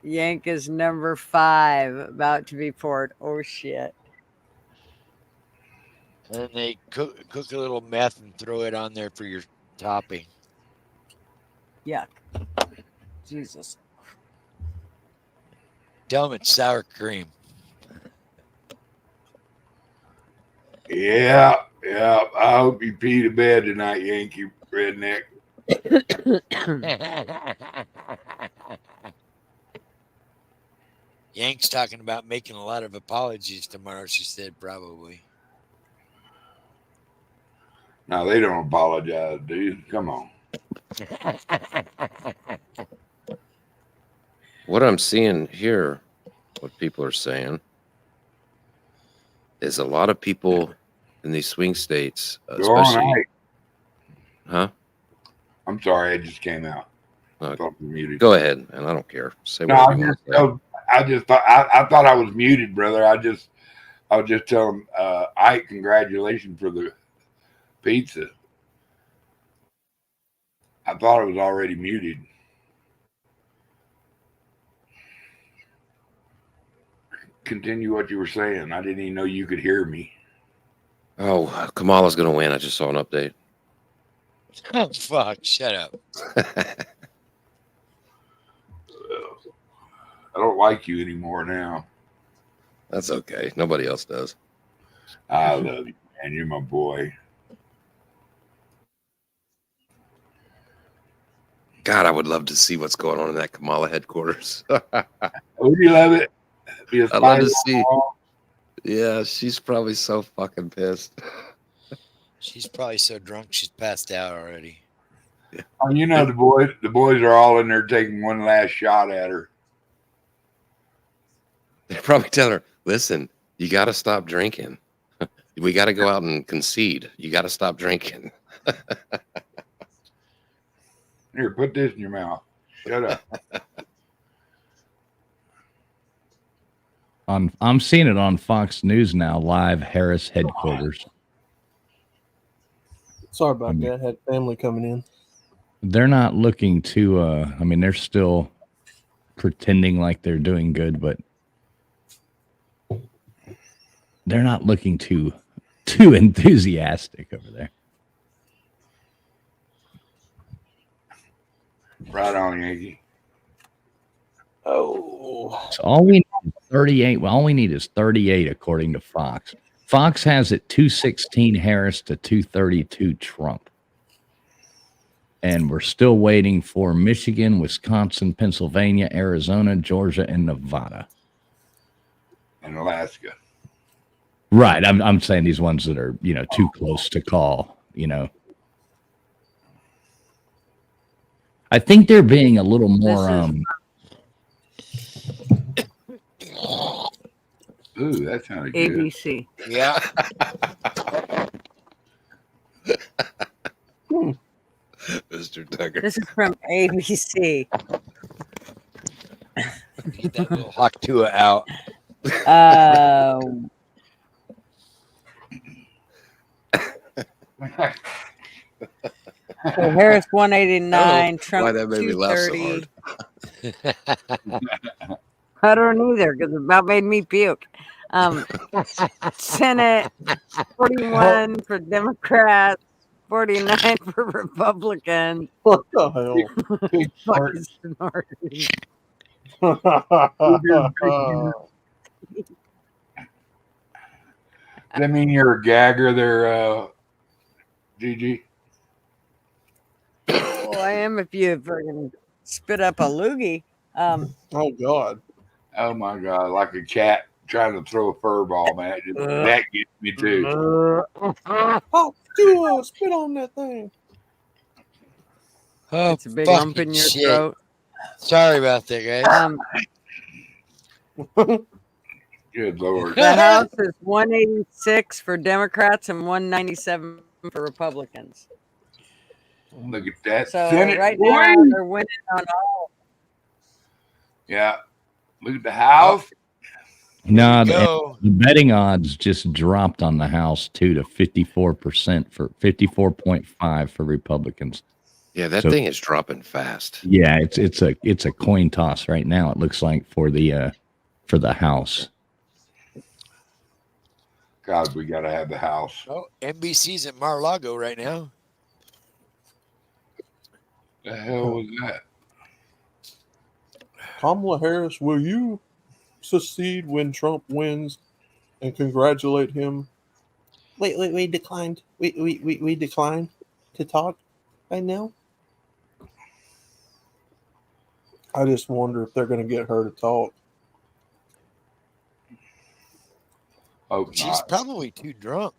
Yank is number 5, about to be poured. Oh shit. And they cook a little meth and throw it on there for your topping. Yuck. Jesus. Tell them it's sour cream. Yeah. I hope you pee to bed tonight, Yankee redneck. Yank's talking about making a lot of apologies tomorrow, she said, probably. No, they don't apologize, dude. Come on. What I'm seeing here, what people are saying, is a lot of people in these swing states, Go on, especially, Ike. huh? I'm sorry, I just came out. No, I thought you were muted. go ahead, and I don't care. Say No, whatever you want to say. I thought I was muted, brother. I was just telling Ike, congratulations for the pizza. I thought I was already muted. continue what you were saying. I didn't even know you could hear me. Oh, Kamala's gonna win. I just saw an update. Oh, fuck. Shut up. I don't like you anymore now. That's okay. Nobody else does. I love you, man. You're my boy. God, I would love to see what's going on in that Kamala headquarters. Would you love it? Be a I'd love to spider see. wall. Yeah, she's probably so fucking pissed. She's probably so drunk she's passed out already. Oh, you know the boys are all in there taking one last shot at her. They're probably telling her, listen, you got to stop drinking. We got to go out and concede. You got to stop drinking. Here, put this in your mouth. Shut up. I'm seeing it on Fox News now, live Harris headquarters. Sorry about that. Had family coming in. They're not looking to I mean, they're still pretending like they're doing good, but they're not looking too enthusiastic over there. Right on, Yankee. Oh. So all we need is 38. Well, all we need is 38 according to Fox. Fox has it 216 Harris to 232 Trump. And we're still waiting for Michigan, Wisconsin, Pennsylvania, Arizona, Georgia, and Nevada. And Alaska. Right. I'm saying these ones that are, too close to call, I think they're being a little more Ooh, that sounded good. ABC. Yeah. Mr. Tucker. This is from ABC. Get that little Haktua out. So Harris 189, Trump why that made me laugh so 230. I don't either because it about made me puke. Senate 41 for Democrats, 49 for Republicans. What the hell? Fucking snorting. Does that mean you're a gagger there, Gigi? Well, I am if you fucking spit up a loogie. Oh God. Oh my God, like a cat trying to throw a fur ball, man. That gets me too. Oh, do spit on that thing. Oh, It's a big lump in fucking your shit. throat. Sorry about that, guys. Good Lord. The House is 186 for Democrats and 197 for Republicans. Look at that. So Senate, right boy. now they're winning on all. Yeah. Look at the House. No, Go. the betting odds just dropped on the House too to 54% for 54.5 for Republicans. Yeah, that So- thing is dropping fast. Yeah, it's a coin toss right now. It looks like for the House. God, we got to have the House. Oh, NBC's at Mar-a-Lago right now. The hell was that? Kamala Harris, will you secede when Trump wins and congratulate him? Wait, we declined. We declined to talk right now. I just wonder if they're going to get her to talk. Hope She's not. probably too drunk.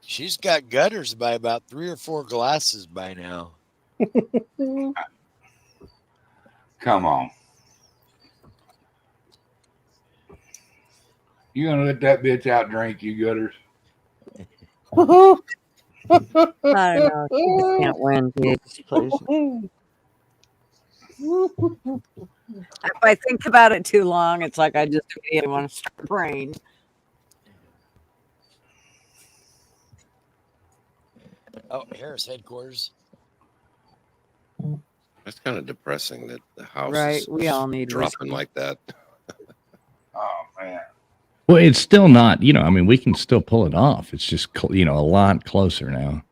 She's got gutters by about 3 or 4 glasses by now. Come on. You gonna let that bitch out drink you gutters? I don't know. She just can't win. Please. If I think about it too long, it's like I just immediately want to start praying. Oh, Harris headquarters. That's kind of depressing that the house Right, is we all need dropping whiskey. like that. Oh man. Well, it's still not, I mean, we can still pull it off. It's just, a lot closer now.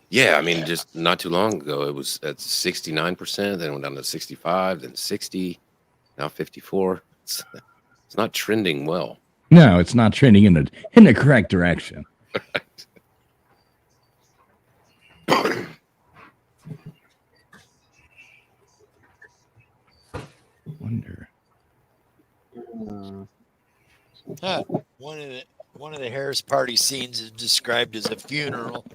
Yeah, I mean, just not too long ago, it was at 69%, then it went down to 65, then 60, now 54. It's not trending well. No, it's not trending in the correct direction. Wonder. One of the Harris Party scenes is described as a funeral.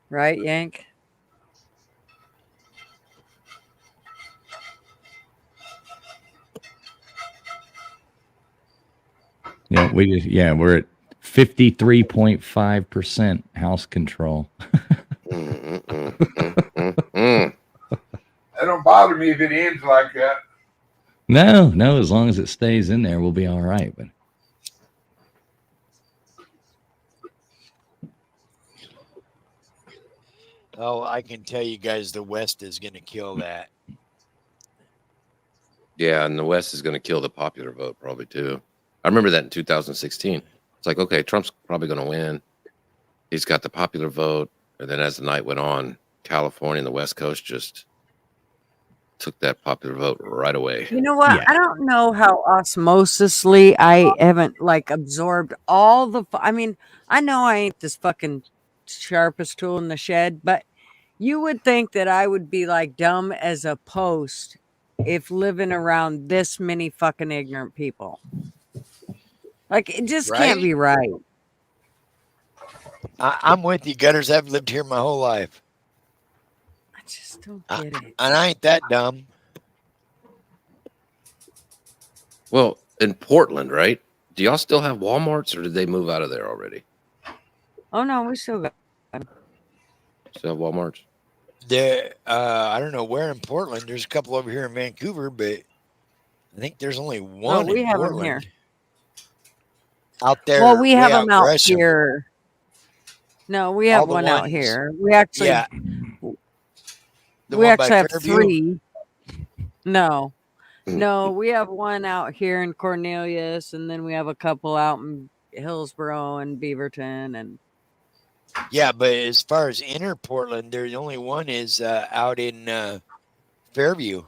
Right, Yank? Yeah, we're at 53.5% house control. That don't bother me if it ends like that. No, as long as it stays in there, we'll be all right. But Oh, I can tell you guys the West is going to kill that. Yeah, and the West is going to kill the popular vote probably too. I remember that in 2016. It's like, okay, Trump's probably going to win. He's got the popular vote. And then as the night went on, California and the West Coast just took that popular vote right away. You know what? I don't know how osmosisly I haven't absorbed all the. I mean, I know I ain't this fucking sharpest tool in the shed, but you would think that I would be dumb as a post if living around this many fucking ignorant people. It just can't be right. I'm with you, Gutters. I've lived here my whole life. I just don't get it. And I ain't that dumb. Well, in Portland, right? Do y'all still have Walmarts or did they move out of there already? Oh no, we still got them. Still have Walmarts? There, I don't know where in Portland. There's a couple over here in Vancouver, but I think there's only one. we in have Portland. them here. Out there. Well, we have them out Gresham. here. No, we have All the one out ones- here. We actually, Yeah. The we one by actually have Fairview? 3. No, we have one out here in Cornelius, and then we have a couple out in Hillsborough and Beaverton, and Yeah, but as far as inner Portland, the only one is out in Fairview.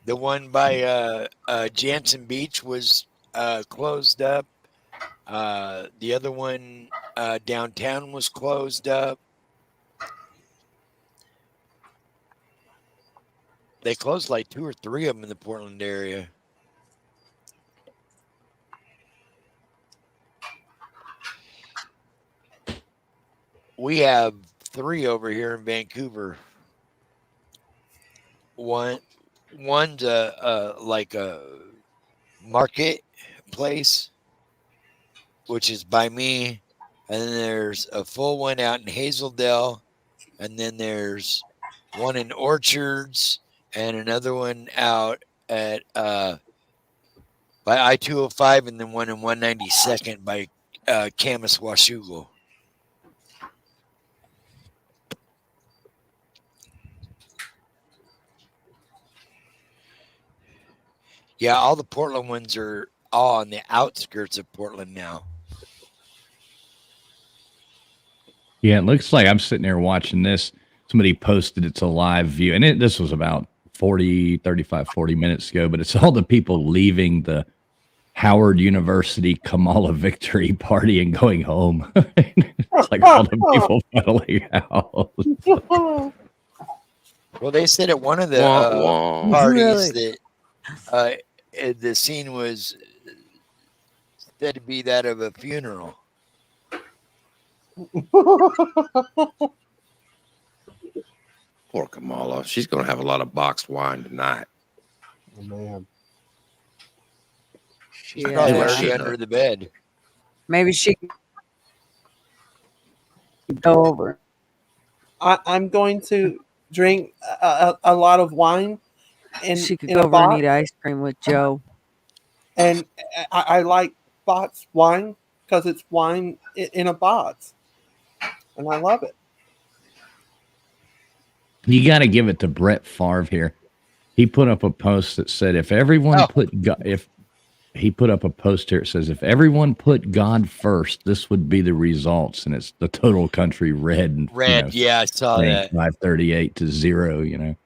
The one by Jansen Beach was closed up. The other one downtown was closed up. They closed 2 or 3 of them in the Portland area. We have 3 over here in Vancouver. One's a market place, which is by me, and then there's a full one out in Hazeldale, and then there's one in Orchards, and another one out at by I-205, and then one in 192nd by Camas Washougal. Yeah, all the Portland ones are all on the outskirts of Portland now. yeah, it looks like I'm sitting there watching this. Somebody posted it's a live view, and this was about 40 minutes ago, but it's all the people leaving the Howard University Kamala victory party and going home. It's like all the people funneling out. Well, they said at one of the parties that the scene was said to be that of a funeral. Poor Kamala. She's going to have a lot of boxed wine tonight. Oh, man. She's probably already under the bed. maybe she can go over. I'm going to drink a lot of wine. She could in go a over and box. eat ice cream with Joe. And I like boxed wine because it's wine in a box, and I love it. You got to give it to Brett Favre here. He put up a post that said, if everyone he put up a post here, it says, if everyone put God first, this would be the results. And it's the total country red. And, Red, yeah, I saw that. 538 to 0, you know.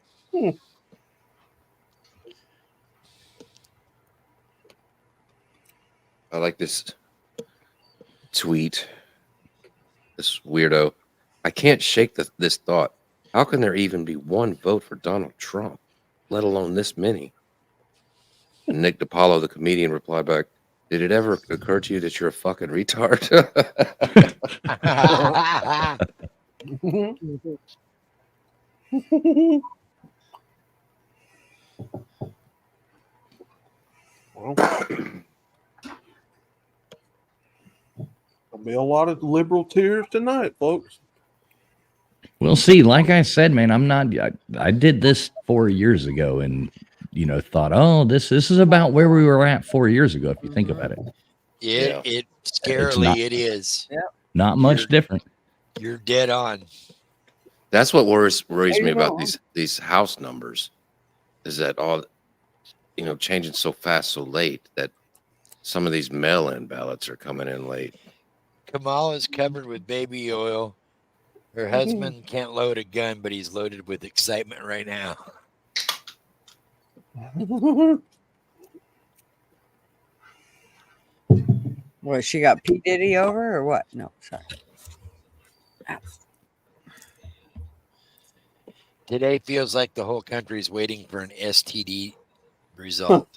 I like this tweet. This weirdo. I can't shake this thought. How can there even be one vote for Donald Trump, let alone this many? And Nick DiPaolo, the comedian, replied back, did it ever occur to you that you're a fucking retard? There'll be a lot of liberal tears tonight, folks. We'll see. Like I said, man, I did this 4 years ago and, you know, thought, oh, this is about where we were at 4 years ago, if you think about it. It scarily it is. Not much different. You're dead on. That's what worries me about these house numbers, is that all, you know, changing so fast, so late, that some of these mail-in ballots are coming in late. Kamala's covered with baby oil. Her husband can't load a gun, but he's loaded with excitement right now. What, she got P. Diddy over or what? No, sorry. Today feels like the whole country's waiting for an STD result.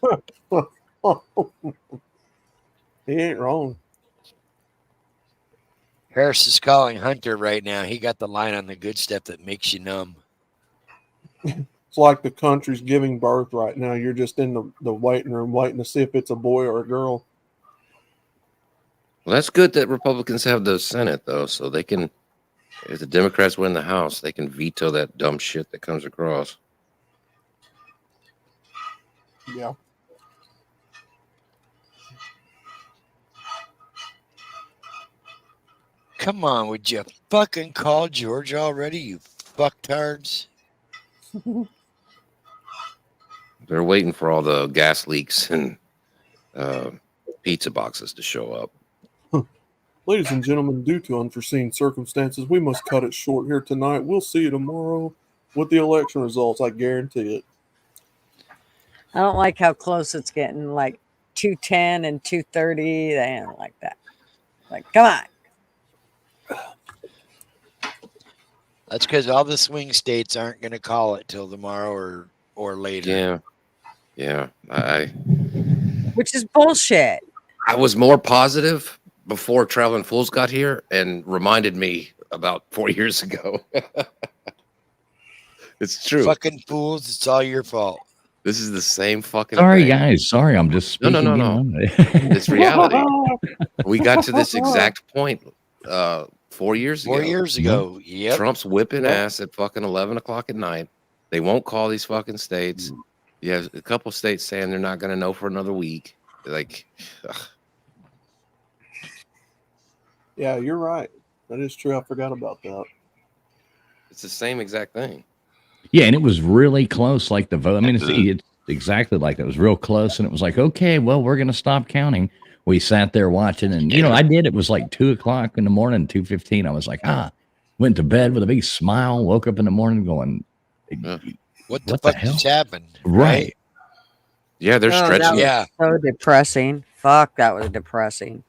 He ain't wrong. Harris is calling Hunter right now. He got the line on the good stuff that makes you numb. It's like the country's giving birth right now. You're just in the waiting room waiting to see if it's a boy or a girl. Well, that's good that Republicans have the Senate, though, so they can, if the Democrats win the House, they can veto that dumb shit that comes across. Yeah. Come on, would you fucking call George already, you fucktards? They're waiting for all the gas leaks and pizza boxes to show up. Ladies and gentlemen, due to unforeseen circumstances, we must cut it short here tonight. We'll see you tomorrow with the election results. I guarantee it. I don't like how close it's getting, like 210 and 230. They don't like that. Like, come on. That's because all the swing states aren't going to call it till tomorrow or later. Yeah. Which is bullshit. I was more positive before Traveling Fools got here and reminded me about 4 years ago. It's true. Fucking fools, it's all your fault. This is the same fucking Sorry, thing. guys. Sorry, I'm just speaking. No. It's reality. We got to this exact point 4 years ago. 4 years ago. Yep. Trump's whipping ass at fucking 11 o'clock at night. They won't call these fucking states. You have a couple states saying they're not going to know for another week. Like, ugh. Yeah, you're right. That is true. I forgot about that. It's the same exact thing. Yeah, and it was really close, like the vote. I mean, it's exactly like that. It was real close, and it was like, okay, well, we're going to stop counting. We sat there watching, and, you know, I did. It was like 2 o'clock in the morning, 2:15. I was like, went to bed with a big smile, woke up in the morning going, what the fuck just happened? Right. Yeah, they're stretching. That was so depressing. Fuck, that was depressing.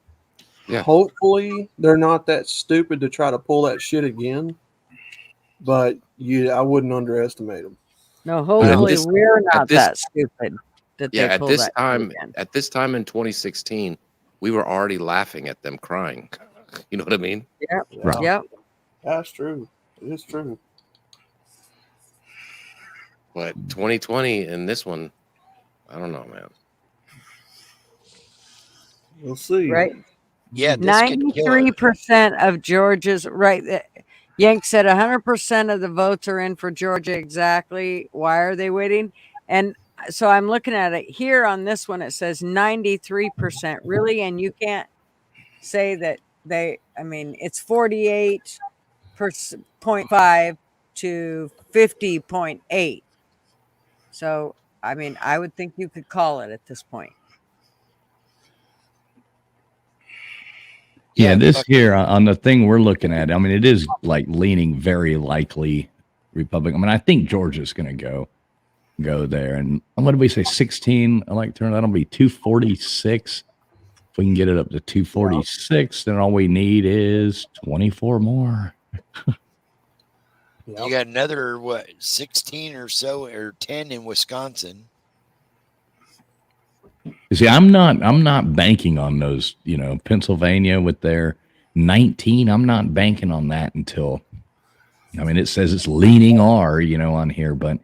Yeah. Hopefully they're not that stupid to try to pull that shit again. But I wouldn't underestimate them. No, hopefully we're not that stupid that they at pull this that time, again. at this time in 2016, we were already laughing at them crying. You know what I mean? Yep. Right. Yep. That's true. It is true. But 2020 and this one, I don't know, man. We'll see. Right. Yeah. 93% of Georgia's right. Yank said 100% of the votes are in for Georgia. Exactly. Why are they waiting? And so I'm looking at it here on this one. It says 93%. Really? And you can't say that it's 48.5 to 50.8. So, I would think you could call it at this point. Yeah, this here on the thing we're looking at, it is like leaning very likely Republican. I think Georgia's going to go there. And what did we say? 16 elect turn. That'll be 246. If we can get it up to 246, then all we need is 24 more. You got another 16 or so or 10 in Wisconsin. You see, I'm not banking on those, Pennsylvania with their 19. I'm not banking on that until, it says it's leaning R, on here, but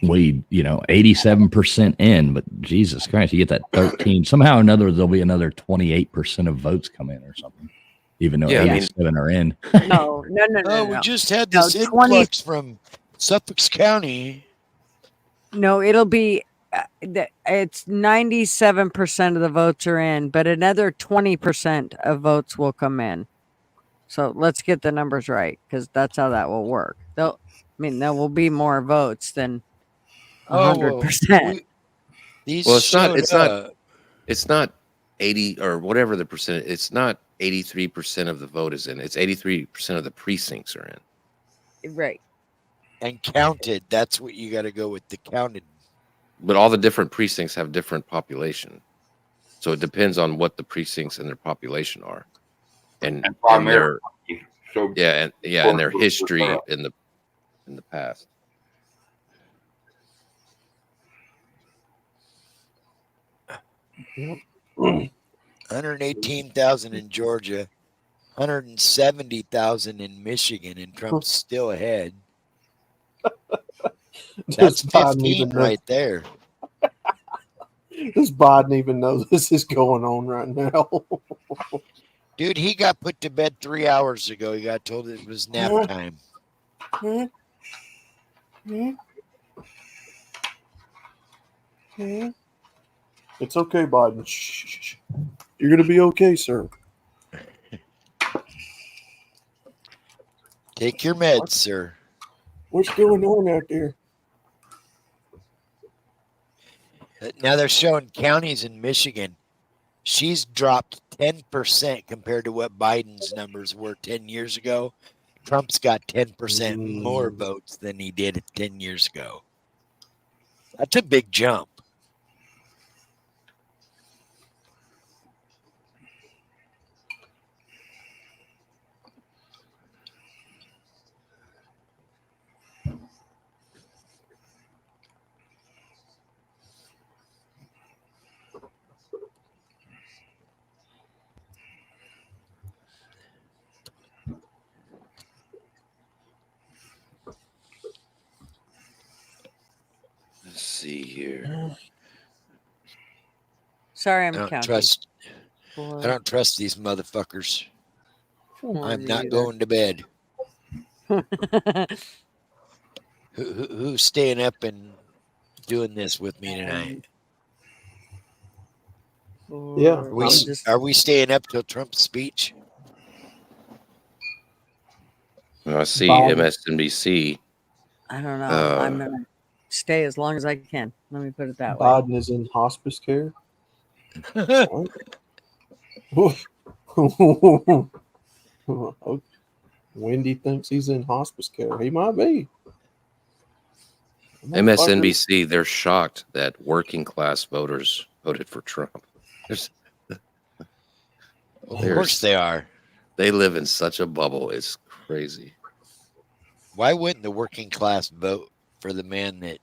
we, 87% in, but Jesus Christ, you get that 13. Somehow or another, there'll be another 28% of votes come in or something, even though 87 are in. No. We just had this influx from Suffolk County. No, it'll be, it's 97% of the votes are in, but another 20% of votes will come in. So let's get the numbers right, because that's how that will work. There will be more votes than 100%. It's not 80 or whatever the percent. It's not 83% of the vote is in. It's 83% of the precincts are in. Right. And counted. That's what you got to go with, the counted. But all the different precincts have different population, so it depends on what the precincts and their population are, and their and their history in the past. Yep. 118,000 in Georgia, 170,000 in Michigan, and Trump's still ahead. That's 15 right there. Does Biden even know this is going on right now? Dude, he got put to bed 3 hours ago. He got told it was nap time. It's okay, Biden. Shh. You're going to be okay, sir. Take your meds, sir. What's going on out there? Now they're showing counties in Michigan. She's dropped 10% compared to what Biden's numbers were 10 years ago. Trump's got 10% more votes than he did 10 years ago. That's a big jump. Let's see here. Sorry, I'm I counting. I don't trust these motherfuckers. I'm not either. going to bed. Who's staying up and doing this with me tonight? Yeah. Are we staying up till Trump's speech? I see Biden. MSNBC. I don't know. I'm going to stay as long as I can. Let me put it that way. Biden is in hospice care. Wendy thinks he's in hospice care. He might be. MSNBC, they're shocked that working class voters voted for Trump. Of course they are. They live in such a bubble. It's crazy. Why wouldn't the working class vote for the man that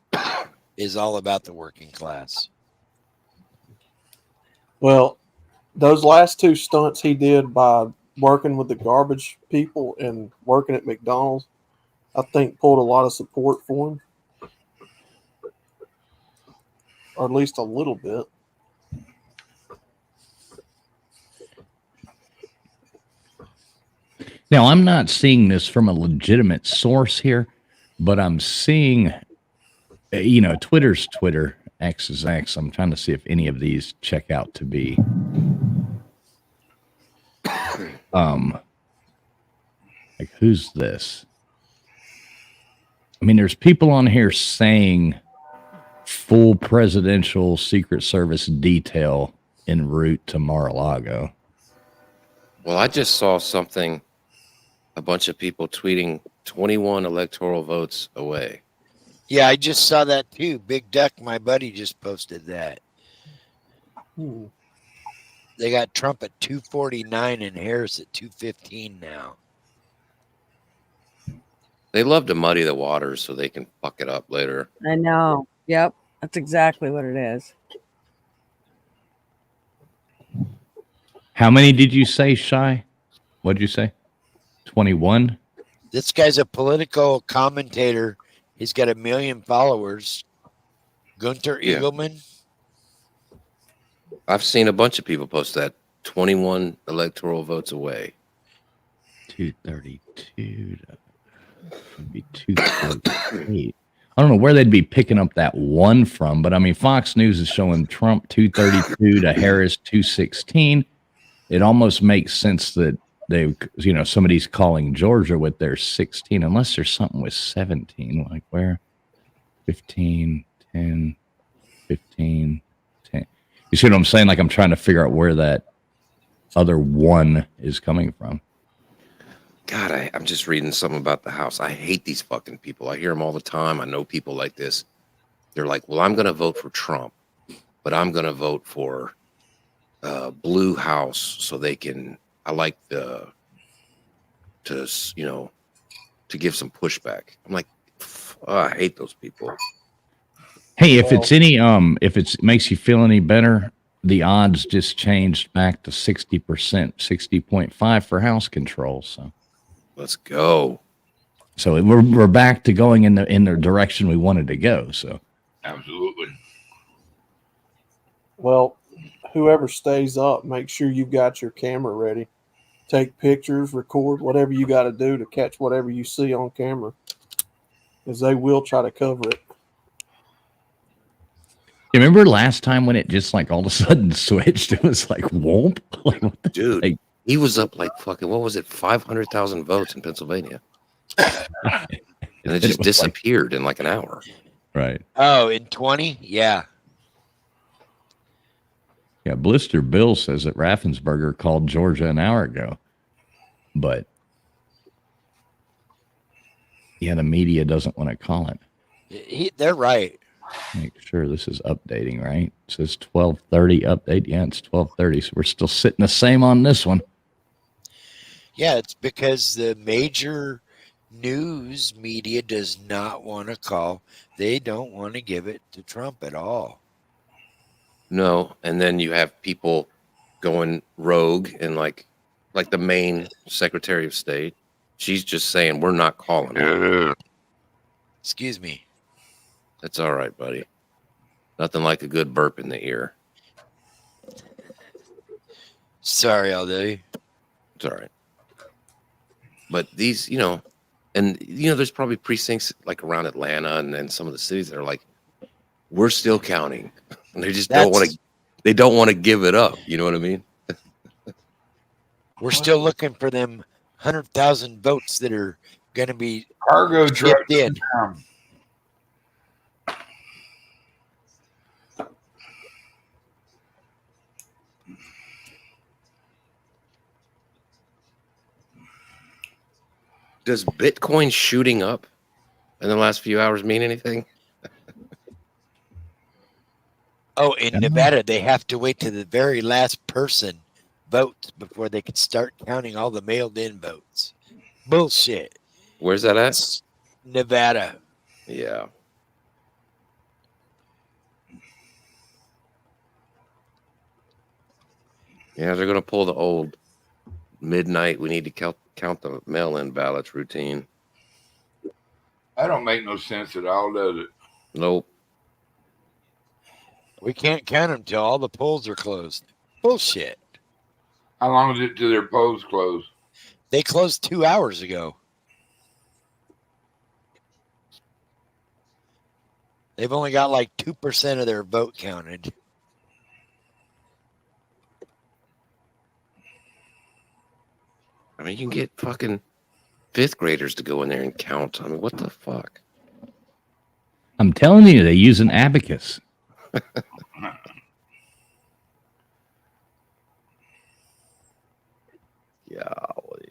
is all about the working class? Well, those last two stunts he did by working with the garbage people and working at McDonald's, I think pulled a lot of support for him. Or at least a little bit. Now, I'm not seeing this from a legitimate source here, but I'm seeing, Twitter's Twitter, X is X. I'm trying to see if any of these check out to be. Like, who's this? I mean, there's people on here saying full presidential Secret Service detail en route to Mar-a-Lago. Well, I just saw something, a bunch of people tweeting 21 electoral votes away. Yeah, I just saw that too. Big Duck, my buddy, just posted that. They got Trump at 249 and Harris at 215 now. They love to muddy the waters so they can fuck it up later. I know. Yep. That's exactly what it is. How many did you say, Shy? What did you say? 21? This guy's a political commentator. He's got 1 million followers. Gunter Yeah. Eagleman. I've seen a bunch of people post that 21 electoral votes away. 232 would be 238. I don't know where they'd be picking up that one from, but I mean, Fox News is showing Trump 232 to Harris 216. It almost makes sense that they, somebody's calling Georgia with their 16, unless there's something with 17. Like where? 15, 10, 15, 10. You see what I'm saying? Like I'm trying to figure out where that other one is coming from. God, I'm just reading something about the House. I hate these fucking people. I hear them all the time. I know people like this. They're like, well, I'm going to vote for Trump, but I'm going to vote for Blue House so they can, I like to give some pushback. I'm like, I hate those people. Hey, if it's any, if it makes you feel any better, the odds just changed back to 60%, 60.5 for House control. So let's go. So we're back to going in the direction we wanted to go. So Absolutely. Well, whoever stays up, make sure you've got your camera ready. Take pictures, record, whatever you got to do to catch whatever you see on camera, because they will try to cover it. you remember last time when it just like all of a sudden switched? It was like whoomp. Like, what the Dude, heck? he was up like fucking, what was it? 500,000 votes in Pennsylvania. And it just disappeared in like an hour. Right. Oh, in 20? Yeah. Yeah, Blister Bill says that Raffensperger called Georgia an hour ago. But yeah, the media doesn't want to call it. They're right. Make sure this is updating, right? It says 12:30 update. Yeah, it's 12:30. So we're still sitting the same on this one. Yeah, it's because the major news media does not want to call. They don't want to give it to Trump at all. No, and then you have people going rogue and like the main Secretary of State. She's just saying we're not calling it. Excuse me. That's all right, buddy. Nothing like a good burp in the ear. Sorry, LD. It's all right. But these, there's probably precincts like around Atlanta and then some of the cities that are like, we're still counting. And they just don't want to give it up. You know what I mean? We're still looking for them 100,000 votes that are going to be Cargo truck in. Does Bitcoin shooting up in the last few hours mean anything? Oh, in Nevada, they have to wait to the very last person votes before they can start counting all the mailed-in votes. Bullshit. Where's that at? Nevada. Yeah. Yeah, they're going to pull the old midnight. We need to count the mail-in ballots routine. That don't make no sense at all, does it? Nope. We can't count them till all the polls are closed. Bullshit. How long is it till their polls close? They closed 2 hours ago. They've only got like 2% of their vote counted. I mean, you can get fucking fifth graders to go in there and count. I mean, what the fuck? I'm telling you, they use an abacus. Yeah.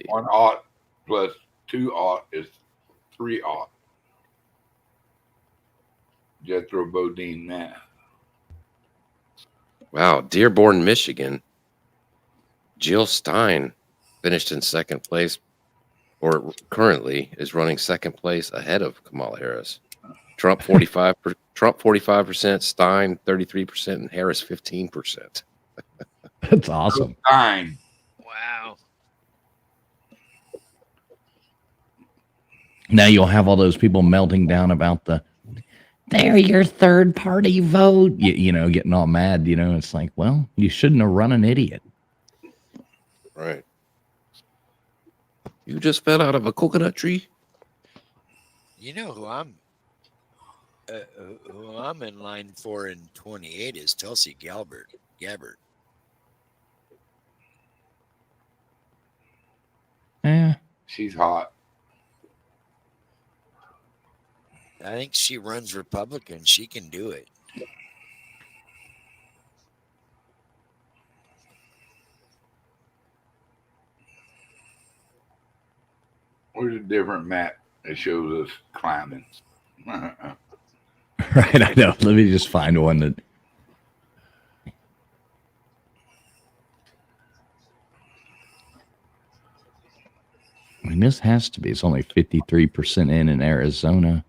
1 ought plus 2 ought is 3 ought. Jethro Bodine math. Wow, Dearborn, Michigan. Jill Stein finished in second place, or currently is running second place ahead of Kamala Harris. Trump 45%, Stein 33%, and Harris 15%. That's awesome. Stein. Wow. Now you'll have all those people melting down about they're your third party vote, you know, getting all mad. You know, it's like, well, you shouldn't have run an idiot. Right. You just fell out of a coconut tree. You know who I'm in line for in 28 is Tulsi Gabbard. Yeah. She's hot. I think she runs Republican. She can do it. Where's a different map that shows us climbing? Right, I know. Let me just find one that. I mean, this has to be. It's only 53% in Arizona.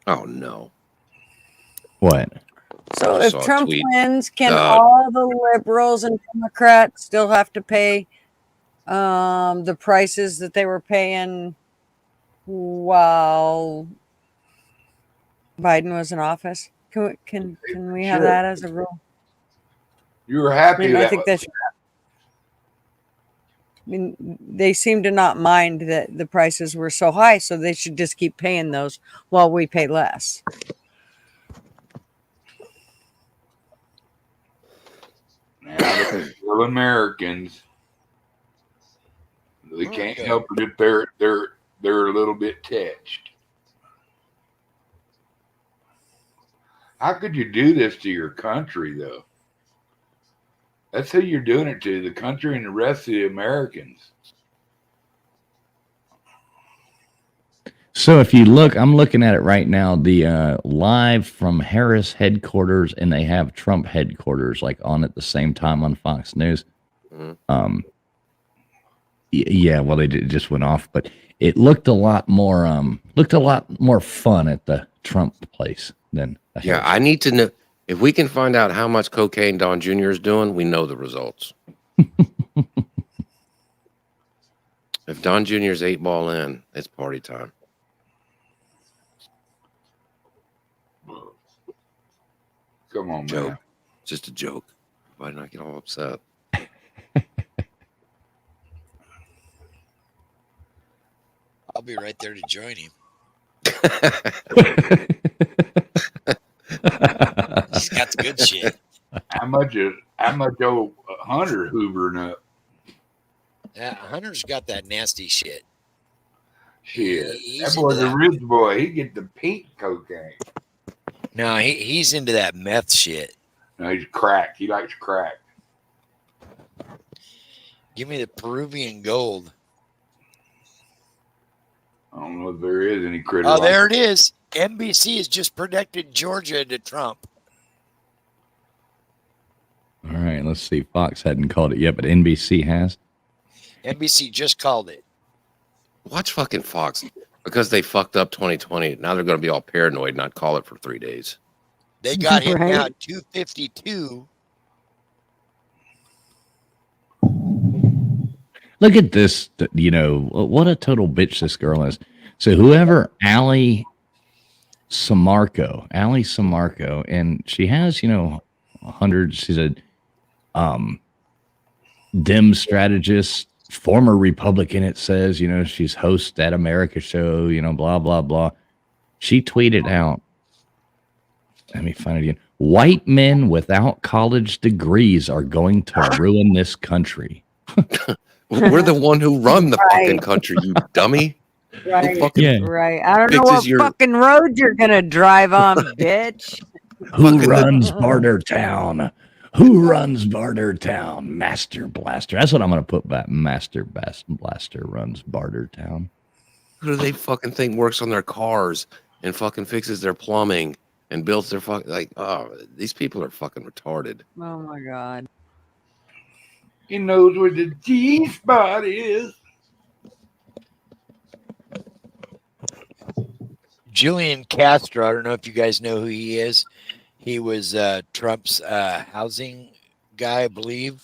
Oh, no. What? So I if saw a Trump tweet. wins, can all the liberals and Democrats still have to pay the prices that they were paying while Biden was in office? Can we have Sure. that as a rule? You were happy I mean, I that think that's. I mean, they seem to not mind that the prices were so high, so they should just keep paying those while we pay less. now they're still Americans. They can't help it if they're a little bit touched. How could you do this to your country, though? That's who you're doing it to, the country and the rest of the Americans. So if you look, I'm looking at it right now, the live from Harris headquarters, and they have Trump headquarters like on at the same time on Fox News. Yeah, well, they just went off, but it looked a lot more fun at the Trump place than the Yeah, Harris. I need to know. If we can find out how much cocaine Don Jr. is doing, we know the results. If Don Jr.'s 8 ball in, it's party time. Come on, Joke. man. Just a joke. Why not get all upset? I'll be right there to join him. He's got the good shit. How much old Hunter hoovering up? Yeah, Hunter's got that nasty shit. Shit. He's That boy's into a that. rich boy. He get the pink cocaine. No, he's into that meth shit. No, he's crack. He likes crack. Give me the Peruvian gold. I don't know if there is any critter. Oh, like there it is. NBC has just predicted Georgia to Trump. All right, let's see. Fox hadn't called it yet, but NBC has. NBC just called it. Watch fucking Fox. Because they fucked up 2020. Now they're going to be all paranoid and not call it for 3 days. They got him Right. now 252. Look at this. You know, what a total bitch this girl is. So whoever Ali Samarco, and she has, you know, hundreds. She's a Dem strategist, former Republican. It says, you know, she's host at America Show, you know, blah, blah, blah. She tweeted out, let me find it again. White men without college degrees are going to ruin this country. We're the one who run the fucking Right. country, you dummy. Who Right. fucking Yeah. Right. I don't know fixes what your fucking road you're gonna drive on, bitch. Who fucking the runs Bartertown? Who runs Bartertown? Master Blaster. That's what I'm gonna put back. Master Blaster runs Bartertown. who do they fucking think works on their cars and fucking fixes their plumbing and builds their fucking like these people are fucking retarded. Oh my god. He knows where the G spot is. Julian Castro, I don't know if you guys know who he is. He was Trump's housing guy, I believe,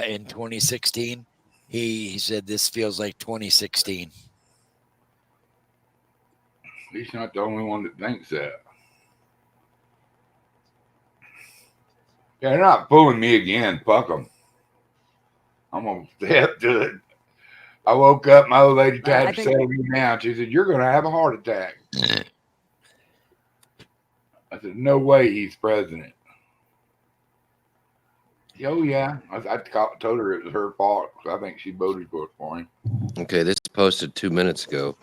in 2016. He said this feels like 2016. He's not the only one that thinks that. Yeah, they're not fooling me again. Fuck them. I'm going to step to it. I woke up, my old lady tried to settle me down. She said, "You're going to have a heart attack." I said, "No way he's president." Oh, yeah. I told her it was her fault. I think she voted for him. Okay, this is posted 2 minutes ago.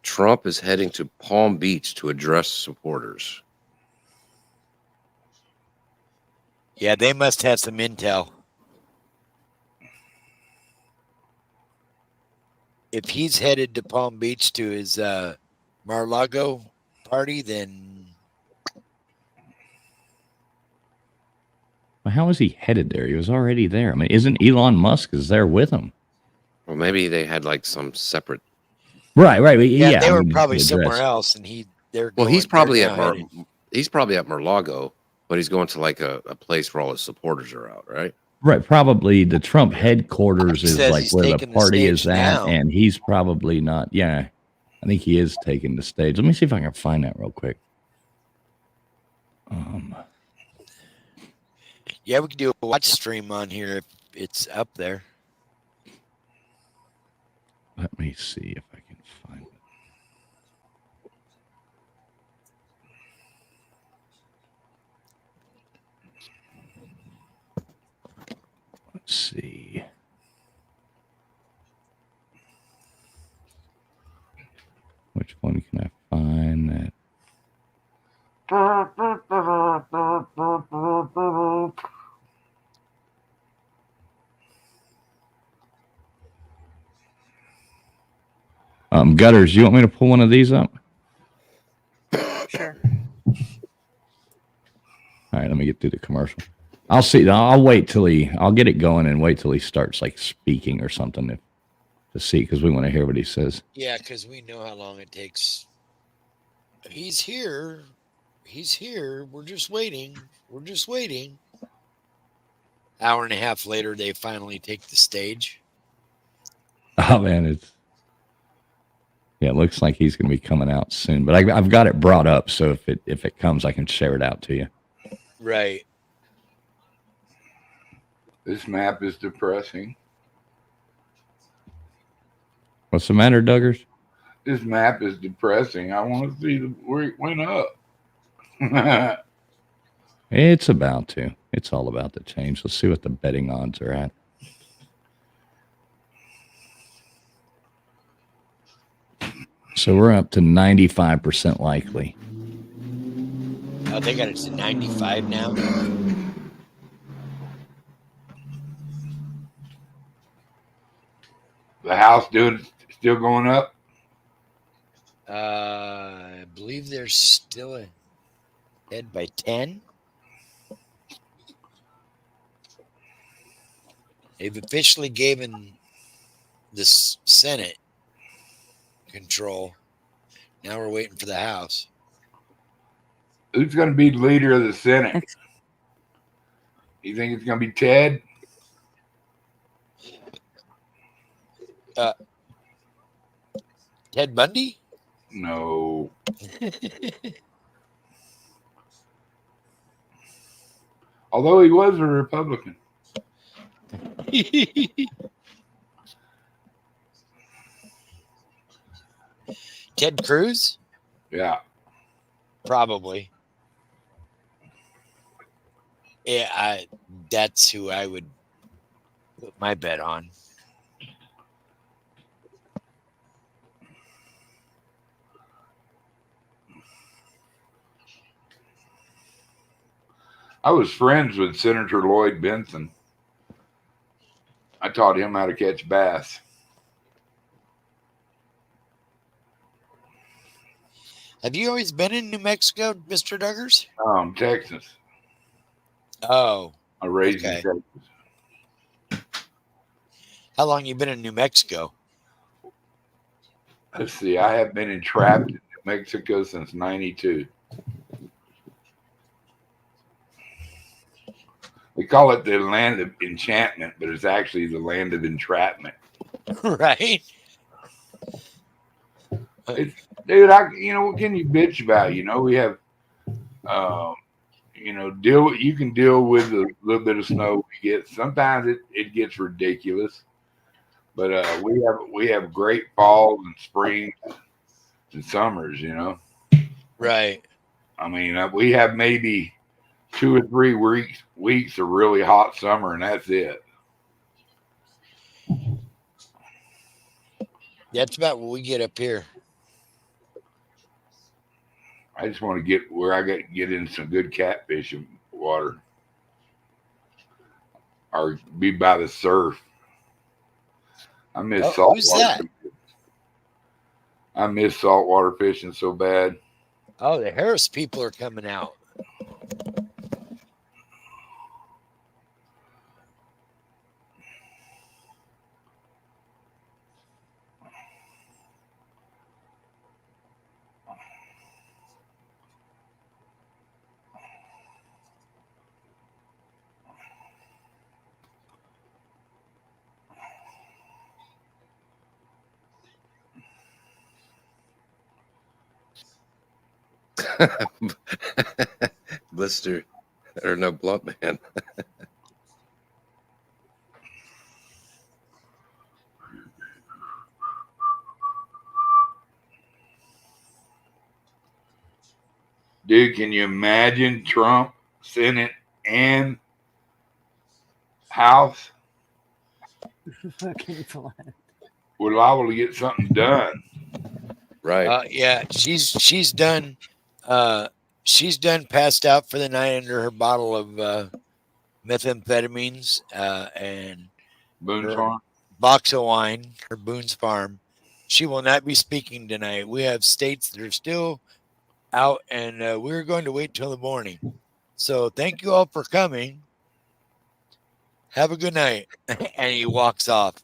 Trump is heading to Palm Beach to address supporters. Yeah, they must have some intel. If he's headed to Palm Beach to his Mar-a-Lago party, then Well, how is he headed there? He was already there. I mean, isn't Elon Musk is there with him? Well, maybe they had like some separate. Right. yeah, they I were mean, probably the somewhere address. else, and they're Well, he's going- probably they're at now headed. he's probably at Mar-a-Lago, but he's going to like a place where all his supporters are out, right? Right, probably the Trump headquarters He is says like he's where the taking the party is stage at, now. and he's probably not. Yeah, I think he is taking the stage. Let me see if I can find that real quick. Yeah, we could do a watch stream on here if it's up there. Let me see if I can find it. Let's see. Which one can I find that? Gutters, you want me to pull one of these up? Sure. All right, let me get through the commercial. I'll see. I'll wait till I'll get it going and wait till he starts like speaking or something to see, because we want to hear what he says. Yeah, because we know how long it takes. He's here. He's here. We're just waiting. We're just waiting. Hour and a half later, they finally take the stage. Oh man, it looks like he's going to be coming out soon. But I've got it brought up, so if it comes, I can share it out to you. Right. This map is depressing. What's the matter, Duggars? This map is depressing. I want to see where it went up. It's about to. It's all about to change. Let's see what the betting odds are at. So we're up to 95% likely. Oh, they got it to 95 now. The house still going up. I believe they're still ahead by 10. They've officially given the Senate control. Now we're waiting for the House. Who's going to be the leader of the Senate? You think it's going to be Ted? Ted Bundy? No. Although he was a Republican. Ted Cruz? Yeah. Probably. Yeah, that's who I would put my bet on. I was friends with Senator Lloyd Benson. I taught him how to catch bass. Have you always been in New Mexico, Mr. Duggars? Texas. Oh. I raised in okay. Texas. How long you been in New Mexico? Let's see. I have been entrapped in New Mexico since '92. We call it the land of enchantment, but it's actually the land of entrapment. Right. Dude, what can you bitch about? We have, you can deal with a little bit of snow we get. Sometimes it gets ridiculous, but we have great falls and springs and summers. Right. I mean, we have maybe 2 or 3 weeks of really hot summer, and that's it. That's about what we get up here. I just want to get where I get in some good catfish water, or be by the surf. I miss who's saltwater. that? I miss saltwater fishing so bad. Oh, the Harris people are coming out. Blister or no blunt man. Dude, can you imagine Trump, Senate, and House Fucking fun. were liable to get something done? Right. Yeah, she's done. She's done. Passed out for the night under her bottle of methamphetamines and Boone's her Farm. box of wine. Her Boone's Farm. She will not be speaking tonight. We have states that are still out, and we're going to wait till the morning. So thank you all for coming. Have a good night. And he walks off.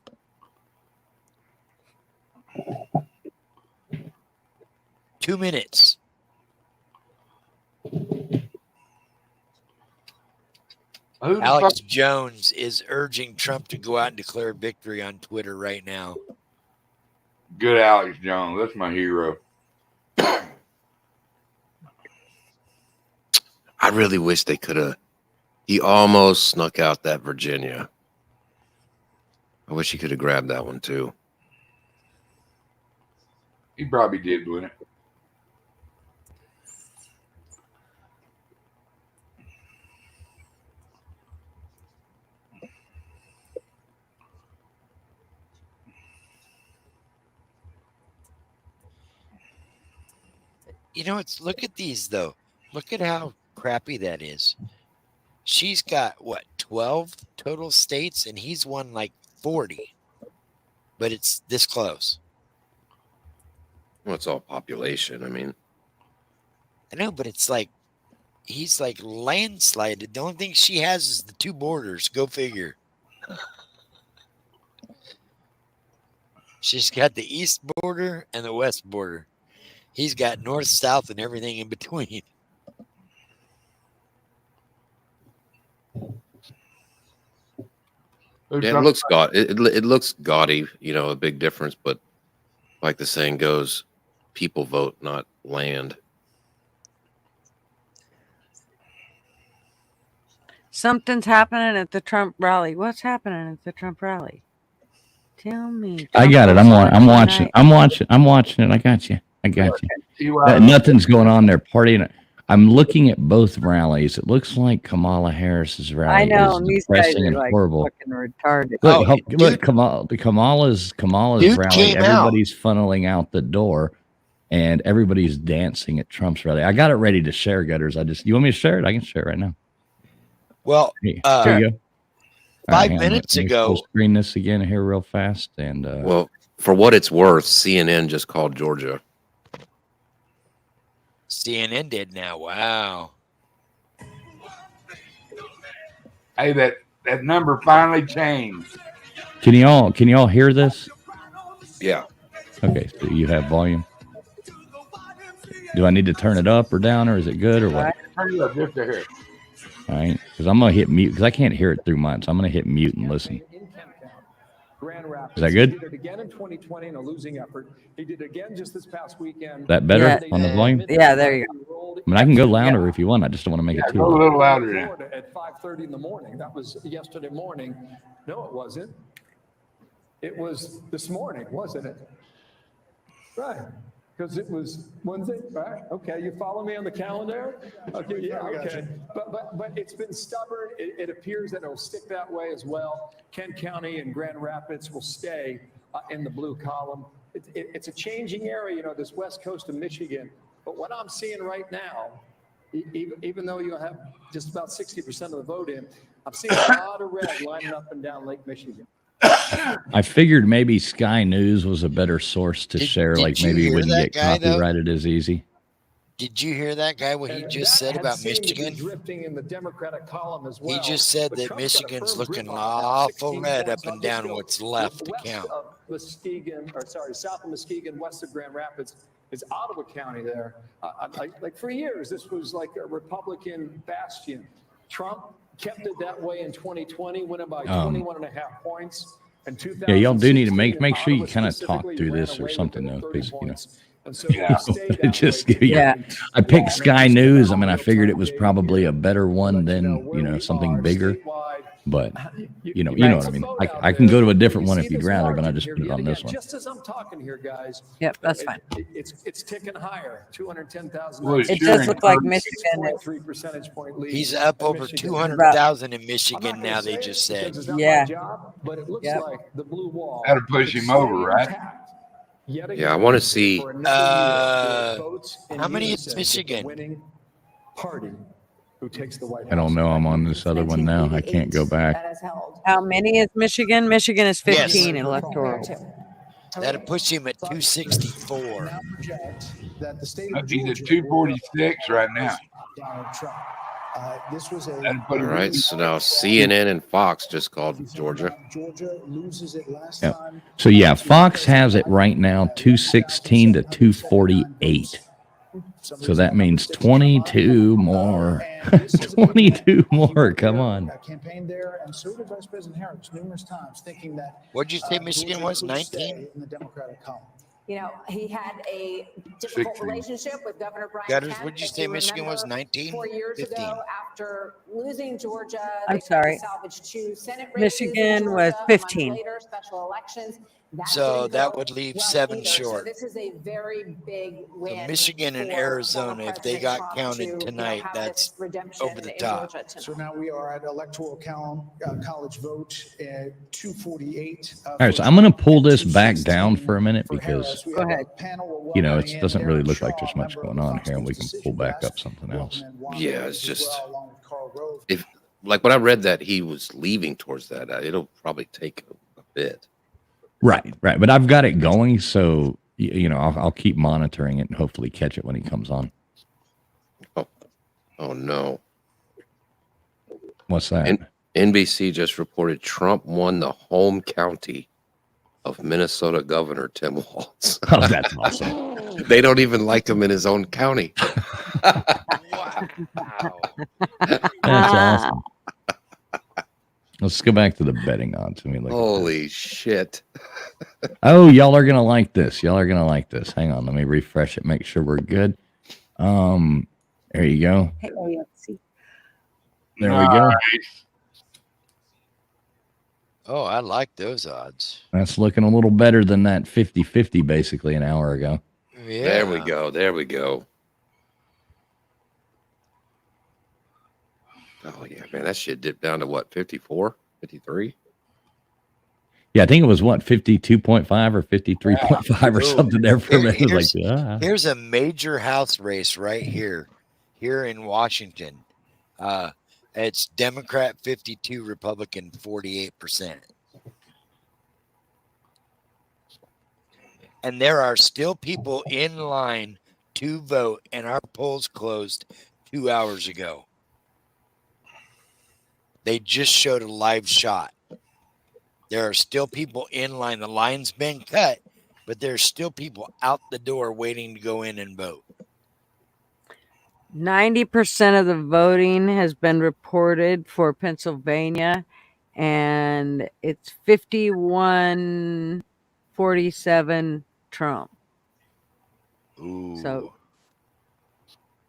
Two minutes. Alex Jones is urging Trump to go out and declare victory on Twitter right now. Good Alex Jones. That's my hero. I really wish they could have. He almost snuck out that Virginia. I wish he could have grabbed that one too. He probably did win it. Look at these though. Look at how crappy that is. She's got what, 12 total states, and he's won like 40. But it's this close. Well, it's all population. I mean, I know, but it's like he's like landslided. The only thing she has is the 2 borders. Go figure. She's got the east border and the west border. He's got north, south, and everything in between. yeah, it looks it looks gaudy, a big difference. But like the saying goes, people vote, not land. Something's happening at the Trump rally. What's happening at the Trump rally? Tell me. I got it. I'm watching. I'm watching it. I got you. Nothing's going on there partying. I'm looking at both rallies. It looks like Kamala Harris's rally I know, is these guys depressing are and like horrible. fucking retarded. Look, Kamala's Dude rally. came out. Everybody's funneling out the door, and everybody's dancing at Trump's rally. I got it ready to share, Gutters. You want me to share it? I can share it right now. Well, Here Sure. you go. 5 hang on, minutes let me ago- full screen this again here real fast. And Well, for what it's worth, CNN just called Georgia. CNN did now. Wow. Hey, that number finally changed. can y'all hear this? Yeah. Okay, so you have volume. Do I need to turn it up or down, or is it good, or what? Turn it up just to hear. All right, because I'm gonna hit mute because I can't hear it through mine, so I'm gonna hit mute and listen. Grand Rapids. Is that good? He did it again in 2020 in a losing effort. He did it again just this past weekend. That better Yeah. on the volume? Yeah, there you go. I mean, I can go louder if you want. I just don't want to make it too Go a loud. little louder now. Florida at 5:30 in the morning. That was yesterday morning. No, it wasn't. It was this morning, wasn't it? Right. Because it was Wednesday, right? Okay, you follow me on the calendar? Okay, yeah, okay. But it's been stubborn. It appears that it'll stick that way as well. Kent County and Grand Rapids will stay in the blue column. It's a changing area, this west coast of Michigan. But what I'm seeing right now, even though you have just about 60% of the vote in, I'm seeing a lot of red lining up and down Lake Michigan. I figured maybe Sky News was a better source to share, did like you maybe you hear wouldn't that get guy, though? copyrighted as easy. Did you hear that guy, what he And just that said had about seemed to be Michigan? drifting in the Democratic column as well. He just said But that Trump's got a Michigan's firm looking grip on it now, awful 16 red points up and on this down bill. what's left to West count. of Muskegon, south of Muskegon, west of Grand Rapids, is Ottawa County there. Like for years, this was like a Republican bastion. Trump kept it that way in 2020, winning by 21.5 points. Yeah, y'all do need to make Ottawa sure you kind of talk specifically through ran this or away something with though, 30 because points. And so Yeah. it stayed that just way give you. Yeah. I picked Sky News. I mean, I figured it was probably a better one than something bigger. But you know what I mean. I can go to a different one if you'd rather, but I just put it on this one. Just as I'm talking here, guys. Yep, that's fine. It's ticking higher. 210,000. Well, It does look like Michigan is 3 percentage point lead. He's up over Michigan. 200,000 in Michigan now, they just said. Because it's not my Yeah. job, but it looks Yep. like the blue wall. That'll push could him over, stay right? intact yet Yeah, I again want to see. for another year. Votes in how many is unison with the Michigan? winning party who takes the White House. I don't know. I'm on this other one now. I can't go back. How many is Michigan? Michigan is 15 Yes. electoral. That'll push him at 264. Now project that the state of He's at Georgia 246 right now. Donald Trump. This was That'll a put All him right, so now CNN and Fox just called Georgia. Georgia loses it last Yep. time. So yeah, Fox has it right now 216 to 248. So that means 22 more. 22 more. Come on. Campaigned there, and so did Vice President Harris numerous times, thinking that. What'd you say Michigan Georgia was, could 19? stay in the Democratic column. He had a difficult 16. relationship with Governor Brian Gutters, Kemp. what'd you If say Michigan was, remember, 19? 4 years 15. ago, after losing Georgia, I'm they tried to sorry. salvage 2 Senate races in Michigan was Georgia. A month 15. Later, special elections. That So didn't that go would leave well 7 either. So short. this is a very big win. Michigan and for Arizona, former if they President got Trump counted to, tonight, have that's this redemption over the in top. Georgia tonight. So now we are at electoral college vote at 248. All right, so I'm going to pull this back down for a minute because, Go ahead. it doesn't really look like there's much going on here, and we can pull back up something else. Yeah, it's just if like when I read that he was leaving towards that, it'll probably take a bit. Right. But I've got it going, so I'll keep monitoring it and hopefully catch it when he comes on. Oh no. What's that? NBC just reported Trump won the home county of Minnesota Governor Tim Walz. Oh, that's awesome. They don't even like him in his own county. That's awesome. Let's go back to the betting odds. Let me look at Holy shit. Oh, y'all are gonna like this. Hang on, let me refresh it, make sure we're good. There you go. There we go. Oh, I like those odds. That's looking a little better than that 50-50 basically an hour ago. Yeah. There we go. Oh yeah, man, that shit dipped down to what, 54, 53? Yeah, I think it was 52.5 or 53.5 or something there for a minute. It was like, Here's a major house race right here in Washington. It's Democrat 52, Republican 48%. And there are still people in line to vote, and our polls closed 2 hours ago. They just showed a live shot. There are still people in line. The line's been cut, but there's still people out the door waiting to go in and vote. 90% of the voting has been reported for Pennsylvania, and it's 51-47 Trump. Ooh. So,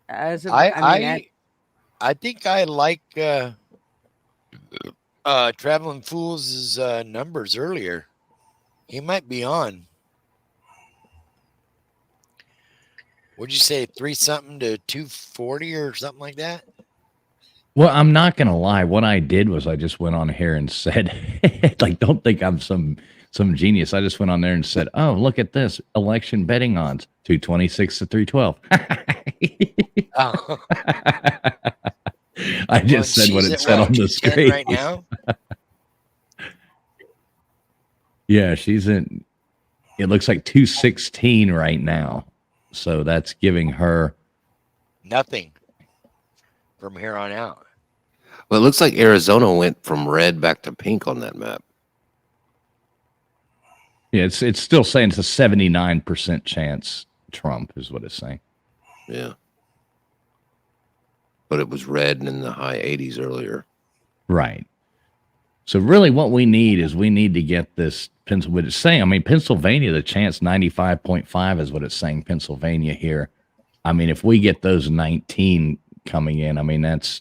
as of, I think I like Traveling Fools' numbers earlier. He might be on. What'd you say, 3-something to 240 or something like that? Well, I'm not going to lie. What I did was I just went on here and said, like, don't think I'm some genius. I just went on there and said, oh, look at this. Election betting odds, 226 to 312. Oh. I just said what it said on the screen. Right now? Yeah, she's in, it looks like 216 right now. So that's giving her nothing from here on out. Well, it looks like Arizona went from red back to pink on that map. Yeah, it's still saying it's a 79% chance Trump is what it's saying. Yeah. But it was red and in the high 80s earlier. Right. So really what we need is we need to get this Pennsylvania. It's saying, I mean, Pennsylvania, the chance 95.5 is what it's saying, Pennsylvania here. I mean, if we get those 19 coming in, I mean, that's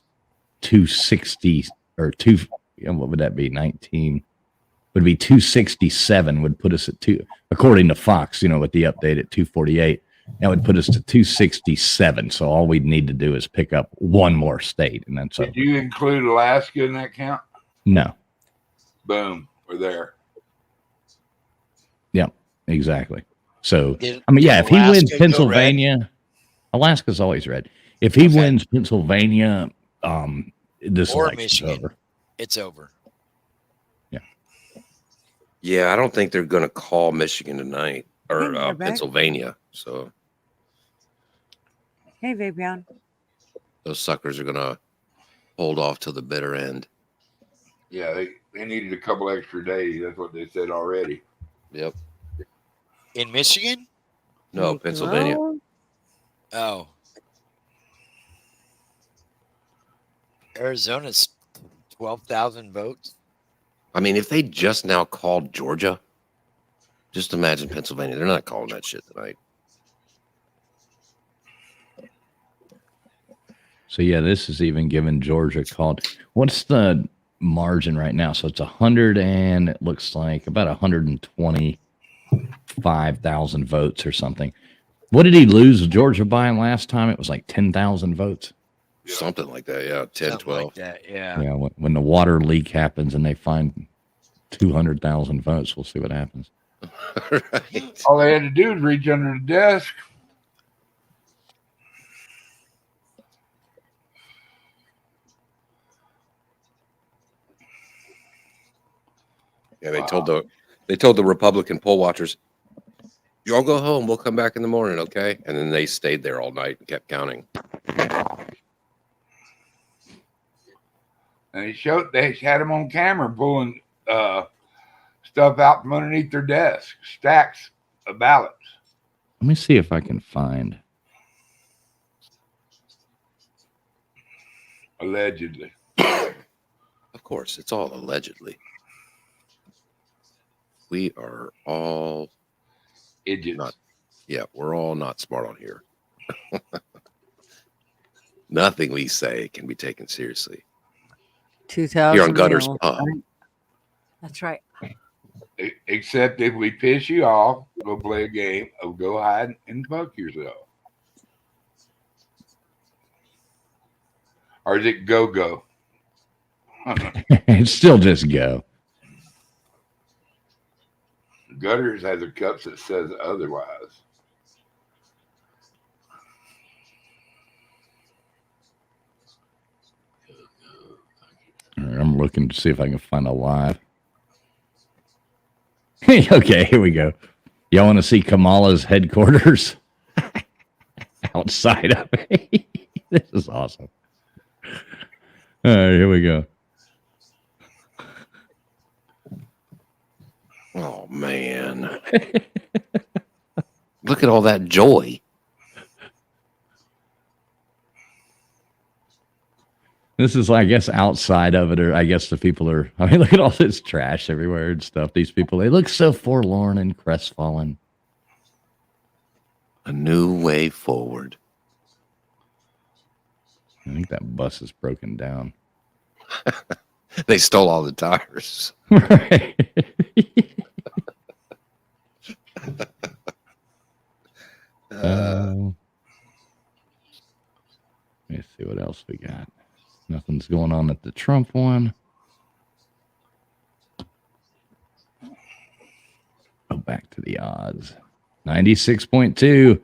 260 or what would that be? 19 would be 267 would put us at according to Fox, you know, with the update at 248. That would put us to 267. So all we'd need to do is pick up one more state. And that's Did you include Alaska in that count? No. Boom. We're there. Yeah, exactly. So, Did if he wins Alaska go Pennsylvania, Alaska's always red. If he wins Pennsylvania, this or election's Michigan, over. it's over. Yeah, I don't think they're going to call Michigan tonight or Hey, Rebecca. Pennsylvania. So Hey, Vivian. those suckers are going to hold off till the bitter end. Yeah, they needed a couple extra days. That's what they said already. Yep. In Michigan? No, Pennsylvania. Oh. Arizona's 12,000 votes. I mean, if they just now called Georgia, just imagine Pennsylvania. They're not calling that shit tonight. So yeah, this is even giving Georgia called. What's the margin right now? So it's 100 and it looks like about 125,000 votes or something. What did he lose Georgia by last time? It was like 10,000 votes. Something like that. Yeah. 10, Something 12. like that, yeah. Yeah. When the water leak happens and they find 200,000 votes, we'll see what happens. Right. All they had to do was reach under the desk. Yeah, they told the Republican poll watchers, "You all go home. We'll come back in the morning, okay?" And then they stayed there all night and kept counting. And they had them on camera pulling stuff out from underneath their desk, stacks of ballots. Let me see if I can find. Allegedly. Of course, it's all allegedly. We are all idiots. We're all not smart on here. Nothing we say can be taken seriously. 2,000. Here on Gunner's mil. Pub. That's right. Except if we piss you off, go play a game of go hide and fuck yourself. Or is it go? It's still just go. Gutters has a cups that says otherwise. All right, I'm looking to see if I can find a live. Okay, here we go. Y'all want to see Kamala's headquarters outside of it? This is awesome. All right, here we go. Oh man. Look at all that joy. This is, I guess, outside of it, or I guess the people are. I mean, look at all this trash everywhere and stuff. These people, they look so forlorn and crestfallen. A new way forward. I think that bus is broken down. They stole all the tires. Right. Let me see what else we got. Nothing's going on at the Trump one. Go back to the odds. 96.2.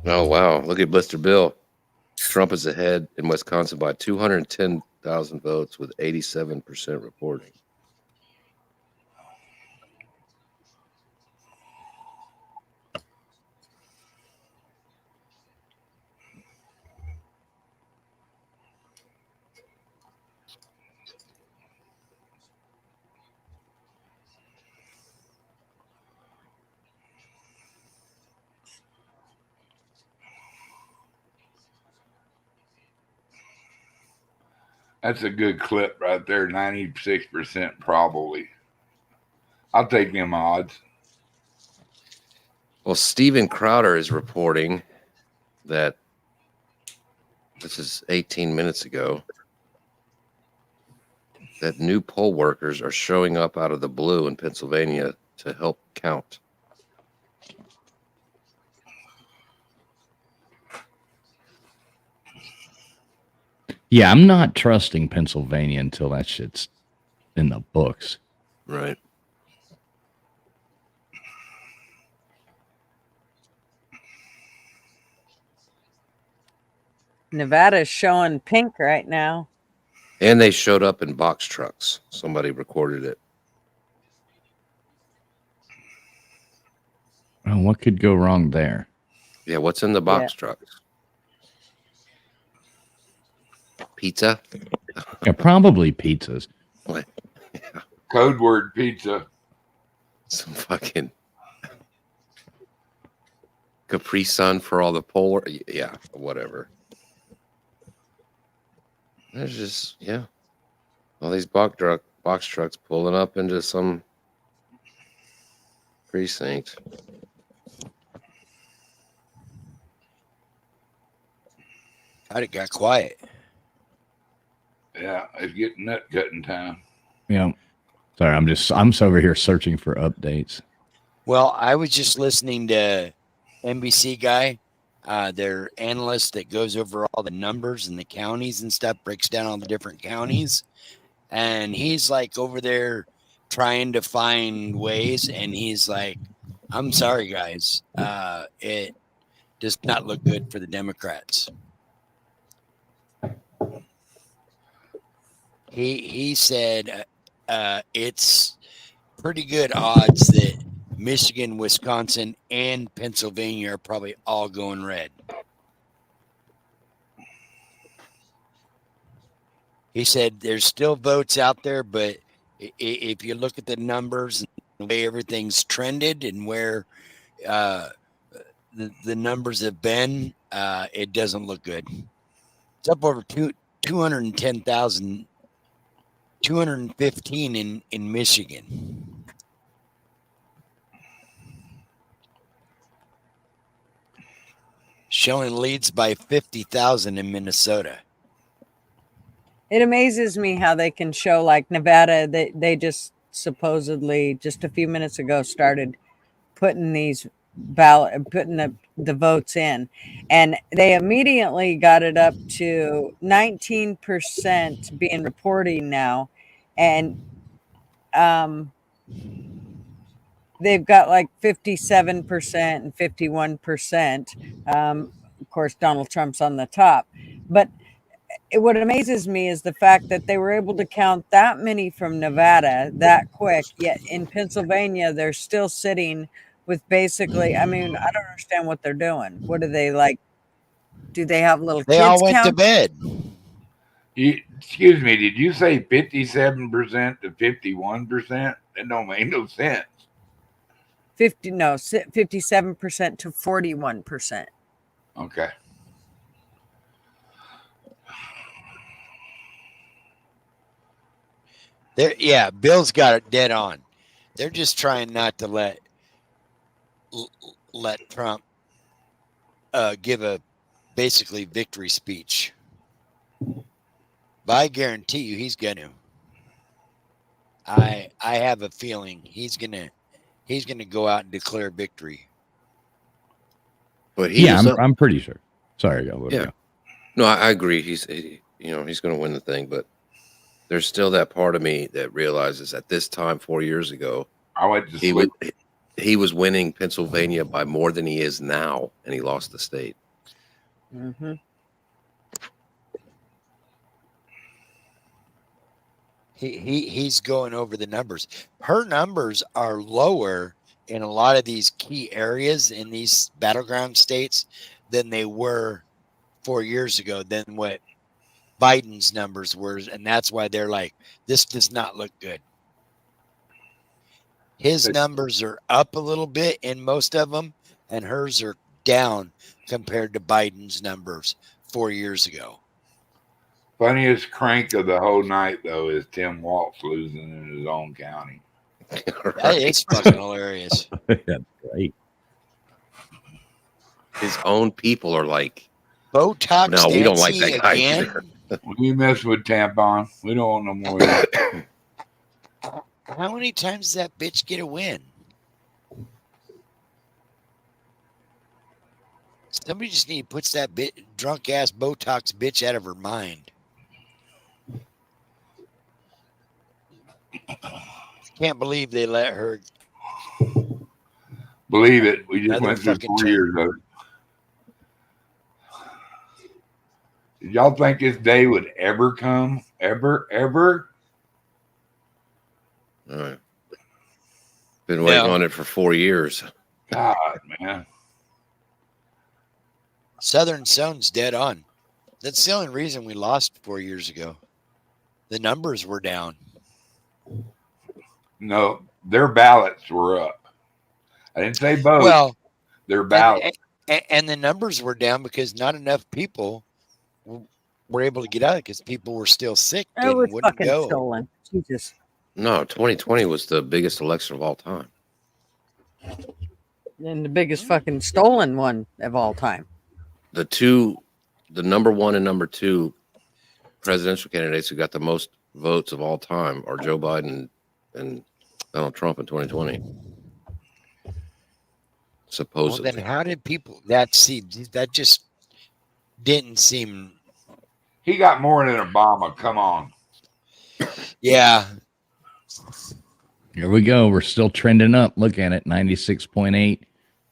Oh, wow. Look at Blister Bill. Trump is ahead in Wisconsin by 210,000 votes with 87% reporting. That's a good clip right there. 96% probably. I'll take them odds. Well, Steven Crowder is reporting that this is 18 minutes ago that new poll workers are showing up out of the blue in Pennsylvania to help count. Yeah, I'm not trusting Pennsylvania until that shit's in the books. Right. Nevada's showing pink right now. And they showed up in box trucks. Somebody recorded it. Oh, what could go wrong there? Yeah, what's in the box trucks? Pizza? Yeah, probably pizzas. What? Code word pizza. Some fucking Capri Sun for all the polar. Yeah, whatever. There's just, yeah, all these box trucks pulling up into some precinct. How'd it got quiet? Yeah, it's getting nut cutting time. Yeah. Sorry, I'm over here searching for updates. Well, I was just listening to NBC guy, their analyst that goes over all the numbers and the counties and stuff, breaks down all the different counties. And he's like over there trying to find ways. And he's like, I'm sorry, guys. It does not look good for the Democrats. He said it's pretty good odds that Michigan, Wisconsin, and Pennsylvania are probably all going red. He said there's still votes out there, but if you look at the numbers and the way everything's trended and where the numbers have been, it doesn't look good. It's up over 210,000. 215 in Michigan. Showing leads by 50,000 in Minnesota. It amazes me how they can show like Nevada. They just supposedly just a few minutes ago started putting these putting the votes in, and they immediately got it up to 19% being reporting now, and they've got like 57% and 51%. Of course, Donald Trump's on the top, but what amazes me is the fact that they were able to count that many from Nevada that quick, yet in Pennsylvania, they're still sitting with basically, I mean, I don't understand what they're doing. What do they like? Do they have little They kids all went to count? bed. Excuse me, did you say 57% to 51%? That don't make no sense. 57% to 41%. Okay. Yeah, Bill's got it dead on. They're just trying not to let Trump give a basically victory speech. But I guarantee you he's gonna. I have a feeling he's gonna go out and declare victory. But he Yeah, was I'm pretty sure. Sorry, go. Yeah. No, I agree. He's going to win the thing, but there's still that part of me that realizes at this time 4 years ago, I went to he was winning Pennsylvania by more than he is now, and he lost the state. Mm-hmm. He's going over the numbers. Her numbers are lower in a lot of these key areas in these battleground states than they were 4 years ago, than what Biden's numbers were. And that's why they're like, this does not look good. His numbers are up a little bit in most of them, and hers are down compared to Biden's numbers 4 years ago. Funniest crank of the whole night, though, is Tim Walz losing in his own county. That is fucking hilarious. That's great. His own people are like, Botox. no, we don't like Nancy that guy again? either. We mess with tampon. We don't want no more of that. How many times does that bitch get a win? Somebody just puts that drunk ass Botox bitch out of her mind. Can't believe they let her. Believe it. We just Another went through fucking 4 years of it. Did y'all think this day would ever come? Ever? All right. Been waiting on it for 4 years. God, man. Southern Zone's dead on. That's the only reason we lost 4 years ago. The numbers were down. No, their ballots were up. I didn't say both. Well, their ballots. And the numbers were down because not enough people were able to get out because people were still sick It and was wouldn't fucking go. stolen. Jesus. No, 2020 was the biggest election of all time. And the biggest fucking stolen one of all time. The number one and number two presidential candidates who got the most votes of all time are Joe Biden and Donald Trump in 2020. Supposedly. Well, then how did people that just didn't seem. He got more than Obama. Come on. Yeah. Here we go. We're still trending up. Look at it. 96.8.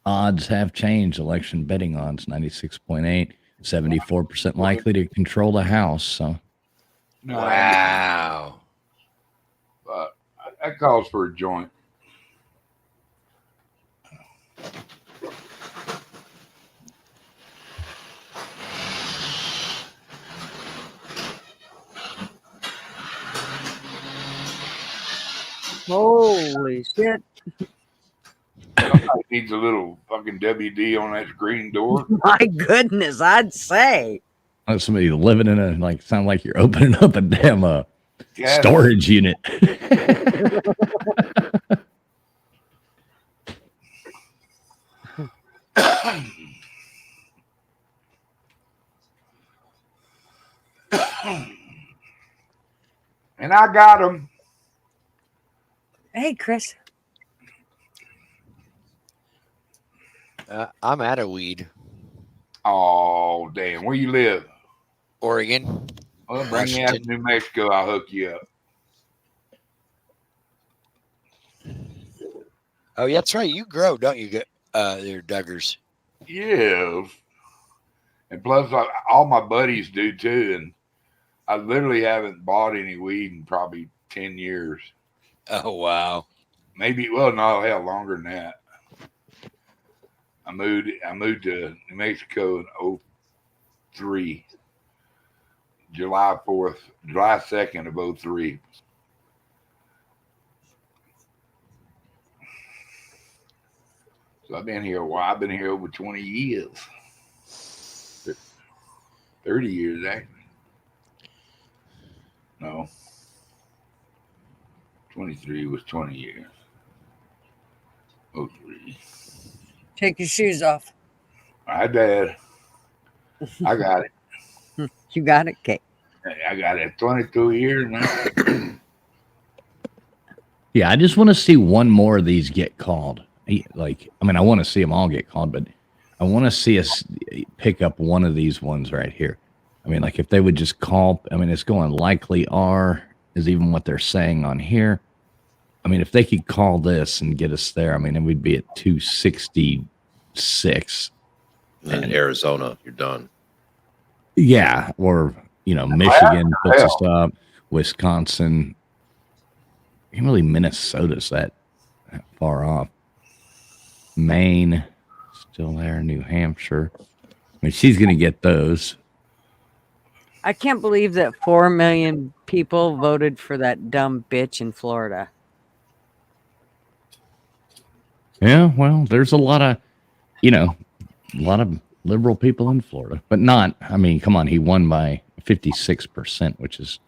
Odds have changed. Election betting odds 96.8. 74% likely to control the House. So, Wow. But that calls for a joint. Holy shit. Somebody needs a little fucking WD on that screen door. My goodness, I'd say. like somebody living in a sound like you're opening up a damn storage unit. And I got him. Hey, Chris. I'm out of weed. Oh, damn. Where you live? Oregon. Well, bring me out to New Mexico. I'll hook you up. Oh, yeah, that's right. You grow, don't you? They're Duggars. Yeah. And plus, all my buddies do too. And I literally haven't bought any weed in probably 10 years. Oh wow. Maybe, well, no, hell, longer than that. I moved to New Mexico in 03. July 2nd of 03. So I've been here a while. I've been here over 20 years. 30 years, actually. No. 23 was 20 years. 03. Take your shoes off. I did. I got it. You got it, Kate. I got it 22 years now. Yeah, I just want to see one more of these get called. Like, I mean, I want to see them all get called, but I want to see us pick up one of these ones right here. I mean, like if they would just call, I mean, it's going likely R is even what they're saying on here. I mean, if they could call this and get us there, I mean, then we'd be at 266. In Arizona, you're done. Yeah, or Michigan puts us up, Wisconsin. Even really Minnesota's that far off. Maine, still there. New Hampshire. I mean, she's going to get those. I can't believe that 4 million people voted for that dumb bitch in Florida. Yeah, well, there's a lot of liberal people in Florida, but not. I mean, come on, he won by 56%, which is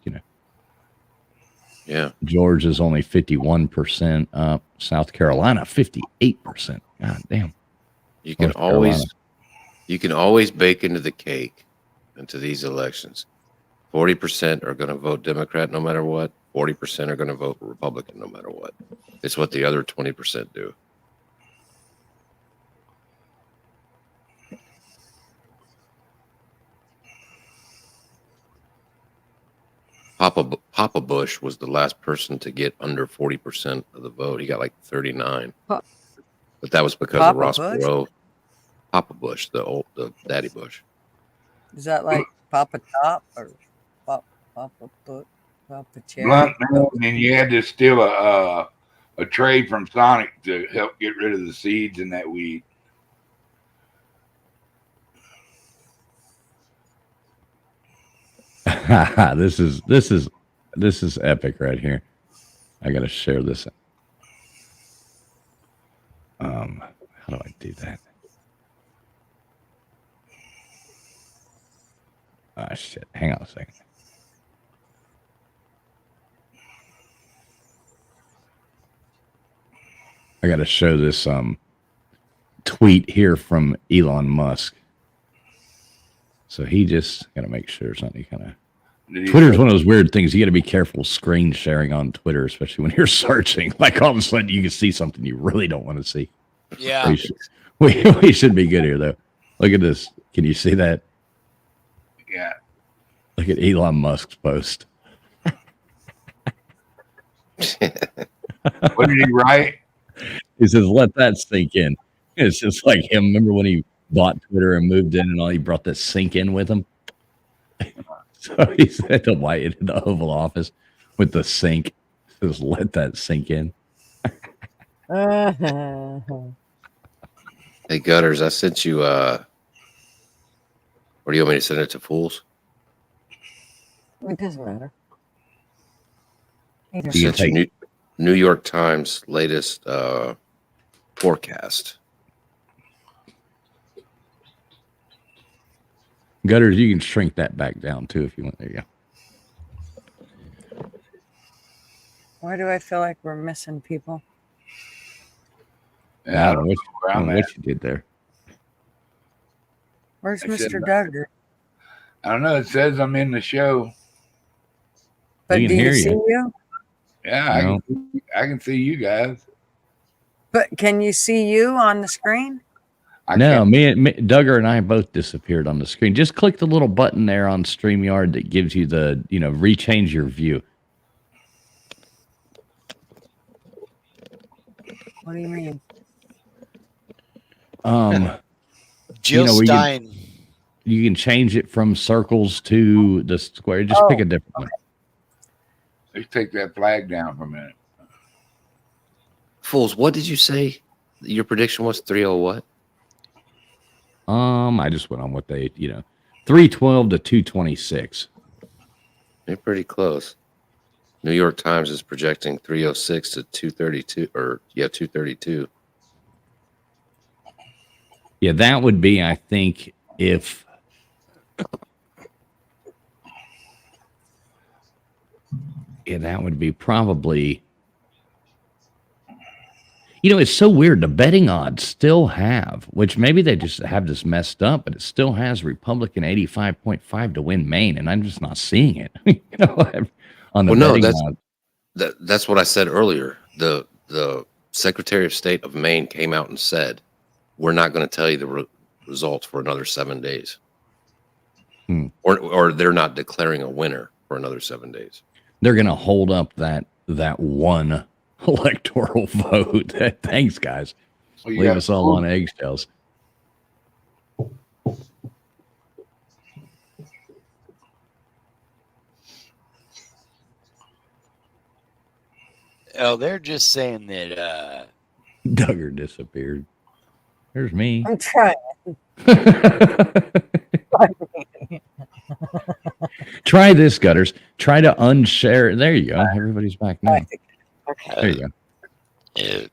Yeah. Georgia's only 51% up. South Carolina 58%. God damn. You can always bake into the cake into these elections. 40% are going to vote Democrat no matter what. 40% are going to vote Republican no matter what. It's what the other 20% do. Papa Bush was the last person to get under 40% of the vote. He got like 39. But that was because of Ross Perot. Papa Bush, the Daddy Bush. Is that like Papa Top or Papa Cherry? Blunt man, and you had to steal a trade from Sonic to help get rid of the seeds in that weed. This is epic right here. I gotta share this. How do I do that? Ah, shit. Hang on a second. I gotta show this tweet here from Elon Musk. So he just gotta make sure it's not any kind of. Twitter's one of those weird things. You got to be careful screen sharing on Twitter, especially when you're searching. Like all of a sudden you can see something you really don't want to see. Yeah. We should be good here, though. Look at this. Can you see that? Yeah. Look at Elon Musk's post. What did he write? He says, let that sink in. It's just like him. Remember when he bought Twitter and moved in and all, he brought that sink in with him? So he's at the Oval Office with the sink. Just let that sink in. Hey, Gutters, I sent you, or do you want me to send it to Fools? It doesn't matter. I sent you New York Times latest forecast. Gutters, you can shrink that back down too if you want. There you go. Why do I feel like we're missing people? I don't know what you did there. Where's I Mr. shouldn't- Duggar? I don't know. It says I'm in the show. But We do can you hear see you. you? Yeah, I can see you guys. But can you see you on the screen? No, me, Duggar and I both disappeared on the screen. Just click the little button there on StreamYard that gives you the, rechange your view. What do you mean? Jill we Stein. You can change it from circles to the square. Just pick a different one. Let's take that flag down for a minute. Fools, what did you say? Your prediction was 3-0 what? I just went on what they, 312 to 226. You're pretty close. New York Times is projecting 306 to 232, 232. Yeah, that would be, I think, if that would be probably. It's so weird. The betting odds still have, which maybe they just have this messed up, but it still has Republican 85.5 to win Maine, and I'm just not seeing it. On the betting odds. That's what I said earlier. The Secretary of State of Maine came out and said, "We're not going to tell you the results for another 7 days," or they're not declaring a winner for another 7 days. They're going to hold up that one electoral vote. Thanks, guys. Leave us all on eggshells. Oh, they're just saying that Duggar disappeared. There's me. I'm trying. Try this, Gutters. Try to unshare. There you go. Everybody's back now. There you go.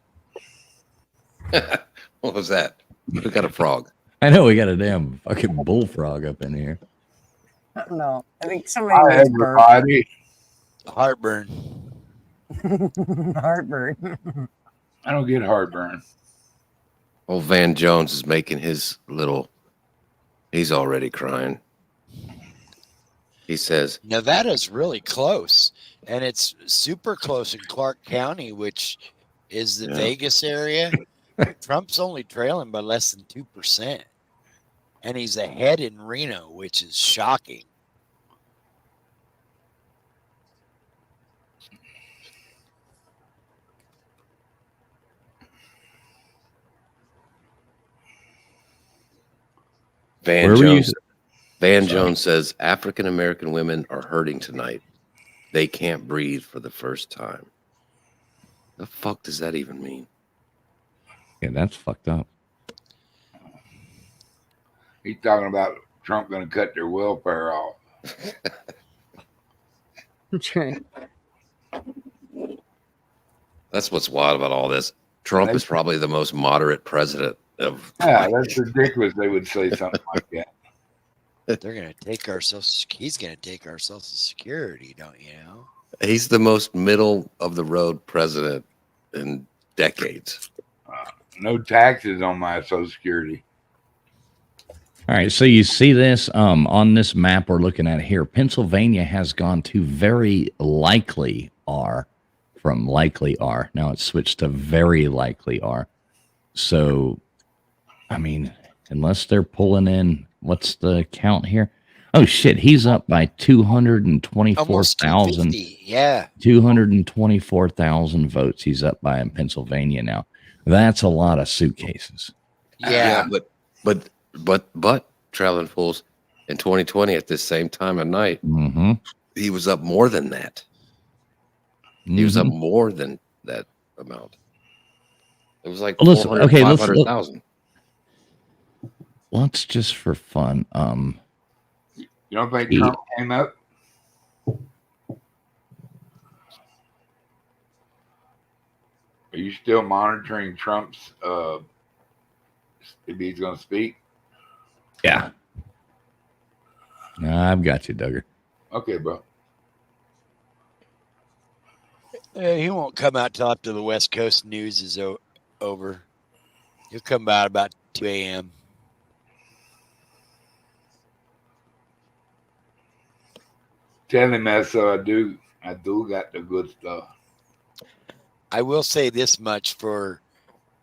What was that? We got a frog. I know we got a damn fucking bullfrog up in here. No, I think somebody was Everybody. Heartburn. Heartburn. I don't get heartburn. Old Van Jones is making his little. He's already crying. He says Nevada's really close, and it's super close in Clark County, which is the Vegas area. Trump's only trailing by less than 2%, and he's ahead in Reno, which is shocking. Van Jones says African American women are hurting tonight. They can't breathe for the first time. The fuck does that even mean? Yeah, that's fucked up. He's talking about Trump going to cut their welfare off. That's what's wild about all this. Trump is probably the most moderate president of. Yeah, that's ridiculous. They would say something like that. They're going to take our he's going to take our Social Security, don't you know? He's the most middle of the road president in decades. No taxes on my Social Security. All right, so you see this on this map we're looking at here. Pennsylvania has gone to very likely R from likely R. Now it's switched to very likely R. So, I mean, unless they're pulling in, what's the count here? Oh, shit, he's up by 224,000. Yeah. 224,000 votes he's up by in Pennsylvania now. That's a lot of suitcases. Yeah. But traveling fools, in 2020 at this same time of night, he was up more than that. He was up more than that amount. It was like 500,000. Let's just for fun. You don't think Trump came up? Are you still monitoring Trump's if he's going to speak? Yeah. I've got you, Duggar. Okay, bro. He won't come out till after the West Coast news is over. He'll come out about 2 a.m. Tell him that, so I do got the good stuff. I will say this much for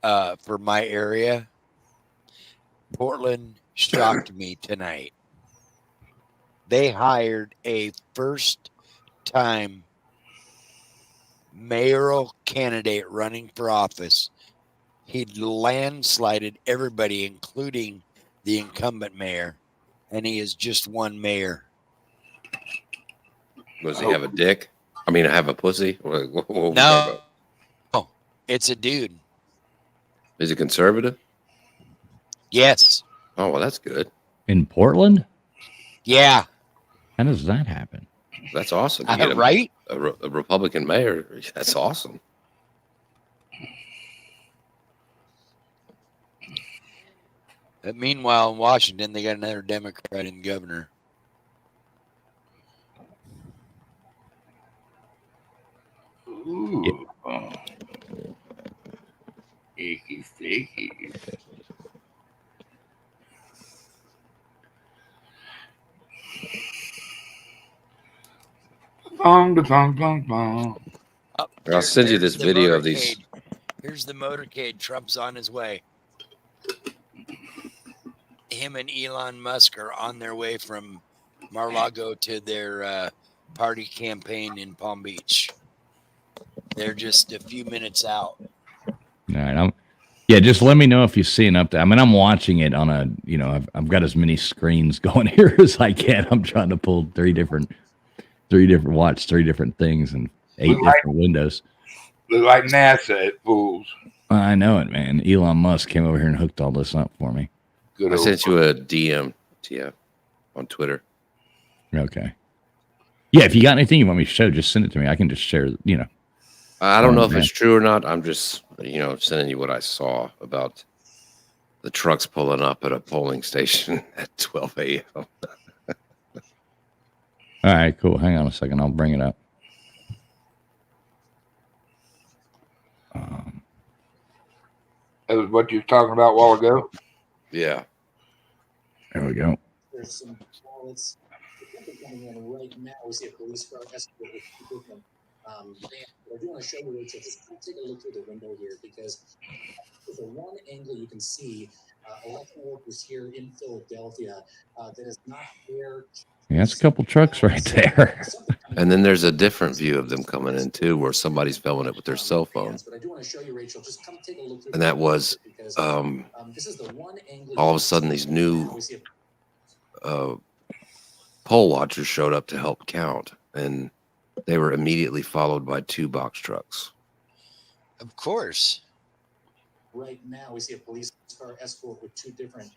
my area. Portland shocked me tonight. They hired a first-time mayoral candidate running for office. He landslided everybody, including the incumbent mayor. and he is just one mayor. Does he have a dick? I mean, have a pussy? What are we talking No, about? it's a dude. Is he conservative? Yes. Oh, well, that's good. In Portland? Yeah. How does that happen? That's awesome. You get Right? a Republican mayor. That's awesome. But meanwhile, in Washington, they got another Democrat in governor. Ooh. Icky sticky. Bong, bong, bong, bong. I'll send you this The video of these. motorcade. Here's the motorcade. Trump's on his way. Him and Elon Musk are on their way from Mar-a-Lago to their party campaign in Palm Beach. They're just a few minutes out. All right. Yeah, just let me know if you see an update. I mean, I'm watching it on a, I've got as many screens going here as I can. I'm trying to pull three different things and 8 different windows. Look like NASA at fools. I know it, man. Elon Musk came over here and hooked all this up for me. I sent you a DM, on Twitter. Okay. Yeah, if you got anything you want me to show, just send it to me. I can just share, I don't know if it's true or not. I'm just, sending you what I saw about the trucks pulling up at a polling station at 12 a.m. All right, cool. Hang on a second. I'll bring it up. That was what you were talking about a while ago? Yeah. There we go. There's some wallets coming in right now. We see a police car escort with two different vans. But I do want to show you, Rachel, just take a look through the window here, because there's a one angle you can see election workers here in Philadelphia that is not there. Yeah, that's a couple trucks right there. And then there's a different view of them coming in too, where somebody's filming it with their cell phone. But I do want to show you, Rachel, just come take a look through And that was this is the one angle all of a sudden these new poll watchers showed up to help count, and they were immediately followed by 2 box trucks. Of course. Right now, we see a police car escort with 2 different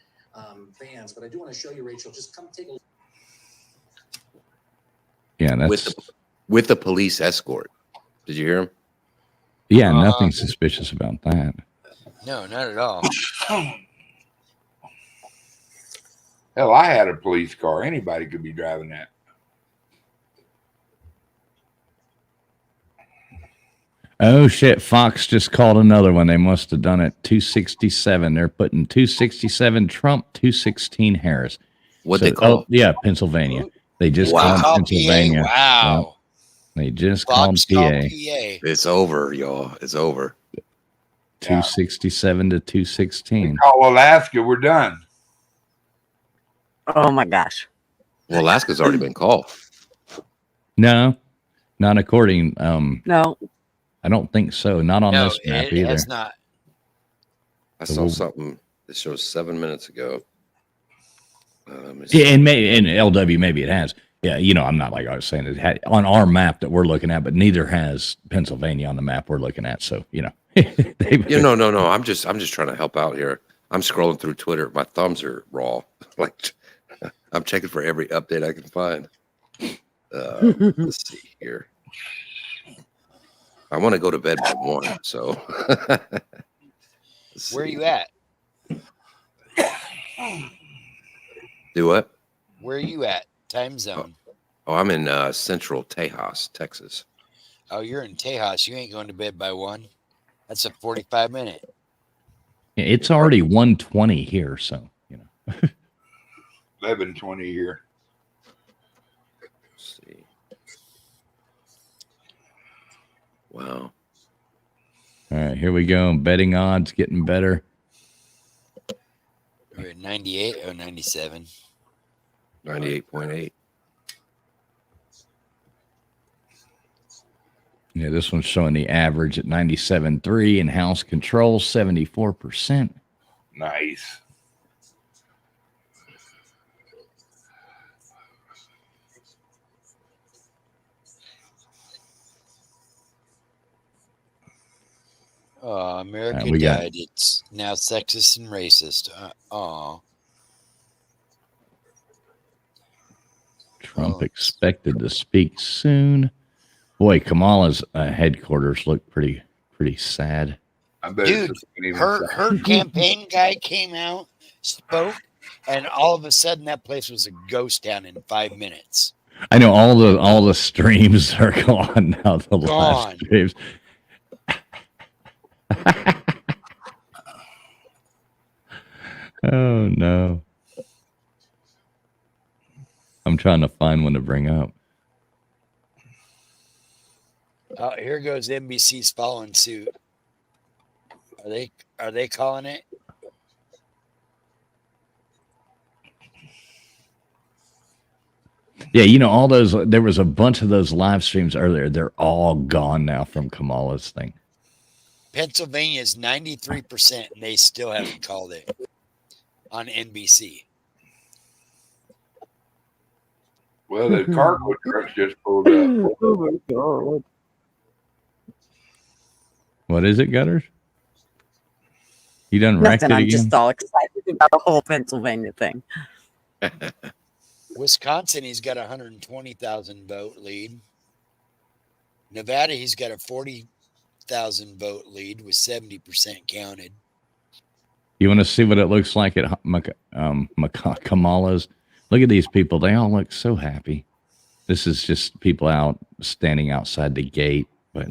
vans. But I do want to show you, Rachel, just come take a look. Yeah, that's with the police escort. Did you hear him? Yeah, nothing suspicious about that. No, not at all. Hell, I had a police car. Anybody could be driving that. Oh shit! Fox just called another one. They must have done it. 267. They're putting 267 Trump, 216 Harris. What they call? Oh, yeah, Pennsylvania. They just called Pennsylvania. Wow. They just called PA. It's over, y'all. It's over. 267 to 216. Call Alaska. We're done. Oh my gosh. Well, Alaska's already been called. No, not according. No, I don't think so. Not on this map either. It's not. I saw something that shows 7 minutes ago. Yeah, and maybe in LW, maybe it has. Yeah, I'm not like I was saying it had on our map that we're looking at, but neither has Pennsylvania on the map we're looking at. So No. I'm just trying to help out here. I'm scrolling through Twitter. My thumbs are raw. Like I'm checking for every update I can find. Let's see here. I want to go to bed by 1. So Where are you at? Do what? Where are you at? Time zone. Oh, I'm in Central Tejas, Texas. Oh, you're in Tejas. You ain't going to bed by 1. That's a 45-minute. yeah, it's already 1:20 here. So 11:20 here. Let's see. Wow. all right, here we go. Betting odds getting better. We're at 98 or 97. 98.8. Yeah, this one's showing the average at 97.3 and House control 74%. Nice. Oh, America we got- died. It's now sexist and racist. Trump expected to speak soon. Boy, Kamala's headquarters look pretty sad. I bet Dude, it's even her campaign guy came out, spoke, and all of a sudden that place was a ghost town in 5 minutes. I know all the streams are gone now. The Gone. last streams. Oh no. I'm trying to find one to bring up. Oh, here goes NBC's following suit. Are they calling it? Yeah, you know, all those, there was a bunch of those live streams earlier. They're all gone now from Kamala's thing. Pennsylvania is 93%, and they still haven't called it on NBC. Well, the cargo trucks just pulled up. Oh my God. What is it, Gutters? You done wrecked Nothing. it I'm again? just all excited about the whole Pennsylvania thing. Wisconsin, he's got a 120,000 vote lead. Nevada, he's got a 40,000 vote lead with 70% counted. You want to see what it looks like at Kamala's? Look at these people. They all look so happy. This is just people out standing outside the gate, but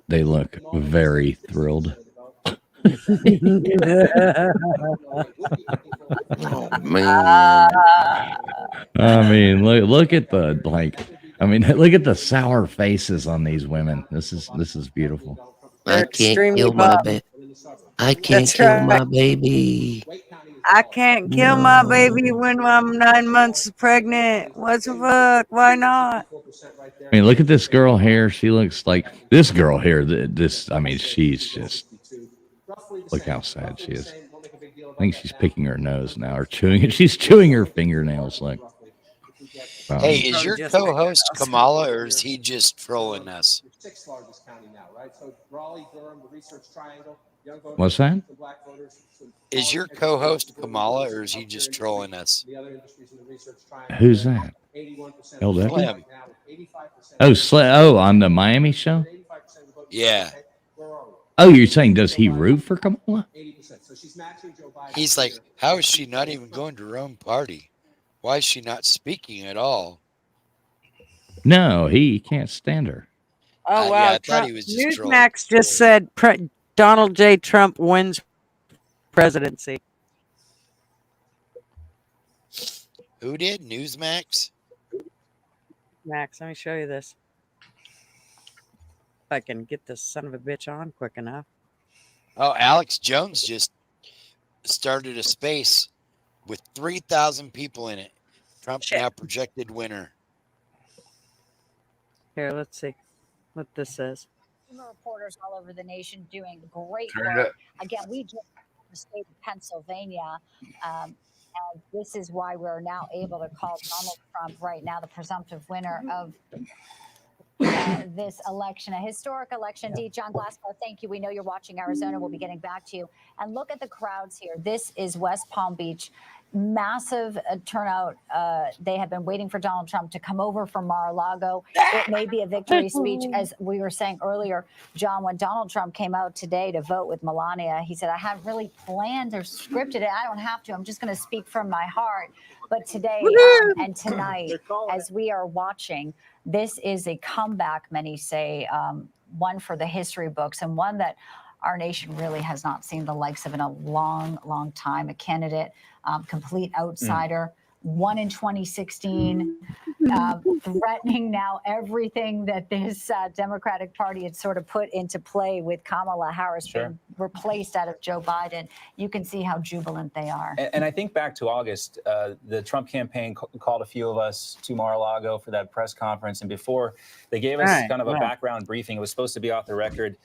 they look very thrilled. Oh man! I mean, look at the look at the sour faces on these women. This is beautiful. I can't kill my baby. I can't kill my baby. I can't kill my baby when I'm 9 months pregnant. What the fuck? Why not? I mean, look at this girl here. She looks like this girl here. She's just, look how sad she is. I think she's picking her nose now or chewing it. She's chewing her fingernails like. Wow. Hey, is your co-host Kamala, or is he just trolling us? What's that? Is your co-host Kamala, or is he just trolling us? Who's that? LW? Slim. Oh, on the Miami show? Yeah. Oh, you're saying, does he root for Kamala? He's like, how is she not even going to her own party? Why is she not speaking at all? No, he can't stand her. Oh, yeah, wow. I thought he was just trolling. Newsmax just said Donald J. Trump wins presidency. Who did? Newsmax? Max, let me show you this. If I can get this son of a bitch on quick enough. Oh, Alex Jones just started a space with 3,000 people in it. Trump now projected winner. Here, let's see what this says. Reporters all over the nation doing great Turn it work. up. Again, we just the state of Pennsylvania. And this is why we're now able to call Donald Trump right now the presumptive winner of this election, a historic election. D. John Glasgow, thank you. We know you're watching Arizona. We'll be getting back to you. And look at the crowds here. This is West Palm Beach. Massive turnout. They have been waiting for Donald Trump to come over from Mar-a-Lago. It may be a victory speech, as we were saying earlier, John, when Donald Trump came out today to vote with Melania, he said, I haven't really planned or scripted it. I don't have to. I'm just going to speak from my heart. But today and tonight, as we are watching, this is a comeback, many say, one for the history books and one that our nation really has not seen the likes of in a long, long time. A candidate, complete outsider, won in 2016, threatening now everything that this Democratic Party had sort of put into play with Kamala Harris being replaced out of Joe Biden. You can see how jubilant they are. And I think back to August, the Trump campaign called a few of us to Mar-a-Lago for that press conference. And before they gave us kind of a background briefing, it was supposed to be off the record.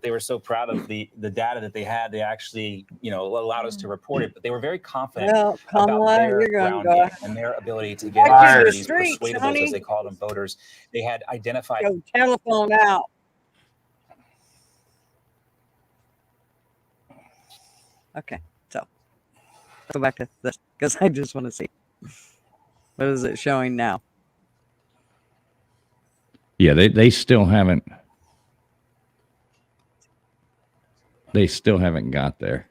They were so proud of the data that they had. They actually, allowed us to report it, but they were very confident about their grounding and their ability to get these persuadables, as they called them, voters. They had identified. Telephone out. Okay, so go back to this because I just want to see what is it showing now. Yeah, they still haven't. They still haven't got there.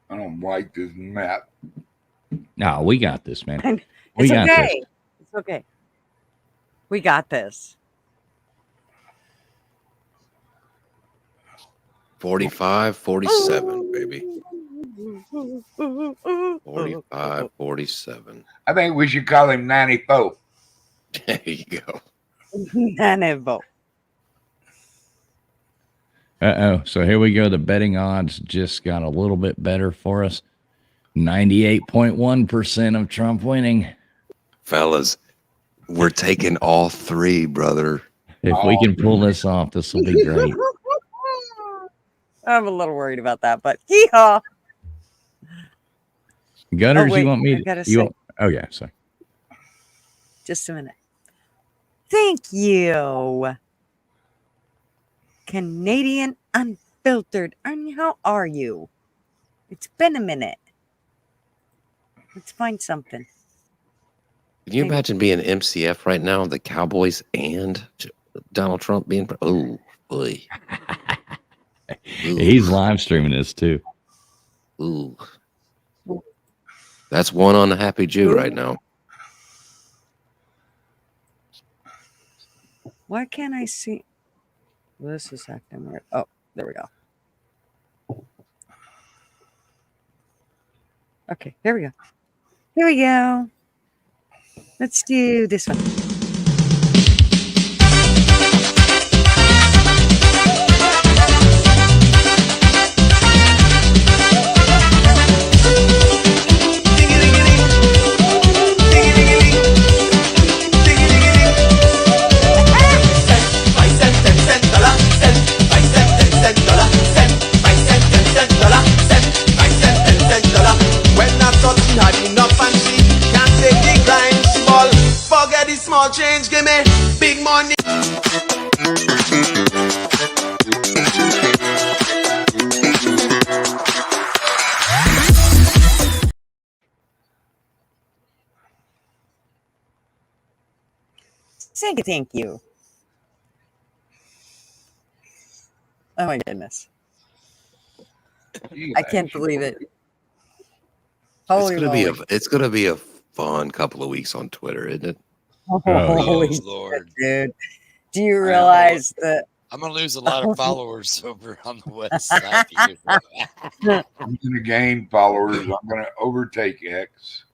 I don't like this map. No, we got this, man. It's We got okay. this. It's okay. We got this. 45, 47, baby. 45, 47. I think we should call him 94. There you go. 94. Uh-oh. So here we go. The betting odds just got a little bit better for us. 98.1% of Trump winning. Fellas, we're taking all three, brother. If we can pull this off, this will be great. I'm a little worried about that, but yeehaw. Gutters, wait, you want me I to? gotta You say- want, oh, yeah. Sorry. Just a minute. Thank you. Canadian Unfiltered. And how are you? It's been a minute. Let's find something. Can you imagine being MCF right now? The Cowboys and Donald Trump being. Oh, boy. He's live streaming this too. Ooh. That's one on the Happy Jew right now. Why can't I see? This is acting weird. Oh, there we go. Okay, here we go. Here we go. Let's do this one. Small change, give me big money. Say thank you. Oh my goodness. I can't believe it. Holy moly. It's gonna be a fun couple of weeks on Twitter, isn't it? Holy Lord. shit, dude. Do you realize that I'm gonna lose a lot of followers over on the west side here. I'm gonna gain followers. I'm gonna overtake X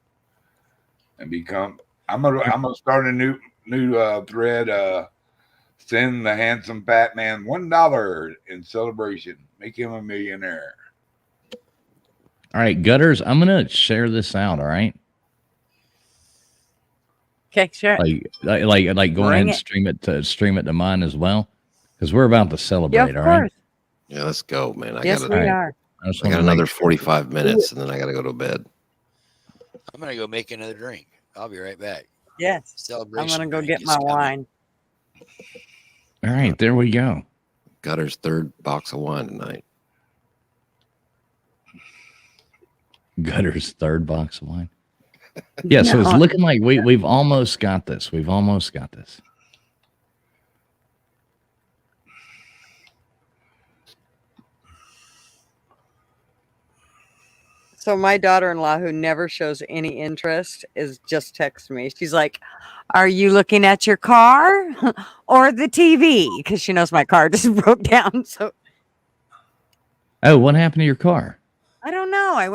and become. I'm gonna start a new thread. Send the handsome fat man $1 in celebration. Make him a millionaire. All right, Gutters, I'm gonna share this out. All right. Okay, sure. Like go ahead and stream it to mine as well, because we're about to celebrate. of all right. course. Yeah, let's go, man. Yes, we are. I just I wanna got another make sure. 45 minutes, and then I got to go to bed. I'm gonna go make another drink. I'll be right back. Yes. Celebration. I'm gonna go drink get is my coming. wine. All right, there we go. Gutter's third box of wine tonight. Gutter's third box of wine. Yeah, so it's No. looking like we've almost got this. We've almost got this. So my daughter-in-law, who never shows any interest, is just text me. She's like, "Are you looking at your car or the TV?" Because she knows my car just broke down. So Oh, what happened to your car? I don't know. I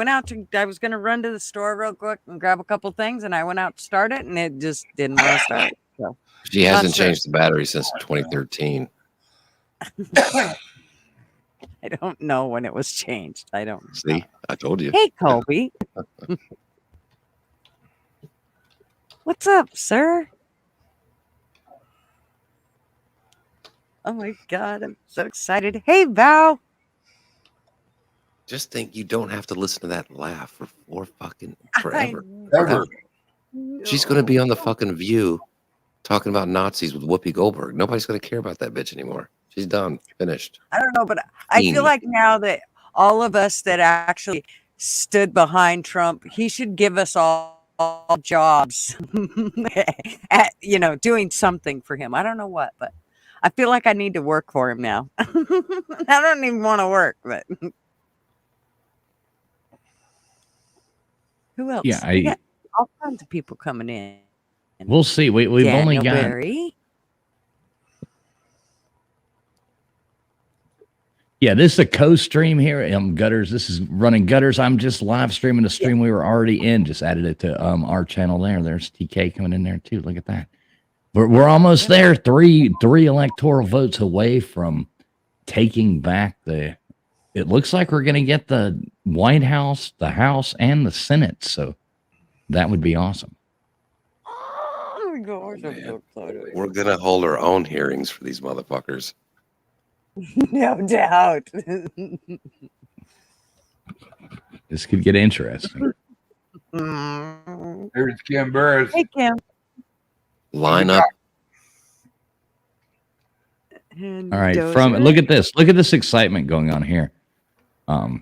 was going to run to the store real quick and grab a couple things, and I went out to start it, and it just didn't want to start. So She Not hasn't sure. changed the battery since 2013. I don't know when it was changed. I don't. See, I told you. Hey, Kobe. What's up, sir? Oh my God, I'm so excited. Hey, Val. Just think you don't have to listen to that laugh for fucking I forever. Ever. She's going to be on the fucking View talking about Nazis with Whoopi Goldberg. Nobody's going to care about that bitch anymore. She's done, finished. I don't know, but I feel like now that all of us that actually stood behind Trump, he should give us all jobs at, doing something for him. I don't know what, but I feel like I need to work for him now. I don't even want to work, but who else? Yeah, We got all kinds of people coming in. We'll see. We've only Daniel got. Berry. Yeah, this is a co-stream here. Gutters. This is running Gutters. I'm just live streaming the stream we were already in. Just added it to our channel there. There's TK coming in there too. Look at that. We're almost there. Three electoral votes away from taking back the. It looks like we're going to get the White House, the House, and the Senate. So that would be awesome. Oh my gosh, I'm so excited. We're going to hold our own hearings for these motherfuckers. No doubt. This could get interesting. There's Kim Burris. Hey, Kim. Line up. And All right, Dozer. look at this. Look at this excitement going on here. Brenda,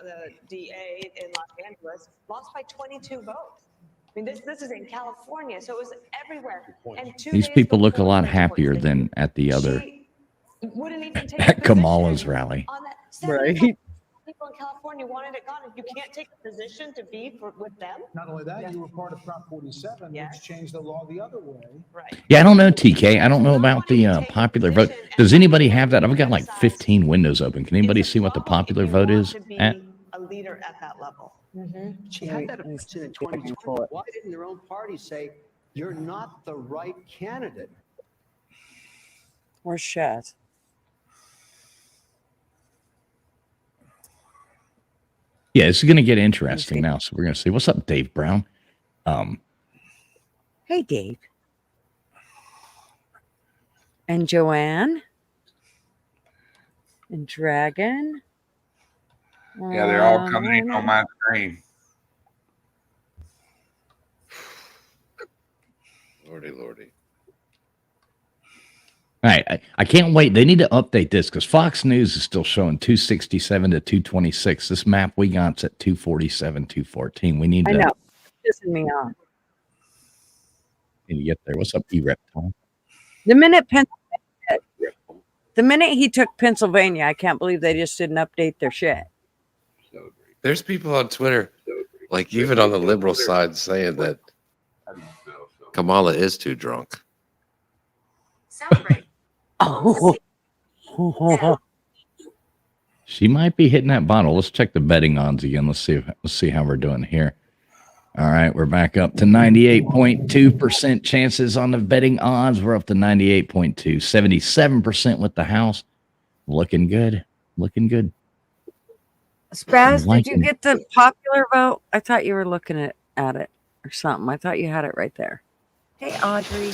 the DA in Los Angeles, lost by 22 votes. I mean, this is in California, so it was everywhere. And These people look a lot happier than at the other wouldn't even take at Kamala's rally. on that. Right. People in California wanted it gone. You can't take a position to be with them. Not only that, you were part of Prop 47, which changed the law the other way. Right. Yeah, I don't know, TK. I don't know about the popular vote. Does anybody have that? I've got like 15 windows open. Can anybody see what the popular vote is at? A leader at that level. She had that election in 2020. Why didn't their own party say, you're not the right candidate? Or Shat. Yeah, it's going to get interesting now. So we're going to see. What's up, Dave Brown? Hey, Dave. And Joanne. And Dragon. Yeah, they're all coming in on my screen. Lordy. All right, I can't wait. They need to update this because Fox News is still showing 267 to 226. This map we got's at 247, 214. We need I to. know. Pissing me off. Need to get there. What's up, E-Reptile? The minute he took Pennsylvania, I can't believe they just didn't update their shit. There's people on Twitter, like even on the liberal side, saying that Kamala is too drunk. Oh. She might be hitting that bottle. Let's check the betting odds again. Let's see how we're doing here. All right, we're back up to 98.2% chances on the betting odds. We're up to 98.2, 77% with the house. Looking good. Looking good. Spaz, did you Liking get the popular vote? I thought you were looking at it or something. I thought you had it right there. Hey, Audrey.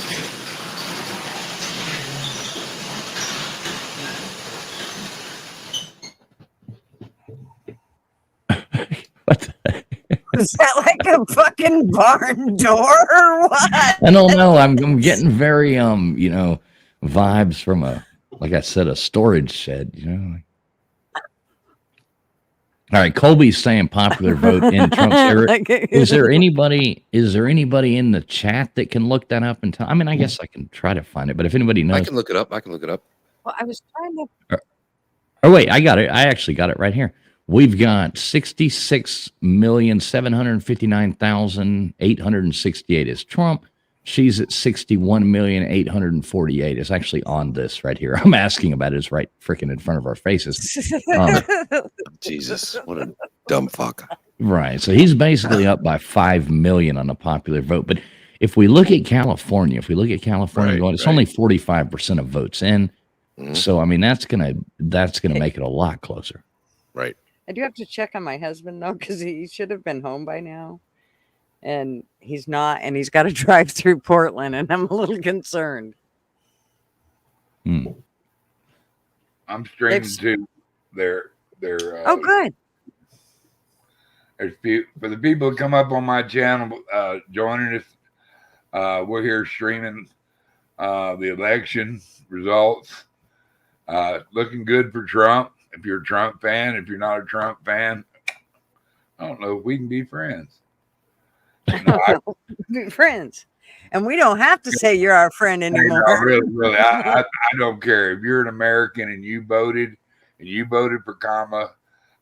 Is that like a fucking barn door or what? I don't know. I'm getting very vibes from like I said, a storage shed, All right, Colby's saying popular vote in Trump's area. Is there anybody in the chat that can look that up and tell? I mean, I guess I can try to find it, but if anybody knows, I can look it up. Well, I was trying to. Oh wait, I got it. I actually got it right here. We've got 66,759,868 is Trump. She's at 61,848. It's actually on this right here. I'm asking about it. It's right freaking in front of our faces. Jesus, what a dumb fuck. Right. So he's basically up by 5 million on the popular vote. But if we look at California, it's only 45% of votes in. Mm-hmm. So I mean that's gonna make it a lot closer. Right. I do have to check on my husband though, because he should have been home by now. And he's not, and he's got to drive through Portland, and I'm a little concerned. Hmm. I'm streaming to their oh, good. There's for the people that come up on my channel, joining us. We're here streaming the election results. Looking good for Trump. If you're a Trump fan, if you're not a Trump fan, I don't know if we can be friends. No, Be friends. And we don't have to say you're our friend anymore. No, really. I don't care. If you're an American and you voted for Kamala,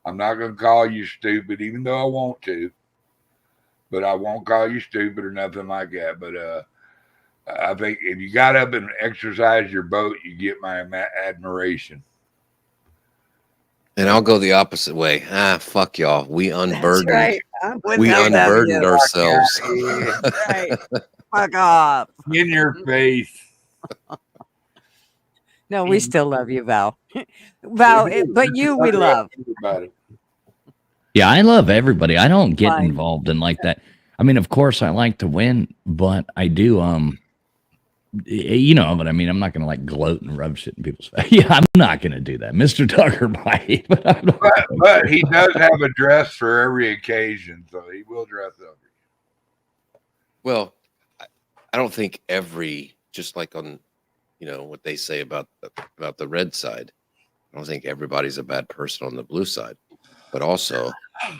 I'm not going to call you stupid, even though I want to. But I won't call you stupid or nothing like that. But I think if you got up and exercised your vote, you get my admiration. And I'll go the opposite way. Fuck y'all. We unburdened. Right. We unburdened ourselves. Right. Fuck off. In your face. No, we still love you, Val. Val, but you we love. Yeah, I love everybody. I don't get involved in like that. I mean, of course, I like to win, but I do. You know what I mean? I'm not going to like gloat and rub shit in people's face. Yeah, I'm not going to do that, Mr. Tucker might. But he does have a dress for every occasion, so he will dress up. Well, I don't think just like on, what they say about the red side, I don't think everybody's a bad person on the blue side. But also,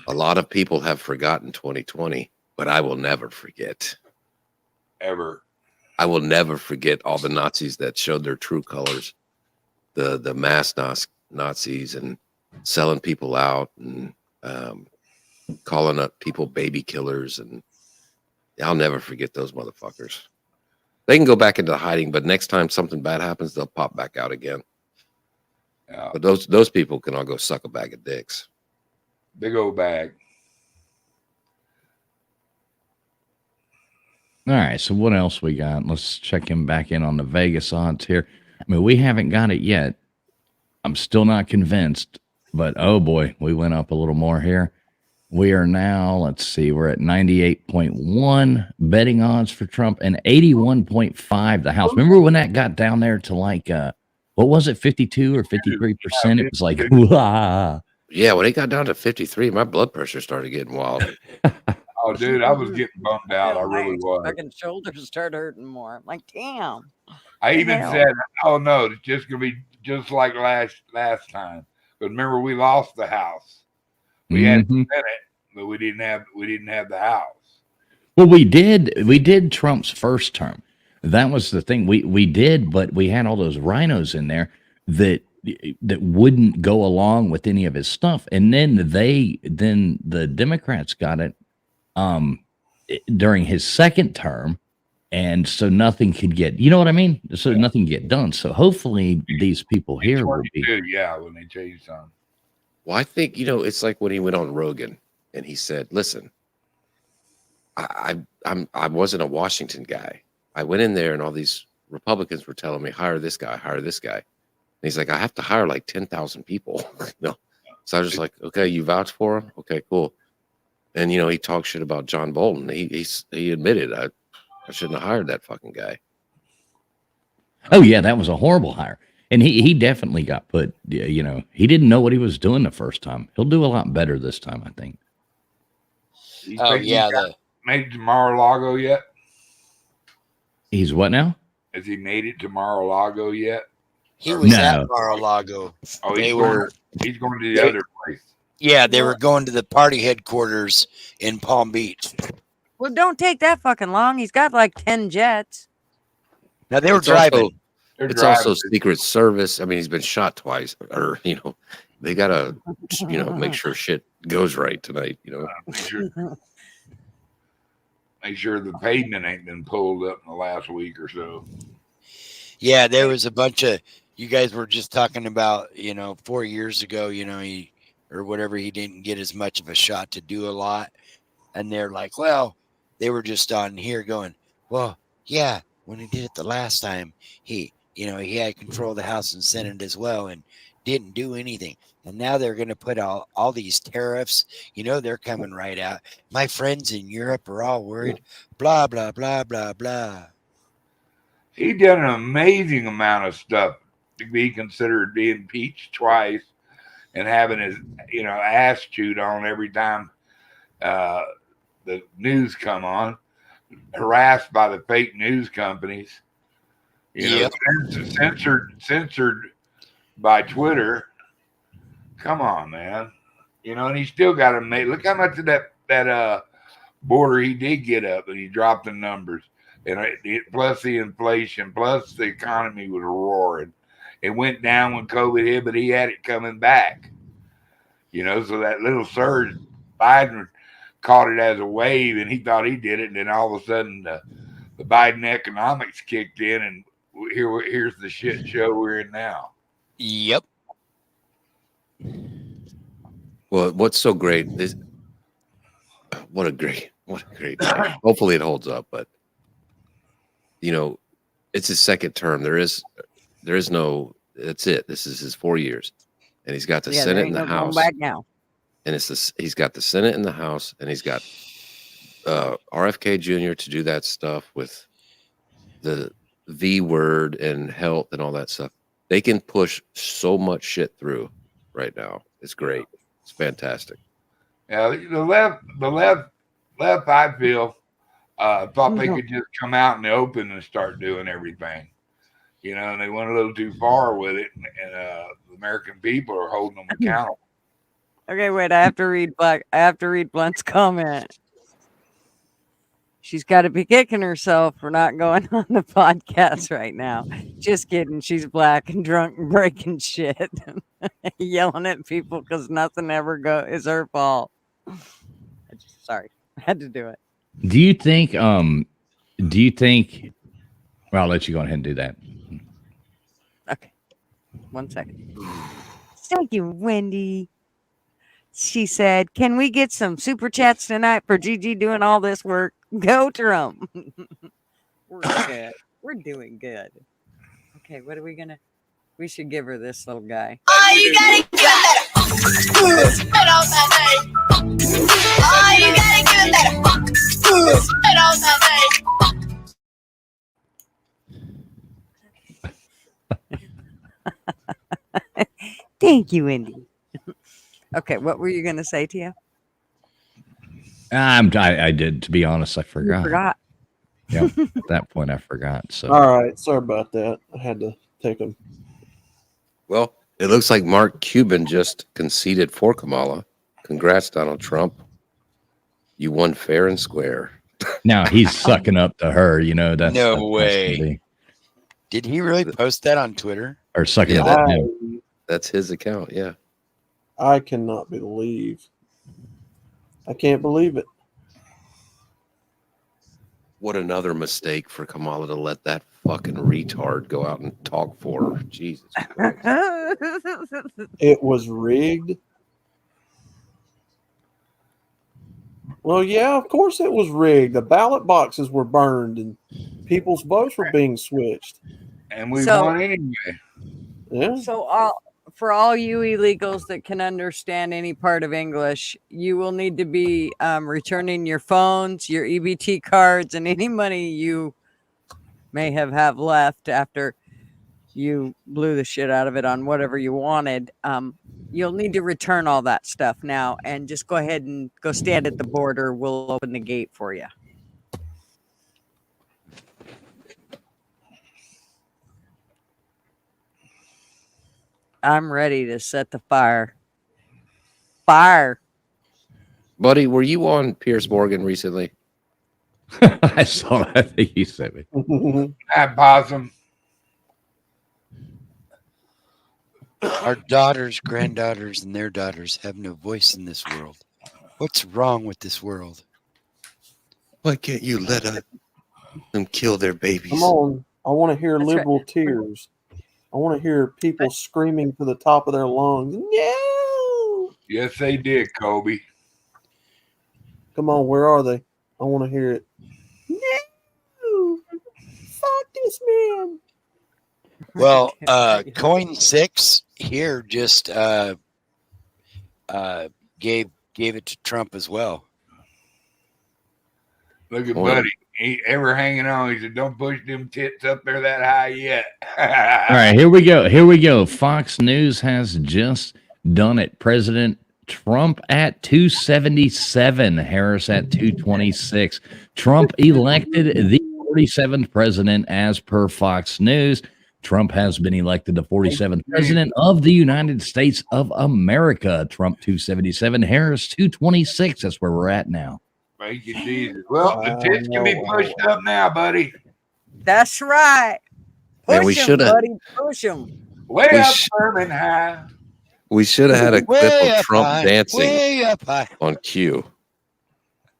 a lot of people have forgotten 2020, but I will never forget. Ever. I will never forget all the Nazis that showed their true colors, the mass Nazis and selling people out and calling up people baby killers. And I'll never forget those motherfuckers. They can go back into hiding, but next time something bad happens, they'll pop back out again. Yeah. But those people can all go suck a bag of dicks. Big old bag. All right, so what else we got? Let's check him back in on the Vegas odds here. I mean, we haven't got it yet. I'm still not convinced, but oh boy, we went up a little more here. We are now, let's see, we're at 98.1 betting odds for Trump and 81.5 the House. Remember when that got down there to like, what was it, 52 or 53%? It was like, wah. Yeah, when it got down to 53, my blood pressure started getting wild. Oh, dude, I was getting bummed out. I really was. Fucking shoulders start hurting more. I'm like, damn. I even said, "Oh no, it's just gonna be just like last time." But remember, we lost the House. We had the Senate, but we didn't have the House. Well, we did Trump's first term. That was the thing. We did, but we had all those rhinos in there that wouldn't go along with any of his stuff, and then the Democrats got it during his second term, and so nothing could get, you know what I mean? So nothing get done. So hopefully these people here will be. Yeah, when they changed on. Well, I think, it's like when he went on Rogan and he said, listen, I wasn't a Washington guy. I went in there and all these Republicans were telling me, hire this guy, hire this guy. And he's like, I have to hire like 10,000 people. So I was just like, okay, you vouch for him? Okay, cool. And, he talked shit about John Bolton. He admitted I shouldn't have hired that fucking guy. Oh, yeah, that was a horrible hire. And he definitely got put, he didn't know what he was doing the first time. He'll do a lot better this time, I think. Oh, yeah. Made it to Mar-a-Lago yet? He's what now? Has he made it to Mar-a-Lago yet? He was at Mar-a-Lago. Oh, he's going to the other place. Yeah, they were going to the party headquarters in Palm Beach. Well, don't take that fucking long. He's got like 10 jets. Now they were driving. It's also Secret Service. I mean, he's been shot twice, or they gotta, make sure shit goes right tonight. Make sure the pavement ain't been pulled up in the last week or so. Yeah, there was a bunch of, you guys were just talking about, 4 years ago, he or whatever, he didn't get as much of a shot to do a lot. And they're like, well, they were just on here going, well, yeah, when he did it the last time, he had control of the House and Senate as well and didn't do anything. And now they're going to put all these tariffs, they're coming right out. My friends in Europe are all worried, blah, blah, blah, blah, blah. He done an amazing amount of stuff to be considered being impeached twice and having his, ass chewed on every time the news come on, harassed by the fake news companies. You know, censored by Twitter. Come on, man. You know, and he still got to make. Look how much of that border he did get up, and he dropped the numbers, and plus the inflation, plus the economy was roaring. It went down when COVID hit, but he had it coming back. You know, so that little surge, Biden caught it as a wave, and he thought he did it, and then all of a sudden the Biden economics kicked in, and here's the shit show we're in now. Yep. Well, what's so great is what a great hopefully it holds up, but you know, it's his second term. There is no, that's it. This is his 4 years, and he's got the Senate and the House back now. And he's got the Senate and the House, and he's got RFK Jr. to do that stuff with the V word and health and all that stuff. They can push so much shit through right now. It's great. It's fantastic. Yeah, the left, I feel, thought they could just come out in the open and start doing everything. You know, and they went a little too far with it, and the American people are holding them accountable. Okay, wait. I have to read Blunt's comment. She's got to be kicking herself for not going on the podcast right now. Just kidding. She's black and drunk and breaking shit, yelling at people because nothing ever is her fault. Sorry, I had to do it. Do you think? Well, I'll let you go ahead and do that. Okay, 1 second. Thank you, Wendy. She said, "Can we get some super chats tonight for Gigi doing all this work? Go Trump." We're good. We're doing good. Okay, what are we gonna? We should give her this little guy. Oh, you gotta give it better. Spit on that name. Oh, you gotta give it better. Spit on that name. Thank you, Wendy. Okay, what were you gonna say, Tia? I did. To be honest, I forgot. You forgot. Yeah, at that point, I forgot. So, all right, sorry about that. I had to take him. Well, it looks like Mark Cuban just conceded for Kamala. Congrats, Donald Trump. You won fair and square. Now he's sucking up to her. You know that's no way. Did he really post that on Twitter? Or sucking up to him? That's his account. Yeah. I cannot believe. I can't believe it. What another mistake for Kamala to let that fucking retard go out and talk for her. Jesus Christ. It was rigged. Well, yeah, of course it was rigged. The ballot boxes were burned and people's votes were being switched. And we won anyway. Yeah. So for all you illegals that can understand any part of English, you will need to be returning your phones, your EBT cards, and any money you may have left after you blew the shit out of it on whatever you wanted. You'll need to return all that stuff now and just go ahead and go stand at the border. We'll open the gate for you. I'm ready to set the fire. Fire. Buddy, were you on Piers Morgan recently? I saw that. I think you sent me. Hi, Possum. Our daughters, granddaughters, and their daughters have no voice in this world. What's wrong with this world? Why can't you let them kill their babies? Come on. I want to hear liberal tears. I want to hear people screaming to the top of their lungs. No! Yes, they did, Kobe. Come on, where are they? I want to hear it. No! Fuck this man! Well, Coin 6 here just gave it to Trump as well. Look at Buddy. He ever hanging on. He said, "Don't push them tits up there that high yet." All right, here we go. Here we go. Fox News has just done it. President Trump at 277, Harris at 226. Trump elected the 47th president as per Fox News. Trump has been elected the 47th president of the United States of America. Trump 277, Harris 226. That's where we're at now. Thank you, Jesus. Well, the tits can be pushed up now, buddy. That's right. Man, Push we 'em, shoulda- buddy. Push 'em. Way We up, sh- firm and high. We should have had a clip Way of up Trump high, dancing way up high. on cue.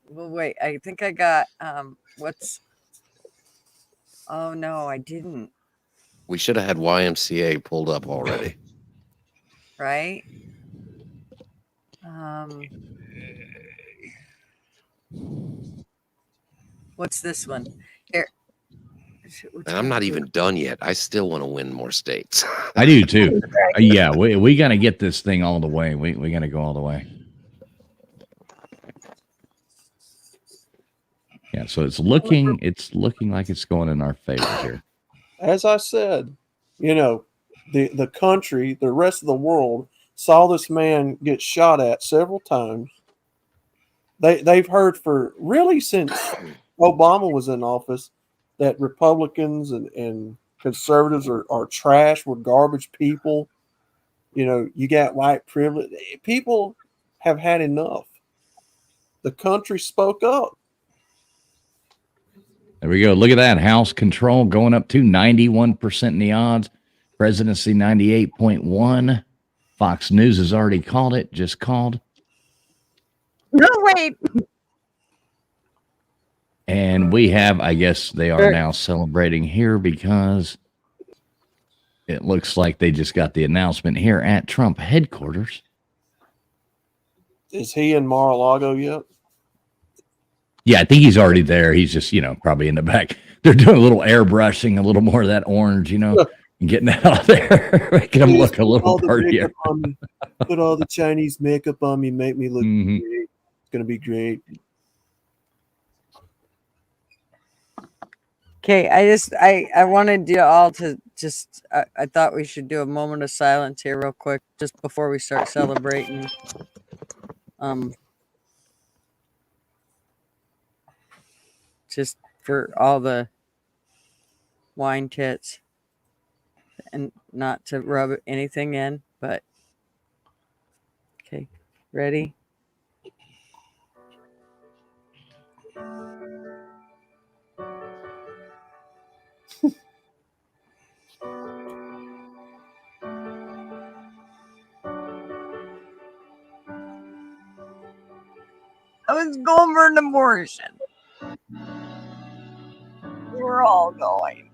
Well, wait. I think I got what's. Oh no, I didn't. We should have had YMCA pulled up already. Right. What's this one? Here. And I'm not even done yet. I still want to win more states. I do too. Yeah, we got to get this thing all the way. We got to go all the way. Yeah, so it's looking like it's going in our favor here. As I said, you know, the country, the rest of the world saw this man get shot at several times. They've heard for really since Obama was in office that Republicans and conservatives are trash, we're garbage people. You know, you got white privilege. People have had enough. The country spoke up. There we go. Look at that. House control going up to 91% in the odds. Presidency 98.1. Fox News has already called it. Just called. No, wait. And we have, I guess they are now celebrating here because it looks like they just got the announcement here at Trump headquarters. Is he in Mar-a-Lago yet? Yeah, I think he's already there. He's just, probably in the back. They're doing a little airbrushing, a little more of that orange, and getting it out there, making him look a little prettier. Put all the Chinese makeup on me, make me look great. It's going to be great. Okay, I wanted you all to just, I thought we should do a moment of silence here real quick, just before we start celebrating. Just for all the wine tits, and not to rub anything in, but okay, ready? I was going for an abortion. We're all going.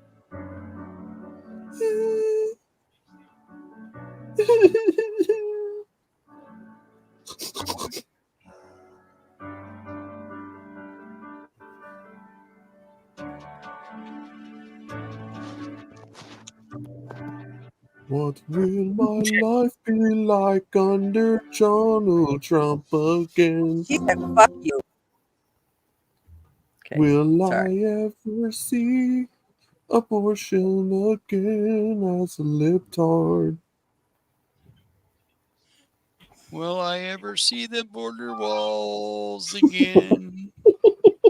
What will my life be like under Donald Trump again? He said, fuck you. Okay, Will sorry. I ever see abortion again as a libtard? Will I ever see the border walls again?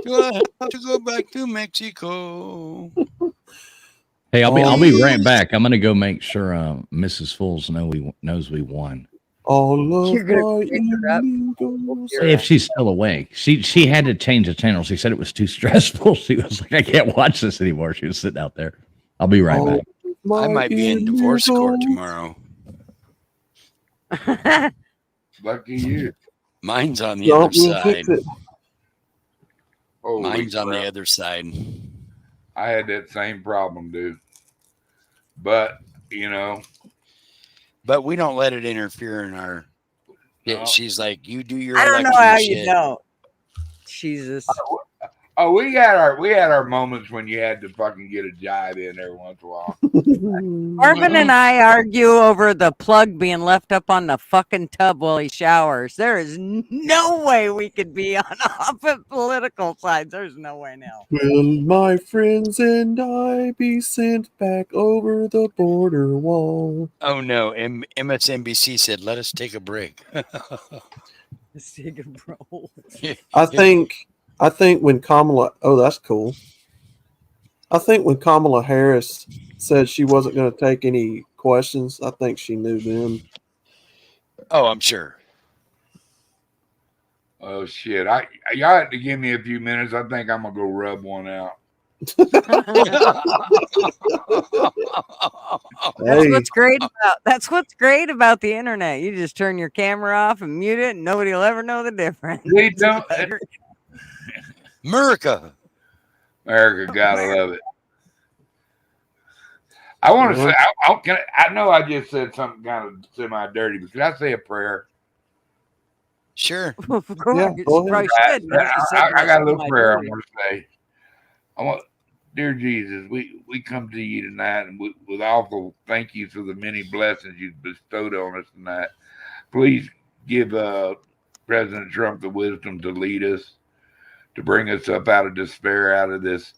Do I have to go back to Mexico? Hey, I'll be right back. I'm gonna go make sure Mrs. Fools knows we won. All of You're gonna my pick her up. illegals. If she's still awake, she had to change the channel. She said it was too stressful. She was like, I can't watch this anymore. She was sitting out there. I'll be right back. I might be in divorce court tomorrow. Lucky you. Mine's on the Don't other you side. fix it. Holy Mine's on the crap. other side. I had that same problem, dude. But, But we don't let it interfere in our. Yeah, No. she's like, you do your. I don't know election how shit. you know. Jesus. we had our moments when you had to fucking get a jive in every once in a while. Marvin and I argue over the plug being left up on the fucking tub while he showers. There is no way we could be on opposite political sides. There's no way now. Will my friends and I be sent back over the border wall? Oh no! MSNBC said, "Let us take a break." Let's take a roll. I think when Kamala, oh, that's cool. I think when Kamala Harris said she wasn't going to take any questions, I think she knew then. Oh, I'm sure. Oh shit! Y'all have to give me a few minutes. I think I'm gonna go rub one out. That's what's great about the internet. You just turn your camera off and mute it, and nobody will ever know the difference. We don't. America, gotta love it. I want to say. I know I just said something kind of semi-dirty, but can I say a prayer? Sure. Of course. Yeah, go ahead. I got a little prayer I want to say. Dear Jesus, we come to you tonight and with awful thank you for the many blessings you've bestowed on us tonight. Please give President Trump the wisdom to lead us, to bring us up out of despair, out of this,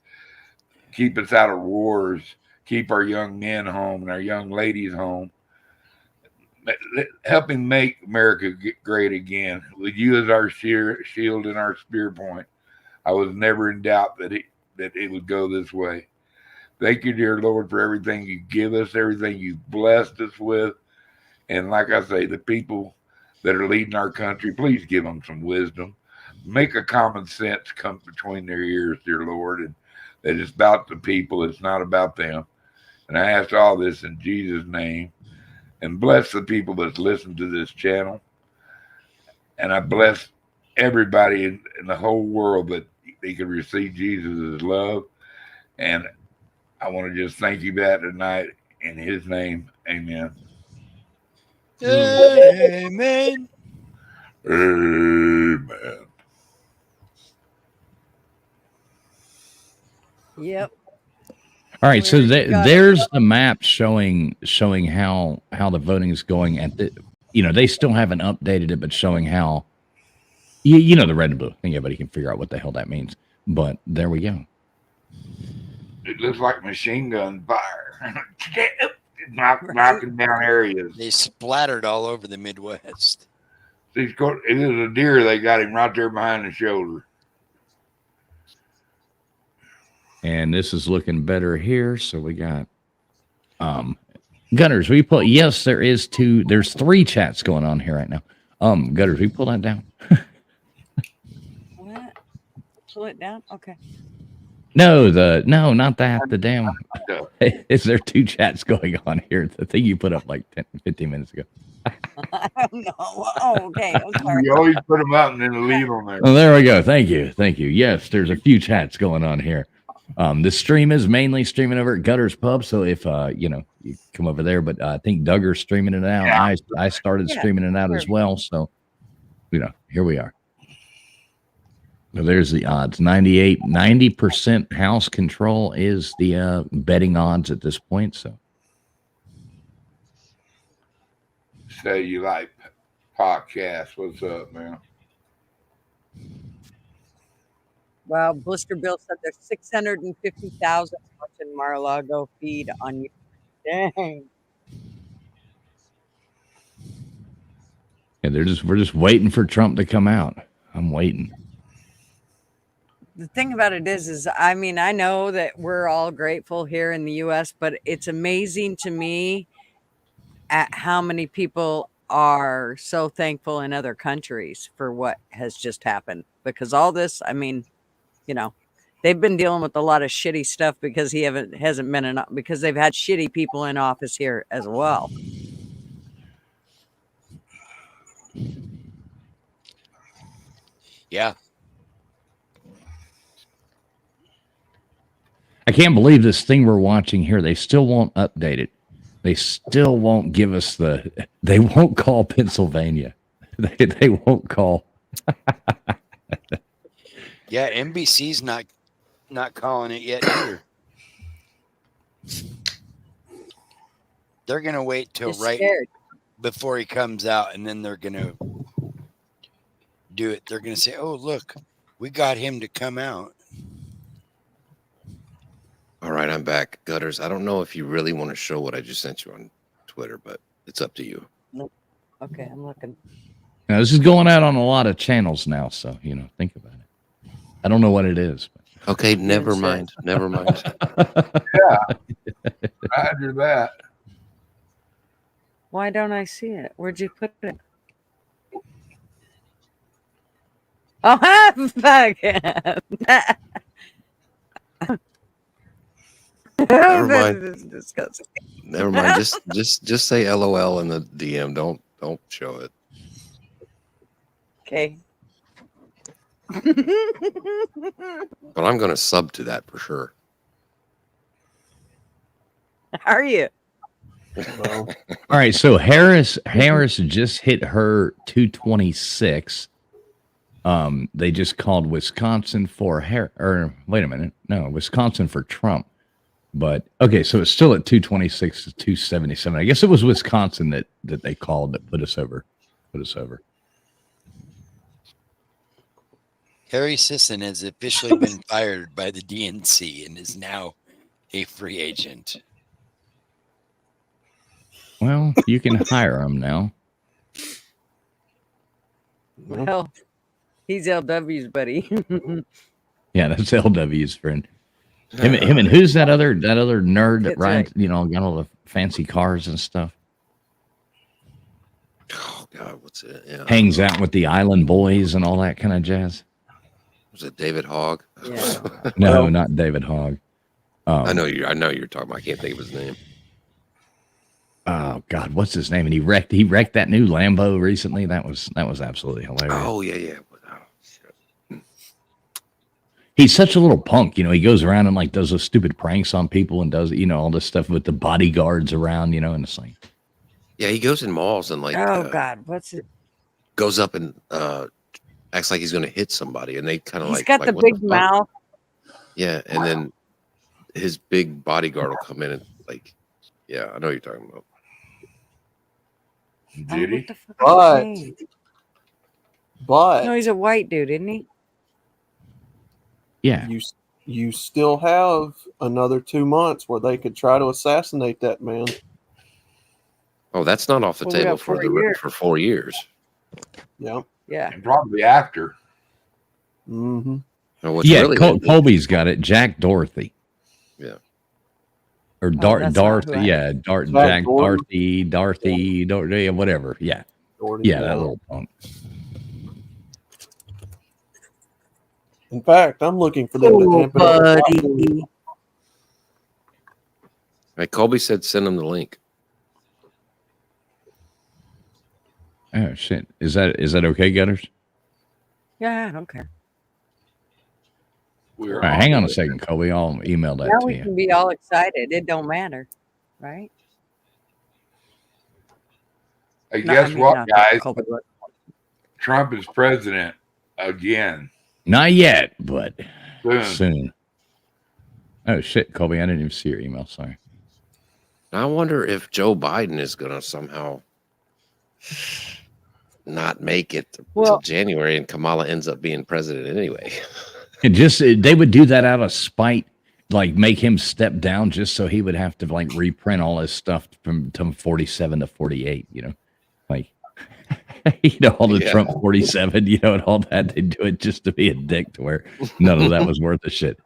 keep us out of wars, keep our young men home and our young ladies home. Help him make America great again. With you as our shield and our spear point, I was never in doubt that it would go this way. Thank you, dear Lord, for everything you give us, everything you've blessed us with. And like I say, the people that are leading our country, please give them some wisdom. Make a common sense come between their ears, dear Lord, and that it's about the people, it's not about them. And I ask all this in Jesus' name. And bless the people that listen to this channel. And I bless everybody in the whole world that they can receive Jesus' love. And I want to just thank you for that tonight. In his name, amen. Amen. Amen. Yep. All right, so there's the map showing how the voting is going at the, they still haven't updated it, but showing how, the red and blue. I think everybody can figure out what the hell that means. But there we go. It looks like machine gun fire, knocking down areas. They splattered all over the Midwest. It is a deer. They got him right there behind the shoulder. And this is looking better here. So we got Gunners. We put yes, there's 3 chats going on here right now. Gunners, we pull that down. What? Pull it down? Okay. No, not that. The damn. Is there 2 chats going on here? The thing you put up like 15 minutes ago. I don't know. Oh, okay. I'm sorry. You always put them up and then leave them there. Oh, there we go. Thank you. Yes, there's a few chats going on here. The stream is mainly streaming over at Gutter's Pub, so if you come over there, but I think Duggar's streaming it out. Yeah. I started streaming it out as well, so here we are. So there's the odds. 90% house control is the betting odds at this point. So say you like podcasts. What's up, man? Well, Blister Bill said there's 650,000 watching Mar-a-Lago feed on you. Dang. Yeah, we're just waiting for Trump to come out. I'm waiting. The thing about it is I mean, I know that we're all grateful here in the U.S., but it's amazing to me at how many people are so thankful in other countries for what has just happened. Because all this, I mean, they've been dealing with a lot of shitty stuff because hasn't been enough, because they've had shitty people in office here as well. Yeah. I can't believe this thing we're watching here. They still won't update it. They still won't give us they won't call Pennsylvania. They won't call. Yeah, NBC's not calling it yet either. They're going to wait till before he comes out, and then they're going to do it. They're going to say, oh, look, we got him to come out. All right, I'm back. Gutters, I don't know if you really want to show what I just sent you on Twitter, but it's up to you. Nope. Okay, I'm looking. Now, this is going out on a lot of channels now, so, think about it. I don't know what it is. Okay, never mind. Never mind. Yeah. Roger that. Why don't I see it? Where'd you put it? Oh, fuck. Never mind. This is disgusting. Never mind. Just say LOL in the DM. Don't show it. Okay. But I'm gonna sub to that for sure. Are you? Well, All right, so Harris just hit her 226. They just called Wisconsin for wait a minute, no, Wisconsin for Trump. But okay, so it's still at 226 to 277. I guess it was Wisconsin that they called that put us over. Harry Sisson has officially been fired by the DNC and is now a free agent. Well, you can hire him now. Well, he's LW's buddy. Yeah, that's LW's friend. Him and who's that other nerd that That's rides, right. got all the fancy cars and stuff? Oh God, what's it? Yeah. Hangs out with the Island Boys and all that kind of jazz. Was it David Hogg? Yeah. No, not David Hogg. I know you're talking about. I can't think of his name. Oh God, what's his name? And he wrecked that new Lambo recently. That was absolutely hilarious. Oh yeah. He's such a little punk, He goes around and like does those stupid pranks on people and does all this stuff with the bodyguards around, and it's like, Yeah, he goes in malls and like Oh God, what's it? goes up and acts like he's going to hit somebody, and they kind of He's like got like, the what big fuck? mouth. Yeah, and then his big bodyguard will come in and like, yeah, I know what you're talking about. Did he? What the fuck is his name? But No, he's a white dude, isn't he? yeah, you still have another 2 months where they could try to assassinate that man. Oh, that's not off the Well, we table got for 4 years. for 4 years. Yeah. Yeah. And probably after. Mm-hmm. Now, what's yeah. really Colby's got it. Jack Dorothy. Yeah. Or that's not Darth, who I- yeah, Jack Dorothy, yeah, whatever, yeah, yeah, that little punk. In fact, I'm looking for them to amp it up. Right, Colby said send him the link. Oh shit, is that okay, Gutters? Yeah, I don't care. All right, hang on a second, Colby. I'll email that Now to we you. can be all excited. It don't matter, right? Hey, No, guess I mean, what, not that guys? Colby would. Trump is president again. Not yet, but Soon. soon. Oh shit, Colby, I didn't even see your email. Sorry. I wonder if Joe Biden is going to somehow not make it Well- till January, and Kamala ends up being president anyway. And they would do that out of spite, like make him step down just so he would have to like reprint all his stuff from 47 to 48, like, all the Yeah. Trump 47, and all that. They do it just to be a dick to where none of that was worth a shit.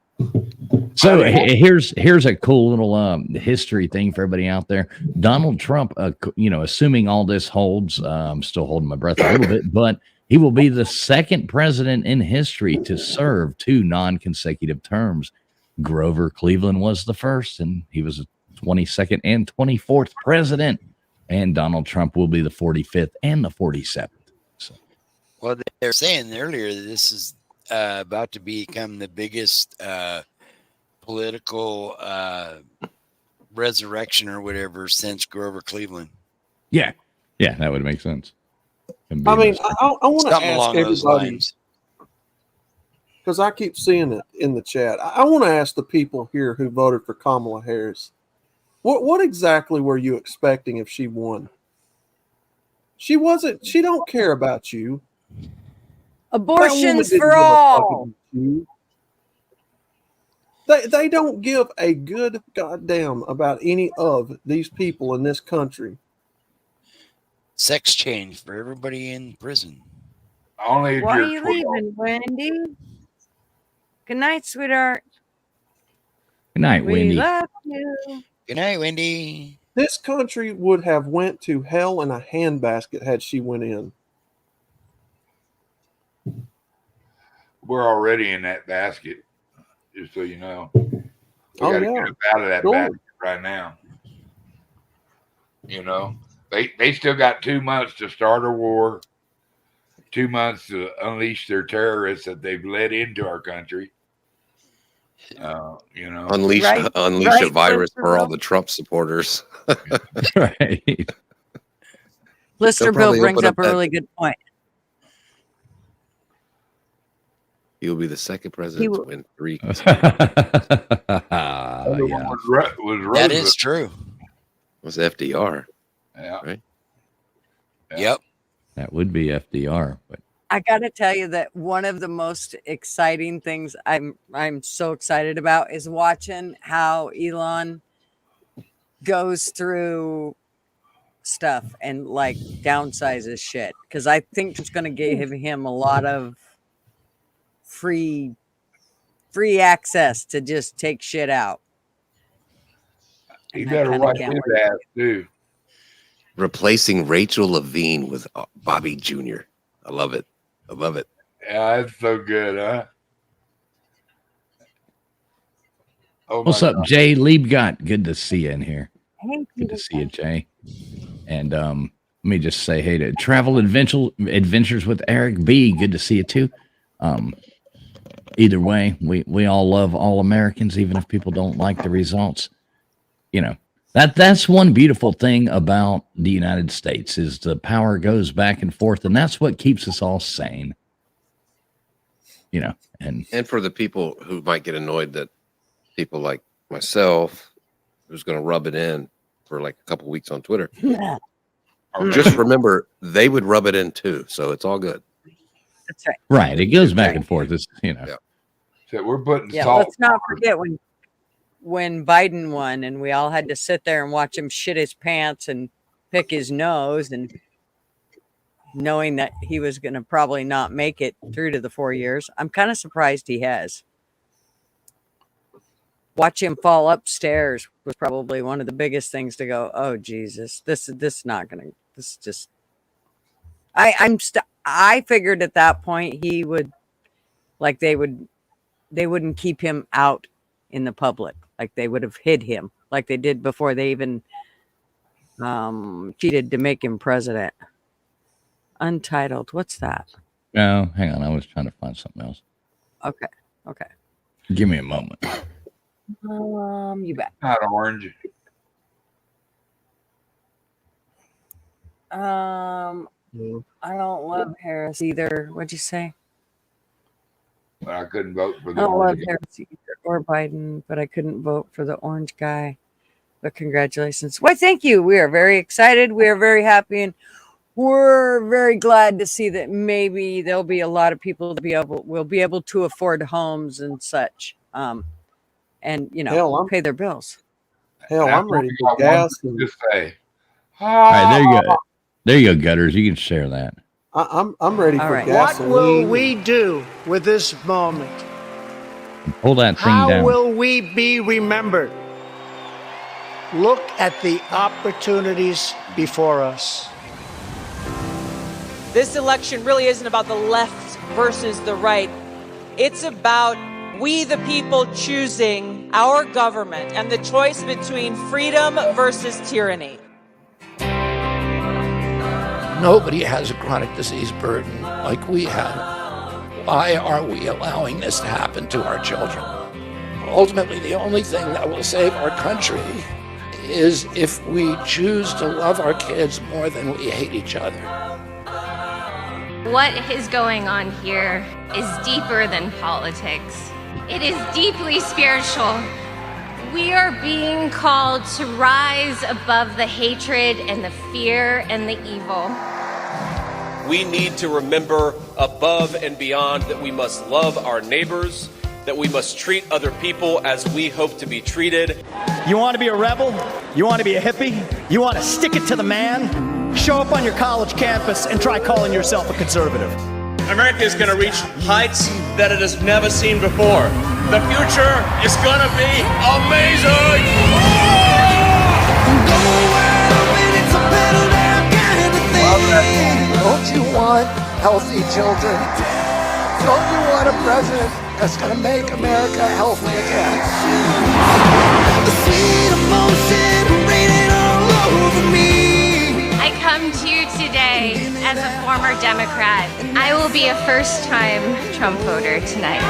So here's a cool little history thing for everybody out there. Donald Trump, assuming all this holds, I'm still holding my breath a little bit, but he will be the second president in history to serve 2 non-consecutive terms. Grover Cleveland was the first, and he was the 22nd and 24th president. And Donald Trump will be the 45th and the 47th. So. Well, they were saying earlier that this is about to become the biggest political resurrection or whatever since Grover Cleveland. Yeah, that would make sense. I mean, I want to Something ask along those everybody, lines. because I keep seeing it in the chat. I want to ask the people here who voted for Kamala Harris, what exactly were you expecting if she won? She don't care about you. That woman Abortions didn't for give a all. fucking you. They don't give a good goddamn about any of these people in this country. Sex change for everybody in prison. Only if Why are you're you 12. leaving, Wendy? Good night, sweetheart. Good night, We Wendy. love you. Good night, Wendy. This country would have went to hell in a handbasket had she went in. We're already in that basket, just so you know. We got to get up out of that basket right now. You know, they still got 2 months to start a war, 2 months to unleash their terrorists that they've led into our country. You know, Unleash a virus for all the Trump supporters. Right. Lister They'll Bill probably brings open up a that- really good point. He'll be the second president to win 3. That is true. Was FDR. Yeah. Right. Yep. That would be FDR, but I got to tell you that one of the most exciting things I'm so excited about is watching how Elon goes through stuff and like downsizes shit, because I think it's going to give him a lot of free access to just take shit out. You And I better kinda watch can't his wait. ass too. Replacing Rachel Levine with Bobby Jr. I love it. I love it. Yeah, that's so good, huh? Oh, what's my up, God. Jay Liebgott? Good to see you in here. Thank Good to see you, Jay. And let me just say hey to Travel Adventures with Eric B. Good to see you too. Either way, we all love all Americans, even if people don't like the results. You know, that's one beautiful thing about the United States is the power goes back and forth, and that's what keeps us all sane. You know, and for the people who might get annoyed that people like myself, who's going to rub it in for like a couple weeks on Twitter, just remember they would rub it in too. So it's all good. That's right. right, it goes back and forth. It's, you know, So we're putting Yeah, salt. let's not forget when Biden won and we all had to sit there and watch him shit his pants and pick his nose, and knowing that he was going to probably not make it through to the 4 years. I'm kind of surprised he has. Watch him fall upstairs was probably one of the biggest things to go, oh Jesus, this is not going to, this is just, I figured at that point he would, like they wouldn't keep him out in the public. Like they would have hid him like they did before they even cheated to make him president. Untitled. What's that? no, hang on. I was trying to find something else. Okay. Give me a moment. You bet. Not orange. I don't love Harris either. What'd you say? But I couldn't vote for I the don't love orange. Harris either or Biden, but I couldn't vote for the orange guy. But congratulations. Why, thank you. We are very excited. We are very happy, and we're very glad to see that maybe there'll be a lot of people will be able to afford homes and such. And you know, Hell, pay their bills. Hell, Now, I'm ready we for got one gas. thing And to say. All right, there you go. There you go, Gutters. You can share that. I'm ready All for right. gasoline. What will we do with this moment? Pull that thing How down. will we be remembered? Look at the opportunities before us. This election really isn't about the left versus the right. It's about we, the people, choosing our government and the choice between freedom versus tyranny. Nobody has a chronic disease burden like we have. Why are we allowing this to happen to our children? Ultimately, the only thing that will save our country is if we choose to love our kids more than we hate each other. What is going on here is deeper than politics. It is deeply spiritual. We are being called to rise above the hatred and the fear and the evil. We need to remember above and beyond that we must love our neighbors, that we must treat other people as we hope to be treated. You want to be a rebel? You want to be a hippie? You want to stick it to the man? Show up on your college campus and try calling yourself a conservative. America is going to reach heights that it has never seen before. The future is going to be amazing. Don't you want healthy children? Don't you want a president that's going to make America healthy again? The sweet emotion raining all over me. I come to you today as a former Democrat. I will be a first-time Trump voter tonight.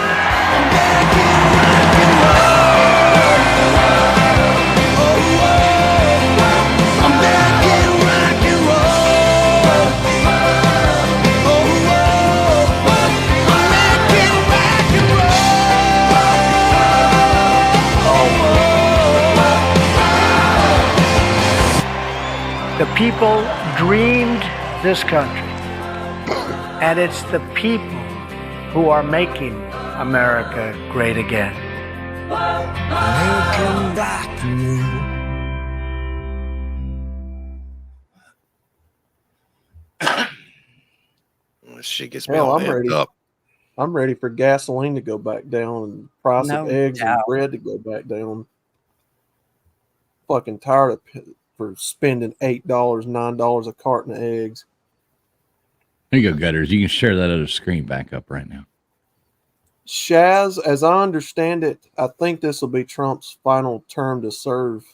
The people dreamed this country, and it's the people who are making America great again. Making black new. Shit gets me Hell, all I'm amped ready. up. I'm ready for gasoline to go back down and price No of eggs and doubt. bread to go back down. Fucking tired of for spending $8, $9 a carton of eggs. There you go, Gutters. You can share that other screen back up right now. Shaz, as I understand it, I think this will be Trump's final term to serve.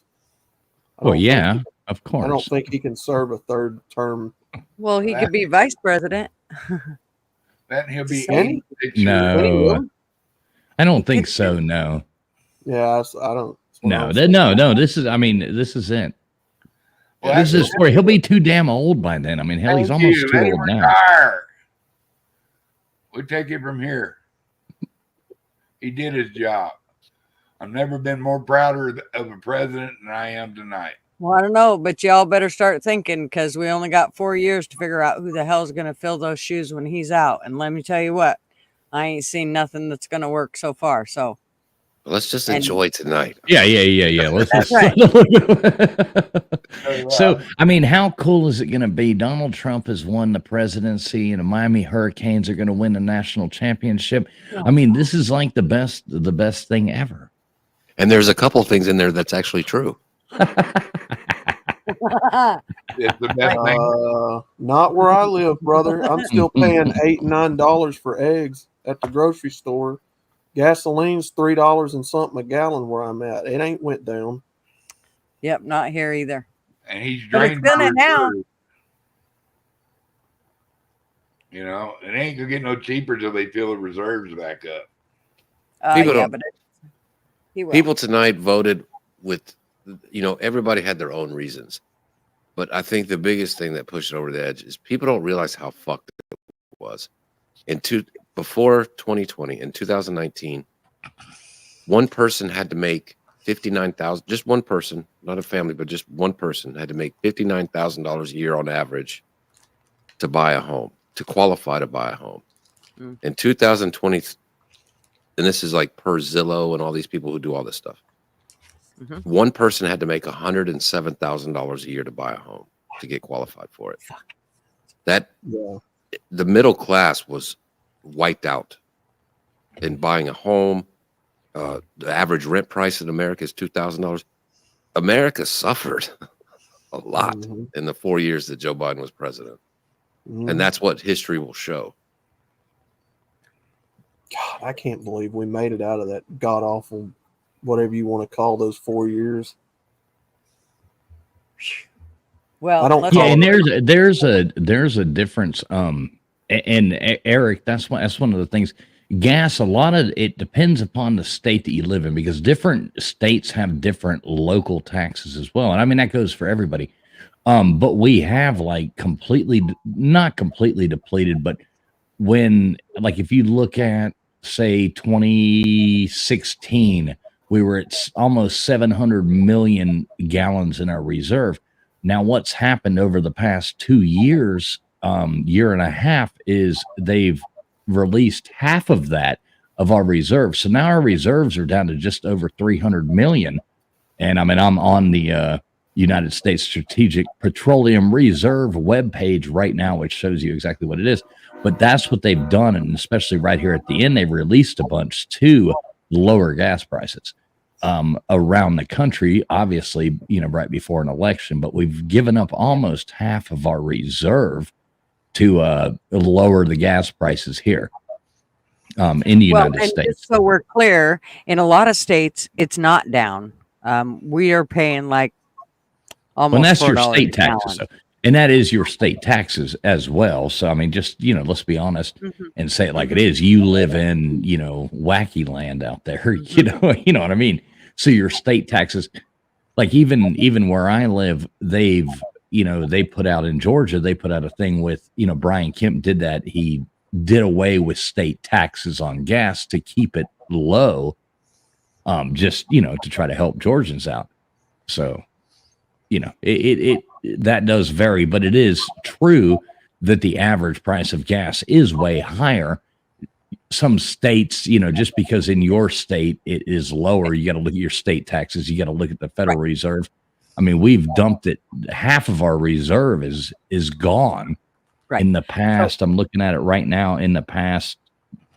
I Well, don't yeah, think of I don't course. think he can serve a third term. Well, he could be vice president. Then he'll be Can he? No, I don't think so. No, Yeah, I don't. no, no. This is. I mean, this is it. Well, This that's- is where he'll be too damn old by then. I mean, hell, he's Thank almost you. too Let him old now. retire. We take it from here. He did his job. I've never been more prouder of a president than I am tonight. Well, I don't know, but y'all better start thinking because we only got 4 years to figure out who the hell's going to fill those shoes when he's out. And let me tell you what, I ain't seen nothing that's going to work so far. So Let's just And- enjoy tonight. Yeah. Let's That's So, I mean, how cool is it going to be? Donald Trump has won the presidency, and the Miami Hurricanes are going to win the national championship. I mean, this is like the best thing ever. And there's a couple things in there that's actually true. It's the best thing. Not where I live, brother. I'm still paying $8 and $9 for eggs at the grocery store. Gasoline's $3 and something a gallon where I'm at. It ain't went down. yep, not here either. And he's But it's drained gonna my now. reserves. You know, it ain't gonna get no cheaper till they fill the reserves back up. People Yeah, don't- but he will. People tonight voted with, everybody had their own reasons. But I think the biggest thing that pushed it over the edge is people don't realize how fucked it was. Before 2020, in 2019, one person had to make $59,000, just one person, not a family, but just one person had to make $59,000 a year on average to buy a home, to qualify to buy a home. In 2020, and this is like per Zillow and all these people who do all this stuff, one person had to make $107,000 a year to buy a home to get qualified for it. The middle class was wiped out in buying a home. The average rent price in America is $2,000. America suffered a lot in the 4 years that Joe Biden was president. And that's what history will show. God, I can't believe we made it out of that god awful, whatever you want to call those 4 years. Well, I don't. Yeah, and there's a difference. And Eric, that's one of the things. Gas, a lot of it depends upon the state that you live in, because different states have different local taxes as well. And I mean, that goes for everybody. But we have like not completely depleted, but if you look at, say, 2016, we were at almost 700 million gallons in our reserve. Now, what's happened over the past 2 years, year and a half, is they've released half of that of our reserves. So now our reserves are down to just over 300 million. And I mean, I'm on the United States Strategic Petroleum Reserve webpage right now, which shows you exactly what it is. But that's what they've done, and especially right here at the end, they've released a bunch to lower gas prices around the country. Obviously, right before an election, but we've given up almost half of our reserve to lower the gas prices here in the United States. Just so we're clear, in a lot of states, it's not down. We are paying like almost Well, that's your $4 state a taxes, gallon. and that is your state taxes as well. So, I mean, just, let's be honest and say it like it is. You live in, wacky land out there, you know what I mean? So your state taxes, like even where I live, they've, they put out in Georgia, they put out a thing with, Brian Kemp did that. He did away with state taxes on gas to keep it low, just, to try to help Georgians out. So, it that does vary, but it is true that the average price of gas is way higher. Some states, just because in your state it is lower, you got to look at your state taxes. You got to look at the Federal Reserve. I mean, we've dumped it. Half of our reserve is gone. In the past, I'm looking at it right now. In the past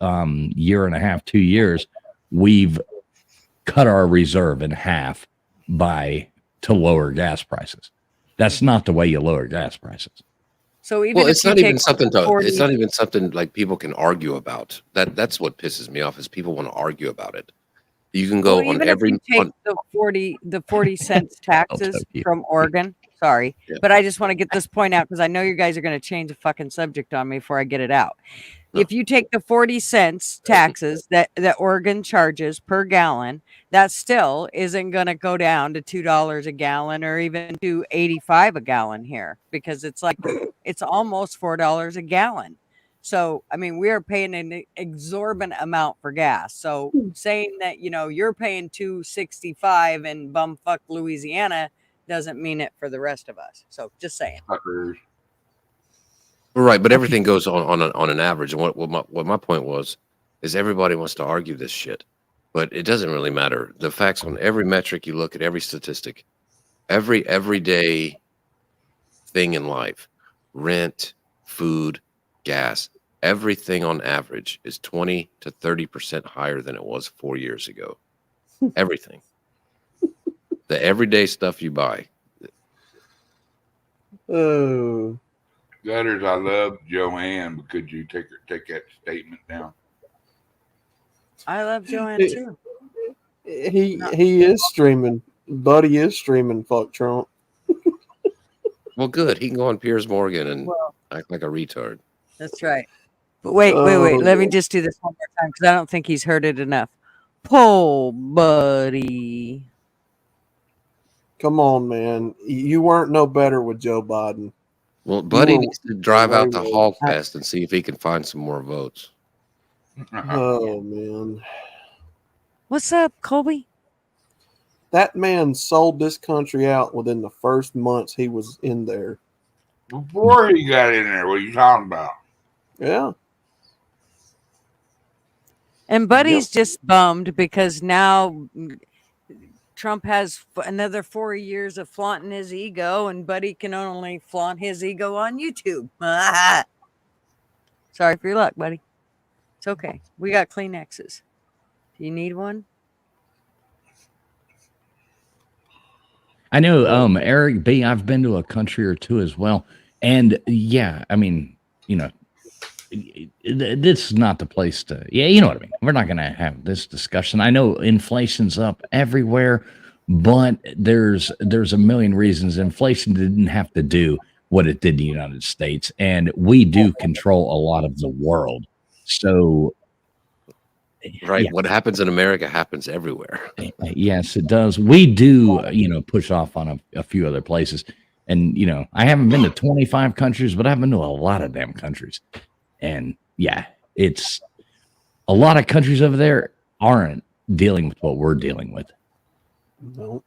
year and a half, 2 years, we've cut our reserve in half to lower gas prices. That's not the way you lower gas prices. So even Well, if it's you not take even something the to. 40 It's not even something like people can argue about. That's what pisses me off is people want to argue about it. You can go Well, on even every. if you take the 40 cents taxes from Oregon, sorry, but I just want to get this point out because I know you guys are going to change the fucking subject on me before I get it out. If you take the 40 cents taxes that Oregon charges per gallon, that still isn't going to go down to $2 a gallon or even to 85 a gallon here because it's almost $4 a gallon. So, I mean, we are paying an exorbitant amount for gas. So saying that, you're paying $2.65 in bumfuck Louisiana doesn't mean it for the rest of us. So just saying. Right, but everything goes on an average. And what my point was is everybody wants to argue this shit, but it doesn't really matter. The facts on every metric you look at, every statistic, every everyday thing in life, rent, food, gas, everything on average is 20 to 30% higher than it was 4 years ago. Everything, the everyday stuff you buy. Oh. Gutters, I love Joanne, but could you take that statement down? I love Joanne too. He is streaming. Buddy is streaming. Fuck Trump. Well, good. He can go on Piers Morgan and act like a retard. That's right. But wait. Let me just do this one more time because I don't think he's heard it enough. Poll buddy. Come on, man. You weren't no better with Joe Biden. Well, Buddy needs to drive out to Hogfest and see if he can find some more votes. Oh, man. What's up, Colby? That man sold this country out within the first months he was in there. Before he got in there, what are you talking about? Yeah. And Buddy's just bummed because now Trump has another 4 years of flaunting his ego, and Buddy can only flaunt his ego on YouTube. Sorry for your luck, buddy. It's okay. We got Kleenexes. Do you need one? I know, Eric B., I've been to a country or two as well. And yeah, I mean, this is not the place to, you know what I mean? We're not going to have this discussion. I know inflation's up everywhere, but there's a million reasons. Inflation didn't have to do what it did in the United States, and we do control a lot of the world. So, right, yeah. What happens in America happens everywhere. Yes, it does. We do, push off on a few other places. And, I haven't been to 25 countries, but I've been to a lot of damn countries. And yeah, it's a lot of countries over there aren't dealing with what we're dealing with. No.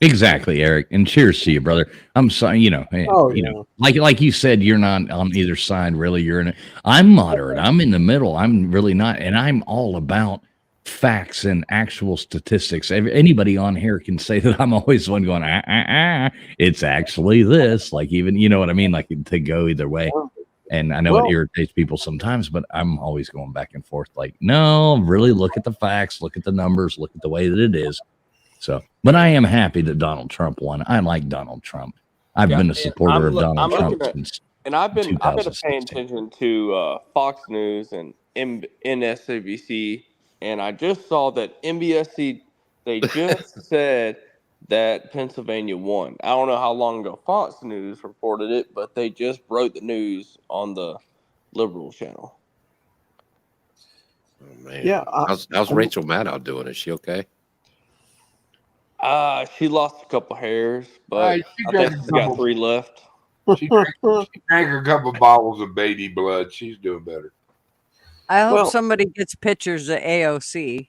Exactly, Eric. And cheers to you, brother. I'm sorry, like you said, you're not on either side, really. I'm moderate. I'm in the middle. I'm really not. And I'm all about facts and actual statistics. Anybody on here can say that I'm always the one going, it's actually this. Like, even, you know what I mean? Like, to go either way. And I know it irritates people sometimes, but I'm always going back and forth. Like, no, really look at the facts, look at the numbers, look at the way that it is. So, but I am happy that Donald Trump won. I like Donald Trump. I've been a supporter of Donald Trump since. And I've been paying attention to Fox News and MSNBC, and I just saw that NBC, they just said that Pennsylvania won. I don't know how long ago Fox News reported it, but they just broke the news on the liberal channel. Oh, man. Yeah. How's Rachel Maddow doing? Is she okay? She lost a couple hairs, but I think she's got 3 left. She drank a couple bottles of baby blood. She's doing better. I hope somebody gets pictures of AOC.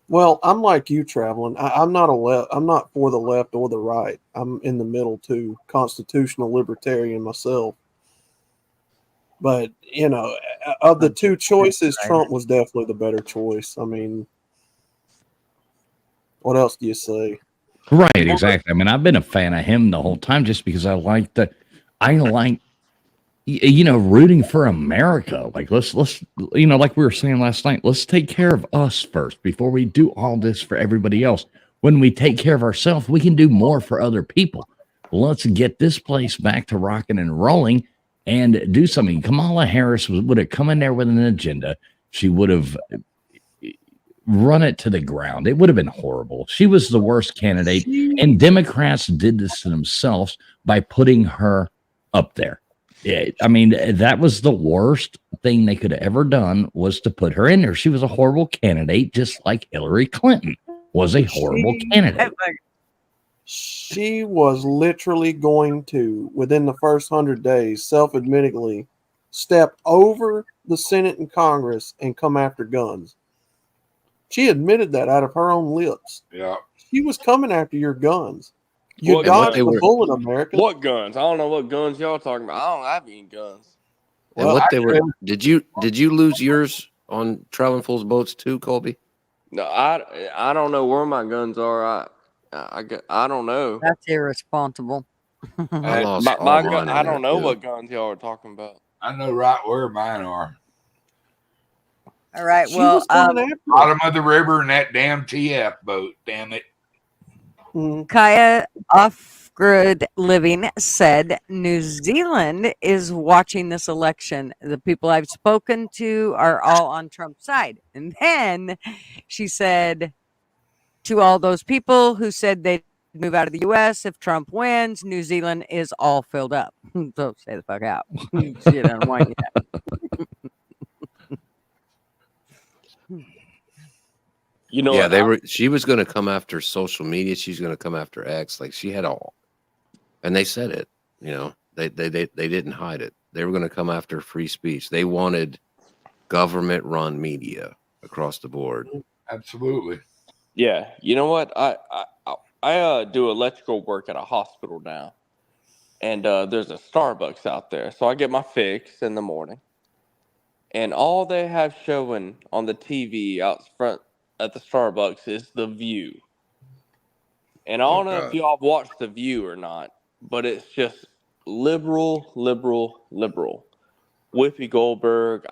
Well, I'm like you, Traveling. I'm not I'm not for the left or the right. I'm in the middle too, constitutional libertarian myself. But you know, of the two choices, Trump was definitely the better choice. I mean, what else do you say? Right, exactly. I mean, I've been a fan of him the whole time just because I like, you know, rooting for America. Like, let's, you know, like we were saying last night, let's take care of us first before we do all this for everybody else. When we take care of ourselves, we can do more for other people. Let's get this place back to rocking and rolling and do something. Kamala Harris would have come in there with an agenda. She would have run it to the ground. It would have been horrible. She was the worst candidate, and Democrats did this to themselves by putting her up there. I mean, that was the worst thing they could have ever done, was to put her in there. She was a horrible candidate, just like Hillary Clinton was a horrible candidate. She was literally going to, within the first 100 days, self-admittedly step over the Senate and Congress and come after guns. She admitted that out of her own lips. Yeah. She was coming after your guns. You dodged the bullet, America. What guns? I don't know what guns y'all talking about. I don't have any guns. And what they were? Did you lose yours on Traveling Fool's boats too, Colby? No, I don't know where my guns are. I don't know. That's irresponsible. I lost all mine. I don't know what guns y'all are talking about. I know right where mine are. All right. Well, bottom of the river in that damn TF boat. Damn it. Kaya Off-Grid Living said New Zealand is watching this election. The people I've spoken to are all on Trump's side. And then she said to all those people who said they'd move out of the U.S. if Trump wins, New Zealand is all filled up. So stay the fuck out. She doesn't want you. You know, yeah, she was going to come after social media. She's going to come after X. Like, she had all, and they said it. You know, they didn't hide it. They were going to come after free speech. They wanted government-run media across the board. Absolutely. Yeah, you know what? I do electrical work at a hospital now, and there's a Starbucks out there, so I get my fix in the morning, and all they have showing on the TV out front at the Starbucks is The View. And I don't know if y'all have watched The View or not, but it's just liberal. Whoopi Goldberg,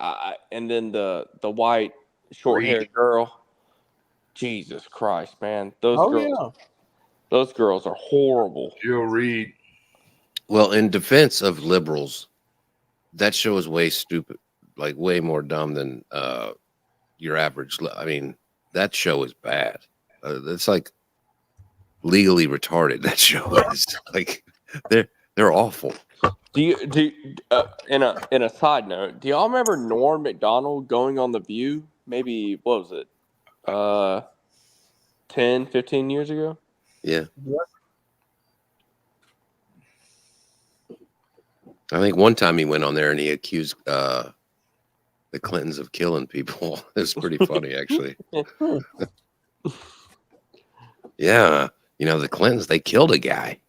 and then the white short-haired girl. Jesus Christ, man. Those girls are horrible. Jill Reed. Well, in defense of liberals, that show is way stupid, like way more dumb than your average. I mean, that show is bad. It's like legally retarded. That show is like they're awful. In a side note, do y'all remember Norm Macdonald going on The View? Maybe what was it? 10, 15 years ago? Yeah. I think one time he went on there and he accused the Clintons of killing people. It's pretty funny, actually. Yeah, you know, the Clintons, they killed a guy.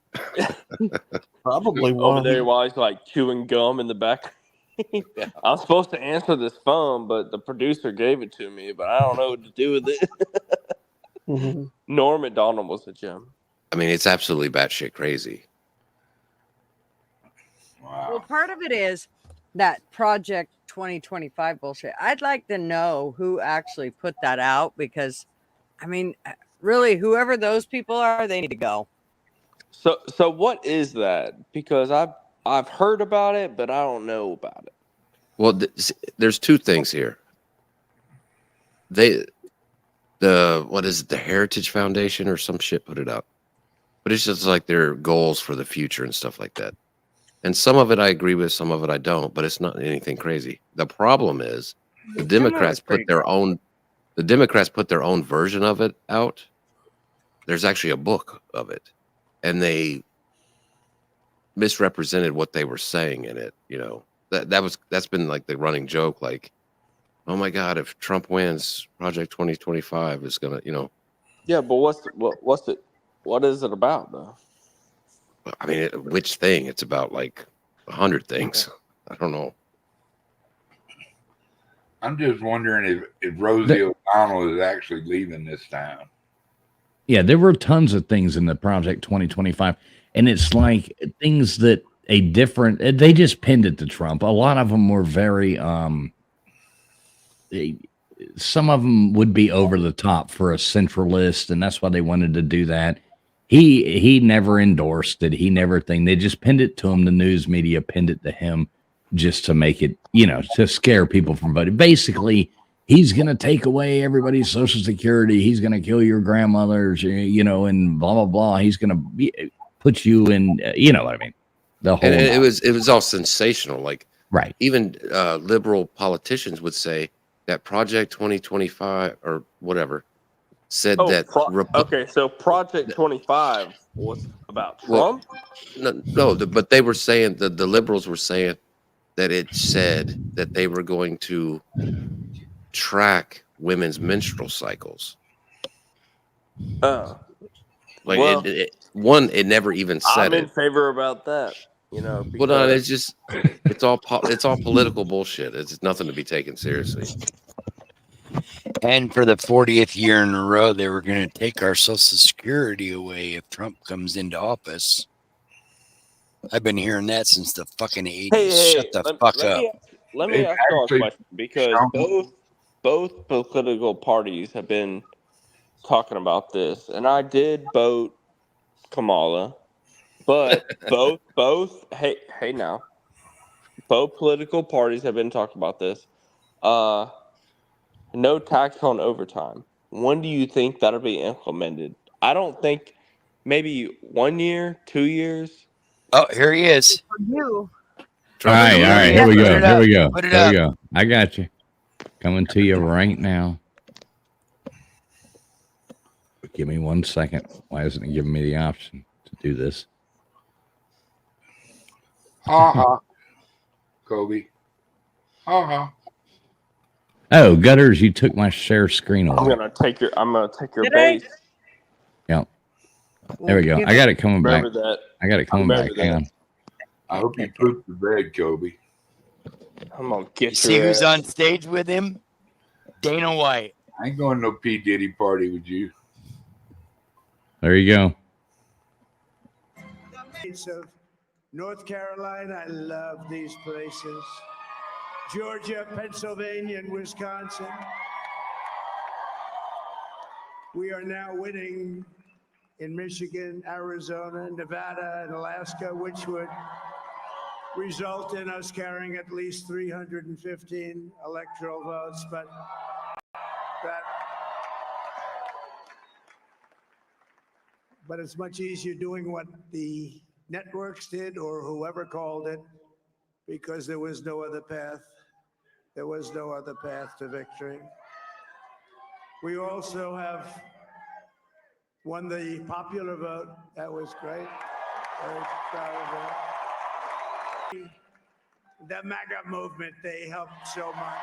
Probably over there while he's like chewing gum in the back. Yeah. I'm supposed to answer this phone, but the producer gave it to me, but I don't know what to do with it. Norm McDonald was a gem. I mean, it's absolutely batshit crazy. Well, part of it is that Project 2025 bullshit. I'd like to know who actually put that out because, I mean, really, whoever those people are, they need to go. So what is that? Because I've heard about it, but I don't know about it. Well, there's two things here. What is it? The Heritage Foundation or some shit put it out, but it's just like their goals for the future and stuff like that. And some of it I agree with, some of it I don't, but it's not anything crazy. The problem is the Democrats put their own version of it out. There's actually a book of it, and they misrepresented what they were saying in it. You know, that's been like the running joke, like, oh my God, if Trump wins, Project 2025 is gonna, you know. Yeah, but what is it about though? I mean, which thing? It's about like 100 things. I don't know. I'm just wondering if Rosie O'Donnell is actually leaving this town. Yeah, there were tons of things in the Project 2025, and it's like things that they just pinned it to Trump. A lot of them were very some of them would be over the top for a centralist, and that's why they wanted to do that. He never endorsed it. He never They just pinned it to him. The news media pinned it to him just to make it, to scare people from voting. Basically, he's going to take away everybody's Social Security. He's going to kill your grandmothers, and blah, blah, blah. He's going to put you in, you know what I mean? The whole. And it was all sensational. Like, right. Even liberal politicians would say that Project 2025 or whatever said that. Okay, so Project 25 was about Trump? But they were saying the liberals were saying that it said that they were going to track women's menstrual cycles. Oh, like well, it never even said I'm in favor about that. Well, no, it's just it's all political bullshit. It's nothing to be taken seriously. And for the 40th year in a row, they were going to take our Social Security away if Trump comes into office. I've been hearing that since the fucking 80s. Hey, Shut the fuck up. Let me ask you a question, because both political parties have been talking about this, and I did vote Kamala, but both now, both political parties have been talking about this. No tax on overtime. When do you think that'll be implemented? I don't think, maybe 1 year, 2 years. Oh, here he is. For you. All right. Here we go. Put it There we up. go. I got you. Coming to you right now. Give me 1 second. Why isn't it giving me the option to do this? Kobe. Oh, Gutters, you took my share screen away. I'm gonna take your Did base. Yep. There we go. I got it coming back. Remember that. I got it coming back. Hang on. I hope you pooped the bed, Kobe. I'm gonna get You see who's on stage with him? Dana White. I ain't going to no P. Diddy party with you. There you go. Of North Carolina, I love these places. Georgia, Pennsylvania, and Wisconsin. We are now winning in Michigan, Arizona, Nevada, and Alaska, which would result in us carrying at least 315 electoral votes. But it's much easier doing what the networks did or whoever called it, because there was no other path. There was no other path to victory. We also have won the popular vote. That was great. Very proud of that. The MAGA movement, they helped so much.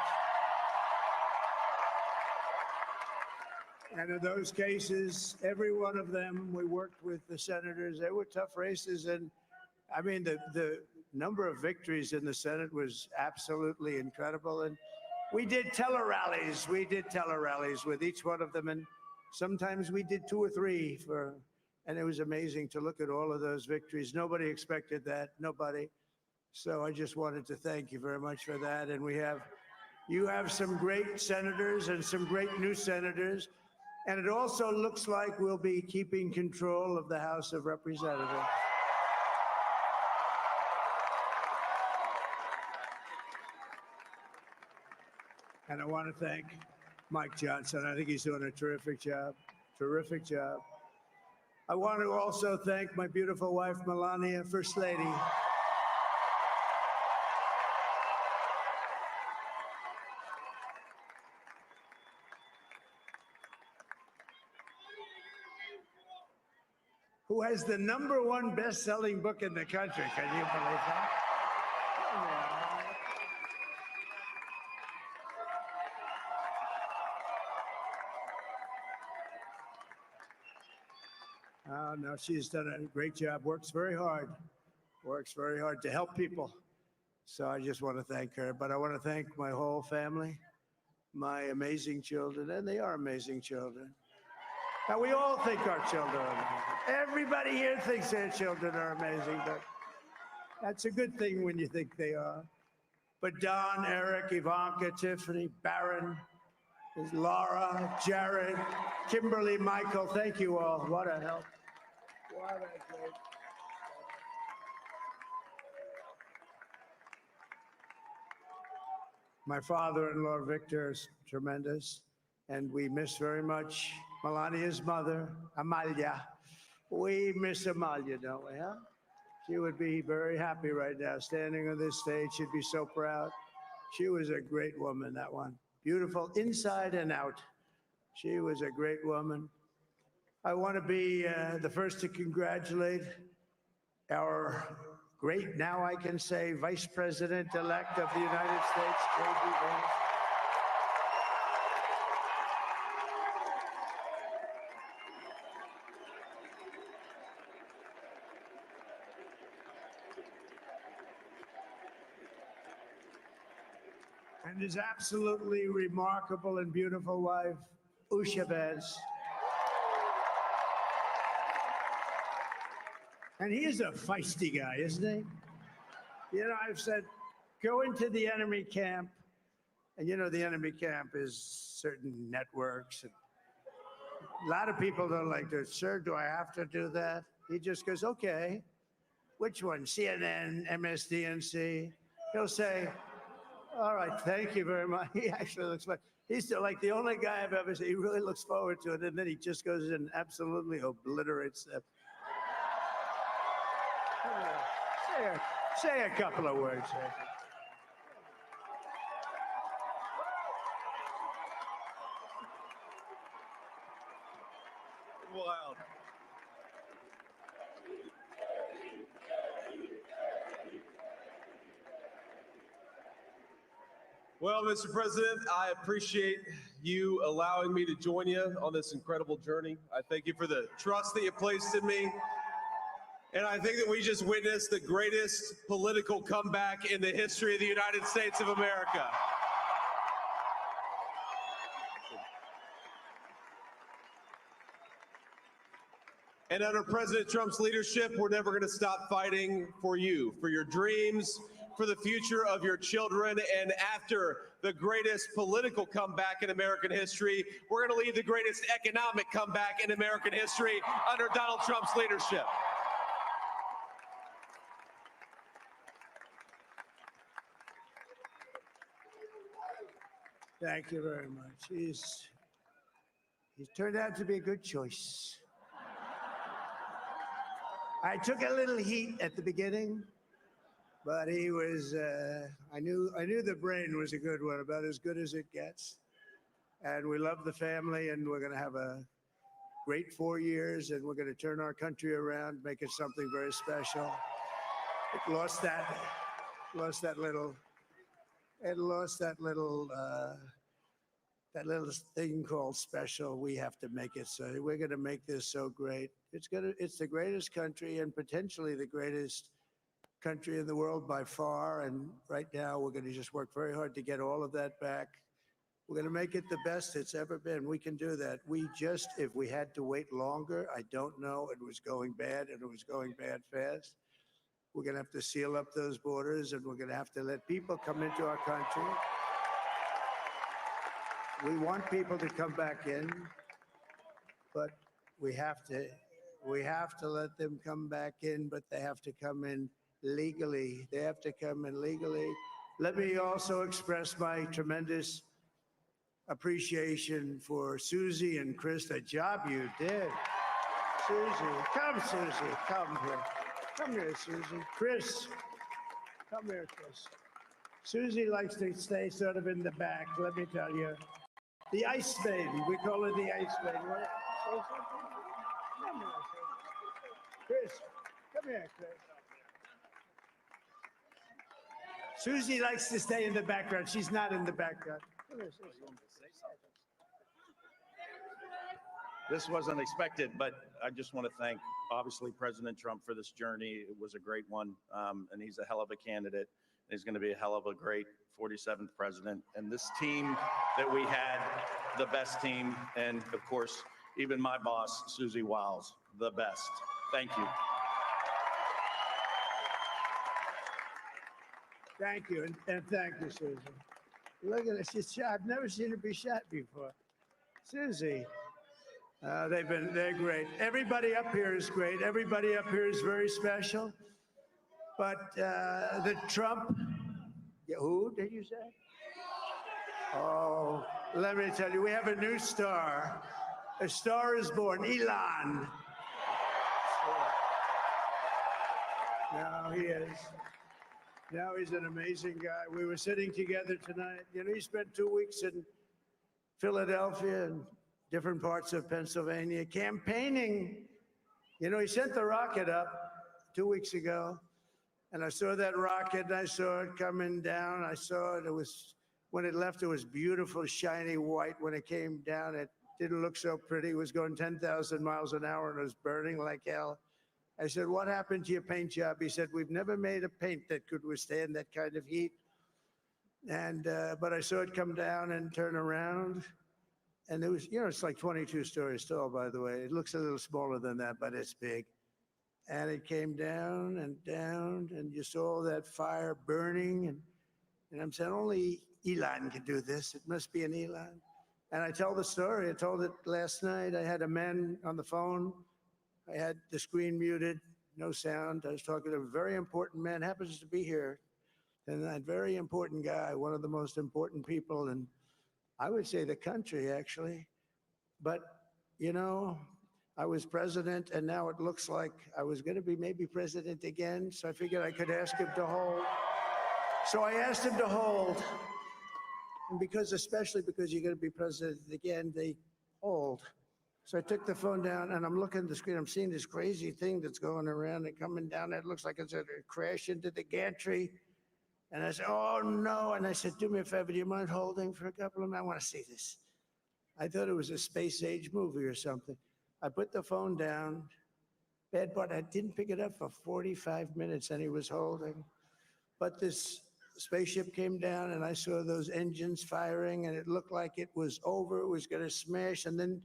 And in those cases, every one of them, we worked with the senators. They were tough races, and I mean, the number of victories in the Senate was absolutely incredible. And we did tele-rallies. We did tele-rallies with each one of them. And sometimes we did 2 or 3 and it was amazing to look at all of those victories. Nobody expected that, nobody. So I just wanted to thank you very much for that. And you have some great senators and some great new senators. And it also looks like we'll be keeping control of the House of Representatives. And I want to thank Mike Johnson. I think he's doing a terrific job. Terrific job. I want to also thank my beautiful wife, Melania, First Lady. Who has the #1 best-selling book in the country. Can you believe that? Oh, no, she's done a great job. Works very hard to help people. So I just want to thank her. But I want to thank my whole family, my amazing children, and they are amazing children. Now, we all think our children are amazing. Everybody here thinks their children are amazing, but that's a good thing when you think they are. But Don, Eric, Ivanka, Tiffany, Barron, Laura, Jared, Kimberly, Michael, thank you all. What a help. What a great. My father-in-law, Victor, is tremendous, and we miss very much Melania's mother, Amalia. We miss Amalia, don't we, huh? She would be very happy right now, standing on this stage. She'd be so proud. She was a great woman, that one. Beautiful inside and out. She was a great woman. I want to be the first to congratulate our great, now I can say, Vice President-elect of the United States, J.D. Vance. And his absolutely remarkable and beautiful wife, Usha Vance. And he is a feisty guy, isn't he? You know, I've said, go into the enemy camp. And you know, the enemy camp is certain networks. And a lot of people don't like to, sir, do I have to do that? He just goes, okay. Which one? CNN, MSDNC? He'll say, all right, thank you very much. He actually looks like, he's like the only guy I've ever seen. He really looks forward to it. And then he just goes and absolutely obliterates them. Say a couple of words. Wild. Well, Mr. President, I appreciate you allowing me to join you on this incredible journey. I thank you for the trust that you placed in me. And I think that we just witnessed the greatest political comeback in the history of the United States of America. And under President Trump's leadership, we're never going to stop fighting for you, for your dreams, for the future of your children. And after the greatest political comeback in American history, we're going to lead the greatest economic comeback in American history under Donald Trump's leadership. Thank you very much. He's turned out to be a good choice. I took a little heat at the beginning, but he was, I knew the brain was a good one, about as good as it gets. And we love the family, and we're going to have a great 4 years, and we're going to turn our country around, make it something very special. It lost that little thing called special. We have to make it so. We're going to make this so great. It's the greatest country and potentially the greatest country in the world by far. And right now, we're going to just work very hard to get all of that back. We're going to make it the best it's ever been. We can do that. If we had to wait longer, I don't know. It was going bad, and it was going bad fast. We're going to have to seal up those borders, and we're going to have to let people come into our country. We want people to come back in, but we have to let them come back in, but they have to come in legally. They have to come in legally. Let me also express my tremendous appreciation for Susie and Chris, the job you did. Susie, come here. Come here, Susie. Chris, come here, Chris. Susie likes to stay sort of in the back, let me tell you. The Ice Maiden, we call her the Ice Maiden. Come here, Chris. Come here, Chris. Susie likes to stay in the background. She's not in the background. Come here, Susie. This wasn't expected, but I just want to thank, obviously, President Trump for this journey. It was a great one, and he's a hell of a candidate. He's going to be a hell of a great 47th president. And this team that we had, the best team, and of course, even my boss, Susie Wiles, the best. Thank you. Thank you, and thank you, Susie. Look at this. She's shot. I've never seen her be shot before. Susie. They're great. Everybody up here is great. Everybody up here is very special. But the Trump, who did you say? Oh, let me tell you, we have a new star. A star is born, Elon. Now he is. Now he's an amazing guy. We were sitting together tonight. You know, he spent 2 weeks in Philadelphia and different parts of Pennsylvania campaigning. You know, he sent the rocket up 2 weeks ago, and I saw that rocket, and I saw it coming down. I saw it. It was, when it left, it was beautiful, shiny white. When it came down, it didn't look so pretty. It was going 10,000 miles an hour, and it was burning like hell. I said, what happened to your paint job? He said, we've never made a paint that could withstand that kind of heat. And, but I saw it come down and turn around. And it was, you know, it's like 22 stories tall, by the way. It looks a little smaller than that, but it's big. And it came down, and you saw that fire burning. And I'm saying, only Elon can do this. It must be an Elon. And I tell the story. I told it last night. I had a man on the phone. I had the screen muted, no sound. I was talking to a very important man, happens to be here. And that very important guy, one of the most important people in, I would say, the country, actually. But, you know, I was president, and now it looks like I was going to be maybe president again. So I figured I could ask him to hold. So I asked him to hold. And because, especially because you're going to be president again, they hold. So I took the phone down, and I'm looking at the screen. I'm seeing this crazy thing that's going around and coming down. It looks like it's going to crash into the gantry. And I said, oh, no. And I said, do me a favor. Do you mind holding for a couple of minutes? I want to see this. I thought it was a space age movie or something. I put the phone down. Bad part, I didn't pick it up for 45 minutes, and he was holding. But this spaceship came down, and I saw those engines firing, and it looked like it was over. It was going to smash. And then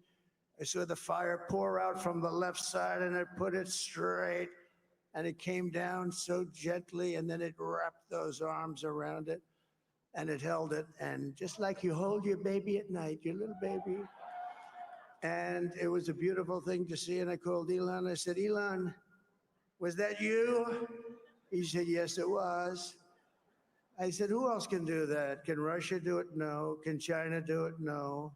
I saw the fire pour out from the left side, and I put it straight. And it came down so gently, and then it wrapped those arms around it, and it held it. And just like you hold your baby at night, your little baby. And it was a beautiful thing to see. And I called Elon. I said, Elon, was that you? He said, yes, it was. I said, who else can do that? Can Russia do it? No. Can China do it? No.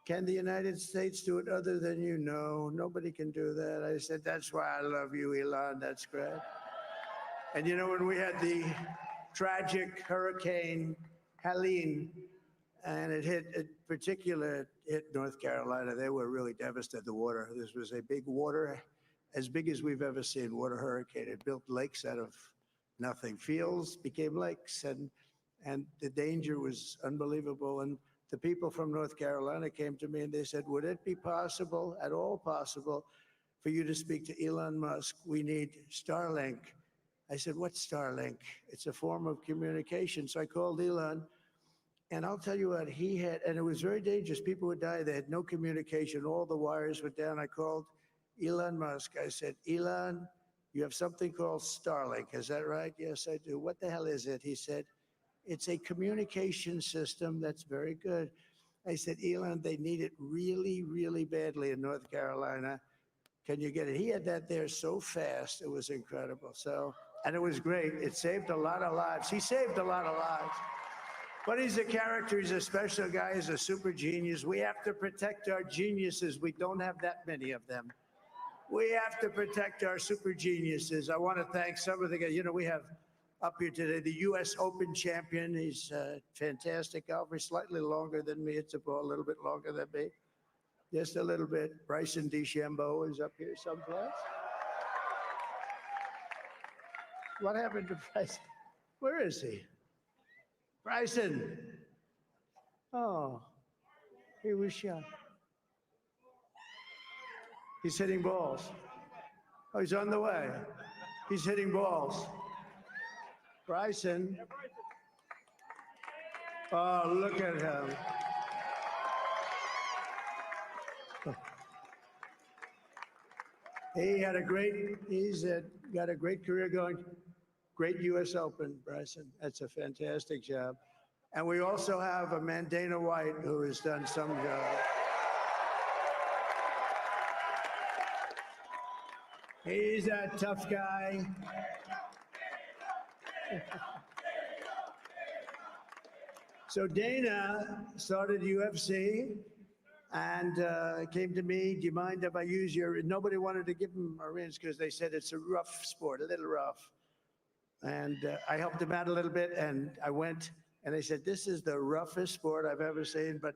Can the United States do it other than you? No, nobody can do that. I said, that's why I love you, Elon. That's great. And you know, when we had the tragic Hurricane Helene, and it hit North Carolina, they were really devastated, the water. This was a big water, as big as we've ever seen, water hurricane. It built lakes out of nothing. Fields became lakes, and the danger was unbelievable. And the people from North Carolina came to me and they said, would it be possible, at all possible, for you to speak to Elon Musk? We need Starlink. I said, what's Starlink? It's a form of communication. So I called Elon, and I'll tell you what, he had, and it was very dangerous. People would die. They had no communication. All the wires went down. I called Elon Musk. I said, Elon, you have something called Starlink. Is that right? Yes, I do. What the hell is it? He said, it's a communication system that's very good. I said, Elon, they need it really, really badly in North Carolina. Can you get it? He had that there so fast. It was incredible. So, and it was great. It saved a lot of lives. He saved a lot of lives. But he's a character. He's a special guy. He's a super genius. We have to protect our geniuses. We don't have that many of them. We have to protect our super geniuses. I want to thank some of the guys. You know, we have up here today the U.S. Open champion. He's fantastic golfer, slightly longer than me. It's a little bit longer than me. Just a little bit. Bryson DeChambeau is up here someplace. What happened to Bryson? Where is he? Bryson. Oh, he was shot. He's hitting balls. Oh, he's on the way. He's hitting balls. Bryson. Oh, look at him. He's got a great career going. Great U.S. Open, Bryson. That's a fantastic job. And we also have a man, Dana White, who has done some job. He's a tough guy. So Dana started UFC and came to me, do you mind if I use your, nobody wanted to give him a rinse because they said it's a rough sport, a little rough. And I helped him out a little bit, and I went, and they said, this is the roughest sport I've ever seen, but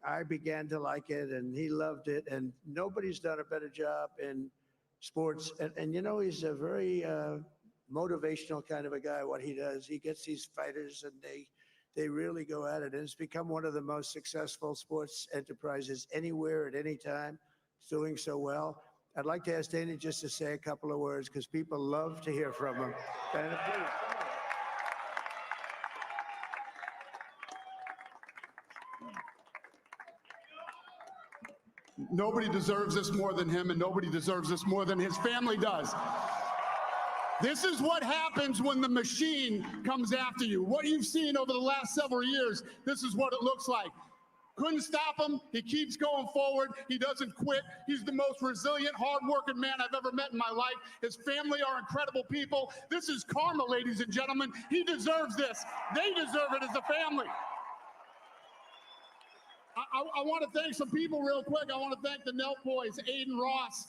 I began to like it, and he loved it, and nobody's done a better job in sports. And you know, he's a very motivational kind of a guy, what he does. He gets these fighters, and they really go at it, and it's become one of the most successful sports enterprises anywhere at any time. It's doing so well. I'd like to ask Dana just to say a couple of words because people love to hear from him. Dana, please. Nobody deserves this more than him, and nobody deserves this more than his family does. This is what happens when the machine comes after you. What you've seen over the last several years, this is what it looks like. Couldn't stop him. He keeps going forward. He doesn't quit. He's the most resilient, hardworking man I've ever met in my life. His family are incredible people. This is karma, ladies and gentlemen. He deserves this. They deserve it as a family. I want to thank some people real quick. I want to thank the Nelk boys, Aiden Ross,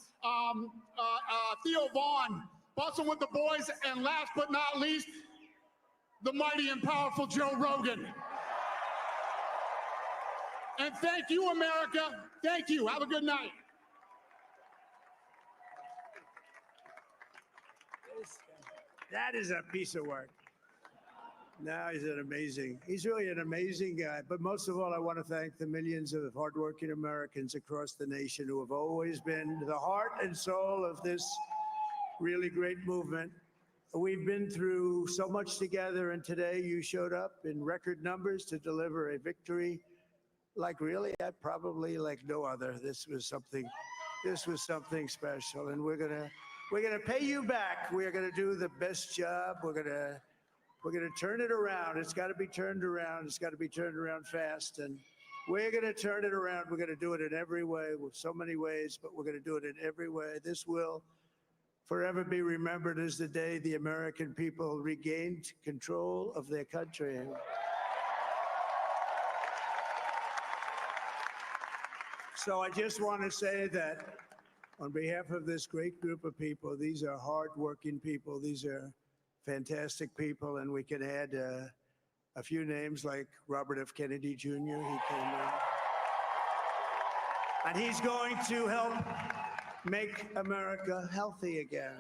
Theo Vaughn, Bussin' with the Boys, and last but not least, the mighty and powerful Joe Rogan. And thank you, America. Thank you. Have a good night. That is a piece of work. No, he's really an amazing guy. But most of all, I want to thank the millions of hardworking Americans across the nation who have always been the heart and soul of this really great movement. We've been through so much together, and today you showed up in record numbers to deliver a victory like really, probably like no other. This was something special, and we're gonna pay you back. We're gonna do the best job. We're gonna turn it around. It's got to be turned around. It's got to be turned around fast, and we're gonna turn it around. We're gonna do it in every way, with so many ways, but we're gonna do it in every way. This will forever be remembered as the day the American people regained control of their country. So I just want to say that on behalf of this great group of people, these are hardworking people. These are fantastic people. And we can add a few names like Robert F. Kennedy Jr. He came in. And he's going to help make America healthy again.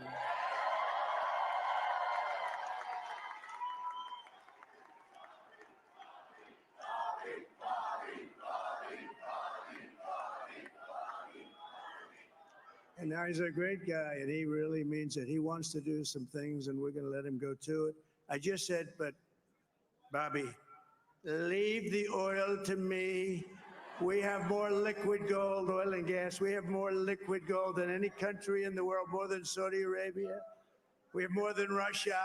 And now he's a great guy, and he really means it. He wants to do some things, and we're going to let him go to it. I just said, but Bobby, leave the oil to me. We have more liquid gold, oil and gas. We have more liquid gold than any country in the world, more than Saudi Arabia. We have more than Russia.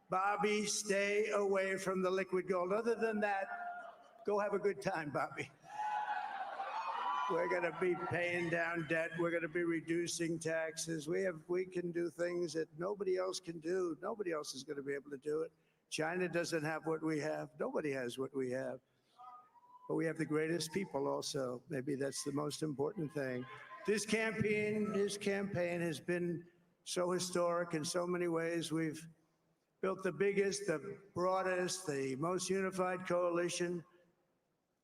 Bobby, stay away from the liquid gold. Other than that, go have a good time, Bobby. We're going to be paying down debt. We're going to be reducing taxes. We can do things that nobody else can do. Nobody else is going to be able to do it. China doesn't have what we have. Nobody has what we have. But we have the greatest people also. Maybe that's the most important thing. This campaign has been so historic in so many ways. We've built the biggest, the broadest, the most unified coalition.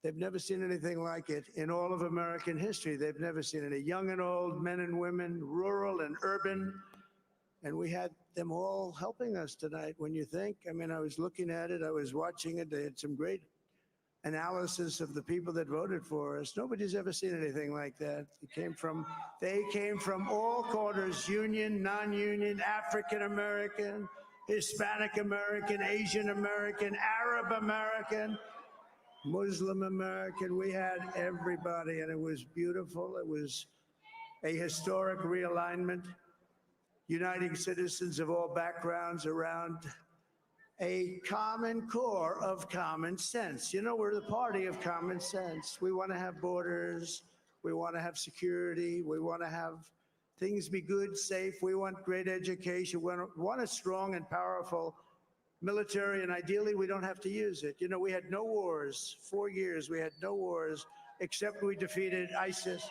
They've never seen anything like it in all of American history. They've never seen it. Young and old, men and women, rural and urban. And we had them all helping us tonight. When you think, I mean, I was looking at it, I was watching it. They had some great analysis of the people that voted for us. Nobody's ever seen anything like that. They came from all quarters, union, non-union, African American, Hispanic American, Asian American, Arab American, Muslim American. We had everybody, and it was beautiful. It was a historic realignment, uniting citizens of all backgrounds around a common core of common sense. You know, we're the party of common sense. We want to have borders. We want to have security. We want to have things be good, safe. We want great education. We want a strong and powerful military, and ideally we don't have to use it. You know, we had no wars. 4 years we had no wars, except we defeated ISIS.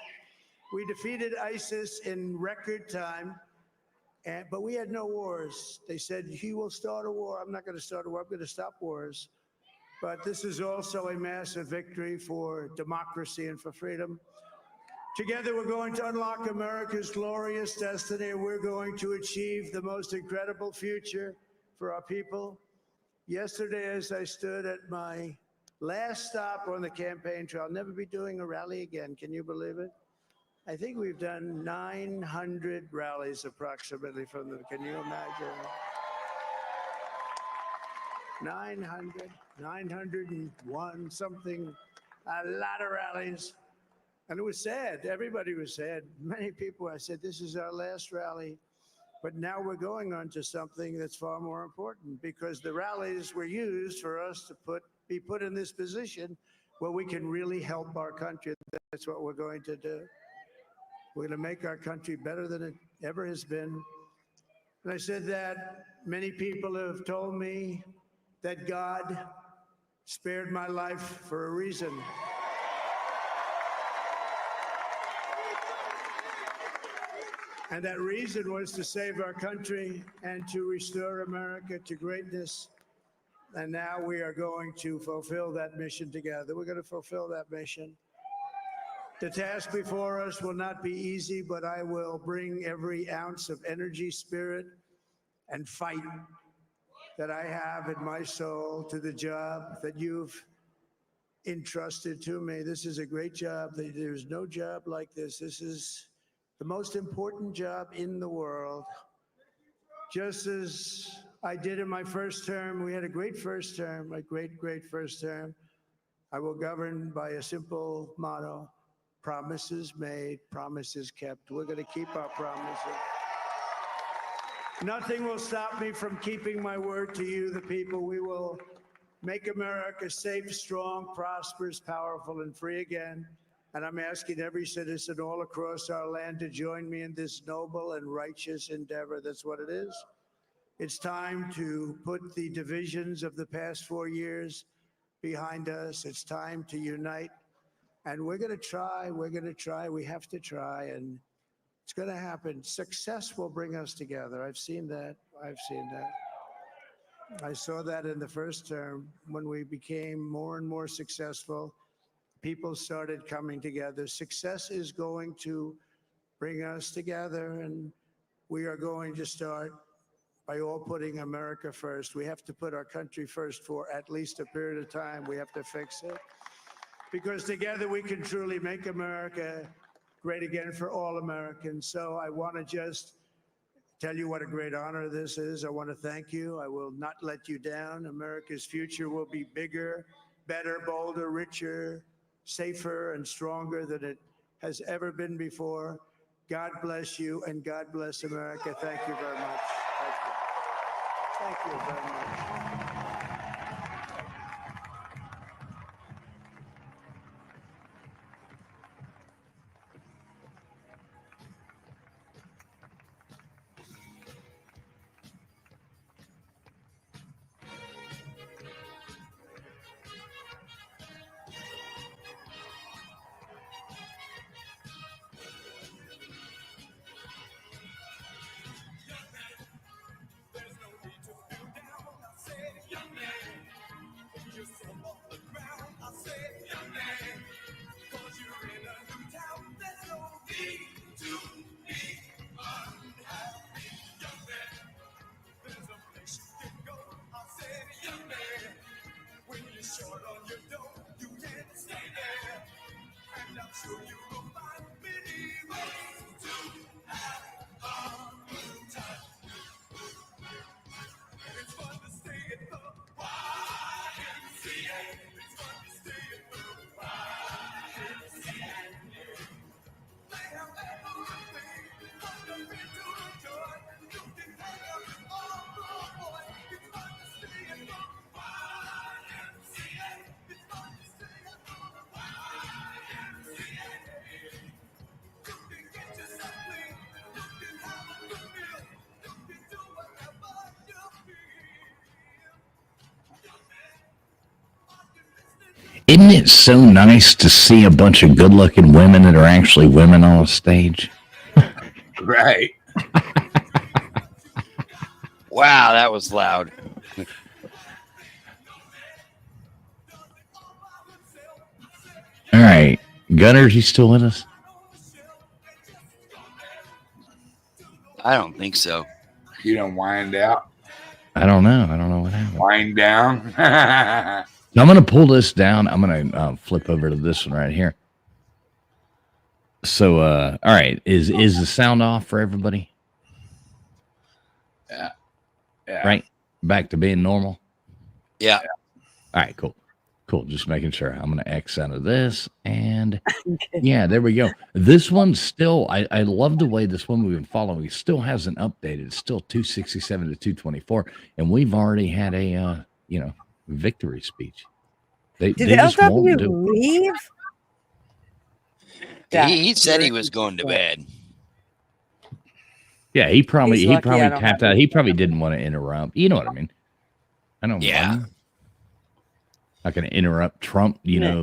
We defeated ISIS in record time. But we had no wars. They said, he will start a war. I'm not going to start a war. I'm going to stop wars. But this is also a massive victory for democracy and for freedom. Together, we're going to unlock America's glorious destiny. We're going to achieve the most incredible future for our people. Yesterday, as I stood at my last stop on the campaign trail, I'll never be doing a rally again. Can you believe it? I think we've done 900 rallies approximately from them. Can you imagine? 901 something, a lot of rallies. And it was sad. Everybody was sad. Many people, I said, this is our last rally. But now we're going on to something that's far more important, because the rallies were used for us to be put in this position where we can really help our country. That's what we're going to do. We're going to make our country better than it ever has been. And I said that many people have told me that God spared my life for a reason. And that reason was to save our country and to restore America to greatness. And now we are going to fulfill that mission together. We're going to fulfill that mission. The task before us will not be easy, but I will bring every ounce of energy, spirit, and fight that I have in my soul to the job that you've entrusted to me. This is a great job. There's no job like this. This is the most important job in the world. Just as I did in my first term, we had a great first term, a great, great first term. I will govern by a simple motto: promises made, promises kept. We're going to keep our promises. Nothing will stop me from keeping my word to you, the people. We will make America safe, strong, prosperous, powerful, and free again. And I'm asking every citizen all across our land to join me in this noble and righteous endeavor. That's what it is. It's time to put the divisions of the past 4 years behind us. It's time to unite. And we're going to try. We're going to try. We have to try. And it's going to happen. Success will bring us together. I've seen that. I've seen that. I saw that in the first term when we became more and more successful. People started coming together. Success is going to bring us together, and we are going to start by all putting America first. We have to put our country first for at least a period of time. We have to fix it, because together we can truly make America great again for all Americans. So I want to just tell you what a great honor this is. I want to thank you. I will not let you down. America's future will be bigger, better, bolder, richer, safer, and stronger than it has ever been before. God bless you and God bless America. Thank you very much. Thank you very much. Isn't it so nice to see a bunch of good-looking women that are actually women on a stage? Right. Wow, that was loud. All right. Gunners, you still with us? I don't think so. You don't wind out. I don't know. I don't know what happened. Wind down. Now I'm going to pull this down. I'm going to flip over to this one right here. So, all right. Is the sound off for everybody? Yeah. Right? Back to being normal? Yeah. All right, cool. Cool. Just making sure. I'm going to X out of this. And yeah, there we go. This one's still, I love the way this one we've been following still hasn't updated. It's still 267 to 224. And we've already had a, victory speech. Did LW leave? He said he was going to bed. Yeah, he probably He's lucky I don't tapped have out. He probably didn't want to interrupt. You know what I mean? I don't. Yeah. Not going to interrupt Trump,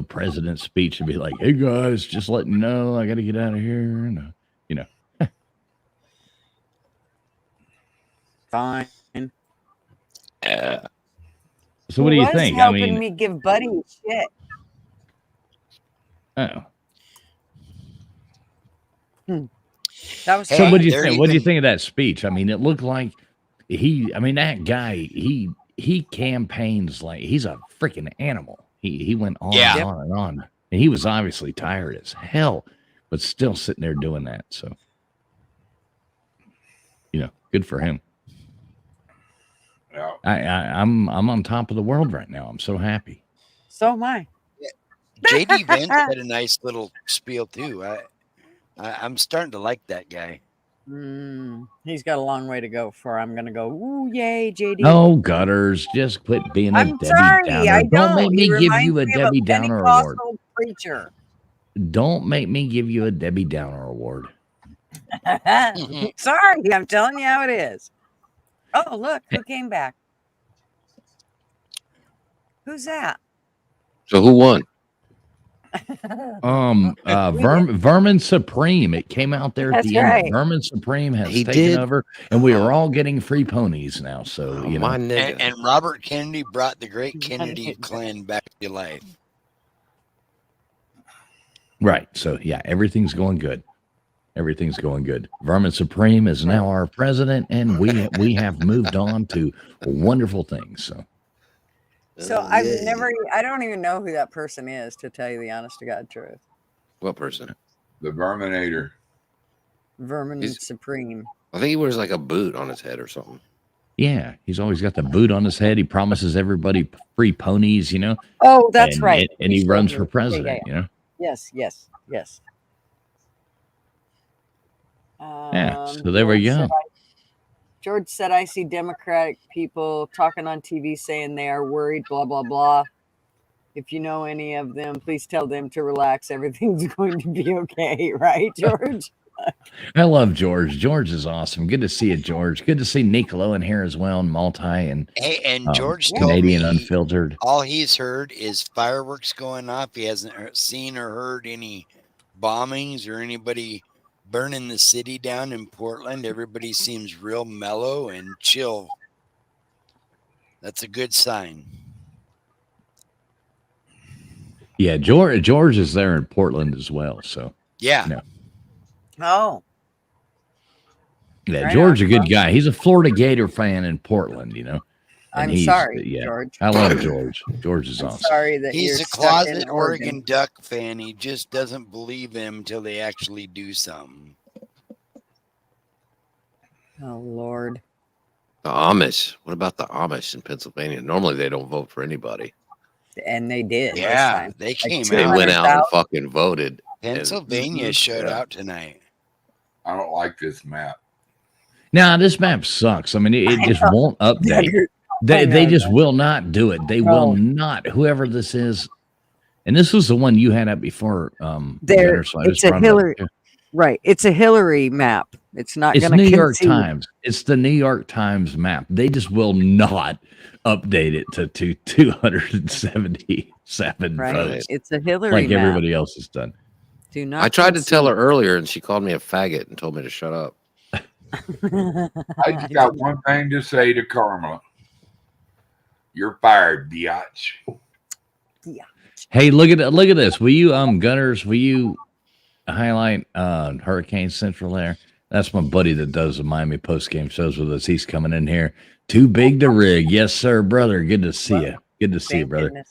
president's speech and be like, "Hey guys, just letting you know, I got to get out of here." And, Fine. So what do you think? Helping me give Buddy shit. Oh. That was So what do you think? What do you think of that speech? I mean, it looked like that guy, he campaigns like he's a freaking animal. He went on and on and on. And he was obviously tired as hell, but still sitting there doing that. So, good for him. Yeah. I'm on top of the world right now. I'm so happy. So am I. JD Vance had a nice little spiel too. I'm starting to like that guy. He's got a long way to go before I'm going to go, ooh, yay, JD. Oh, gutters, just quit being a Debbie Downer. I don't make me give you a Debbie Downer award. Preacher. Don't make me give you a Debbie Downer award. Sorry, I'm telling you how it is. Oh, look, who came back? Who's that? So who won? Vermin Supreme. It came out there at the end. right. Vermin Supreme has He taken did. over, and we are all getting free ponies now. So My nigga. And Robert Kennedy brought the great Kennedy clan back to life. Right. So yeah, everything's going good. Everything's going good. Vermin Supreme is now our president, and we have moved on to wonderful things. So I don't even know who that person is, to tell you the honest to God truth. What person? The Verminator. Vermin Supreme. I think he wears like a boot on his head or something. Yeah, he's always got the boot on his head. He promises everybody free ponies, you know. Oh, that's right. And he He's runs right. for president, Yeah, yeah. you know. Yes. Yeah, so there we go. George said, I see Democratic people talking on TV saying they are worried, blah, blah, blah. If you know any of them, please tell them to relax. Everything's going to be okay. Right, George? I love George. George is awesome. Good to see you, George. Good to see Nicolo in here as well, and Multi and Hey, and George told Canadian me Unfiltered. all he's heard is fireworks going off. He hasn't seen or heard any bombings or anybody burning the city down in Portland. Everybody seems real mellow and chill. That's a good sign. Yeah, George is there in Portland as well. So Yeah. you know. Oh. Yeah, Right George on, a good bro. guy. He's a Florida Gator fan in Portland, you know. And I'm sorry, George. I love George. George is I'm awesome. sorry that He's you're a stuck closet in Oregon Duck fan. He just doesn't believe them until they actually do something. Oh, Lord. The Amish. What about the Amish in Pennsylvania? Normally they don't vote for anybody. And they did. this Yeah, time. they Like came They went out and 200,000. fucking voted. Pennsylvania showed out tonight. I don't like this map. Now this map sucks. I mean, it just won't update. I They know, just man. will not do it. They will not. Whoever this is, and this was the one you had up before. There, Gunner, so I it's just a brought it up. Hillary. Right. It's a Hillary map. It's not It's going New to York Times. It's the New York Times map. They just will not update it to 277 Right. votes. It's a Hillary like map. everybody else has done. Do not. I tried to tell her concede. earlier and she called me a faggot and told me to shut up. I just got one thing to say to Carmela. You're fired, biatch. Hey, look at this. Will you Gunners, will you highlight Hurricane Central there? That's my buddy that does the Miami post game shows with us. He's coming in here. Too big to rig. Yes, sir, brother. Good to see you. Good to see you, brother.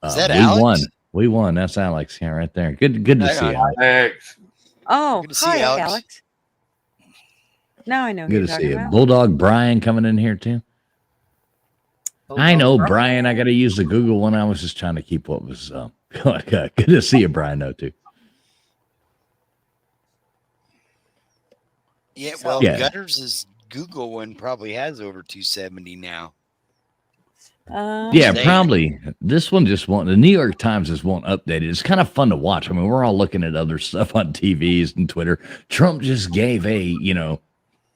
Is that we Alex? won. We won. That's Alex. Yeah, right there. Good to see you. Alex. Oh, Good to see hi, you, Alex. Alex. Now I know who Good you're to see talking you. about. Bulldog Brian coming in here too. I know, Brian. I got to use the Google one. I was just trying to keep what was good to see you, Brian. Though too. Yeah, well, Yeah. Gutters' Google one probably has over 270 now. Yeah, Saying it. probably. This one just won't. The New York Times just won't update it. It's kind of fun to watch. I mean, we're all looking at other stuff on TVs and Twitter. Trump just gave a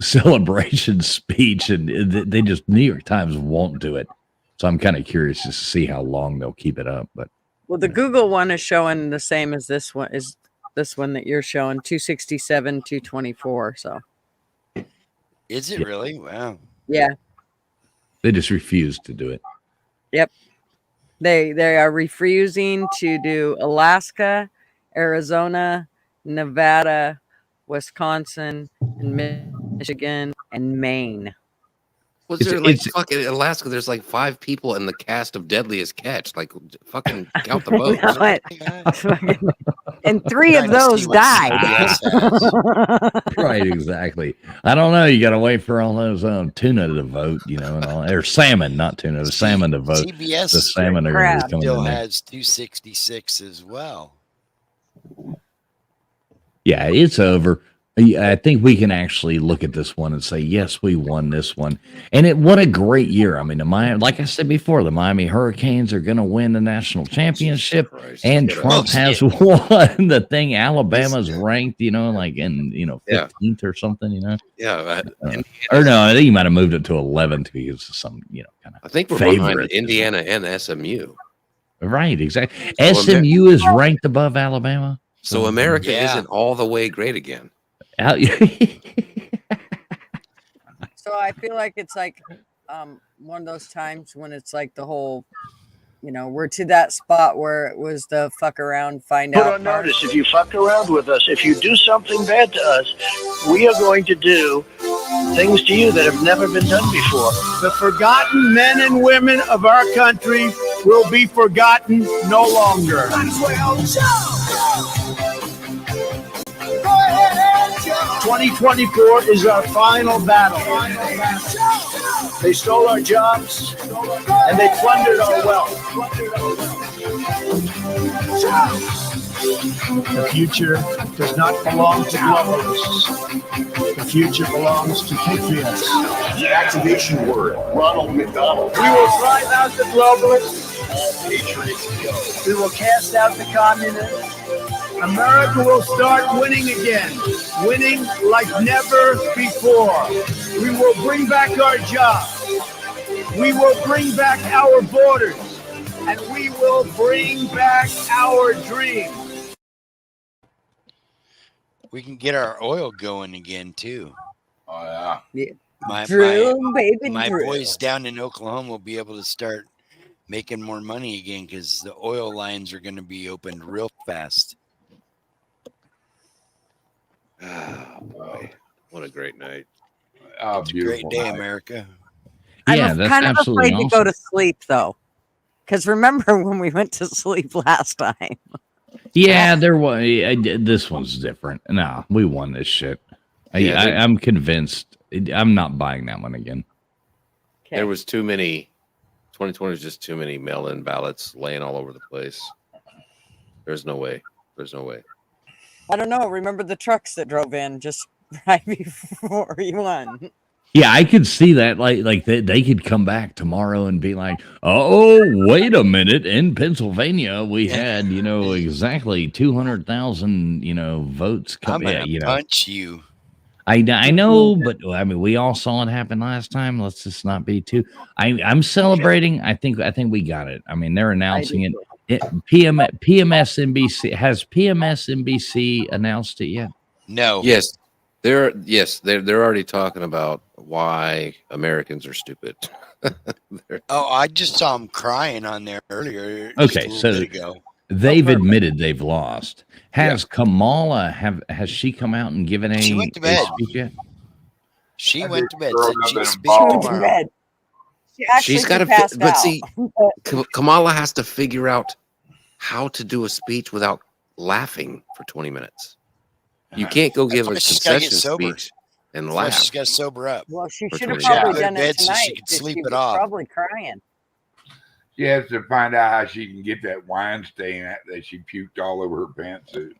celebration speech, and they just New York Times won't do it. So I'm kind of curious to see how long they'll keep it up. But Well, the Google one is showing the same as this one is this one that you're showing 267, 224. So Is it really? Wow. yeah. they just refuse to do it. Yep. They are refusing to do Alaska, Arizona, Nevada, Wisconsin, and Michigan, and Maine. Was It's- there like it's- fucking Alaska? There's like 5 people in the cast of Deadliest Catch. Like, fucking count the votes. No, and 3 of Trying to see those what died. CBS has. Right, exactly. I don't know. You got to wait for all those tuna to vote, and all, or salmon, not tuna, the salmon to vote. CBS The salmon are going to be coming still in there. has 266 as well. Yeah, it's over. I think we can actually look at this one and say, yes, we won this one. And what a great year. I mean, like I said before, the Miami Hurricanes are going to win the national championship, and Trump has won the thing. Alabama's ranked, like in, 15th or something, Yeah, or no, I think he might have moved it to 11th because of some, kind of I think we're favorite. behind Indiana and SMU. Right, exactly. So SMU is ranked above Alabama. So America Yeah. isn't all the way great again. So I feel like it's like one of those times when it's like the whole, we're to that spot where it was the fuck around, find Put out. on notice, if you fuck around with us, if you do something bad to us, we are going to do things to you that have never been done before. The forgotten men and women of our country will be forgotten no longer. 2024 is our final battle. They stole our jobs and they plundered our wealth. The future does not belong to globalists. The future belongs to patriots. The activation word, Ronald McDonald. We will drive out the globalists. All patriots go. We will cast out the communists. America will start winning again, winning like never before. We will bring back our jobs. We will bring back our borders. And we will bring back our dreams. We can get our oil going again too. Oh yeah. Yeah. My Drill. boys down in Oklahoma will be able to start making more money again because the oil lines are going to be opened real fast. Oh boy, what a great night! Oh, It's a great day, America. I'm kind of afraid to go to sleep though, because remember when we went to sleep last time? Yeah, there was. This one's different. No, we won this shit. I'm convinced. I'm not buying that one again. There was too many. 2020 was just too many mail-in ballots laying all over the place. There's no way. There's no way. I don't know. Remember the trucks that drove in just right before you won? Yeah, I could see that. Like they could come back tomorrow and be like, "Oh, wait a minute! In Pennsylvania, we had exactly 200,000 votes I'm come." gonna punch you. I know, but I mean, we all saw it happen last time. Let's just not be too. I'm celebrating. I think we got it. I mean, they're announcing it. PMSNBC has PMSNBC announced it yet? No. Yes, they're already talking about why Americans are stupid. Oh, I just saw him crying on there earlier. Okay, just a so little bit ago. they've admitted they've lost. Has Kamala has she come out and given She went to bed. speech yet? She went to bed. Girl Said she'd got speak that ball. tomorrow. She's got to, but see, Kamala has to figure out how to do a speech without laughing for 20 minutes. You can't go give a She's gotta get concession sober. speech and That's why laugh. She's got to sober up. Well, she For should have 20 probably minutes. done Bed it so she tonight. could 'cause sleep she it was off. probably crying. She has to find out how she can get that wine stain that she puked all over her pantsuit.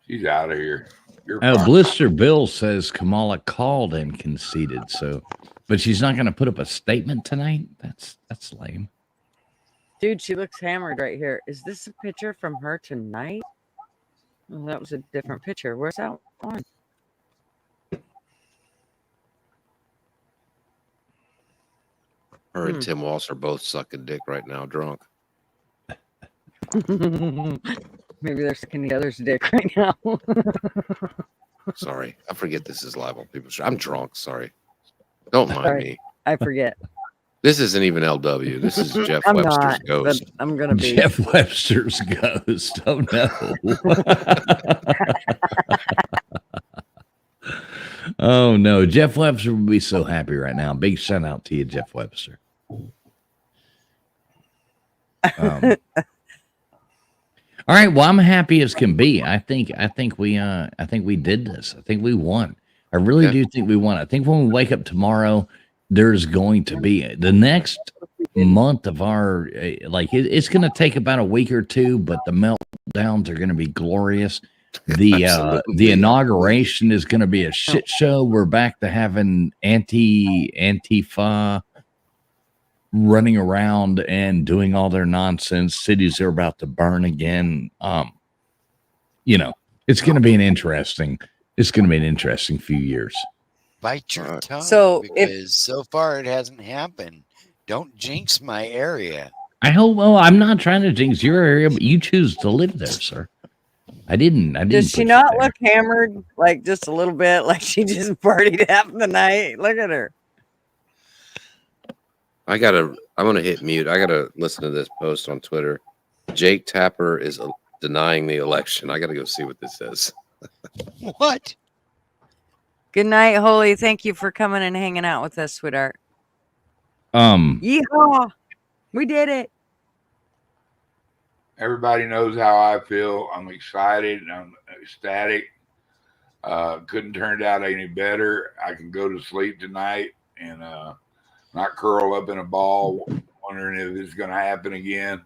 She's out of here. You're Oh, fine. Blister Bill says Kamala called and conceded. So, but she's not going to put up a statement tonight. That's lame. Dude, she looks hammered right here. Is this a picture from her tonight? Oh, that was a different picture. Where's that one? Her and Tim Walsh are both sucking dick right now, drunk. Maybe they're sucking the other's dick right now. Sorry, I forget this is live on People's Show. I'm drunk. Sorry, don't mind Sorry, me. I forget. This isn't even LW. This is Jeff I'm Webster's not, but ghost. I'm gonna be. Jeff Webster's ghost. Oh no. Oh no, Jeff Webster would be so happy right now. Big shout out to you, Jeff Webster. All right, well, I'm happy as can be. I think we did this. I think we won. I really do think we won. I think when we wake up tomorrow, there's going to be the next month of our it's going to take about a week or two, but the meltdowns are going to be glorious. The inauguration is going to be a shit show. We're back to having Antifa running around and doing all their nonsense. Cities are about to burn again. It's going to be an interesting few years. Bite your tongue. So because so far it hasn't happened. Don't jinx my area. I hope. Well, I'm not trying to jinx your area, but you choose to live there, sir. I didn't. Does she not look hammered, like just a little bit, like she just partied half the night? Look at her. I'm gonna hit mute. I gotta listen to this post on Twitter. Jake Tapper is denying the election. I gotta go see what this says. What? Good night, Holy. Thank you for coming and hanging out with us, sweetheart. Yeehaw! We did it. everybody knows how I feel. I'm excited. I'm ecstatic. Couldn't turn out any better. I can go to sleep tonight and not curl up in a ball wondering if it's going to happen again.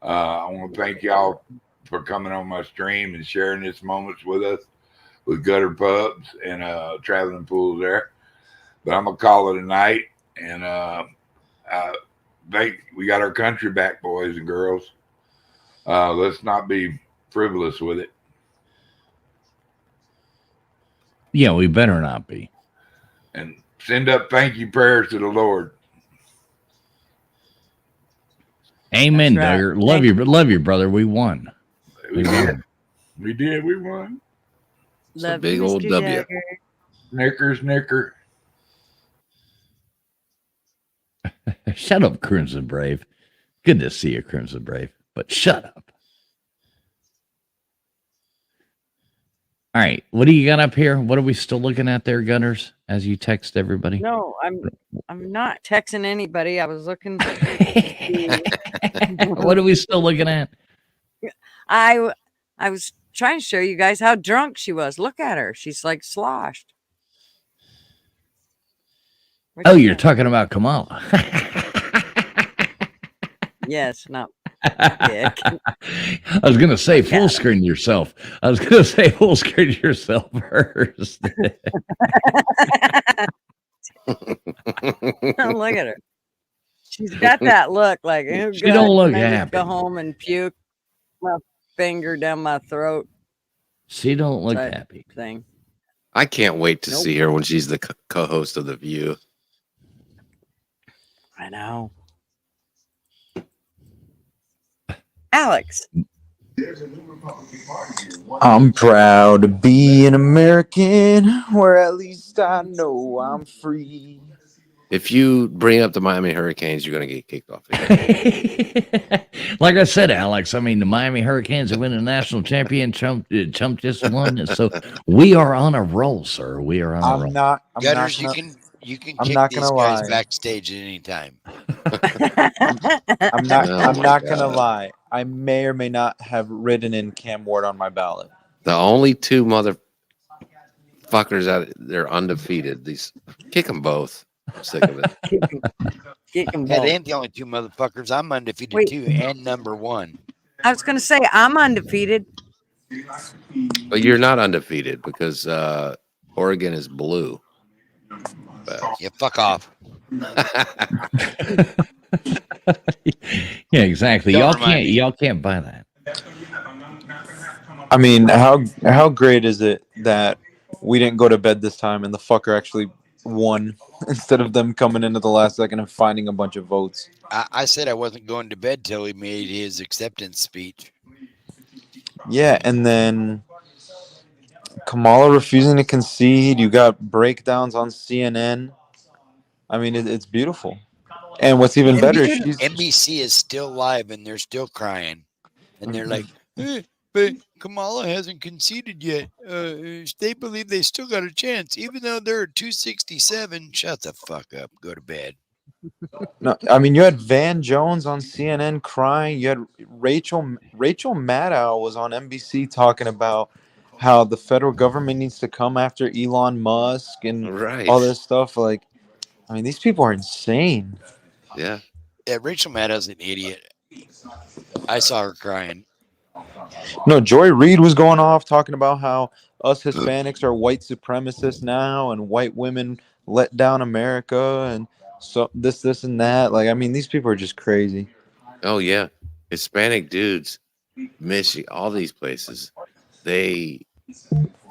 I want to thank y'all for coming on my stream and sharing this moments with us with Gutter Pubs and Traveling Pools there. But I'm going to call it a night. And we got our country back, boys and girls. Let's not be frivolous with it. Yeah, we better not be. And send up thank you prayers to the Lord. Amen, That's right. Duggar. Love you, brother. We won. We did. We won. It's a big old W. Snicker. Shut up, Crimson Brave. Good to see you, Crimson Brave. But shut up. All right, what do you got up here? What are we still looking at there, Gunners? As you text everybody. No, I'm not texting anybody. I was looking. What are we still looking at? I was trying to show you guys how drunk she was. Look at her. She's like sloshed. Oh, you're talking about Kamala. Yes, not dick. I was going to say full screen yourself. Look at her. She's got that look like She don't look maybe happy. Go home and puke my finger down my throat. She don't look type happy. Thing. I can't wait to Nope. see her when she's the co-host of The View. I know. Alex. I'm proud to be an American, where at least I know I'm free. If you bring up the Miami Hurricanes, you're going to get kicked off. Like I said, Alex, I mean, the Miami Hurricanes have won the national champion. Trump just won. And so we are on a roll, sir. We are on a roll. Gutters, you can I'm kick not these gonna guys lie. backstage at any time. I'm not. Oh I'm my not gonna God. lie. I may or may not have written in Cam Ward on my ballot. The only two motherfuckers out there undefeated. Kick them both. I'm sick of it. Kick 'em That both. ain't the only two motherfuckers. I'm undefeated Wait. too, and number one. I was going to say I'm undefeated. But you're not undefeated because Oregon is blue. Yeah, fuck off. Yeah, exactly. Don't Y'all remind me. can't buy that. I mean, how great is it that we didn't go to bed this time and the fucker actually won instead of them coming into the last second and finding a bunch of votes? I said I wasn't going to bed till he made his acceptance speech. Yeah, and then Kamala refusing to concede. You got breakdowns on CNN. I mean, it's beautiful. And what's even better, is NBC is still live and they're still crying, and they're like, "But Kamala hasn't conceded yet. They believe they still got a chance, even though they're at 267. Shut the fuck up. Go to bed." No, I mean, you had Van Jones on CNN crying. You had Rachel Maddow was on NBC talking about how the federal government needs to come after Elon Musk and Right. all this stuff. Like, I mean, these people are insane. Yeah. Yeah, Rachel Maddow's an idiot. I saw her crying. No, Joy Reid was going off talking about how us Hispanics are white supremacists now and white women let down America and so this and that. Like, I mean, these people are just crazy. Oh yeah, Hispanic dudes, Michigan, all these places, they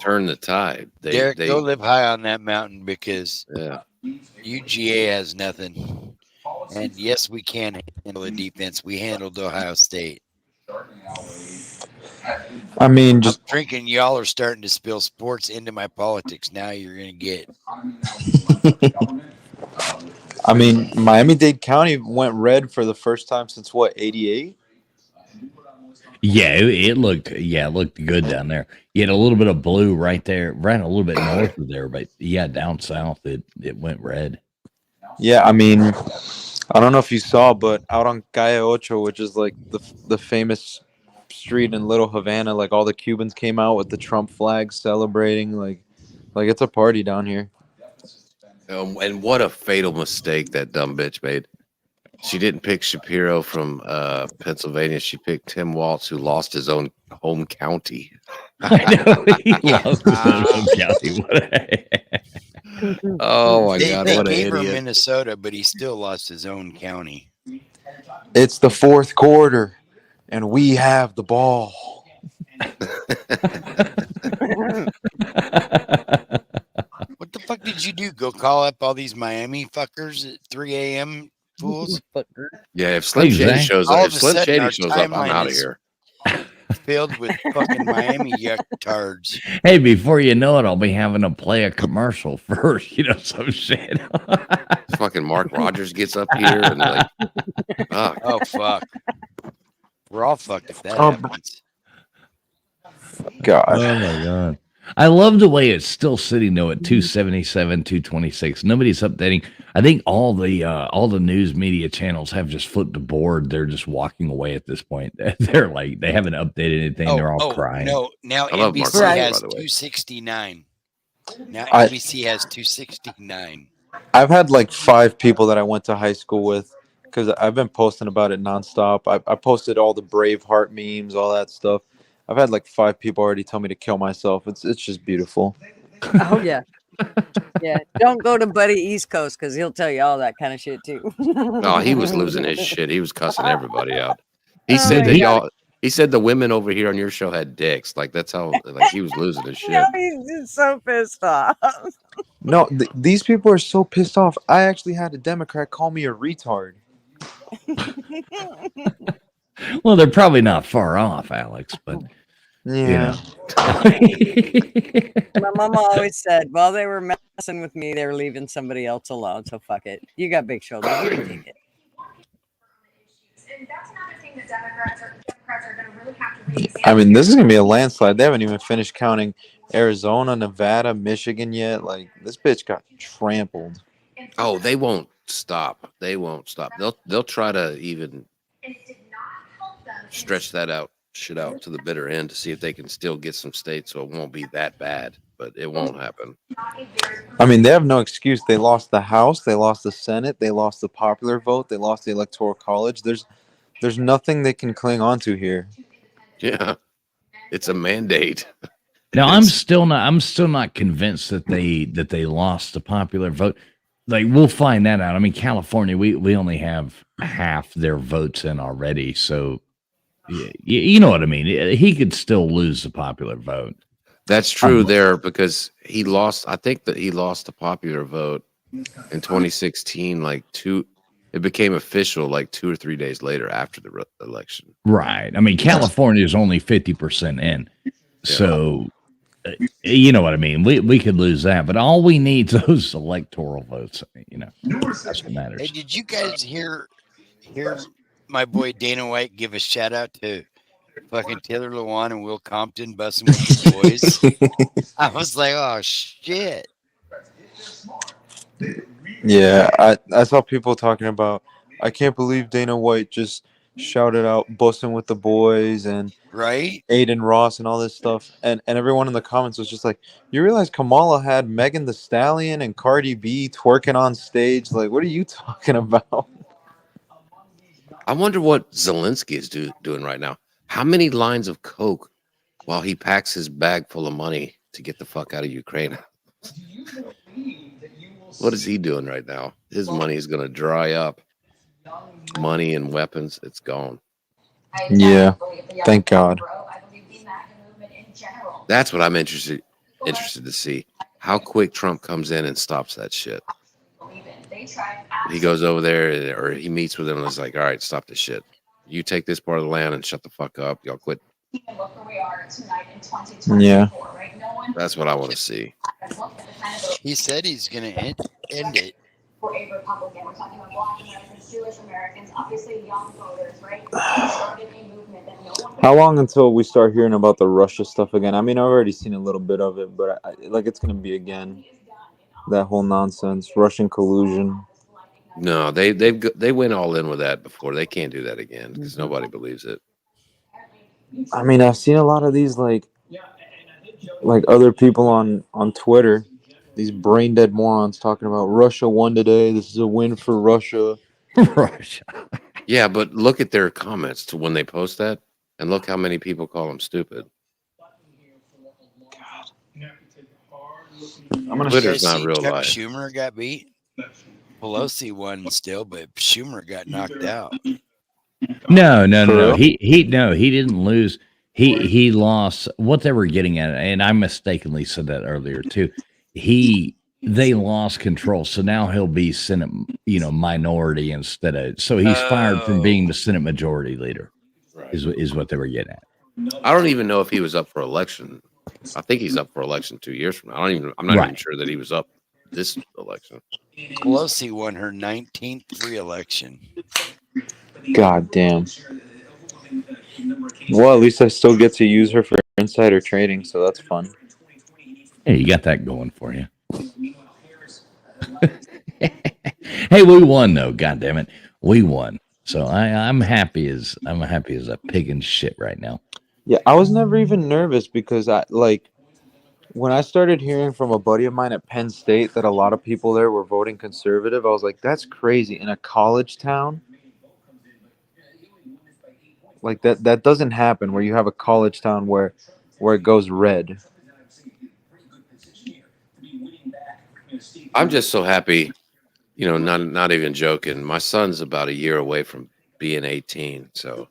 turn the tide. Derek, They go live high on that mountain because yeah. UGA has nothing. And yes, we can handle the defense. We handled Ohio State. I mean, just I'm drinking. Y'all are starting to spill sports into my politics. Now you're going to get. I mean, Miami-Dade County went red for the first time since what, 88? Yeah, it looked good down there. You had a little bit of blue right there, right a little bit north of there, but yeah, down south it went red. Yeah, I mean, I don't know if you saw, but out on Calle Ocho, which is like the famous street in Little Havana, like all the Cubans came out with the Trump flag celebrating, like it's a party down here. And what a fatal mistake that dumb bitch made. She didn't pick Shapiro from Pennsylvania. She picked Tim Walz, who lost his own home county. I know he lost his own home county. Oh my God! They What an gave her idiot! Minnesota, but he still lost his own county. It's the fourth quarter, and we have the ball. What the fuck did you do? Go call up all these Miami fuckers at 3 a.m. fools? Yeah, if Slim Shady shows All up, of if a Slim sudden, Shady our shows up, I'm timeline out of is here. Filled with fucking Miami yucktards. Hey, before you know it, I'll be having to play a commercial first, some shit. Fucking Mark Rogers gets up here and like, fuck. Oh fuck, we're all fucked if that Oh, happens. God. Oh my God. I love the way it's still sitting though at 277, 226. Nobody's updating. I think all the news media channels have just flipped the board. They're just walking away at this point. They're like they haven't updated anything. They're all crying. No, now I love Mark NBC Rogers, has by the way. 269. Now I- NBC has 269. I've had like 5 people that I went to high school with because I've been posting about it nonstop. I posted all the Braveheart memes, all that stuff. I've had like 5 people already tell me to kill myself. It's just beautiful. Oh yeah. Yeah. Don't go to Buddy East Coast because he'll tell you all that kind of shit too. No, he was losing his shit. He was cussing everybody out. He Oh said my that God. y'all. He said the women over here on your show had dicks. Like that's how. Like he was losing his shit. No, he's just so pissed off. No, these people are so pissed off. I actually had a Democrat call me a retard. Well, they're probably not far off, Alex, but Yeah. My mama always said, while they were messing with me, they were leaving somebody else alone. So fuck it. You got big shoulders. You can take it. And that's another thing that Democrats are going to really have to re-examine. I mean, this is gonna be a landslide. They haven't even finished counting Arizona, Nevada, Michigan yet. Like this bitch got trampled. Oh, they won't stop. They won't stop. They'll try to even stretch that shit out to the bitter end to see if they can still get some states so it won't be that bad. But it won't happen. I mean, they have no excuse. They lost the House, they lost the Senate, they lost the popular vote, they lost the Electoral College. There's nothing they can cling on to here. Yeah, it's a mandate. now I'm still not convinced that they lost the popular vote. Like we'll find that out. I mean, California, we only have half their votes in already, so you know what I mean. He could still lose the popular vote. That's true there because he lost. I think that he lost the popular vote in 2016. It became official like 2 or 3 days later after the election. Right. I mean, California is only 50% in, so you know what I mean. We could lose that, but all we need is those electoral votes. That's what matters. Hey, did you guys hear my boy Dana White give a shout out to fucking Taylor Lewan and Will Compton busting with the boys? I was like, oh shit. Yeah, I saw people talking about, I can't believe Dana White just shouted out Bussin' with the Boys and right Aiden Ross and all this stuff. And everyone in the comments was just like, you realize Kamala had Megan Thee Stallion and Cardi B twerking on stage? Like, what are you talking about? I wonder what Zelensky is doing right now. How many lines of coke while he packs his bag full of money to get the fuck out of Ukraine? What is he doing right now? His money is going to dry up. Money and weapons, it's gone. Yeah, thank God. That's what I'm interested to see. How quick Trump comes in and stops that shit. He goes over there or he meets with him and is like, all right, stop this shit. You take this part of the land and shut the fuck up. Y'all quit. Yeah. That's what I want to see. He said he's gonna end it. For a Republican, we're talking about Black Americans, Jewish Americans, obviously young voters, right? He started a movement that no one. How long until we start hearing about the Russia stuff again? I mean, I've already seen a little bit of it, but it's going to be again. That whole nonsense, Russian collusion. No, they went all in with that before. They can't do that again because nobody believes it. I mean, I've seen a lot of these like other people on Twitter, these brain dead morons talking about Russia won today. This is a win for Russia. Russia. Yeah, but look at their comments to when they post that, and look how many people call them stupid. Twitter's not real Chuck life. Schumer got beat. Pelosi won still, but Schumer got knocked out. No. He didn't lose. He lost. What they were getting at, and I mistakenly said that earlier too. They lost control, so now he'll be Senate, minority instead of. So he's fired from being the Senate Majority Leader. Right. Is what they were getting at. I don't even know if he was up for election. I think he's up for election 2 years from now. I'm not even sure that he was up this election. Pelosi won her 19th re-election. God damn. Well, at least I still get to use her for insider trading, so that's fun. Hey, you got that going for you. Hey, we won though. God damn it, we won. So I'm happy as a pig in shit right now. Yeah, I was never even nervous because when I started hearing from a buddy of mine at Penn State that a lot of people there were voting conservative, I was like, that's crazy. In a college town? Like that doesn't happen where you have a college town where it goes red. I'm just so happy, not even joking. My son's about a year away from being 18, so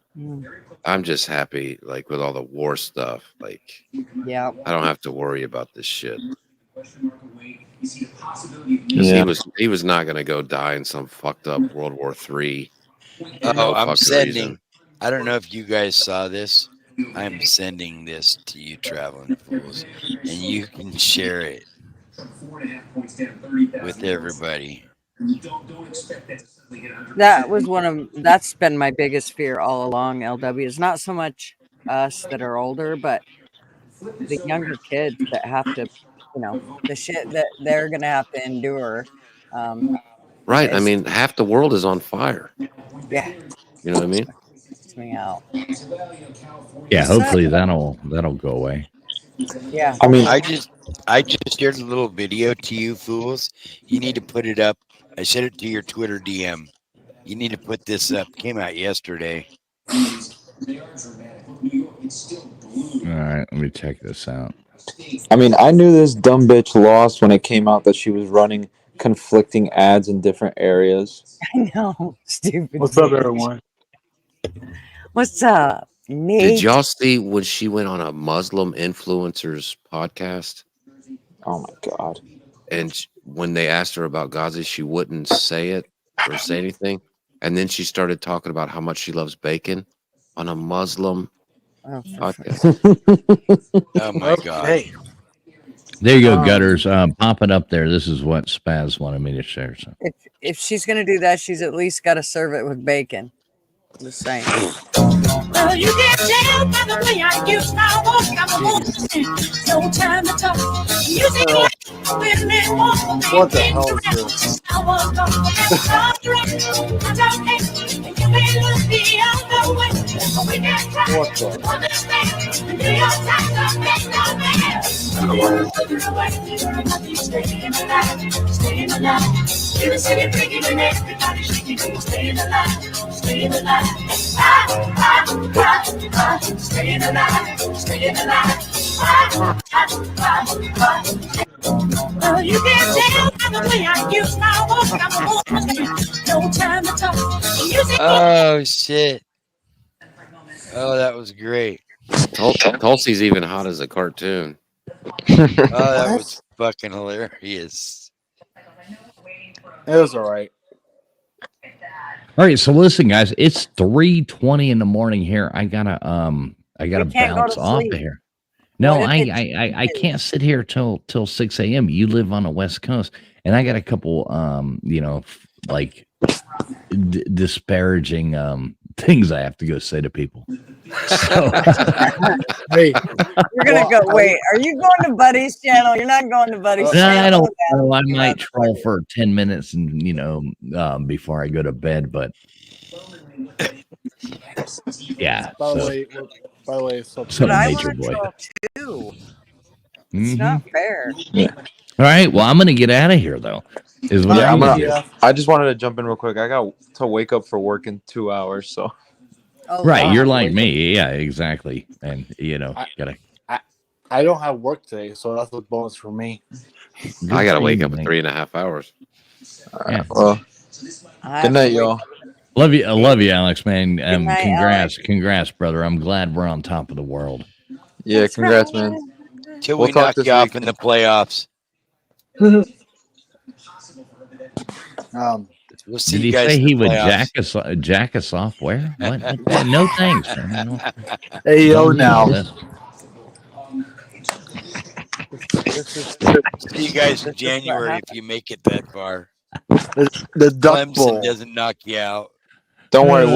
I'm just happy, like with all the war stuff. Like, yeah, I don't have to worry about this shit. Yeah. He was not gonna go die in some fucked up World War III. Oh, I'm sending. I don't know if you guys saw this. I'm sending this to you, Traveling Fools, and you can share it with everybody. That's been my biggest fear all along, LW. It's not so much us that are older, but the younger kids that have to, the shit that they're going to have to endure. Right. I mean, half the world is on fire. Yeah. You know what I mean? It's me out. Yeah, hopefully that'll go away. Yeah. I mean, I just shared a little video to you fools. You need to put it up. I sent it to your Twitter DM. You need to put this up. Came out yesterday. All right, let me check this out. I mean, I knew this dumb bitch lost when it came out that she was running conflicting ads in different areas. I know. Stupid. What's up, everyone? What's up, Nate? Did y'all see when she went on a Muslim influencer's podcast? Oh my God. And when they asked her about Gaza, she wouldn't say it or say anything. And then she started talking about how much she loves bacon on a Muslim podcast. Oh my God. Hey, There you go, Gutters. Pop it up there. This is what Spaz wanted me to share. So. If she's going to do that, she's at least got to serve it with bacon. Just saying. Well, you can tell by the way I use my walk. I'm a woman. No time to talk. Music what the hell is this? I was gonna have and you may look the other way. But we can try What the? to understand. The New York Times are make no man. Staying alive. In the city, breaking and everybody shaking. Staying alive. Staying alive. Staying alive. Staying alive. You can tell by the way I use my walk. I'm a woman. No time to talk. Music. Oh shit. Oh, that was great. Tulsi's even hot as a cartoon. Oh, that was fucking hilarious. It was all right. All right, so listen, guys, it's 3:20 in the morning here. I gotta bounce off of here. No, I can't sit here till 6 a.m. You live on the West Coast, and I got a couple disparaging things I have to go say to people. So, Hey, you're gonna go. Wait, are you going to Buddy's channel? You're not going to Buddy's no, I channel. don't know. I might troll for 10 minutes and before I go to bed, but yeah. By the So, way, so so But I Nature want to Boy. troll too. It's not fair. All right. Well, I'm gonna get out of here though. Is what Yeah, I'm gonna do. I just wanted to jump in real quick. I got to wake up for work in 2 hours, so. Oh, Right, wow. you're like me. Yeah, exactly. And gotta. I don't have work today, so that's a bonus for me. I got to for wake you, up in mate. 3.5 hours. Yeah. Well, I good night, have to y'all. Love you. I love you, Alex, man. night, Congrats, brother. I'm glad we're on top of the world. Yeah, congrats, man. Till We'll we talk knock this you off week. in the playoffs. We'll see Did you he guys say in the he would playoffs. jack us off? Where? What? No thanks. Man. Hey, yo, Don't need all now. this. See you guys in January if you make it that far. The Duck Clemson Bowl. doesn't knock you out. Don't worry,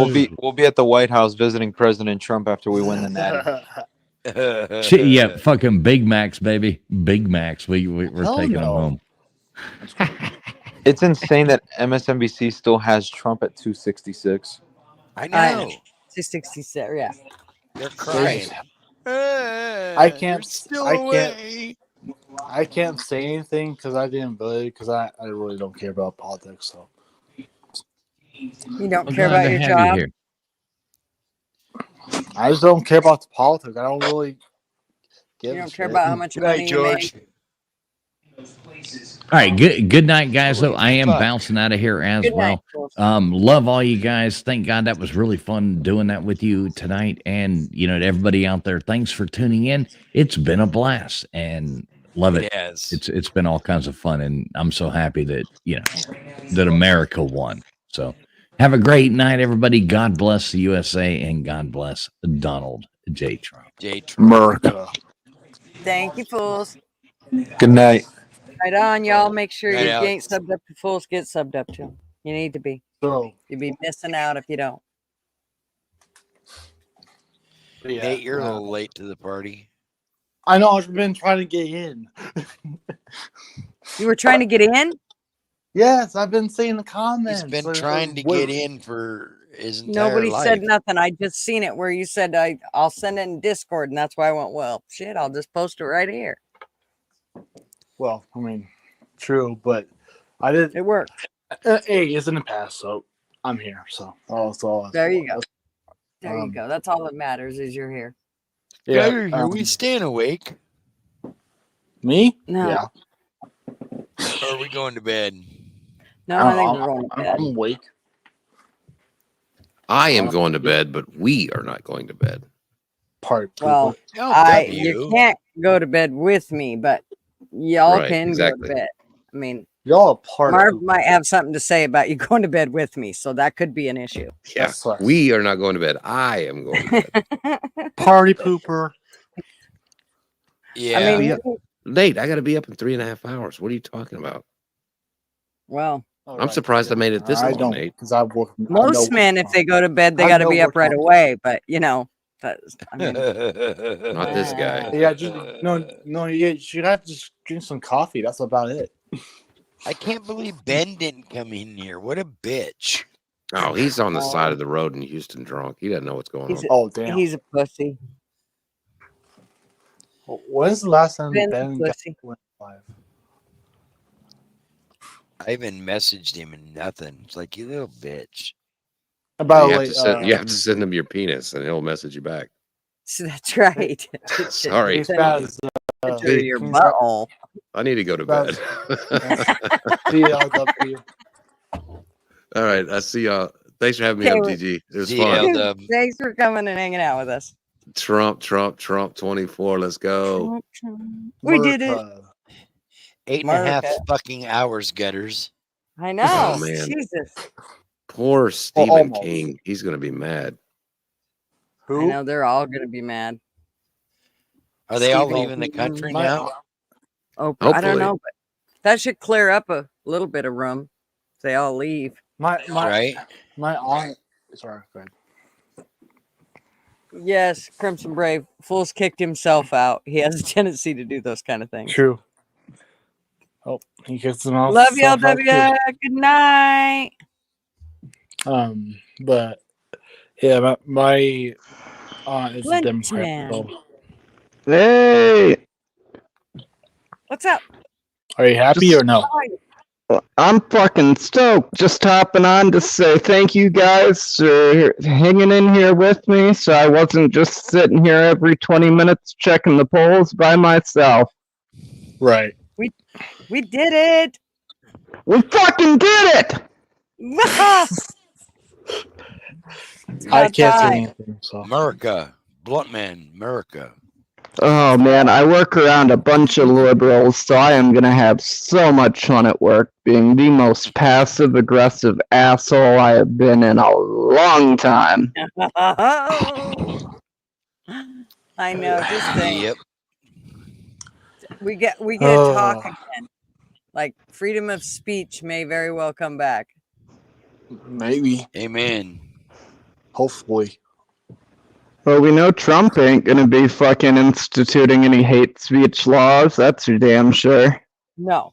we'll be at the White House visiting President Trump after we win the Natty. Yeah, fucking Big Macs, baby. Big Macs. We're Hell taking them no. home. It's insane that MSNBC still has Trump at 266. I know. 266. Yeah. They're crying. I can't. Still I can't. away. I can't say anything because I didn't vote because I really don't care about politics. So You don't I'm care glad about to your have job. you here. I just don't care about the politics. I don't really give You a don't care shit. about how much Good night, money you make. George. All right, good night, guys. So I am Fuck. bouncing out of here as Good night, well. George. Love all you guys. Thank God that was really fun doing that with you tonight. And to everybody out there, thanks for tuning in. It's been a blast and love it. Yes. It's been all kinds of fun, and I'm so happy that that America won. So have a great night, everybody. God bless the USA and God bless Donald J. Trump. J. Trump. America. Thank you, fools. Good night. Right on, y'all. Make sure Right, you Alex. ain't subbed up to fools. Get subbed up to. You need to be. So You'd be missing out if you don't. yeah, Nate, you're a little late to the party. I know. I've been trying to get in. You were trying to get in? Yes, I've been seeing the comments. He's been Like, trying to what- get in for his entire Nobody life. said nothing. I just seen it where you said I'll send it in Discord, and that's why I went, well, shit, I'll just post it right here. Well, I mean, true, but I did. It worked. Hey, it's in the past, so I'm here. So that's all. There you go. There you Um, go. That's all that matters is you're here. Yeah. Are we staying awake? Me? No. Yeah. Or are we going to bed? No, I think we're going to bed. I'm awake. I am going to bed, but we are not going to bed. Part. Well, you can't go to bed with me, but y'all Right, can exactly. go to bed. I mean, y'all are part Marv might have something to say about you going to bed with me, so that could be an issue. Yeah, we are not going to bed. I am going to bed. Party pooper. Yeah. I mean, Nate, I got to be up in 3.5 hours. What are you talking about? well, I'm surprised I made it this I long, don't Nate. because I work. most men, if they go to bed, they I got to know be up what right time. away. But that's, I mean, Not this guy. Yeah, just no. You should have to just drink some coffee. That's about it. I can't believe Ben didn't come in here. What a bitch. Oh, he's on the side of the road in Houston drunk. He doesn't know what's going he's on. Oh damn. he's a pussy. When's the last time Ben's a Ben got pussy. live? I even messaged him and nothing. It's like, you little bitch. By You the have, way, to send, you have to send him your penis, and he'll message you back. So that's right. Sorry. It's bad as, To your butthole. I need to go to bed. CLW. All right, I see y'all. Thanks for having me Okay, up, well- GG. It was See ya, fun. L-Dub. Thanks for coming and hanging out with us. Trump 24. Let's go. We did it. America. 8.5 America. fucking hours, gutters. I know. Oh, man. Jesus. Poor Stephen almost. King. He's gonna be mad. I Who? know they're all going to be mad. Are they all Stephen leaving the King. country My- now? Oh, I Hopefully. don't know, but that should clear up a little bit of room. If they all leave. My Right? my aunt. Sorry, go ahead. Yes, Crimson Brave. Fool's kicked himself out. He has a tendency to do those kind of things. True. Oh, he gets them out. Love you, LW. Good night. But yeah, my aunt is a Lunch Democrat. man. So. Hey, What's up? Are you happy or no? I'm fucking stoked. Just hopping on to say thank you guys for hanging in here with me so I wasn't just sitting here every 20 minutes checking the polls by myself. Right. We did it. We fucking did it! I can't say time. anything. So America, Bluntman, America. Oh man, I work around a bunch of liberals, so I am gonna have so much fun at work, being the most passive-aggressive asshole I have been in a long time. I know. Just think. Yep. We get to talk again. Like freedom of speech may very well come back. maybe, Amen. hopefully. Well, we know Trump ain't gonna be fucking instituting any hate speech laws, that's for damn sure. No.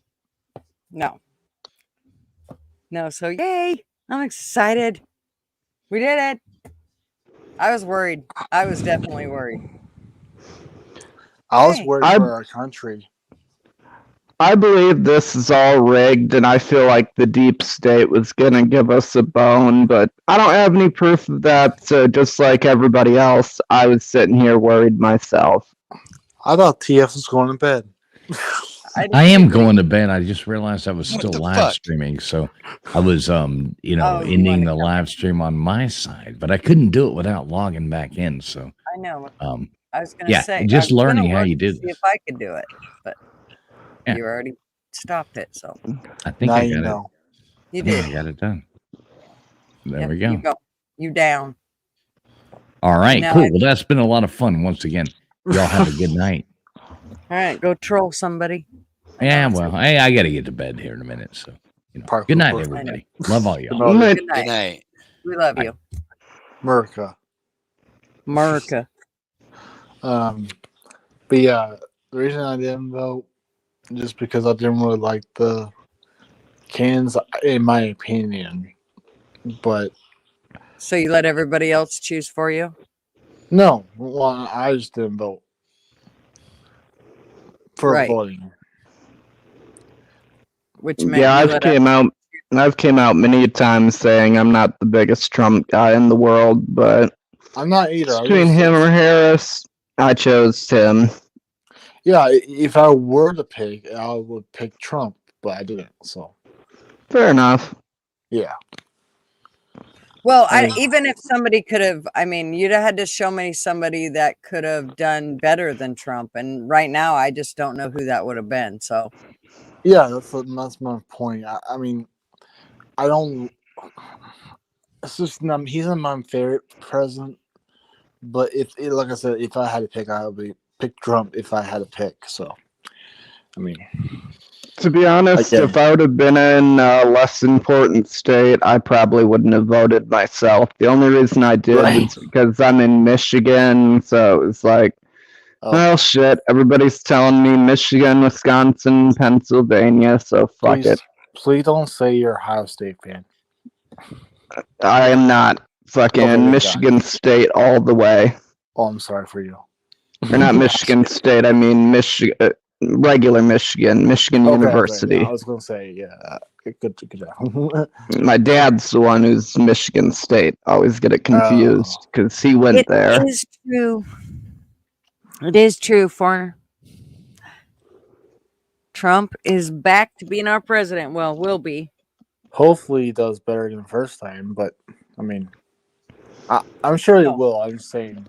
So yay! I'm excited. We did it. I was worried. I was definitely worried. I was Hey. worried for our country. I believe this is all rigged, and I feel like the deep state was gonna give us a bone, but I don't have any proof of that, so just like everybody else, I was sitting here worried myself. I thought TF was going to bed. I am going to bed. I just realized I was still the live fuck? streaming, so I was you ending wanna the live stream on my side, but I couldn't do it without logging back in. So I know. um I was gonna yeah, say just I was gonna learning how look you to did see this. if I could do it, but Yeah. you already stopped it. So I think Now I you got know. you it. Yeah, did. I got it done. There Yep, we go. You go. You down. All right, Now cool. I- Well, that's been a lot of fun once again. Y'all have a good night. All right, go troll somebody. Yeah, well, I got to get to bed here in a minute. So, good night, everybody. Love all y'all. Good night. Good night. Good night. We love you, America. America. But yeah, the reason I didn't vote just because I didn't really like the cans, in my opinion. But So you let everybody else choose for you? no, well, I just didn't vote for Right. voting. Which meant Yeah, you I've let came out many times saying I'm not the biggest Trump guy in the world, but I'm not either. between him or Harris, I chose him. Yeah, if I were to pick, I would pick Trump, but I didn't. So Fair enough. yeah, Well, I mean- even if somebody could have, I mean, you'd have had to show me somebody that could have done better than Trump. And right now, I just don't know who that would have been. So, yeah, that's my point. I mean, I don't. It's just not, he's not my favorite president. But like I said, if I had to pick, I would pick Trump if I had to pick. So, I mean, To be honest, Okay. if I would have been in a less important state, I probably wouldn't have voted myself. The only reason I did Right. was because I'm in Michigan, so it was like, well, shit, everybody's telling me Michigan, Wisconsin, Pennsylvania, so fuck please, it. please don't say you're a Ohio State fan. I am not fucking Okay, Michigan State all the way. Oh, I'm sorry for you. Or not Michigan State, I mean regular Michigan, Michigan Okay, University. I was gonna say, yeah, good job. My dad's the one who's Michigan State. Always get it confused because he went there. It is true. It is true, foreigner. Trump is back to being our president. Well, will be. Hopefully, he does better than the first time. But I mean, I'm sure he will. I'm just saying.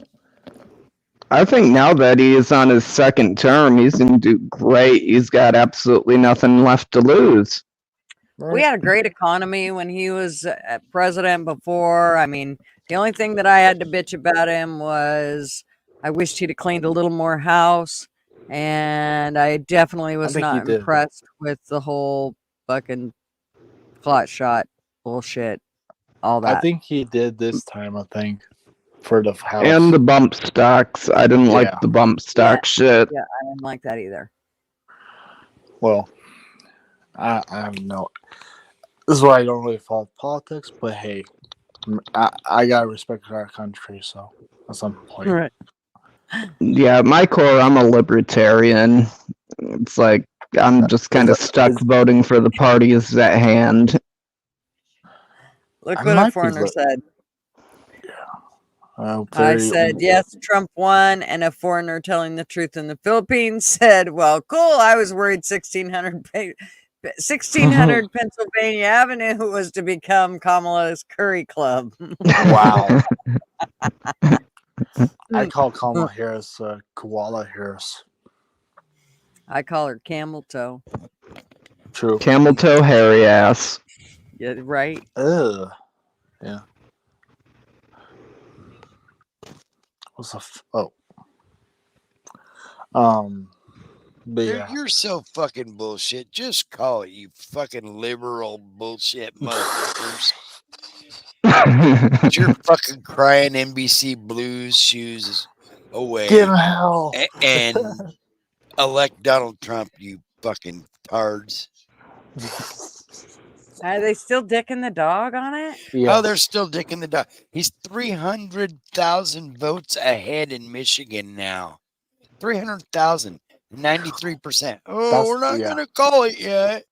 I think now that he is on his second term, he's going to do great. He's got absolutely nothing left to lose. We had a great economy when he was president before. I mean, the only thing that I had to bitch about him was I wished he'd have cleaned a little more house. And I definitely was think he not did. impressed with the whole fucking clot shot bullshit. All that. I think he did this time. I think. for the house. And the bump stocks. I didn't like Yeah. the bump stock shit. Yeah, I didn't like that either. Well, I have no. This is why I don't really follow politics, but hey, I gotta respect our country, so at some point. Right. Yeah, at my core, I'm a libertarian. It's like I'm just kind of stuck voting for the parties at hand. Look I what a might be foreigner said. I Very- said, yes, Trump won, and a foreigner telling the truth in the Philippines said, well, cool, I was worried 1600 Pennsylvania Avenue was to become Kamala's Curry Club. Wow. I call Kamala Harris Koala Harris. I call her Camel Toe. True. Camel toe, hairy ass. Yeah, right? Ugh. Yeah. What's the but Dude, yeah. you're so fucking bullshit. Just call it, you fucking liberal bullshit motherfuckers. Get your fucking crying NBC Blues shoes away. Give him hell. And elect Donald Trump, you fucking tards. Are they still dicking the dog on it? Oh, they're still dicking the dog. He's 300,000 votes ahead in Michigan now. 300,000. 93%. Oh, we're not going to call it yet.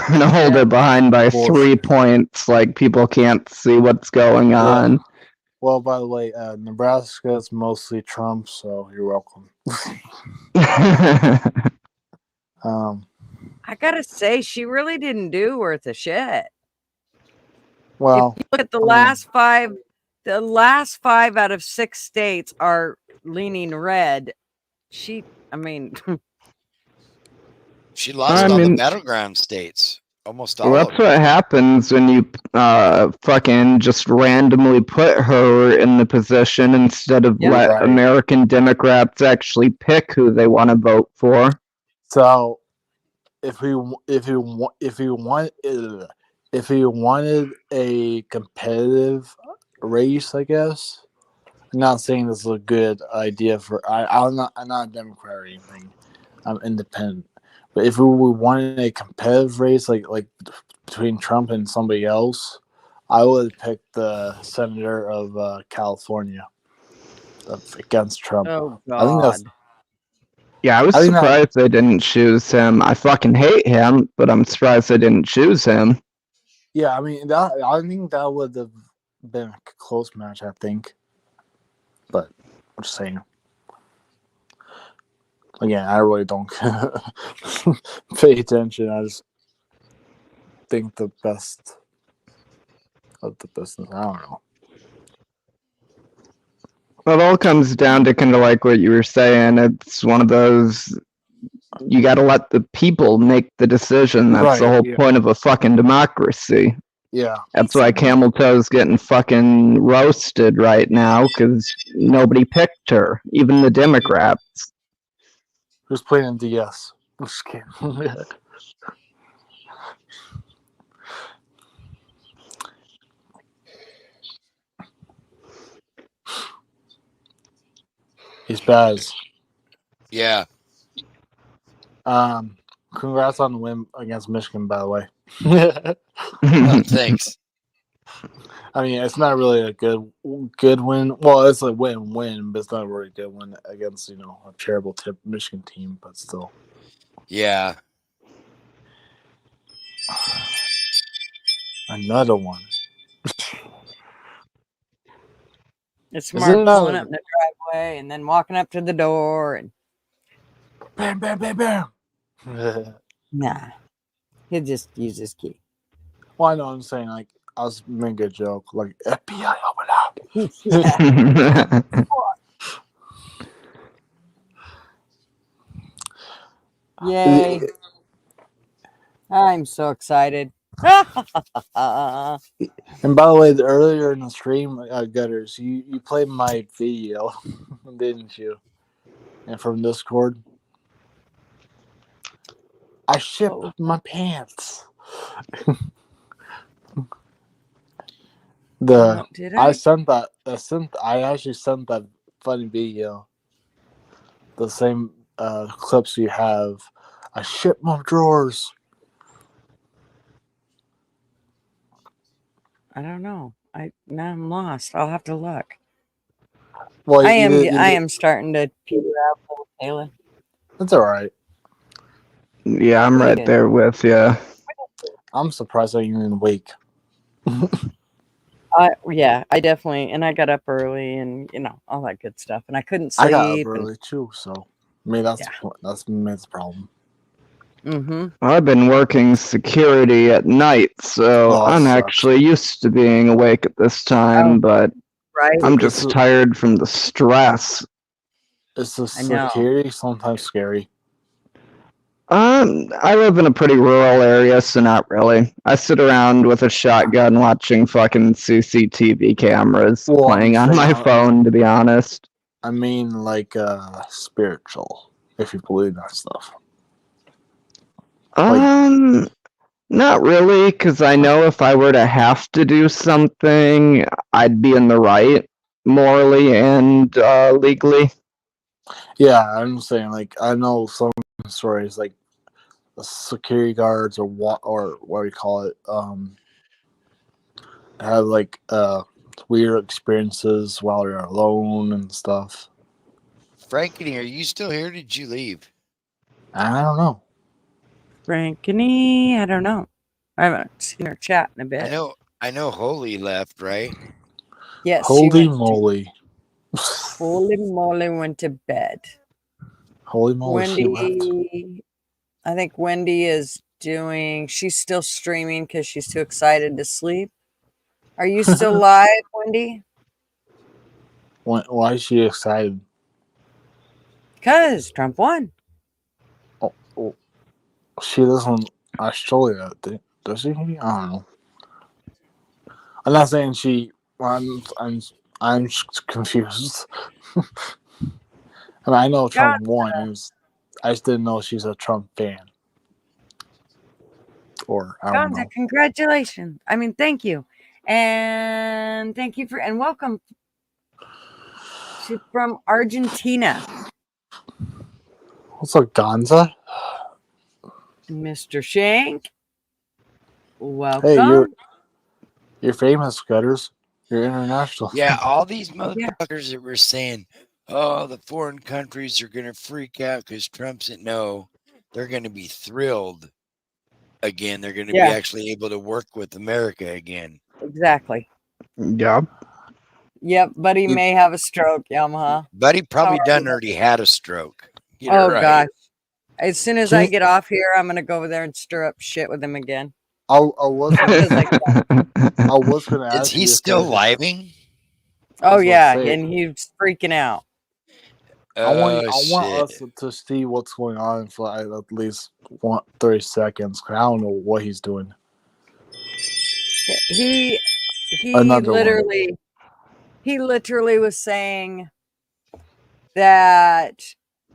Gonna hold it behind by 3 points. Like people can't see what's going on. Well, by the way, Nebraska is mostly Trump, so you're welcome. I gotta say, she really didn't do worth a shit. Well, if you look at the last five out of 6 states are leaning red. She lost all the battleground states. Almost all Well, of that's them. what happens when you fucking just randomly put her in the position instead of let American Democrats actually pick who they want to vote for. So, if he wanted a competitive race, I guess. I'm not saying this is a good idea for. I'm not a Democrat or anything. I'm independent. But if we wanted a competitive race, like between Trump and somebody else, I would pick the senator of California against Trump. Oh I think that's. Yeah, I was think that- surprised they didn't choose him. I fucking hate him, but I'm surprised they didn't choose him. Yeah, I mean I think that would have been a close match. I think, but I'm just saying. Again, I really don't pay attention. I just think the best of the business. I don't know. Well, it all comes down to kind of like what you were saying. It's one of those, you got to let the people make the decision. That's the Right, whole yeah. point of a fucking democracy. Yeah. That's why Camel Toe's getting fucking roasted right now, because nobody picked her, even the Democrats. Who's playing in DS? I'm just kidding. He's bad. Yeah. Congrats on the win against Michigan, by the way. Thanks. I mean, it's not really a good win. Well, it's a win-win, but it's not a really good win against a terrible Michigan team. But still, Yeah. another one. It's Is smart it pulling not- up in the driveway and then walking up to the door and Bam, bam, bam, bam. nah. He'll just use his key. Well, I know. I'm saying I was making a joke, like FBI, open up. Yay. I'm so excited. And by the way, earlier in the stream, Gutters, you played my video, didn't you? And from Discord, I shipped my pants. No, did I? I actually sent that funny video. The same clips you have. I shipped my drawers. I don't know. Now I'm lost. I'll have to look. Well, I am starting to peter out, Taylor. That's all right. Yeah, I'm What are you right doing? there with you. I'm surprised I'm even awake. Yeah, I definitely, and I got up early, and all that good stuff, and I couldn't I got up sleep. early too, so maybe that's Yeah. that's the problem. Mm-hmm. I've been working security at night, so Oh, that I'm sucks. actually used to being awake at this time, but Right. I'm just tired from the stress. Is the I know. security sometimes scary? I live in a pretty rural area, so not really. I sit around with a shotgun watching fucking CCTV cameras Well, I'm playing on saying, my phone, to be honest. I mean, like spiritual, if you believe that stuff. Not really, because I know if I were to have to do something, I'd be in the right, morally and legally. Yeah, I'm saying, like, I know some stories, like the security guards or what do you call it, have like weird experiences while they're alone and stuff. Frankie, are you still here? Did you leave? I don't know. Frankany, I don't know. I haven't seen her chat in a bit. I know Holy left, right? Yes, Holy moly. Holy moly went to bed. Holy moly, she left. Wendy, I think Wendy is she's still streaming because she's too excited to sleep. Are you still live, Wendy? Why is she excited? Because Trump won. Oh, she lives in Australia, does she? I don't know. I'm not saying she. I'm confused. I mean, I know Trump won. I just didn't know she's a Trump fan. Or I don't know. Congratulations. I mean, thank you. And thank you and welcome from Argentina. What's up, Gonza? Mr. Shank. Welcome. Hey, you're famous, Gutters. You're international. Yeah, all these motherfuckers that were saying, oh, the foreign countries are going to freak out because Trump said no. They're going to be thrilled again. They're going to be actually able to work with America again. Exactly. Yep. Yep, Buddy may have a stroke, Yamaha. Buddy probably already had a stroke. Get it right. Gosh. As soon as I get off here, I'm going to go over there and stir up shit with him again. I was gonna ask. Is he still living? Oh yeah, and he's freaking out. I want us to see what's going on for at least 30 seconds. Cause I don't know what he's doing. He literally was saying that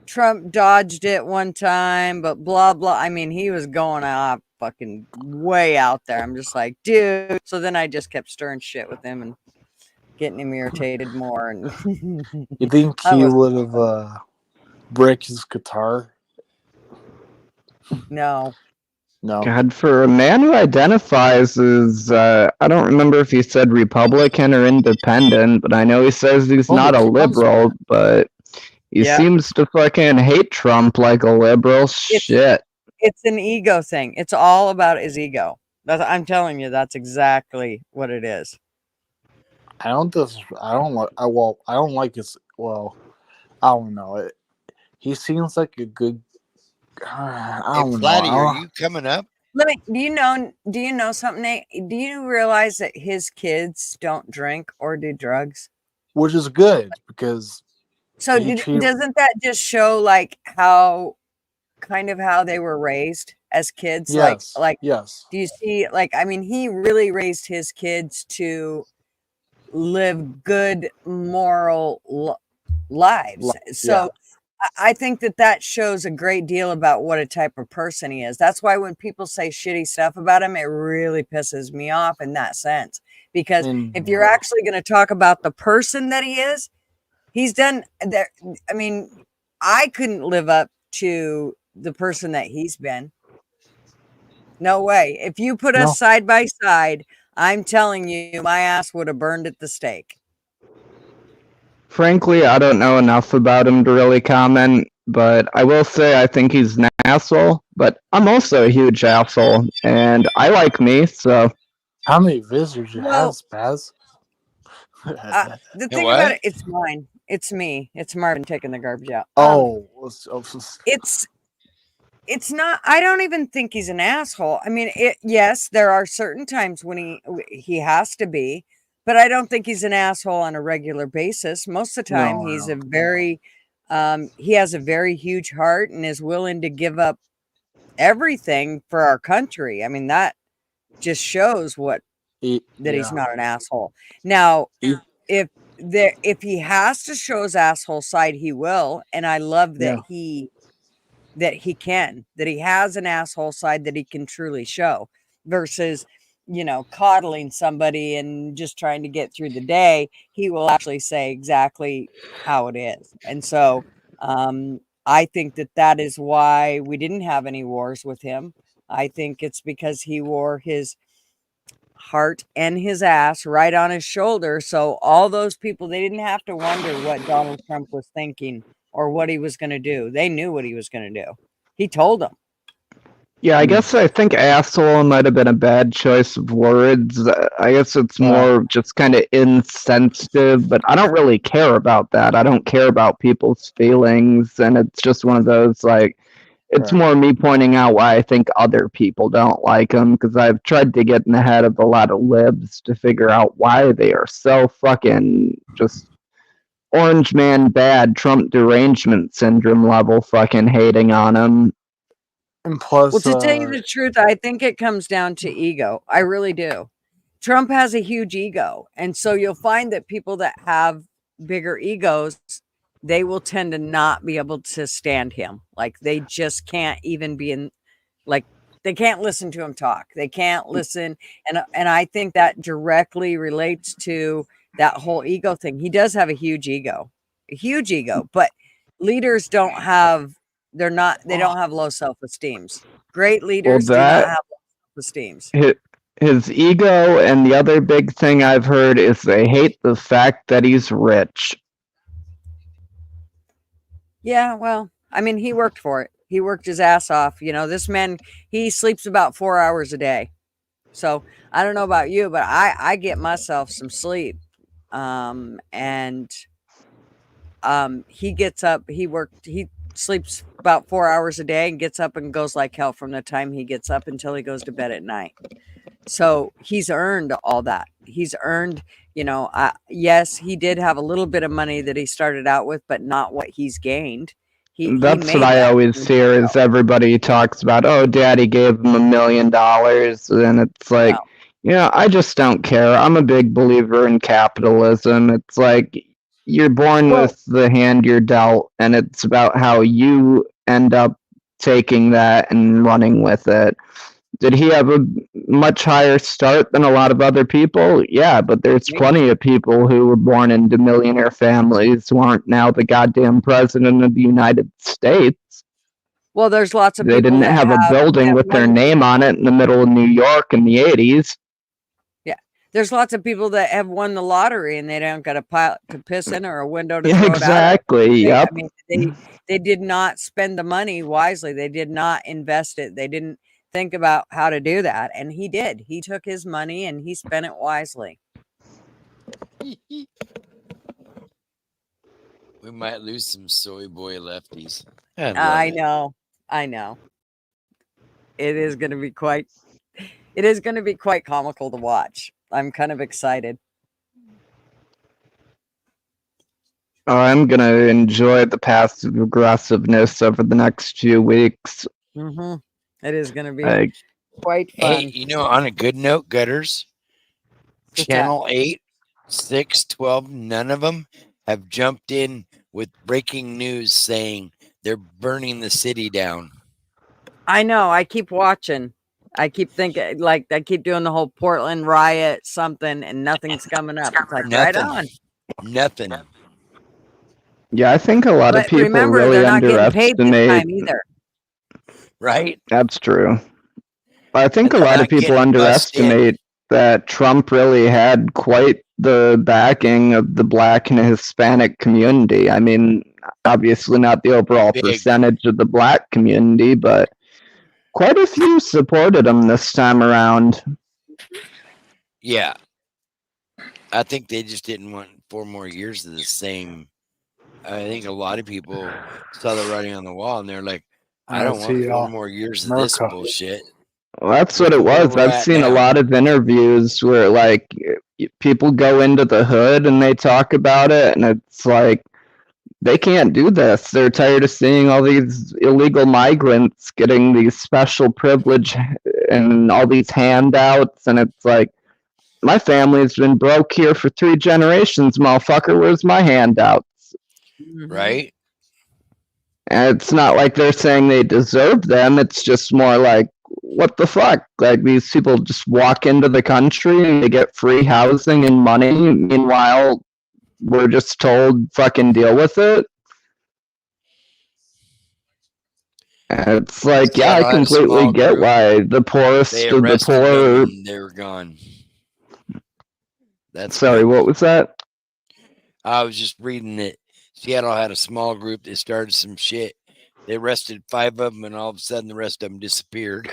Trump dodged it one time, but blah blah. I mean, he was going off fucking way out there. I'm just like, dude. So then I just kept stirring shit with him and getting him irritated more. And you think he would have break his guitar? No. God, for a man who identifies as, I don't remember if he said Republican or Independent, but I know he says he's not a liberal, but he seems to fucking hate Trump like a liberal. Shit. It's an ego thing. It's all about his ego. I'm telling you, that's exactly what it is. I don't like his. Well, I don't know. He seems like a good. I don't know. Are you coming up? Do you know something, Nate? Do you realize that his kids don't drink or do drugs? Which is good because. So doesn't that just show like how they were raised as kids? Yes. Yes. Do you see I mean, he really raised his kids to live good moral lives. So I think that shows a great deal about what a type of person he is. That's why when people say shitty stuff about him, it really pisses me off in that sense. Because if you're actually going to talk about the person that he is, he's done there. I mean, I couldn't live up to the person that he's been. No way. If you put us side by side, I'm telling you, my ass would have burned at the stake. Frankly, I don't know enough about him to really comment, but I will say I think he's an asshole, but I'm also a huge asshole, and I like me, so. How many visitors you have, Spaz? The thing about it, it's mine. It's me. It's Marvin taking the garbage out. It's not. I don't even think he's an asshole. I mean, yes, there are certain times when he has to be, but I don't think he's an asshole on a regular basis. Most of the time, he's a very, he has a very huge heart and is willing to give up everything for our country. I mean, that just shows that he's not an asshole. Now, if he has to show his asshole side, he will, and I love that he has an asshole side that he can truly show versus, coddling somebody and just trying to get through the day. He will actually say exactly how it is. And so I think that is why we didn't have any wars with him. I think it's because he wore his heart and his ass right on his shoulder. So all those people, they didn't have to wonder what Donald Trump was thinking or what he was going to do. They knew what he was going to do. He told them. Yeah, I guess I think asshole might have been a bad choice of words. I guess it's more just kind of insensitive, but I don't really care about that. I don't care about people's feelings, and it's just one of those, it's more me pointing out why I think other people don't like him, because I've tried to get in the head of a lot of libs to figure out why they are so fucking just orange man bad, Trump derangement syndrome level fucking hating on him. And plus, well, to tell you the truth, I think it comes down to ego. I really do. Trump has a huge ego. And so you'll find that people that have bigger egos, they will tend to not be able to stand him. Like they just can't even be in, they can't listen to him talk. They can't listen. And I think that directly relates to that whole ego thing. He does have a huge ego, but leaders don't have, they don't have low self-esteems. Great leaders do not have low self-esteems. His ego, and the other big thing I've heard is they hate the fact that he's rich. Yeah, well, I mean, he worked for it. He worked his ass off. This man, he sleeps about 4 hours a day. So I don't know about you, but I get myself some sleep. He gets up, he sleeps about 4 hours a day and gets up and goes like hell from the time he gets up until he goes to bed at night. So he's earned all that. He's earned, yes, he did have a little bit of money that he started out with, but not what he's gained. That's what I always hear is everybody talks about, oh, daddy gave him $1 million. And it's like, I just don't care. I'm a big believer in capitalism. It's like you're born with the hand you're dealt, and it's about how you end up taking that and running with it. Did he have a much higher start than a lot of other people? Yeah, but there's plenty of people who were born into millionaire families who aren't now the goddamn president of the United States. Well, there's lots of people. They didn't have a building with their name on it in the middle of New York in the 80s. Yeah, there's lots of people that have won the lottery and they don't got a pile to piss in or a window to throw it out. Exactly, yep. I mean, they did not spend the money wisely. They did not invest it. They didn't think about how to do that, and he did. He took his money and he spent it wisely. We might lose some soy boy lefties. I know. It is going to be quite comical to watch. I'm kind of excited. Oh, I'm going to enjoy the passive aggressiveness over the next few weeks. Mm-hmm. It is going to be quite fun. Hey, on a good note, Gutters, Channel 8, 6, 12, none of them have jumped in with breaking news saying they're burning the city down. I know. I keep watching. I keep thinking, like, I keep doing the whole Portland riot something, and nothing's coming up. It's like, right on. Nothing. Yeah, I think a lot of But people remember, really they're not getting paid this underestimate. time either. Right? That's true. I think a And they're lot of not people getting bussed in. underestimate that Trump really had quite the backing of the Black and Hispanic community. I mean, obviously not the overall Big. percentage of the Black community, but quite a few supported him this time around. Yeah. I think they just didn't want 4 more years of the same. I think a lot of people saw the writing on the wall and they're like, I don't want 4 more years of this America. bullshit. Well, that's what it Where was. we're I've at seen a now. lot of interviews where, like, people go into the hood and they talk about it, and it's like, they can't do this. They're tired of seeing all these illegal migrants getting these special privilege and all these handouts, and it's like, my family's been broke here for 3 generations, motherfucker. Where's my handouts? Right? And it's not like they're saying they deserve them. It's just more like, what the fuck? Like, these people just walk into the country and they get free housing and money. Meanwhile, we're just told, fucking deal with it. And it's like, yeah, Seattle I had a completely small get group. why the poorest They of the arrested them poor. and they were gone. That's Sorry, what was that? I was just reading that Seattle had a small group that started some shit. They arrested 5 of them, and all of a sudden the rest of them disappeared.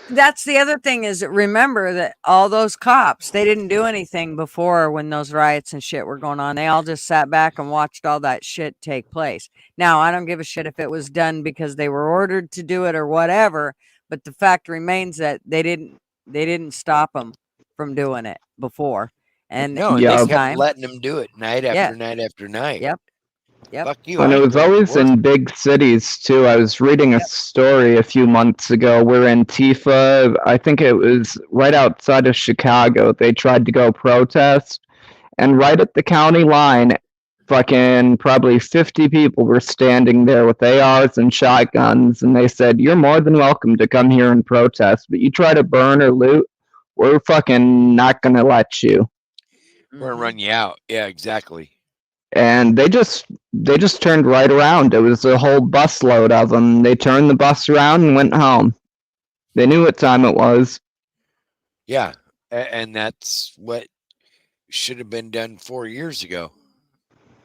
That's the other thing is, remember that all those cops, they didn't do anything before when those riots and shit were going on. They all just sat back and watched all that shit take place. Now, I don't give a shit if it was done because they were ordered to do it or whatever, but the fact remains that they didn't stop them from doing it before. And No, and Yeah. they this kept time, letting them do it night after Yeah. night after night. Yep. Yep. Fuck you. And I it ain't was going to always work. in big cities too. I was reading a story a few months ago where Antifa, I think it was right outside of Chicago, they tried to go protest, and right at the county line, fucking probably 50 people were standing there with ARs and shotguns, and they said, "You're more than welcome to come here and protest, but you try to burn or loot, we're fucking not gonna let you." We're going to run you out. Yeah, exactly. And they just turned right around. It was a whole busload of them. They turned the bus around and went home. They knew what time it was. Yeah. And that's what should have been done 4 years ago.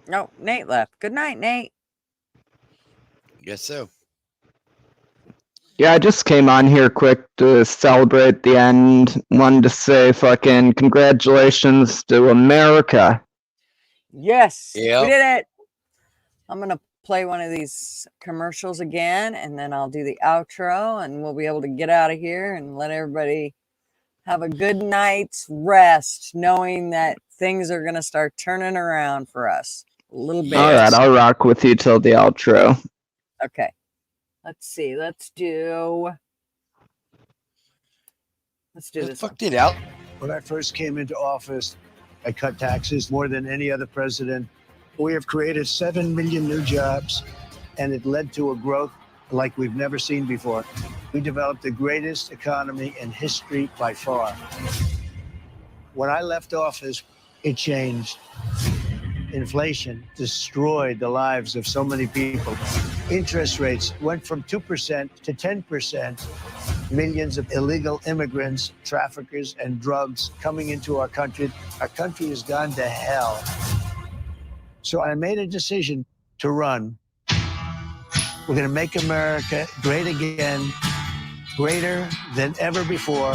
no, Nate left. Good night, Nate. Guess so. Yeah, I just came on here quick to celebrate the end. Wanted to say fucking congratulations to America. Yes, Yep. we did it. I'm gonna play one of these commercials again, and then I'll do the outro, and we'll be able to get out of here and let everybody have a good night's rest, knowing that things are gonna start turning around for us a little bit. All right, I'll rock with you till the outro. Okay. Let's see. Let's do this. Fuck it out. When I first came into office, I cut taxes more than any other president. We have created 7 million new jobs, and it led to a growth like we've never seen before. We developed the greatest economy in history by far. When I left office, it changed. Inflation destroyed the lives of so many people. Interest rates went from 2% to 10%. Millions of illegal immigrants, traffickers, and drugs coming into our country. Our country has gone to hell. So I made a decision to run. We're going to make America great again, greater than ever before.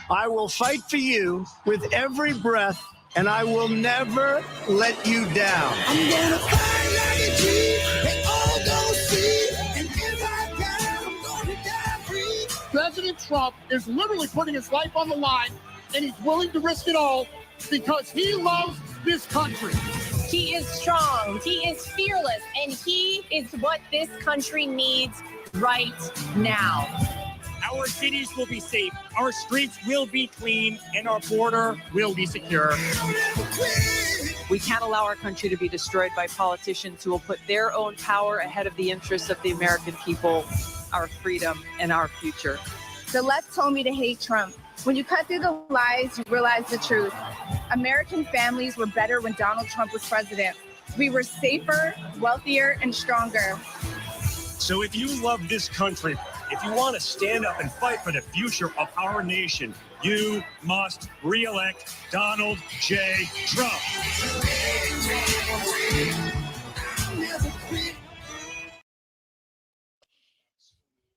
I will fight for you with every breath, and I will never let you down. I'm gonna fight like a G, they all gonna see, and if I die, I'm gonna die free. President Trump is literally putting his life on the line, and he's willing to risk it all because he loves this country. He is strong, he is fearless, and he is what this country needs right now. Our cities will be safe, our streets will be clean, and our border will be secure. Don't ever quit. We can't allow our country to be destroyed by politicians who will put their own power ahead of the interests of the American people, our freedom, and our future. The left told me to hate Trump. When you cut through the lies, you realize the truth. American families were better when Donald Trump was president. We were safer, wealthier, and stronger. So if you love this country, if you want to stand up and fight for the future of our nation, you must re-elect Donald J. Trump.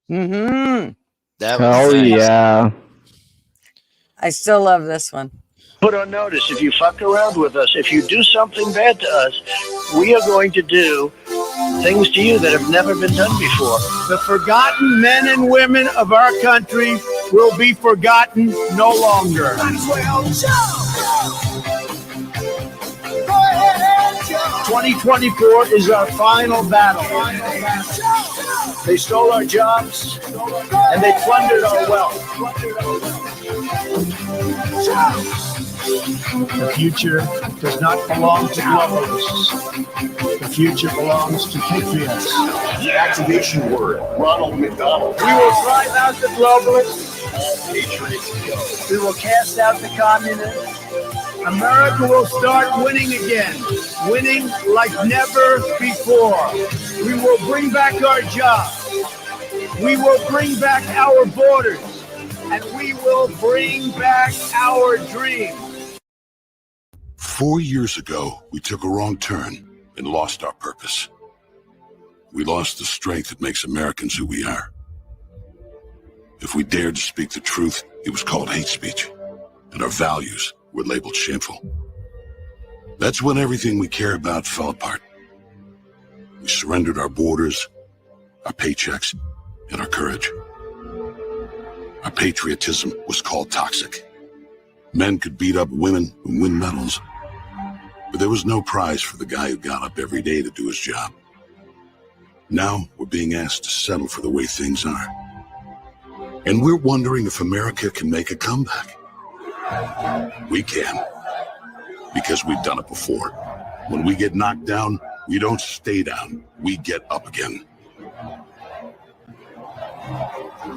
Mm-hmm. That Oh was nice. yeah. I still love this one. Put on notice, if you fuck around with us, if you do something bad to us, we are going to do things to you that have never been done before. The forgotten men and women of our country will be forgotten no longer. 2024 is our final battle. They stole our jobs and they plundered our wealth. The future does not belong to globalists. The future belongs to patriots. The activation word, Ronald McDonald. We will drive out the globalists. We will cast out the communists. America will start winning again, winning like never before. We will bring back our jobs. We will bring back our borders. And we will bring back our dreams. 4 years ago, we took a wrong turn and lost our purpose. We lost the strength that makes Americans who we are. If we dared to speak the truth, it was called hate speech, and our values were labeled shameful. That's when everything we care about fell apart. We surrendered our borders, our paychecks, and our courage. Our patriotism was called toxic. Men could beat up women and win medals, but there was no prize for the guy who got up every day to do his job. Now we're being asked to settle for the way things are. And we're wondering if America can make a comeback. We can, because we've done it before. When we get knocked down, we don't stay down, we get up again.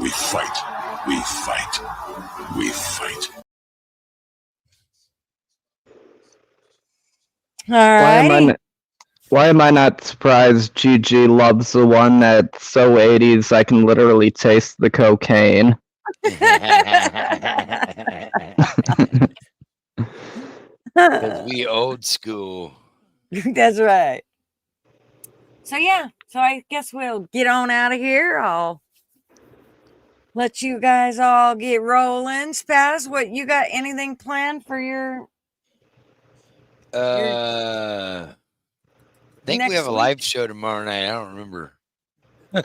We fight, we fight, we fight. All right. Why am I not surprised Gigi loves the one that's so 80s I can literally taste the cocaine? Because we old school. That's right. So yeah, so I guess we'll get on out of here. I'll let you guys all get rolling. Spaz, what you got? Anything planned for your? I think we have a live show tomorrow night. I don't remember. I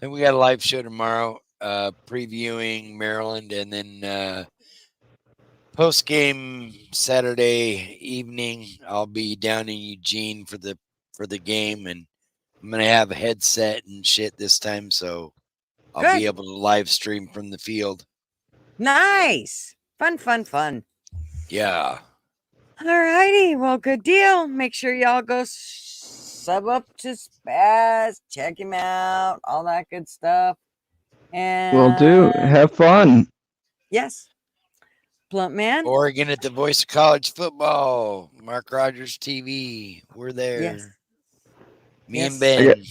think we got a live show tomorrow, previewing Maryland, and then post game Saturday evening. I'll be down in Eugene for the game, and I'm gonna have a headset and shit this time, so I'll be able to live stream from the field. Nice, fun. Yeah. All righty, well, good deal. Make sure y'all go sub up to Spaz, check him out, all that good stuff. And Will do. Have fun. Yes. Blunt Man. Oregon at the Voice of College Football. Mark Rogers TV. We're there. Yes. Me and Ben.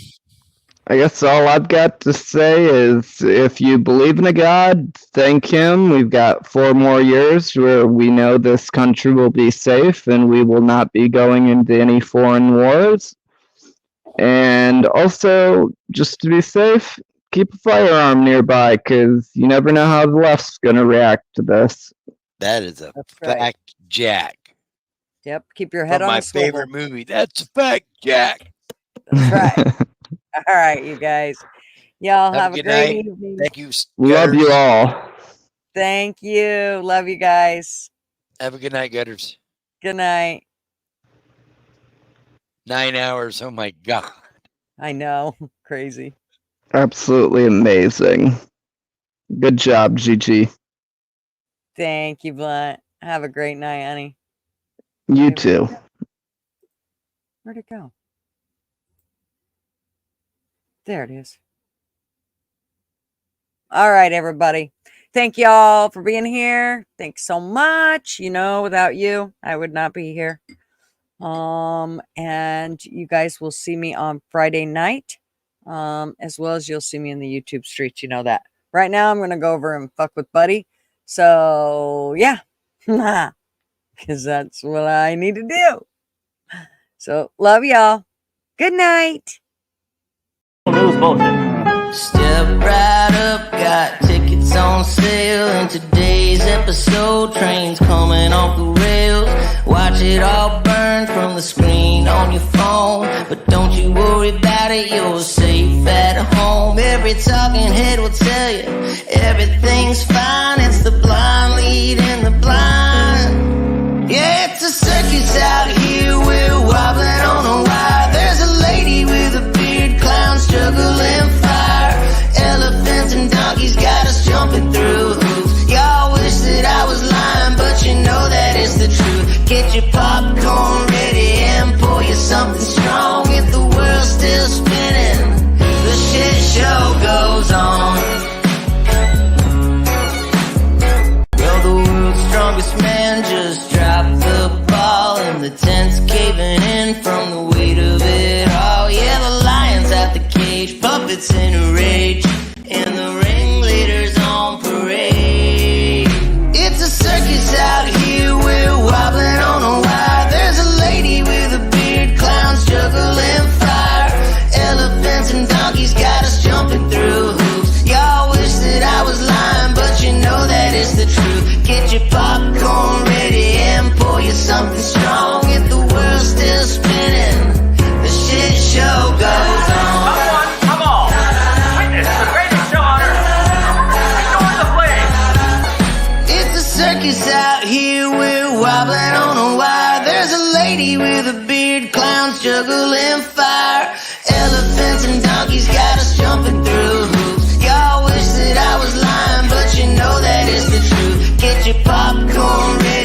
I guess all I've got to say is if you believe in a God, thank him. We've got 4 more years where we know this country will be safe and we will not be going into any foreign wars. And also, just to be safe, keep a firearm nearby because you never know how the left's going to react to this. That is a fact, Jack. Yep, keep your head From on my a swivel. favorite movie. That's a fact, Jack. That's right. All right, you guys. Y'all have a good great night. evening. Thank you. Love you all. Thank you. Love you guys. Have a good night, Gutters. Good night. 9 hours. Oh my God. I know. Crazy. Absolutely amazing. Good job, Gigi. Thank you, Blunt. Have a great night, honey. You too. Where'd it go? There it is. All right, everybody. Thank y'all for being here. Thanks so much. You know, without you, I would not be here. And you guys will see me on Friday night, as well as you'll see me in the YouTube streets. You know that. Right now, I'm going to go over and fuck with Buddy. So, yeah. Because that's what I need to do. So, love y'all. Good night. News bullshit. Step right up, got tickets on sale. In today's episode, trains coming off the rails. Watch it all burn from the screen on your phone. But don't you worry about it, you're safe at home. Every talking head will tell you everything's fine. It's the blind leading the blind. Yeah, it's a circus out here, we're wobbling on a wire. There's a lady with a beard, clowns juggling fire. Elephants and donkeys got us jumping through hoops. Y'all wish that I was lying, but you know that it's the truth. Get your popcorn ready and pour you something strong. If the world's still spinning, the shit show goes on. Well, the world's strongest man just dropped the ball, and the tent's caving in from the weight of it all. Yeah, the lion's at the cage, puppets in a rage, and the ringleader's on parade. It's a circus out here, we're wobbling on a wire. There's a lady with a beard, clowns juggling fire. Elephants and donkeys got us jumping through hoops. Y'all wish that I was lying, but you know that it's the truth. Get your popcorn ready and pour you something strong. If the world's still spinning, the shit show goes on. Come on. Witness the greatest show on earth. Ignore the flames. It's a circus out here, we're wobbling on a wire. There's a lady with a beard, clowns juggling fire. Elephants and donkeys got us jumping through hoops. Y'all wish that I was lying, but you know that it's the truth. Get your popcorn ready